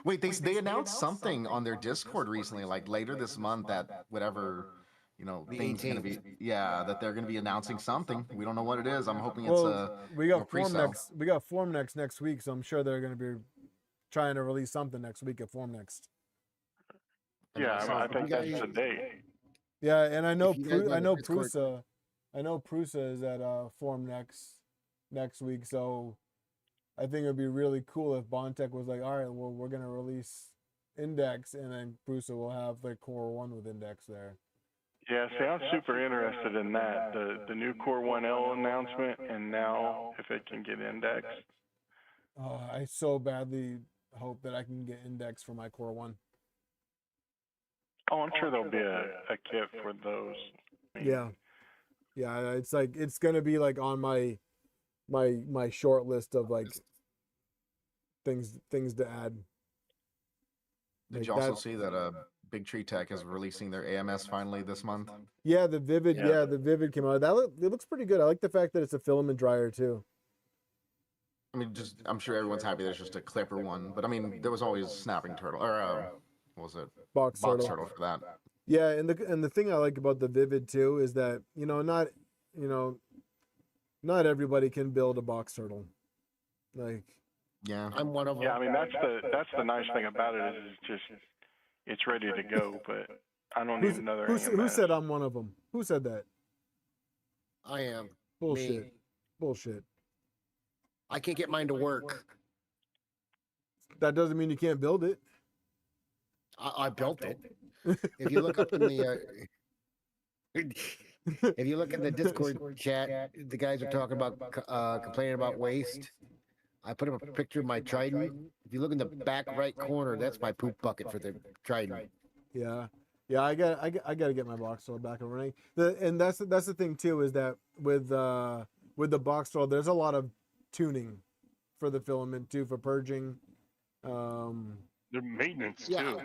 Wait, they announced something on their Discord recently, like later this month, that whatever thing's gonna be. Yeah, that they're gonna be announcing something. We don't know what it is. I'm hoping it's we got pre-sale. We got Form next week, so I'm sure they're gonna be trying to release something next week at Form Next. Yeah, I think that's the date. Yeah, and I know Discord- Prusa is at Form next week, so I think it'd be really cool if Bondtech was like, all right, well, we're gonna release Index, and then Prusa will have the Core 1 with Index there. Yeah, see, I'm super interested in that. The new Core 1L announcement, and now if it can get indexed. I so badly hope that I can get Index for my Core 1. Oh, I'm sure there'll be a kit for those. I mean, Yeah, it's gonna be like on my short list of like things to add. Did you also see that Big Tree Tech is releasing their AMS finally this month? Yeah, the Vivid, the Vivid came out. It looks pretty good. I like the fact that it's a filament dryer too. I mean, I'm sure everyone's happy there's just a clipper one, but I mean, there was always Snapping Turtle, or what was it? Box turtle for that. Yeah, and the thing I like about the Vivid too is that not everybody can build a box turtle. Like, yeah, I'm one of them. Yeah, I mean that's the nice thing about it is it's ready to go, but I don't need another AMS. Who said I'm one of them? Who said that? I am. Bullshit. Me. Bullshit. I can't get mine to work. That doesn't mean you can't build it. I built it. If you look up in the if you look in the Discord chat, the guys are talking about complaining about waste. I put up a picture of my Trident. If you look in the back right corner, that's my poop bucket for the Trident. Yeah, I got to get my box turtle back and running. And that's the thing too, is that with the box turtle, there's a lot of tuning for the filament too, for purging. There's maintenance too.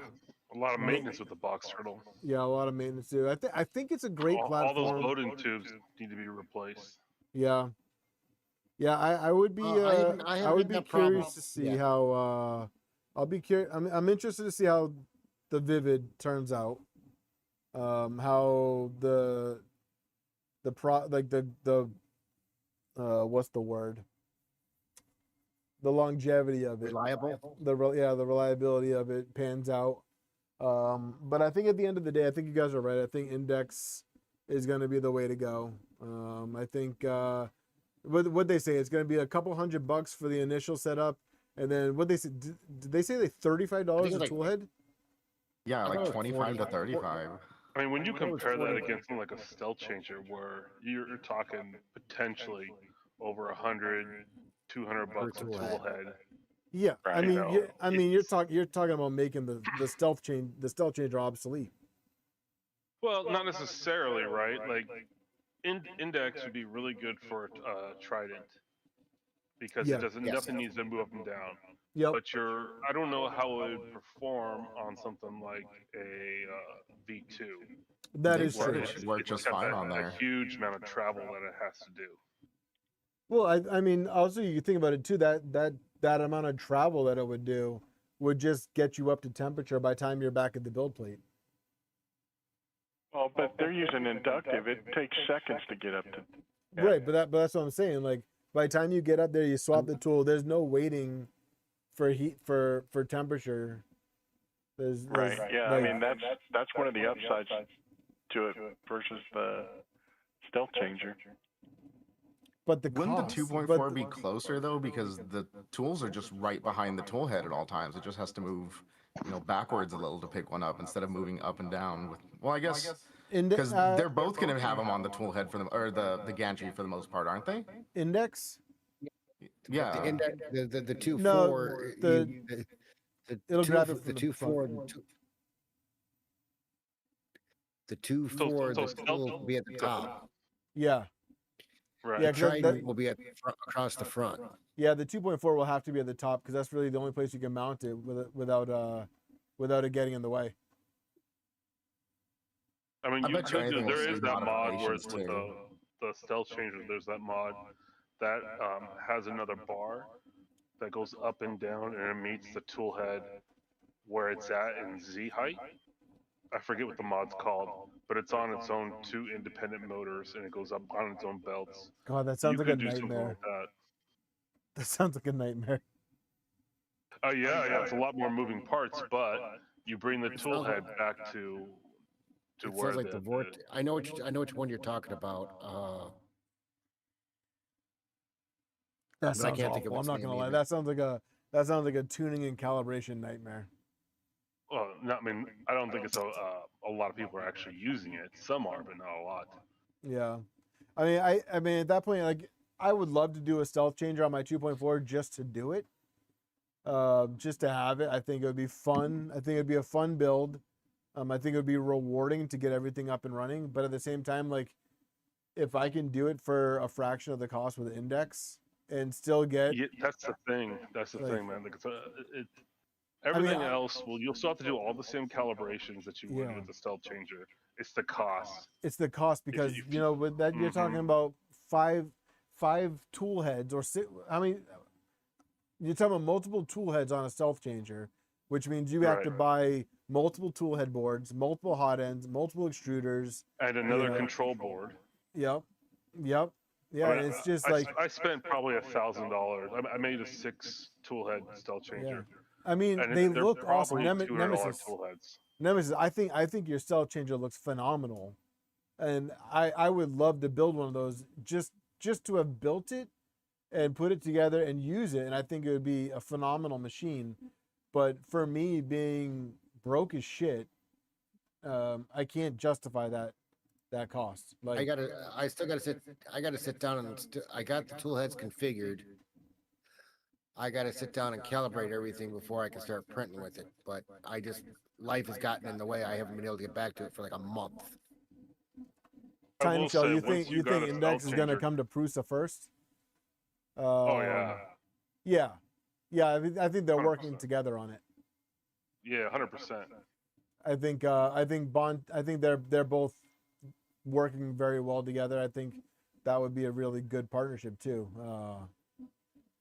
A lot of maintenance with the box turtle. Yeah, a lot of maintenance too. I think it's a great platform. All those loading tubes need to be replaced. Yeah. Yeah, I would be I would be curious to see how I'll be curious. I'm interested to see how the Vivid turns out. How the what's the word? The longevity of it. Reliable. The reliability of it pans out. But I think at the end of the day, I think you guys are right. I think Index is going to be the way to go. I think what they say, it's going to be a couple $100 for the initial setup, and then what they say, did they say they $35 a toolhead? Yeah, like 25 to 35. I mean, when you compare that against like a stealth changer, where you're talking potentially over $100, $200 a toolhead. Yeah, Right, I mean, you're talking about making the stealth changer obsolete. Well, not necessarily, right? Like, Index would be really good for Trident. because Yeah. it doesn't. Nothing needs to move up and down. Yep. But I don't know how it would perform on something like a V2. That They is said true. it should work It's just got fine on there. a huge amount of travel that it has to do. Well, I mean, also you think about it too. That amount of travel that it would do would just get you up to temperature by the time you're back at the build plate. Well, but they're using inductive. It takes seconds to get up to. Right, but that's what I'm saying. Like by the time you get up there, you swap the tool. There's no waiting for heat for temperature. There's Right. Yeah. like, I mean, that's one of the upsides to it versus the stealth changer. but the Wouldn't cost, the 2.4 be closer though? Because the tools are just right behind the tool head at all times. It just has to move, backwards a little to pick one up instead of moving up and down. Well, I guess because they're both going to have them on the tool head or the gantry for the most part, aren't they? index? Yeah. The index, the 2.4, No, it'll grab it from the the 2.4, the 2.4, the tool will be at the top. Yeah. Right. Yeah, The 'cause triton will be at across the front. Yeah, the 2.4 will have to be at the top because that's really the only place you can mount it without it getting in the way. I mean, I bet you anything will there is see that mod where it's modifications, with too. the stealth changer. There's that mod that has another bar that goes up and down, and it meets the tool head where it's at in Z height. I forget what the mod's called, but it's on its own 2 independent motors, and it goes up on its own belts. God, that sounds You like a could do something nightmare. like that. That sounds like a nightmare. Oh yeah, it's a lot more moving parts, but you bring the tool head back to It where sounds like the vortex. I know which one you're talking about. That But I sounds can't think of awful. I'm its not name gonna lie. either. That sounds like a tuning and calibration nightmare. Well, I mean, I don't think it's a lot of people are actually using it. Some are, but not a lot. Yeah, I mean at that point, like I would love to do a stealth changer on my 2.4 just to do it, just to have it. I think it would be fun. I think it'd be a fun build. I think it would be rewarding to get everything up and running. But at the same time, like if I can do it for a fraction of the cost with index and still get, Yeah, that's the thing. That's the Like- thing, man. Like everything else, well, you'll still have to do all the same calibrations that you would Yeah. with the stealth changer. It's the cost. it's the cost because if with that you're talking about five tool heads or six. I mean, you're talking about multiple tool heads on a stealth changer, which means you have to Right. buy multiple tool head boards, multiple hot ends, multiple extruders. And another Yeah. control board. Yep. Yeah. I mean, It's just I, like I spent probably $1,000. I made a 6 tool head stealth changer. I mean, And they they're look awesome. probably $200 Nemesis. tool heads. Nemesis, I think your stealth changer looks phenomenal, and I would love to build one of those just to have built it and put it together and use it, and I think it would be a phenomenal machine. But for me, being broke as shit, I can't justify that cost. Like I still gotta sit down and I got the tool heads configured. I gotta sit down and calibrate everything before I can start printing with it. But life has gotten in the way. I haven't been able to get back to it for like a month. I Tiny will Shell, say, you once think got a Index stealth is gonna changer- come to Prusa first? Oh yeah. Yeah. I think they're 100%. working together on it. Yeah, 100%. I think they're both working very well together. I think that would be a really good partnership too.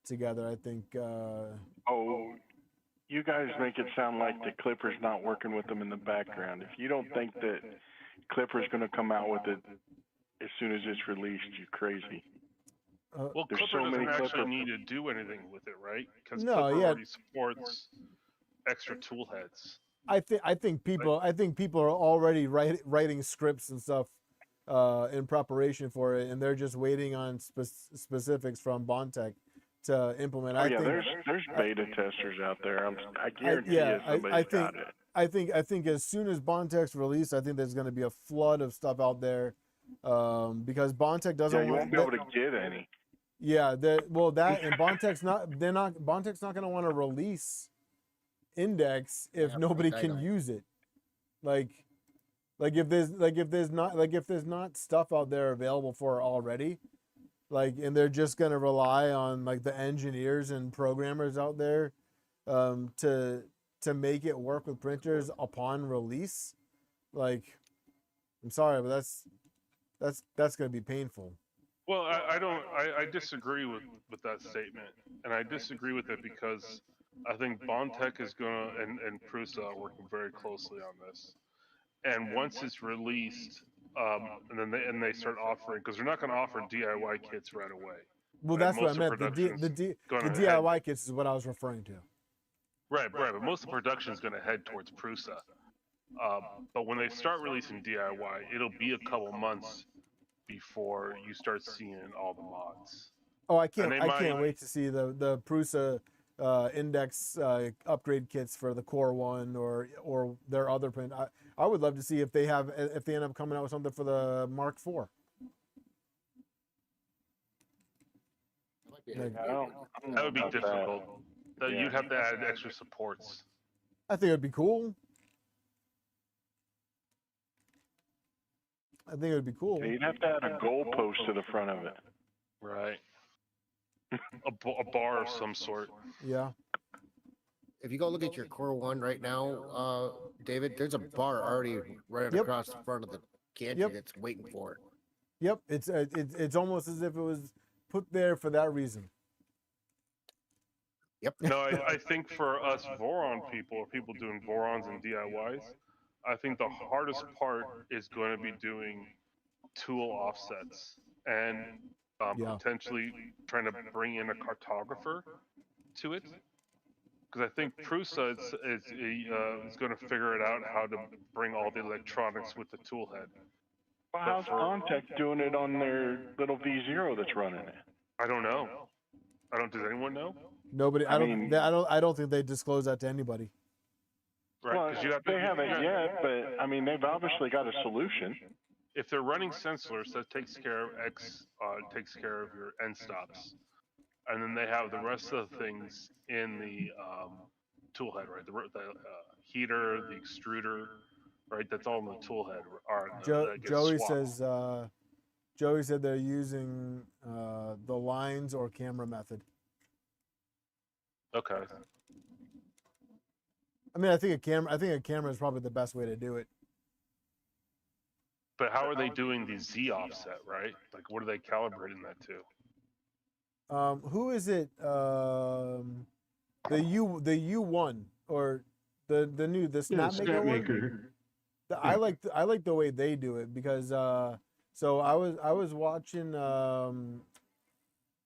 Together, I think. Oh, you guys make it sound like the Clipper's not working with them in the background. If you don't think that Clipper's going to come out with it as soon as it's released, you're crazy. Well, There's Clipper so many doesn't actually Clipper- need to do anything with it, right? Because No, Clipper yeah. already supports extra tool heads. I think people are already writing scripts and stuff in preparation for it, and they're just waiting on specifics from Bondtech to implement. Oh, yeah, there's beta testers out there. I guarantee you somebody's got it. I think as soon as Bondtech's released, I think there's going to be a flood of stuff out there because Bondtech doesn't. Yeah, you won't be able to get any. Yeah, and Bondtech's not going to want to release Index if nobody can use it. Like if there's not stuff out there available for it already, like, and they're just gonna rely on like the engineers and programmers out there to make it work with printers upon release. Like, I'm sorry, but that's gonna be painful. Well, I disagree with that statement, and I disagree with it because I think Bondtech is gonna and Prusa are working very closely on this. And once it's released, and then they start offering, because they're not going to offer DIY kits right away. Well, right? that's what I Most of meant. The production's gonna DIY kits is what I was referring to. Right, but most of the production is going to head towards Prusa. But when they start releasing DIY, it'll be a couple months before you start seeing all the mods. Oh, I can't wait to see the Prusa index upgrade kits for the Core One or their other print. I would love to see if they end up coming out with something for the Mark IV. That would be difficult. You'd have to add extra supports. I think it'd be cool. Yeah, you'd have to add a goalpost to the front of it. Right. a bar of some sort. Yeah. If you go look at your Core One right now, David, there's a bar already right across the front of the candy that's waiting for it. Yep, it's almost as if it was put there for that reason. Yep. No, I think for us Voron people, or people doing Vorons and DIYs, I think the hardest part is going to be doing tool offsets and potentially trying to bring in a cartographer to it. Because I think Prusa is going to figure it out how to bring all the electronics with the toolhead. Well, how's Bondtech doing it on their little V0 that's running it? I don't know. Does anyone know? Nobody. I don't think they disclose that to anybody. Right, well, they haven't yet, but I mean, they've obviously got a solution. If they're running sensors, that takes care of takes care of your end stops, and then they have the rest of the things in the toolhead, right? The heater, the extruder, right? That's all in the toolhead. Joey said they're using the lines or camera method. Okay. I mean, I think a camera is probably the best way to do it. But how are they doing the Z offset, right? Like, what are they calibrating that to? Who is it? The U1 or the Snapmaker one? I like the way they do it because so I was watching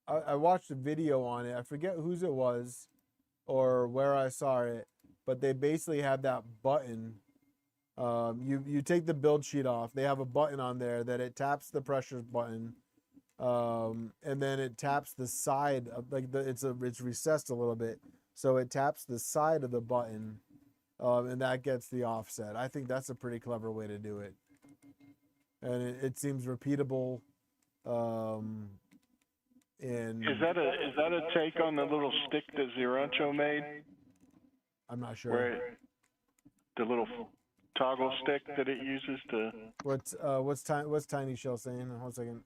I watched a video on it. I forget whose it was or where I saw it, but they basically have that button. You take the build sheet off. They have a button on there that it taps the pressure button, and then it taps the side of it's recessed a little bit, so it taps the side of the button, and that gets the offset. I think that's a pretty clever way to do it, and it seems repeatable. And is that a take on the little stick that Zirancho made? I'm not sure. Where the little toggle stick that it uses to. What's Tiny Shell saying? Hold on a second.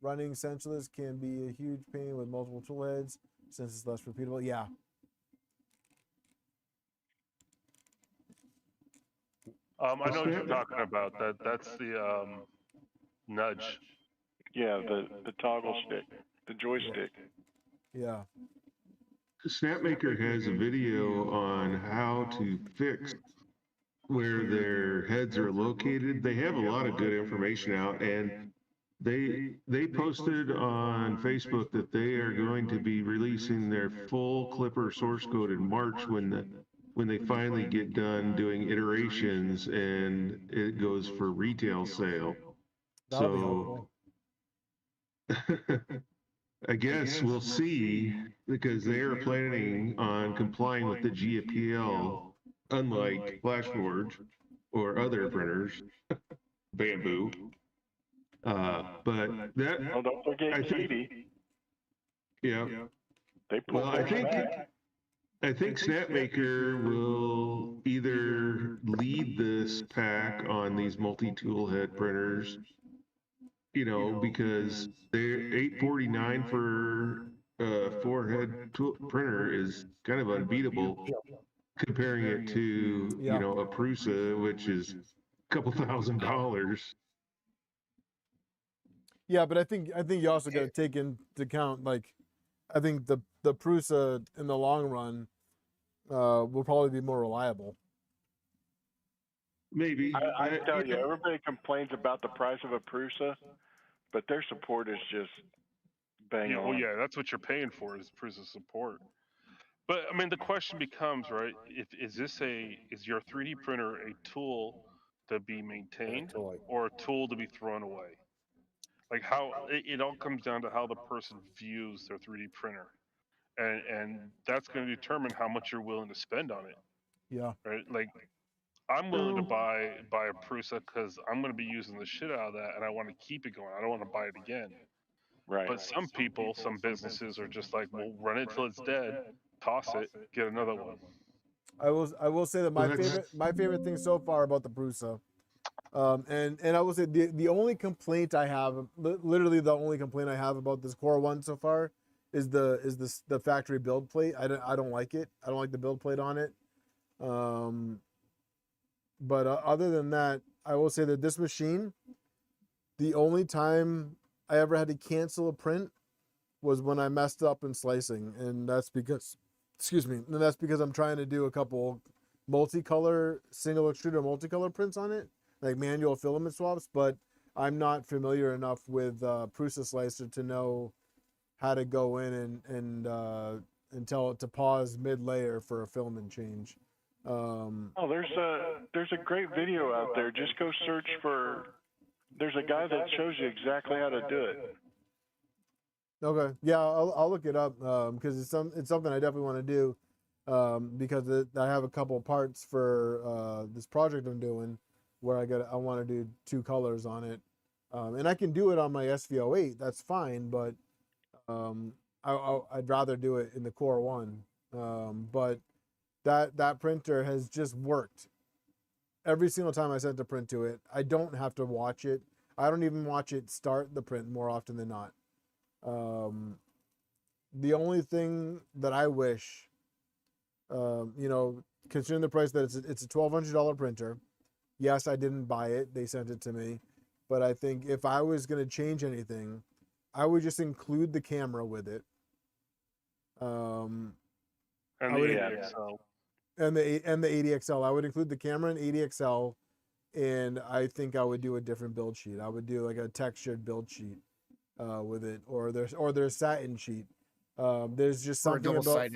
Running sensorless can be a huge pain with multiple tool heads since it's less repeatable. Yeah. I know what you're talking about. That's the nudge. Yeah, the toggle stick, the joystick. Yeah. Snapmaker has a video on how to fix where their heads are located. They have a lot of good information out, and they posted on Facebook that they are going to be releasing their full Clipper source code in March when they finally get done doing iterations and it goes for retail sale. That'll be helpful. I guess we'll see, because they are planning on complying with the GPL, unlike Flashforge or other printers, Bamboo. But that, oh, don't forget Katie. Yeah. They pulled I think Snapmaker will either lead this pack on these multi-tool head printers, because they're $849 for a four-head printer is kind of unbeatable. Comparing it to a Prusa, which is a couple $1,000s. Yeah, but I think you also got to take into account, like, I think the Prusa in the long run will probably be more reliable. Maybe. I tell you, everybody complains about the price of a Prusa, but their support is just bang on. Well, yeah, that's what you're paying for is Prusa support. But I mean, the question becomes, right? Is your 3D printer a tool to be maintained or a tool to be thrown away? Like how it all comes down to how the person views their 3D printer, and that's going to determine how much you're willing to spend on it. Yeah. Right? Like I'm willing to buy a Prusa because I'm going to be using the shit out of that, and I want to keep it going. I don't want to buy it again. Right. But some people, some businesses are just like, well, run it till it's dead, toss it, get another one. I will say that my favorite thing so far about the Prusa, and I will say the only complaint I have, literally the only complaint I have about this Core One so far, is the factory build plate. I don't like it. I don't like the build plate on it. But other than that, I will say that this machine, the only time I ever had to cancel a print was when I messed up in slicing, and that's because, I'm trying to do a couple multicolor, single extruder multicolor prints on it, like manual filament swaps, but I'm not familiar enough with Prusa Slicer to know how to go in and tell it to pause mid-layer for a filament change. There's a great video out there. Just go search for. There's a guy that shows you exactly how to do it. Okay, yeah, I'll look it up because it's something I definitely want to do because I have a couple parts for this project I'm doing where I want to do 2 colors on it, and I can do it on my SV08. That's fine, but I'd rather do it in the Core One. But that printer has just worked every single time I sent a print to it. I don't have to watch it. I don't even watch it start the print more often than not. The only thing that I wish, considering the price that it's a $1,200 printer. Yes, I didn't buy it. They sent it to me. But I think if I was going to change anything, I would just include the camera with it. And the 80XL. And the 80XL. I would include the camera and 80XL, and I think I would do a different build sheet. I would do like a textured build sheet with it, or there's satin sheet. There's just something about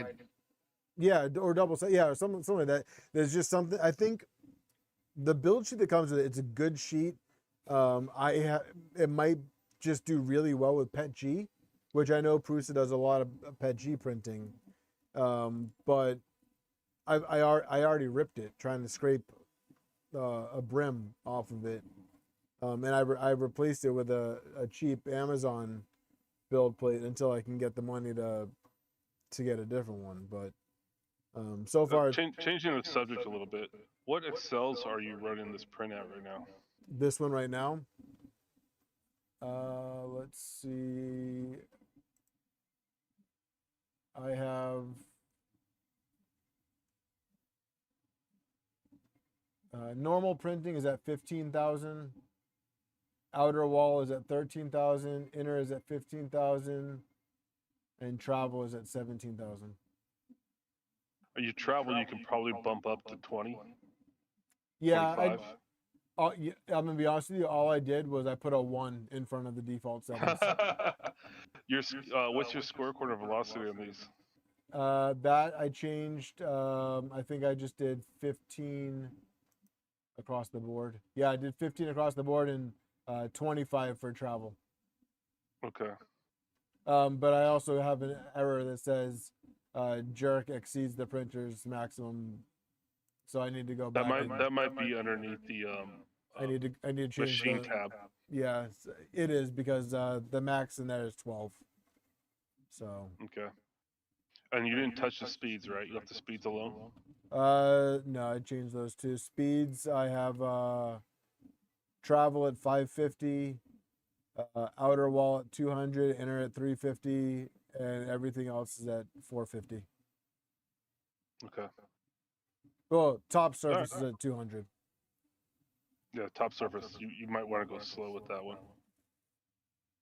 or double sided, or something like that. There's just something. I think the build sheet that comes with it's a good sheet. It might just do really well with PETG, which I know Prusa does a lot of PETG printing, but I already ripped it trying to scrape a brim off of it, and I replaced it with a cheap Amazon build plate until I can get the money to get a different one. But so far, changing the subject a little bit, what Excels are you running this print at right now? This one right now. Let's see. I have normal printing is at 15,000. Outer wall is at 13,000. Inner is at 15,000. And travel is at 17,000. You travel, you can probably bump up to 20. Yeah, I'm gonna be honest with you. All I did was I put a 1 in front of the default settings. What's your square corner velocity on these? That I changed. I think I just did 15 across the board. Yeah, I did 15 across the board and 25 for travel. Okay. But I also have an error that says jerk exceeds the printer's maximum, so I need to go back. That might be underneath the I need to change machine tab. Yeah, it is because the max in there is 12. So. Okay. And you didn't touch the speeds, right? You left the speeds alone? No, I changed those two. Speeds, I have travel at 550, Outer wall at 200, inner at 350, and everything else is at 450. Okay. Well, top surface is at 200. Yeah, top surface. You might want to go slow with that one,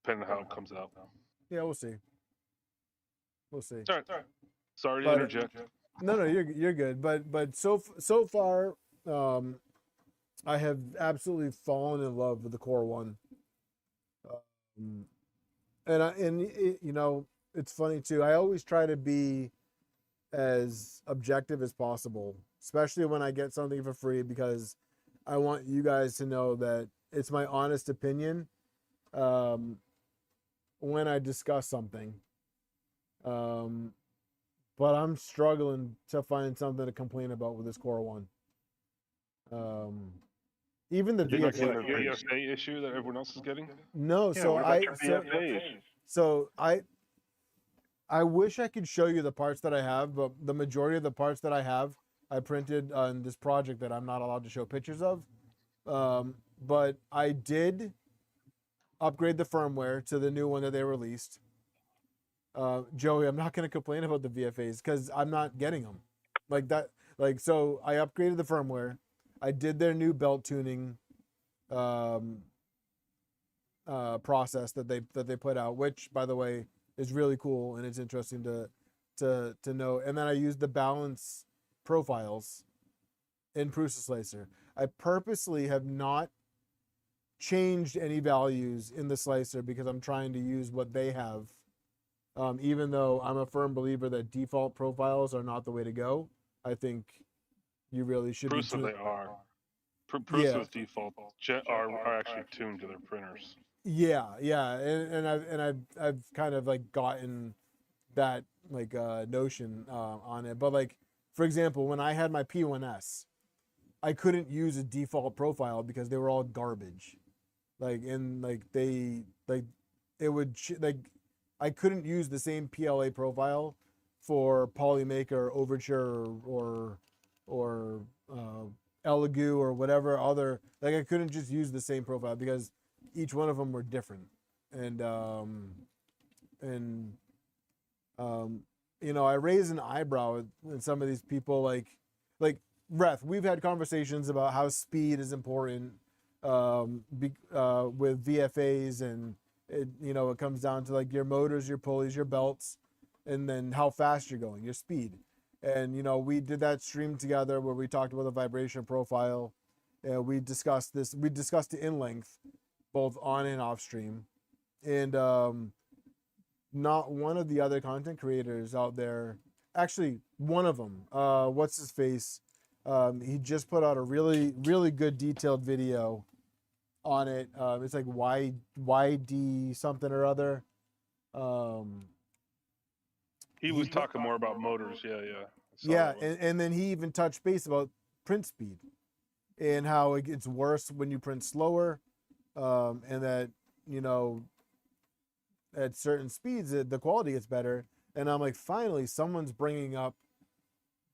depending on how it comes out. Yeah, we'll see. We'll see. All right. Sorry to But- interject. No, you're good. But so far, I have absolutely fallen in love with the Core One. You know, it's funny too. I always try to be as objective as possible, especially when I get something for free, because I want you guys to know that it's my honest opinion when I discuss something. But I'm struggling to find something to complain about with this Core One. Even the Did you get the VFA. VFA issue that everyone else is getting? No, Yeah, so what about your VFAs? I wish I could show you the parts that I have, but the majority of the parts that I have, I printed on this project that I'm not allowed to show pictures of. But I did upgrade the firmware to the new one that they released. Joey, I'm not going to complain about the VFAs because I'm not getting them like that. Like, so I upgraded the firmware. I did their new belt tuning process that they put out, which, by the way, is really cool and it's interesting to know. And then I used the balance profiles in Prusa Slicer. I purposely have not changed any values in the slicer because I'm trying to use what they have. Even though I'm a firm believer that default profiles are not the way to go, I think you really should Prusa, be. they are. Prusa's default are actually tuned to their printers. Yeah, and I've kind of like gotten that like notion on it. But like, for example, when I had my P1S, I couldn't use a default profile because they were all garbage. Like, and like they like it would like I couldn't use the same PLA profile for Polymaker, Overture, or Elegoo or whatever other. Like, I couldn't just use the same profile because each one of them were different. And you know, I raise an eyebrow at some of these people. Like Reth, we've had conversations about how speed is important with VFAs, and it, you know, it comes down to like your motors, your pulleys, your belts, and then how fast you're going, your speed. And, you know, we did that stream together where we talked about the vibration profile. We discussed this. We discussed the in length, both on and off stream. And not one of the other content creators out there, actually one of them, what's his face? He just put out a really, really good detailed video on it. It's like YD something or other. He was talking more about motors. Yeah, and then he even touched base about print speed and how it gets worse when you print slower, and that, you know, at certain speeds the quality gets better. And I'm like, finally, someone's bringing up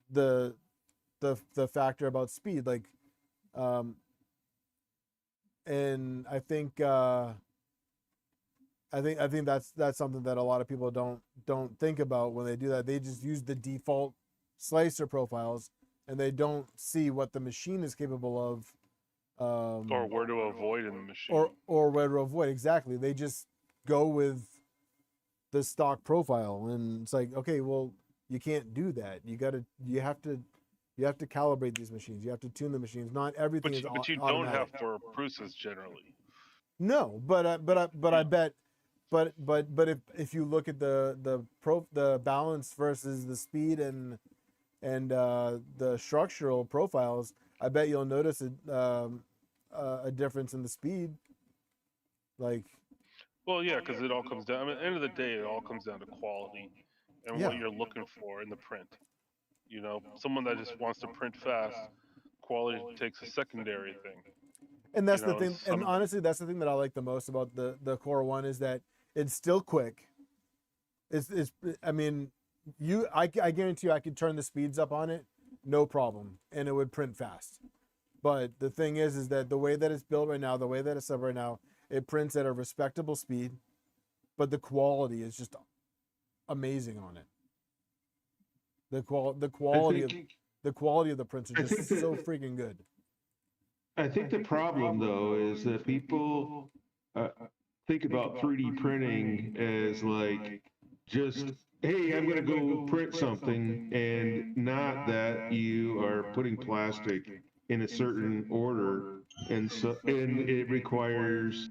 the factor about speed, like, and I think that's something that a lot of people don't think about when they do that. They just use the default slicer profiles and they don't see what the machine is capable of, or where to avoid in the machine, or where to avoid. Exactly. They just go with the stock profile, and it's like, okay, well, you can't do that. You have to calibrate these machines. You have to tune the machines. Not everything is but you automatic. don't have for Prusas generally. No, but I bet, but if you look at the balance versus the speed and the structural profiles, I bet you'll notice a difference in the speed. Like, well, yeah, because it all comes down. I mean, at the end of the day, it all comes down to quality and what you're looking for in the print. You know, someone that just wants to print fast, quality takes a secondary thing. And that's the thing. And honestly, that's the thing that I like the most about the Core One is that it's still quick. I mean, I guarantee you, I could turn the speeds up on it, no problem, and it would print fast. But the thing is that the way that it's built right now, the way that it's set right now, It prints at a respectable speed, but the quality is just amazing on it. The quality of the prints are just so freaking good. I think the problem though is that people think about 3D printing as like just, hey, I'm going to go print something, and not that you are putting plastic in a certain order, and it requires,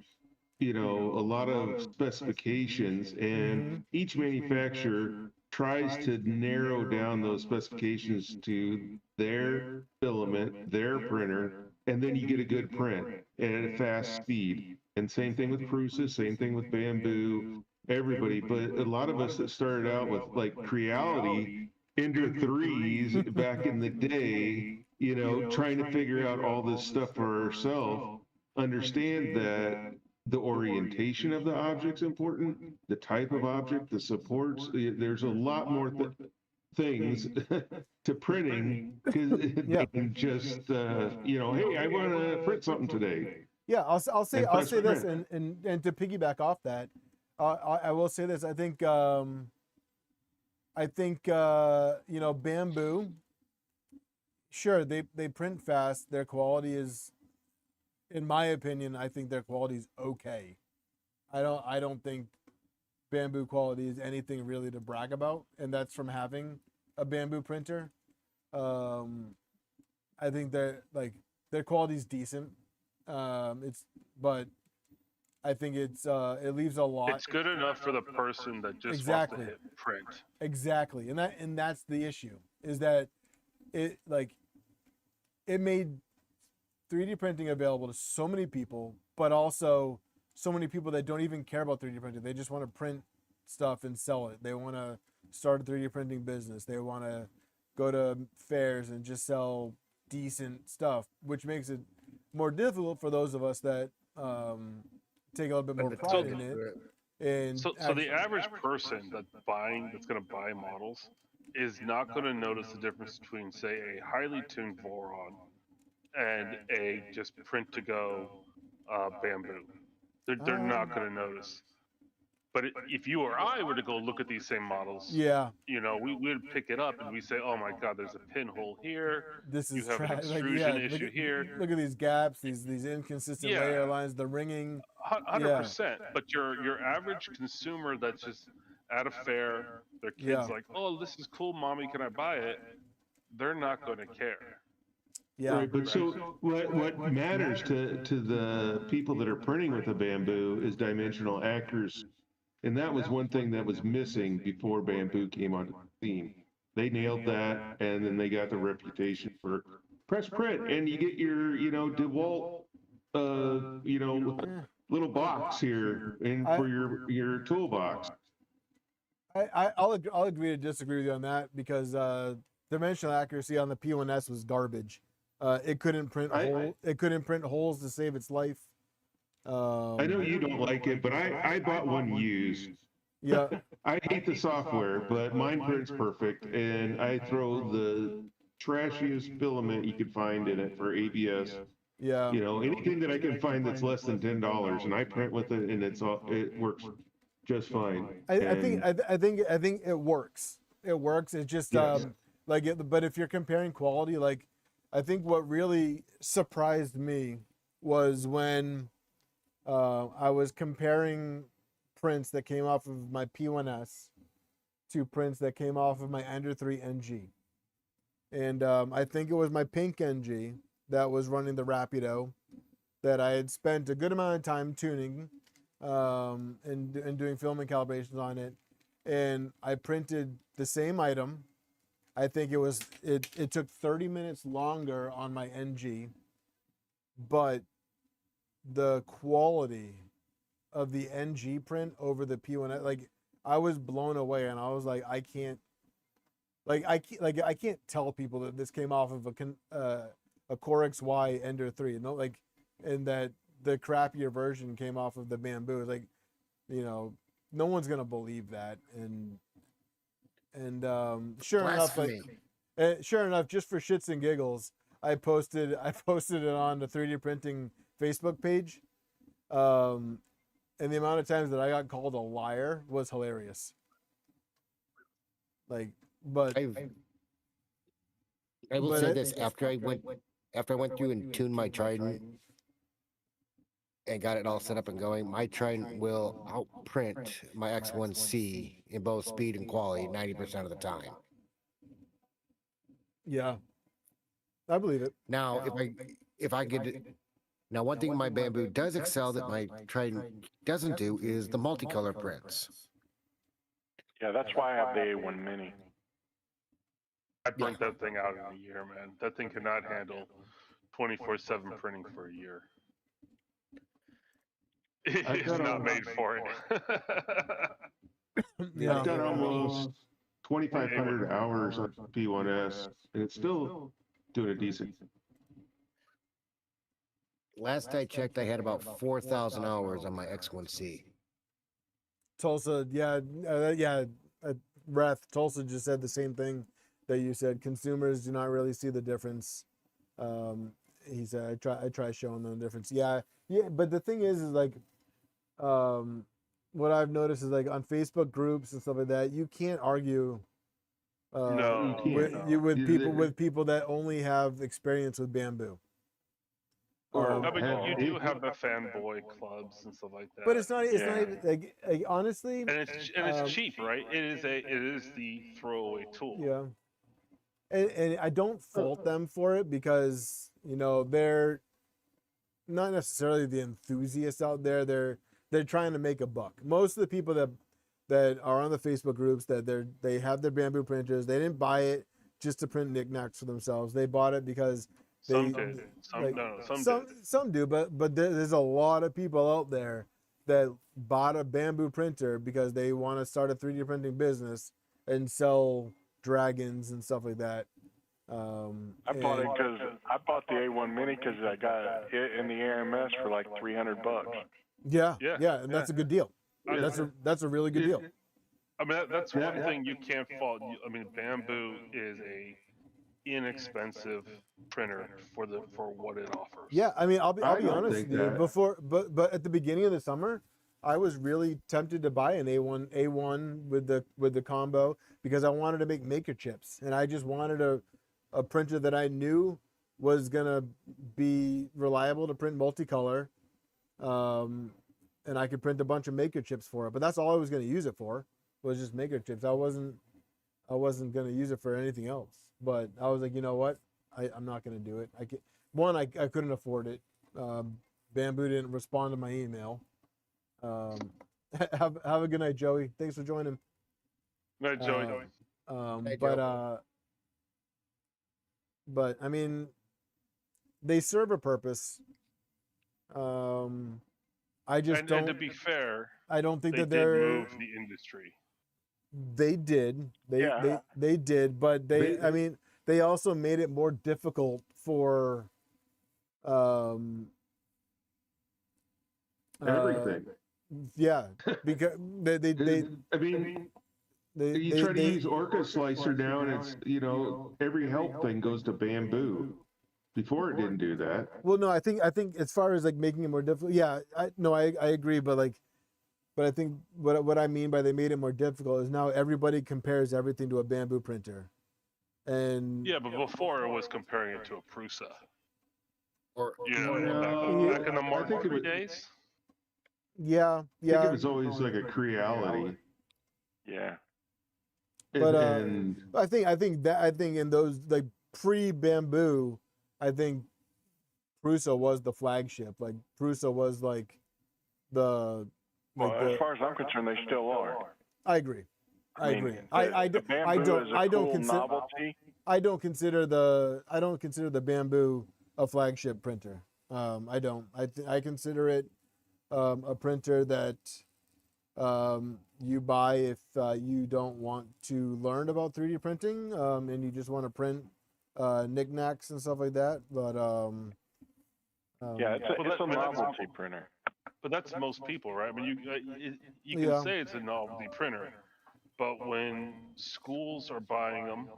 you know, a lot of specifications, and each manufacturer tries to narrow down those specifications to their filament, their printer, and then you get a good print at a fast speed. And same thing with Prusa, same thing with Bamboo, everybody. But a lot of us that started out with like Creality, Ender 3s back in the day, you know, trying to figure out all this stuff for ourselves, understand that the orientation of the object's important, the type of object, the supports. There's a lot more things to printing than just you know, hey, I want to print something today. Yeah, I'll say this, and to piggyback off that, I will say this. I think you know, Bamboo. Sure, they print fast. Their quality is, in my opinion, I think their quality is okay. I don't think Bamboo quality is anything really to brag about, and that's from having a Bamboo printer. I think their quality is decent. But I think it leaves a lot. It's good enough for the person that just exactly wants to hit print. Exactly, and that's the issue, is that it made 3D printing available to so many people, but also so many people that don't even care about 3D printing. They just want to print stuff and sell it. They want to start a 3D printing business. They want to go to fairs and just sell decent stuff, which makes it more difficult for those of us that take a little bit more pride in it. And so the average person that's going to buy models is not going to notice the difference between, say, a highly tuned Voron and a just print to go Bamboo. They're not going to notice. But if you or I were to go look at these same models, yeah, you know, we would pick it up and we say, "Oh my God, there's a pinhole here. This is you have an extrusion issue here. Look at these gaps, these inconsistent layer lines, the ringing." 100%. But your average consumer that's just at a fair, their kids like, "Oh, this is cool, mommy, can I buy it?" They're not going to care. Yeah. Right, but so what matters to the people that are printing with a Bamboo is dimensional accuracy. And that was one thing that was missing before Bamboo came onto the scene. They nailed that, and then they got the reputation for press print, and you get your, you know, DeWalt, you know, little box here for your toolbox. I'll agree to disagree with you on that, because dimensional accuracy on the P1S was garbage. It couldn't print it couldn't print holes to save its life. I know you don't like it, but I bought one used. Yeah. I hate the software, but mine prints perfect, and I throw the trashiest filament you could find in it for ABS. Yeah. You know, anything that I can find that's less than $10, and I print with it, and it works just fine. I think it works. It works. It's just Yes. But if you're comparing quality, like, I think what really surprised me was when I was comparing prints that came off of my P1S to prints that came off of my Ender 3 NG. And I think it was my pink NG that was running the Rapido that I had spent a good amount of time tuning and doing filament calibrations on it. And I printed the same item. I think it took 30 minutes longer on my NG, but the quality of the NG print over the P1, like, I was blown away, and I was like, I can't tell people that this came off of a Core XY Ender 3, no, like, and that the crappier version came off of the Bamboo. It's like, you know, no one's gonna believe that, and sure enough, just for shits and giggles, I posted it on the 3D printing Facebook page, And the amount of times that I got called a liar was hilarious. Like, but I will but say this: after I went through and tuned my Trident and got it all set up and going, my Trident will outprint my X1C in both speed and quality 90% of the time. yeah, I believe it. Now, if I could, now one thing my Bamboo does excel that my Trident doesn't do is the multicolor prints. Yeah, that's why I have the A1 Mini. I burnt that thing out in a year, man. That thing cannot handle 24/7 printing for a year. It's not made for it. Yeah. I've done almost 2,500 hours on P1S, and it's still doing a decent. Last I checked, I had about 4,000 hours on my X1C. Tulsa, Wrath, Tulsa just said the same thing that you said. Consumers do not really see the difference. He said, I try showing them the difference. Yeah, but the thing is like, what I've noticed is like on Facebook groups and stuff like that, you can't argue with people that only have experience with bamboo. I mean, you do have the fanboy clubs and stuff like that. But it's not even like honestly. And it's cheap, right? It is the throwaway tool. Yeah. And I don't fault them for it because, you know, they're not necessarily the enthusiasts out there. They're trying to make a buck. Most of the people that are on the Facebook groups they have their bamboo printers. They didn't buy it just to print knickknacks for themselves. They bought it because some did. Some do, but there's a lot of people out there that bought a bamboo printer because they want to start a 3D printing business and sell dragons and stuff like that. I bought it because I bought the A1 Mini because I got it in the AMS for like $300. Yeah, and that's a good deal. That's a really good deal. I mean, that's one thing you can't fault. I mean, bamboo is a inexpensive printer for what it offers. Yeah, I mean, I'll be honest with you. But at the beginning of the summer, I was really tempted to buy an A1 with the combo because I wanted to make maker chips, and I just wanted a printer that I knew was gonna be reliable to print multicolor, and I could print a bunch of maker chips for it. But that's all I was gonna use it for, was just maker chips. I wasn't gonna use it for anything else. But I was like, you know what? I'm not gonna do it. I couldn't afford it. Bamboo didn't respond to my email. Have a good night, Joey. Thanks for joining. Good night, Joey. But I mean, they serve a purpose. I just don't. And to be fair, I don't think that they they're did move the industry. They did. They did, but I mean, they also made it more difficult for everything. Yeah, because they I mean, you try to use Orca Slicer now, and it's, you know, every help thing goes to bamboo. Before it didn't do that. Well, no, I think as far as like making it more difficult, yeah, I agree, but I think what I mean by they made it more difficult is now everybody compares everything to a bamboo printer, and yeah, but before it was comparing it to a Prusa. Or back in the Mark III days. Yeah. I think it was always like a Creality. Yeah. But I think in those like pre-bamboo, I think Prusa was the flagship. Like Prusa was like the. Well, as far as I'm concerned, they still are. I agree. I don't consider the bamboo a flagship printer. I don't. I consider it a printer that you buy if you don't want to learn about 3D printing and you just want to print knickknacks and stuff like that. But yeah, it's a novelty printer. But that's most people, right? I mean, you can say it's a novelty printer, but when schools are buying them,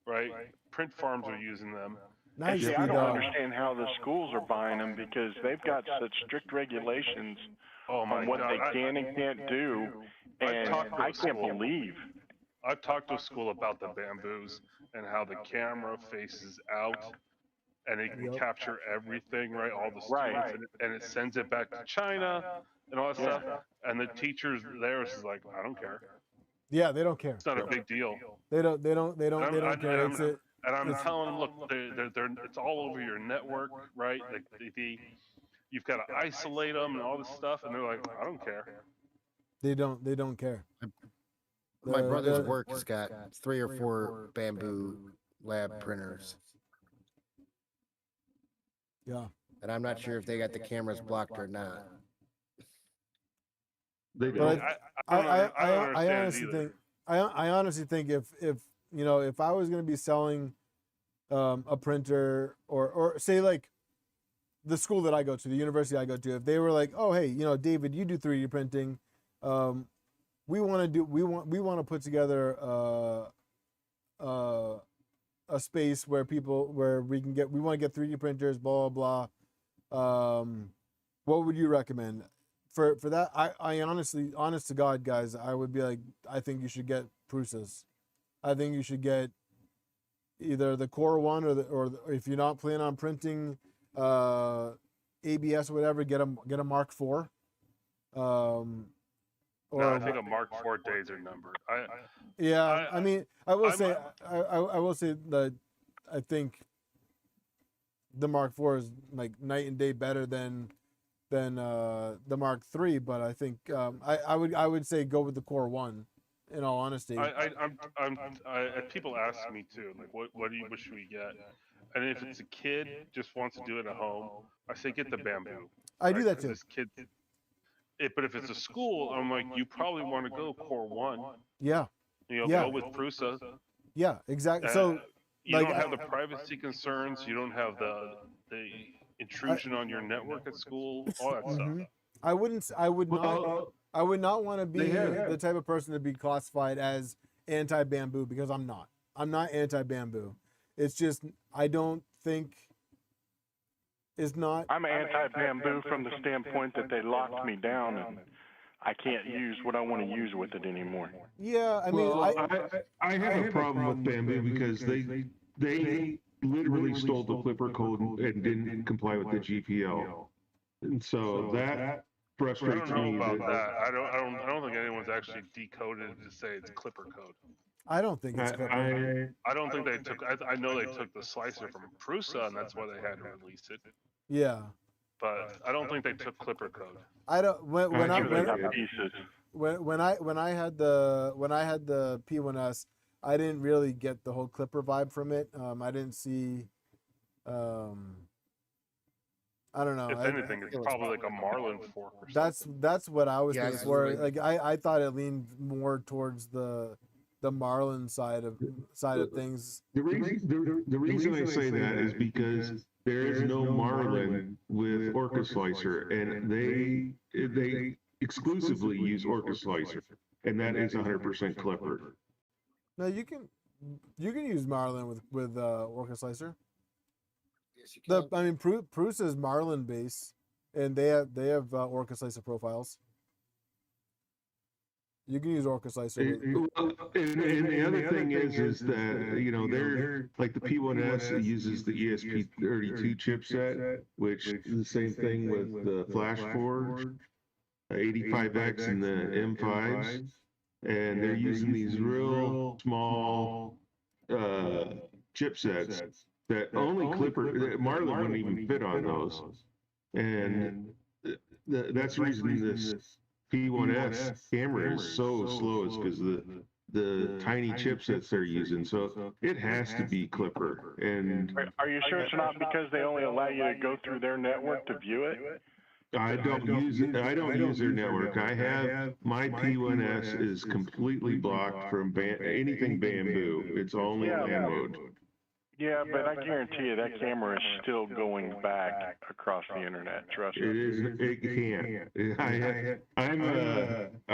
right? Print farms are using them, Nice, See, I Speed don't Dog. understand how the schools are buying them because they've got such strict regulations Oh my on what God. they can and can't do, I've and talked to a I can't school. believe. I've talked to a school about the bamboos and how the camera faces out and it can Yep. capture everything, right? All the Right. students, and it sends it back to China and all that stuff. And the teachers there is like, I don't care. Yeah, they don't care. It's not a big deal. They don't care. And It's it. I'm it's- telling them, look, it's all over your network, right? Like you've got to isolate them and all this stuff, and they're like, I don't care. They don't care. My The- brother's the- work has got 3 or 4 bamboo lab printers, Yeah. and I'm not sure if they got the cameras blocked or not. They But don't. I honestly think I honestly think if you know, if I was going to be selling a printer or say like the school that I go to, the university I go to, if they were like, oh hey, you know, David, you do 3D printing, we want to put together a space where we want to get 3D printers, blah blah blah. What would you recommend? For that, I honestly, honest to God, guys, I would be like, I think you should get Prusas. I think you should get either the Core One or if you're not planning on printing ABS or whatever, get a Mark IV. No, I think a Mark IV days are numbered. I mean, I will say that I think the Mark IV is like night and day better than the Mark III, but I think I would say go with the Core One. In all honesty, people ask me too, like, what should we get? And if it's a kid just wants to do it at home, I say get the bamboo. I do that too. This kid, but if it's a school, I'm like, you probably want to go Core One. Yeah. Go with Prusa. Yeah, exactly. So you don't have the privacy concerns. You don't have the intrusion on your network at school. All that stuff. I would not want to be the type of person to be classified as anti-bamboo because I'm not. I'm not anti-bamboo. It's just I don't think it's not. I'm anti-bamboo from the standpoint that they locked me down and I can't use what I want to use with it anymore. Yeah, I mean, I have a problem with bamboo because they literally stole the Clipper code and didn't comply with the GPL, and so that frustrates I don't me. know about that. I don't think anyone's actually decoded it to say it's Clipper code. I don't think it's Clipper. I don't think they took. I know they took the slicer from Prusa, and that's why they had to release it. Yeah. But I don't think they took Clipper code. I don't. When I had the P1S, I didn't really get the whole Clipper vibe from it. I didn't see. I don't know. If anything, it's probably like a Marlin fork or something. That's what I was thinking. absolutely. Like I thought it leaned more towards the Marlin side of things. The reason I say that is because there is no Marlin with Orca Slicer, and they exclusively use Orca Slicer, and that is 100% Clipper. No, you can use Marlin with Orca Slicer. Yes, you can. I mean, Prusa is Marlin base, and they have Orca Slicer profiles. You can use Orca Slicer. And the other thing is that they're like the P1S uses the ESP32 chipset, which is the same thing with the Flash Forge, 85X and the M5s, and they're using these real small chipsets that only Marlin wouldn't even fit on those, and that's the reason this P1S camera is so slow is because the tiny chipsets they're using. So it has to be Clipper. And Are you sure it's not because they only allow you to go through their network to view it? I don't use it. I don't use their network. I have my P1S is completely blocked from anything bamboo. It's only LAN mode. Yeah, but I guarantee you that camera is still going back across the internet. Trust me. It is. It can't.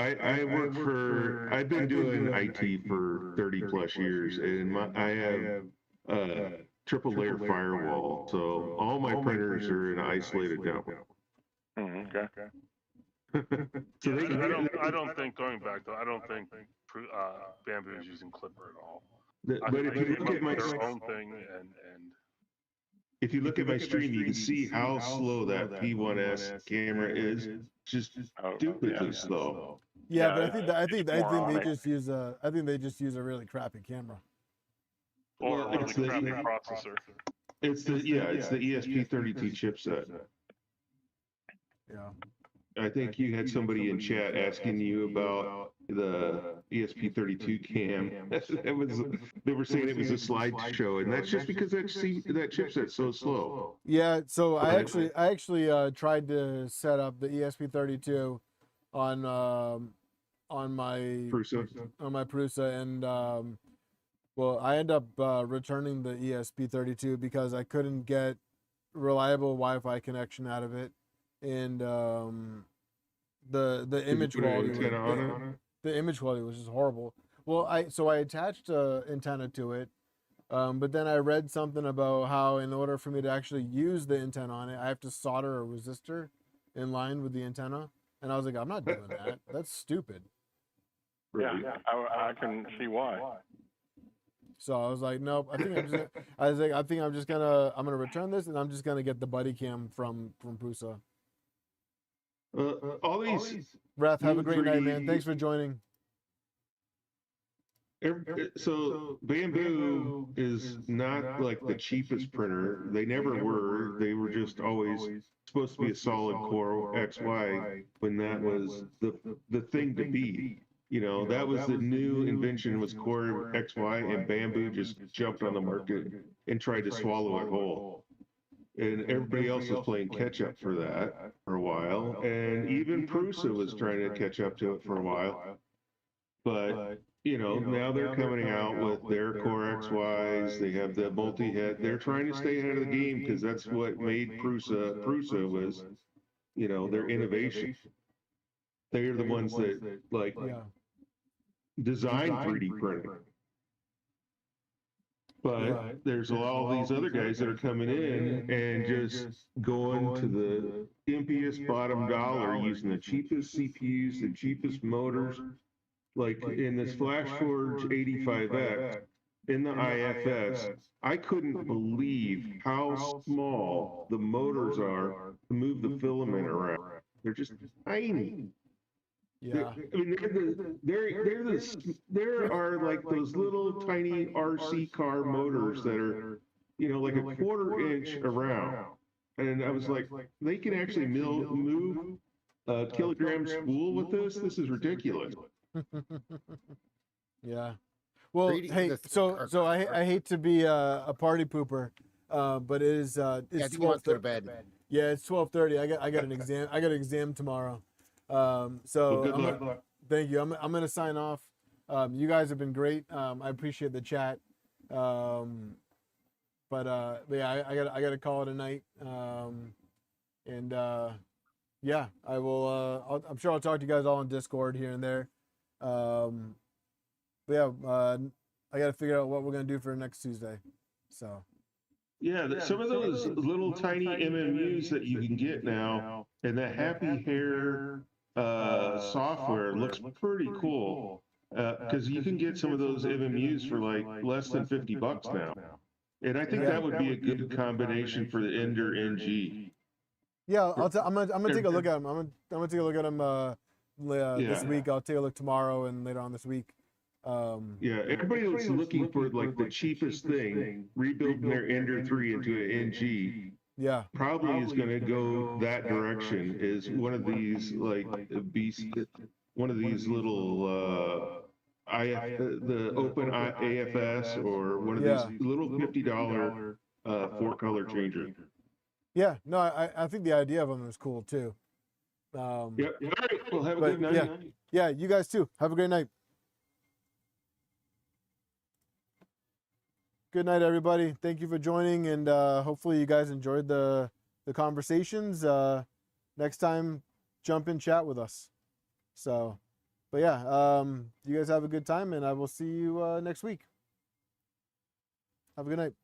I work for. I've been doing IT for 30 plus years, and I have triple layer firewall. So all my printers are in an isolated network. Okay. So Yeah, I don't think, going back though, I don't think Bamboo is using Clipper at all. But if you look at my their own thing and if you look at my stream, you can see how slow that P1S camera is. Just stupidly slow. Yeah, but I think they just use a really crappy camera. Or a really crappy processor. It's the ESP32 chipset. Yeah. I think you had somebody in chat asking you about the ESP32 cam. They were saying it was a slideshow, and that's just because that chipset's so slow. Yeah, so I actually tried to set up the ESP32 on my Prusa, and well, I ended up returning the ESP32 because I couldn't get reliable Wi-Fi connection out of it, and the image quality the image quality was just horrible. Well, I attached an antenna to it, but then I read something about how in order for me to actually use the antenna on it, I have to solder a resistor in line with the antenna, and I was like, I'm not doing that. That's stupid. Yeah, I can see why. So I was like, nope. I'm just gonna return this, and I'm just gonna get the buddy cam from Prusa. All these Wrath, have a great night, man. Thanks for joining. So Bamboo is not like the cheapest printer. They never were. They were just always supposed to be a solid core XY when that was the thing to be. You know, that was the new invention, was core XY, and Bamboo just jumped on the market and tried to swallow it whole. And everybody else was playing catch up for that for a while. And even Prusa was trying to catch up to it for a while. But, you know, now they're coming out with their core XYs. They have the multi-head. They're trying to stay ahead of the game because that's what made Prusa was, you know, their innovation. They're the ones that, like, design 3D printing. But there's all these other guys that are coming in and just going to the impiest bottom dollar using the cheapest CPUs, the cheapest motors. Like in this FlashForge 85X, in the IFS, I couldn't believe how small the motors are to move the filament around. They're just tiny. Yeah. I mean, there are like those little tiny RC car motors that are, you know, like a quarter-inch around. And I was like, they can actually move a kilogram spool with this? This is ridiculous. Yeah. Well, hey, so I hate to be a party pooper, but it is it's 12:30. Yeah, it's 12:30. I got an exam. I got an exam tomorrow. Thank you. I'm gonna sign off. You guys have been great. I appreciate the chat. But yeah, I gotta call it a night. Yeah, I will. I'm sure I'll talk to you guys all on Discord here and there. But yeah, I gotta figure out what we're gonna do for next Tuesday. So. Yeah, some of those little tiny MMUs that you can get now, and that Happy Hair software looks pretty cool, because you can get some of those MMUs for like less than $50 now, and I think that would be a good combination for the Ender NG. Yeah, I'm gonna take a look at them. I'm gonna take a look at them this week. I'll take a look tomorrow and later on this week. Yeah, everybody that's looking for like the cheapest thing, rebuilding their Ender 3 into an NG, probably is going to go that direction. Is one of these like one of these little the open AFS, or one of these little $50 four-color changers. Yeah, no, I think the idea of them is cool too. Yep. All right. Well, have a good night. Yeah, you guys too. Have a great night. Good night, everybody. Thank you for joining, and hopefully you guys enjoyed the conversations. Next time, jump in chat with us. So, but yeah, you guys have a good time, and I will see you next week. Have a good night.